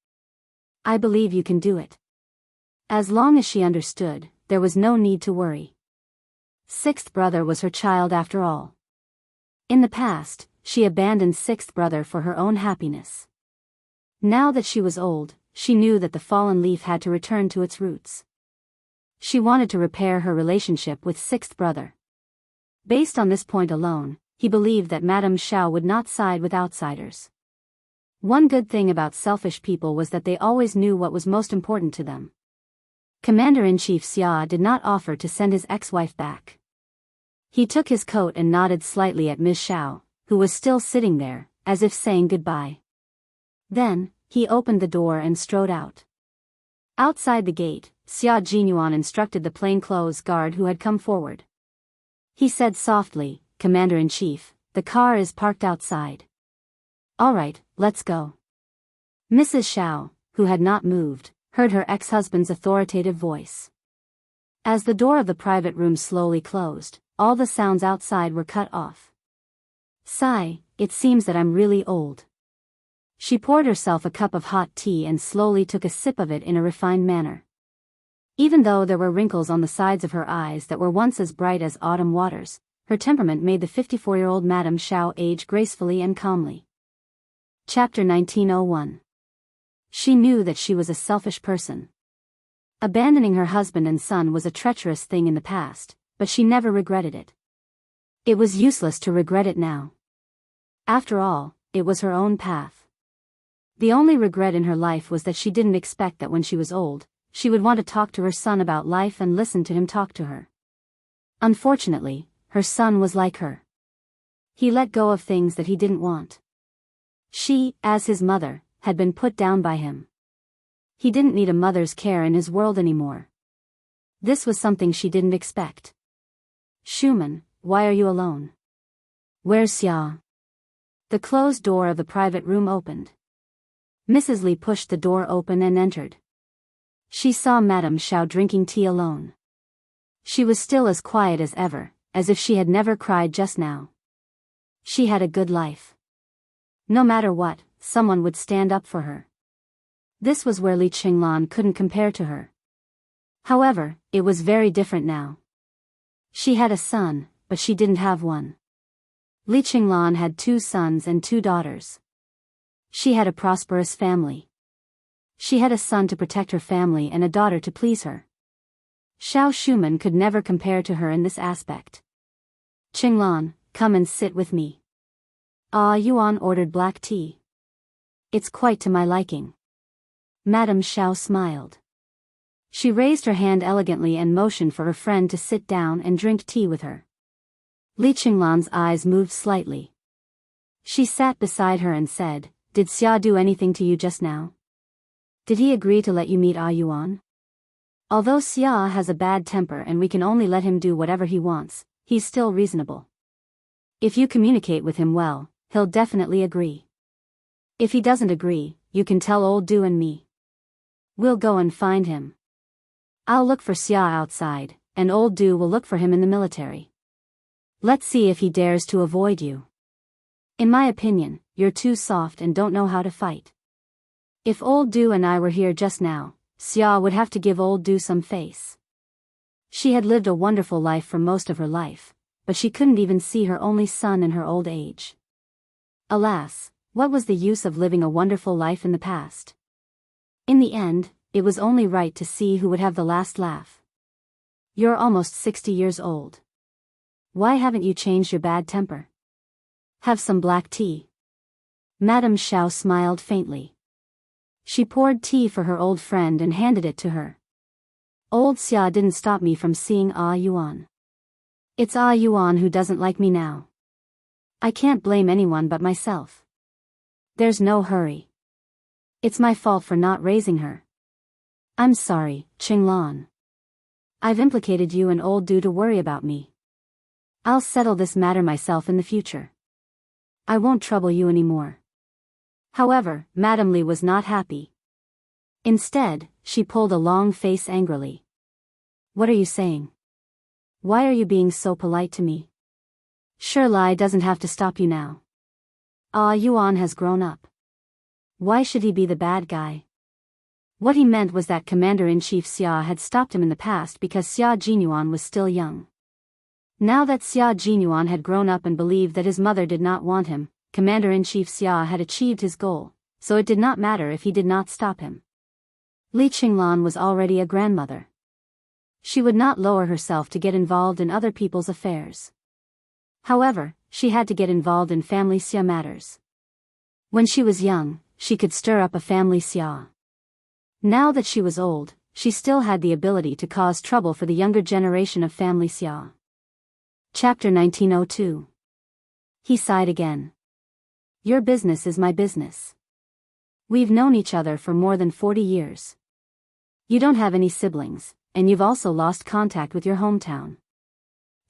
[SPEAKER 1] I believe you can do it. As long as she understood, there was no need to worry. Sixth brother was her child after all. In the past, she abandoned sixth brother for her own happiness. Now that she was old, she knew that the fallen leaf had to return to its roots. She wanted to repair her relationship with sixth brother. Based on this point alone, he believed that Madame Xiao would not side with outsiders. One good thing about selfish people was that they always knew what was most important to them. Commander-in-Chief Xia did not offer to send his ex-wife back. He took his coat and nodded slightly at Ms. Xiao, who was still sitting there, as if saying goodbye. Then, he opened the door and strode out. Outside the gate, Xia Jinyuan instructed the plainclothes guard who had come forward. He said softly, Commander-in-Chief, the car is parked outside. All right, let's go. Mrs. Xiao, who had not moved, heard her ex-husband's authoritative voice. As the door of the private room slowly closed, all the sounds outside were cut off. Sigh, it seems that I'm really old. She poured herself a cup of hot tea and slowly took a sip of it in a refined manner. Even though there were wrinkles on the sides of her eyes that were once as bright as autumn waters, her temperament made the 54-year-old Madame Xiao age gracefully and calmly. Chapter 1901. She knew that she was a selfish person. Abandoning her husband and son was a treacherous thing in the past, but she never regretted it. It was useless to regret it now. After all, it was her own path. The only regret in her life was that she didn't expect that when she was old, she would want to talk to her son about life and listen to him talk to her. Unfortunately, her son was like her. He let go of things that he didn't want. She, as his mother, had been put down by him. He didn't need a mother's care in his world anymore. This was something she didn't expect. Shuman, why are you alone? Where's Xia? The closed door of the private room opened. Mrs. Li pushed the door open and entered. She saw Madame Xiao drinking tea alone. She was still as quiet as ever, as if she had never cried just now. She had a good life. No matter what, someone would stand up for her. This was where Li Qinglan couldn't compare to her. However, it was very different now. She had a son, but she didn't have one. Li Qinglan had 2 sons and 2 daughters. She had a prosperous family. She had a son to protect her family and a daughter to please her. Xiao Shuman could never compare to her in this aspect. Qinglan, come and sit with me. Ah Yuan ordered black tea. It's quite to my liking. Madame Xiao smiled. She raised her hand elegantly and motioned for her friend to sit down and drink tea with her. Li Qinglan's eyes moved slightly. She sat beside her and said, Did Xia do anything to you just now? Did he agree to let you meet Ah Yuan? Although Xia has a bad temper and we can only let him do whatever he wants, he's still reasonable. If you communicate with him well, he'll definitely agree. If he doesn't agree, you can tell old Du and me. We'll go and find him. I'll look for Xia outside, and old Du will look for him in the military. Let's see if he dares to avoid you. In my opinion, you're too soft and don't know how to fight. If old Du and I were here just now, Xia would have to give old Du some face. She had lived a wonderful life for most of her life, but she couldn't even see her only son in her old age. Alas, what was the use of living a wonderful life in the past? In the end, it was only right to see who would have the last laugh. You're almost 60 years old. Why haven't you changed your bad temper? Have some black tea. Madame Xiao smiled faintly. She poured tea for her old friend and handed it to her. Old Xia didn't stop me from seeing Ah Yuan. It's Ah Yuan who doesn't like me now. I can't blame anyone but myself. There's no hurry. It's my fault for not raising her. I'm sorry, Qinglan. I've implicated you and old Du to worry about me. I'll settle this matter myself in the future. I won't trouble you anymore. However, Madame Li was not happy. Instead, she pulled a long face angrily. What are you saying? Why are you being so polite to me? Sure, Lai doesn't have to stop you now. Ah Yuan has grown up. Why should he be the bad guy? What he meant was that Commander-in-Chief Xia had stopped him in the past because Xia Jinyuan was still young. Now that Xia Jinyuan had grown up and believed that his mother did not want him, Commander-in-Chief Xia had achieved his goal, so it did not matter if he did not stop him. Li Qinglan was already a grandmother. She would not lower herself to get involved in other people's affairs. However, she had to get involved in family Xia matters. When she was young, she could stir up a family Xia. Now that she was old, she still had the ability to cause trouble for the younger generation of family Xia. Chapter 1902. He sighed again. Your business is my business. We've known each other for more than 40 years. You don't have any siblings, and you've also lost contact with your hometown.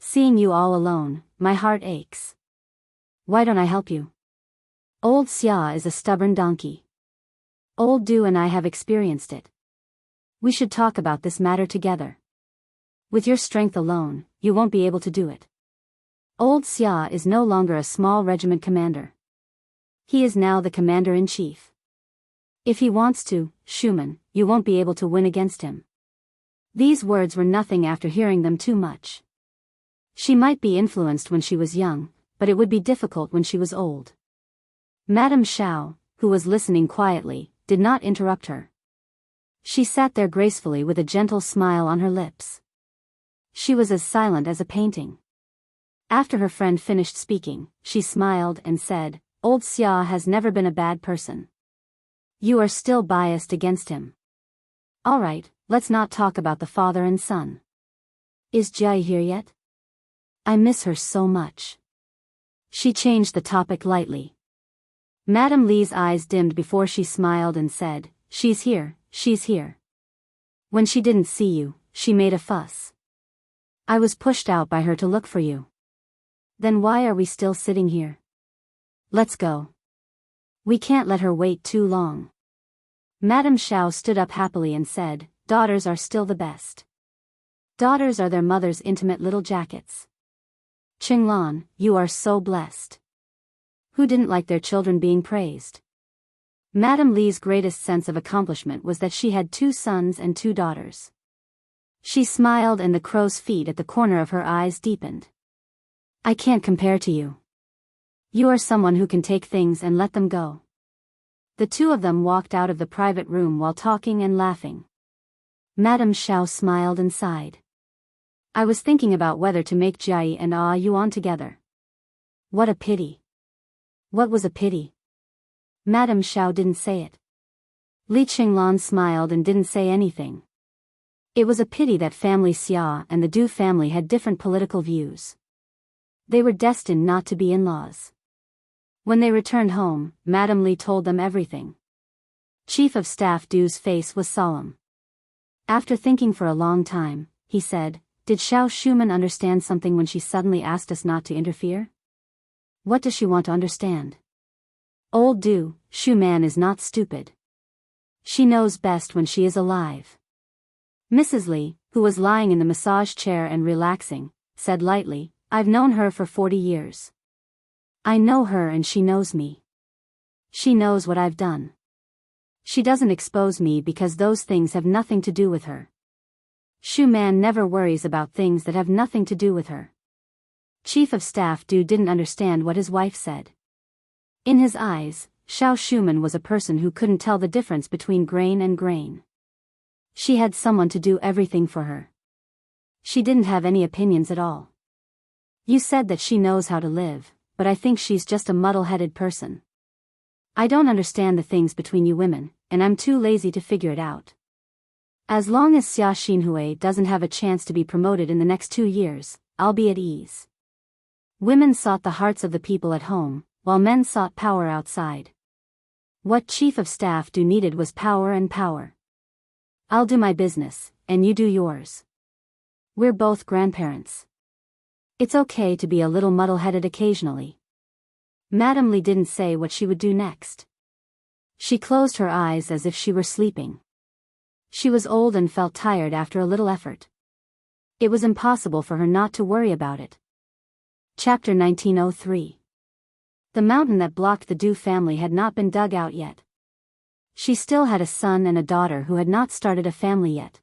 [SPEAKER 1] Seeing you all alone, my heart aches. Why don't I help you? Old Xia is a stubborn donkey. Old Du and I have experienced it. We should talk about this matter together. With your strength alone, you won't be able to do it. Old Xia is no longer a small regiment commander. He is now the commander-in-chief. If he wants to, Schumann, you won't be able to win against him. These words were nothing after hearing them too much. She might be influenced when she was young, but it would be difficult when she was old. Madame Xiao, who was listening quietly, did not interrupt her. She sat there gracefully with a gentle smile on her lips. She was as silent as a painting. After her friend finished speaking, she smiled and said, Old Xia has never been a bad person. You are still biased against him. All right, let's not talk about the father and son. Is Jai here yet? I miss her so much. She changed the topic lightly. Madame Li's eyes dimmed before she smiled and said, She's here, she's here. When she didn't see you, she made a fuss. I was pushed out by her to look for you. Then why are we still sitting here? Let's go. We can't let her wait too long. Madame Xiao stood up happily and said, Daughters are still the best. Daughters are their mother's intimate little jackets. Qinglan, you are so blessed. Who didn't like their children being praised? Madame Li's greatest sense of accomplishment was that she had 2 sons and 2 daughters. She smiled and the crow's feet at the corner of her eyes deepened. I can't compare to you. You are someone who can take things and let them go. The 2 of them walked out of the private room while talking and laughing. Madame Xiao smiled and sighed. I was thinking about whether to make Jai and Ah Yuan together. What a pity. What was a pity? Madame Xiao didn't say it. Li Qinglan smiled and didn't say anything. It was a pity that family Xia and the Du family had different political views. They were destined not to be in-laws. When they returned home, Madame Li told them everything. Chief of Staff Du's face was solemn. After thinking for a long time, he said, Did Xiao Schumann understand something when she suddenly asked us not to interfere? What does she want to understand? Old Du, Schumann is not stupid. She knows best when she is alive. Mrs. Li, who was lying in the massage chair and relaxing, said lightly, "I've known her for 40 years. I know her and she knows me. She knows what I've done. She doesn't expose me because those things have nothing to do with her. Shu Man never worries about things that have nothing to do with her." Chief of Staff Du didn't understand what his wife said. In his eyes, Xiao Shuman was a person who couldn't tell the difference between grain and grain. She had someone to do everything for her. She didn't have any opinions at all. "You said that she knows how to live, but I think she's just a muddle-headed person. I don't understand the things between you women, and I'm too lazy to figure it out. As long as Xia Xinhui doesn't have a chance to be promoted in the next 2 years, I'll be at ease." Women sought the hearts of the people at home, while men sought power outside. What Chief of Staff Du needed was power and power. "I'll do my business, and you do yours. We're both grandparents. It's okay to be a little muddle-headed occasionally." Madame Li didn't say what she would do next. She closed her eyes as if she were sleeping. She was old and felt tired after a little effort. It was impossible for her not to worry about it. Chapter 1903. The mountain that blocked the Du family had not been dug out yet. She still had a son and a daughter who had not started a family yet.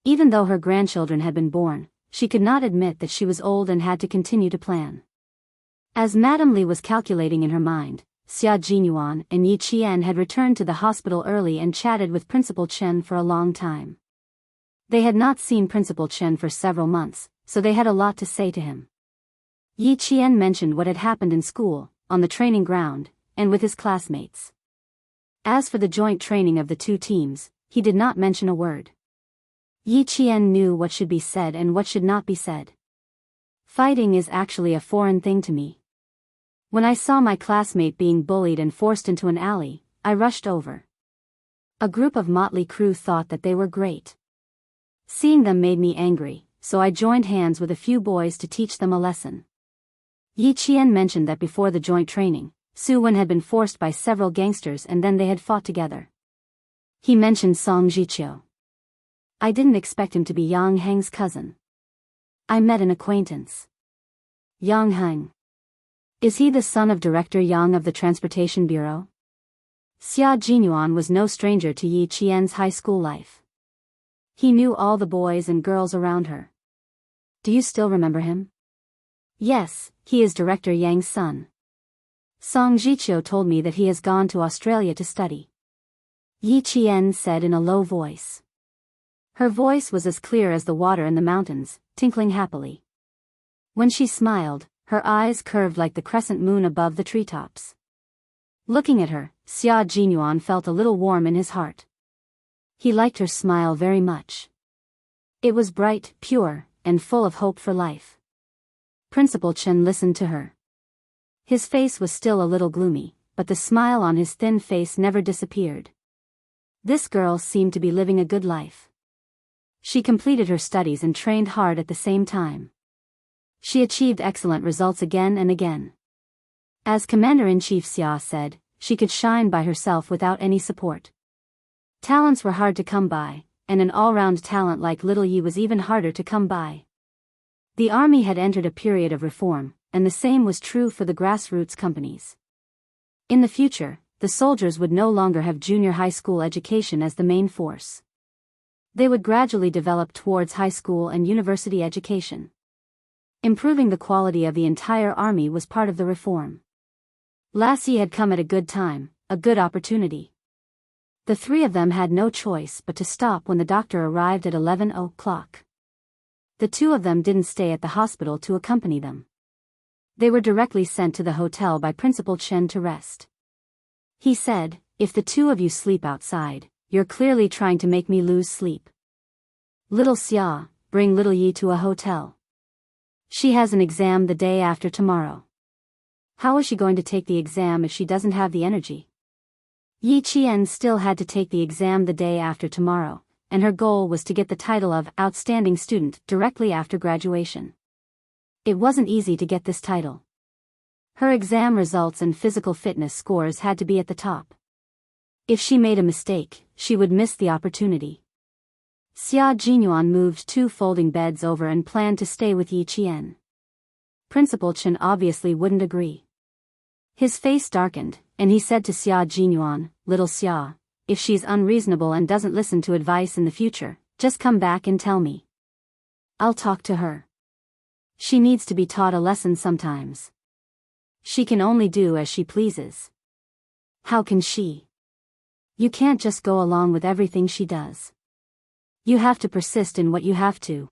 [SPEAKER 1] Even though her grandchildren had been born, she could not admit that she was old and had to continue to plan. As Madame Li was calculating in her mind, Xia Jinyuan and Yi Qian had returned to the hospital early and chatted with Principal Chen for a long time. They had not seen Principal Chen for several months, so they had a lot to say to him. Yi Qian mentioned what had happened in school, on the training ground, and with his classmates. As for the joint training of the two teams, he did not mention a word. Yi Qian knew what should be said and what should not be said. "Fighting is actually a foreign thing to me. When I saw my classmate being bullied and forced into an alley, I rushed over. A group of motley crew thought that they were great. Seeing them made me angry, so I joined hands with a few boys to teach them a lesson." Yi Qian mentioned that before the joint training, Su Wen had been forced by several gangsters and then they had fought together. He mentioned Song Jiqiu. "I didn't expect him to be Yang Heng's cousin. I met an acquaintance. Yang Heng. Is he the son of Director Yang of the Transportation Bureau?" Xia Jinyuan was no stranger to Yi Qian's high school life. He knew all the boys and girls around her. "Do you still remember him?" "Yes, he is Director Yang's son. Song Jiqiu told me that he has gone to Australia to study," Yi Qian said in a low voice. Her voice was as clear as the water in the mountains, tinkling happily. When she smiled, her eyes curved like the crescent moon above the treetops. Looking at her, Xia Jinyuan felt a little warm in his heart. He liked her smile very much. It was bright, pure, and full of hope for life. Principal Chen listened to her. His face was still a little gloomy, but the smile on his thin face never disappeared. This girl seemed to be living a good life. She completed her studies and trained hard at the same time. She achieved excellent results again and again. As Commander-in-Chief Xia said, she could shine by herself without any support. Talents were hard to come by, and an all-round talent like Little Yi was even harder to come by. The army had entered a period of reform, and the same was true for the grassroots companies. In the future, the soldiers would no longer have junior high school education as the main force. They would gradually develop towards high school and university education. Improving the quality of the entire army was part of the reform. Lassie had come at a good time, a good opportunity. The three of them had no choice but to stop when the doctor arrived at 11 o'clock. The two of them didn't stay at the hospital to accompany them. They were directly sent to the hotel by Principal Chen to rest. He said, "If the two of you sleep outside, you're clearly trying to make me lose sleep. Little Xia, bring Little Yi to a hotel. She has an exam the day after tomorrow. How is she going to take the exam if she doesn't have the energy?" Yi Qian still had to take the exam the day after tomorrow, and her goal was to get the title of Outstanding Student directly after graduation. It wasn't easy to get this title. Her exam results and physical fitness scores had to be at the top. If she made a mistake, she would miss the opportunity. Xia Jinyuan moved 2 folding beds over and planned to stay with Yi Qian. Principal Chen obviously wouldn't agree. His face darkened, and he said to Xia Jinyuan, "Little Xia, if she's unreasonable and doesn't listen to advice in the future, just come back and tell me. I'll talk to her. She needs to be taught a lesson sometimes. She can only do as she pleases." "How can she? You can't just go along with everything she does. You have to persist in what you have to."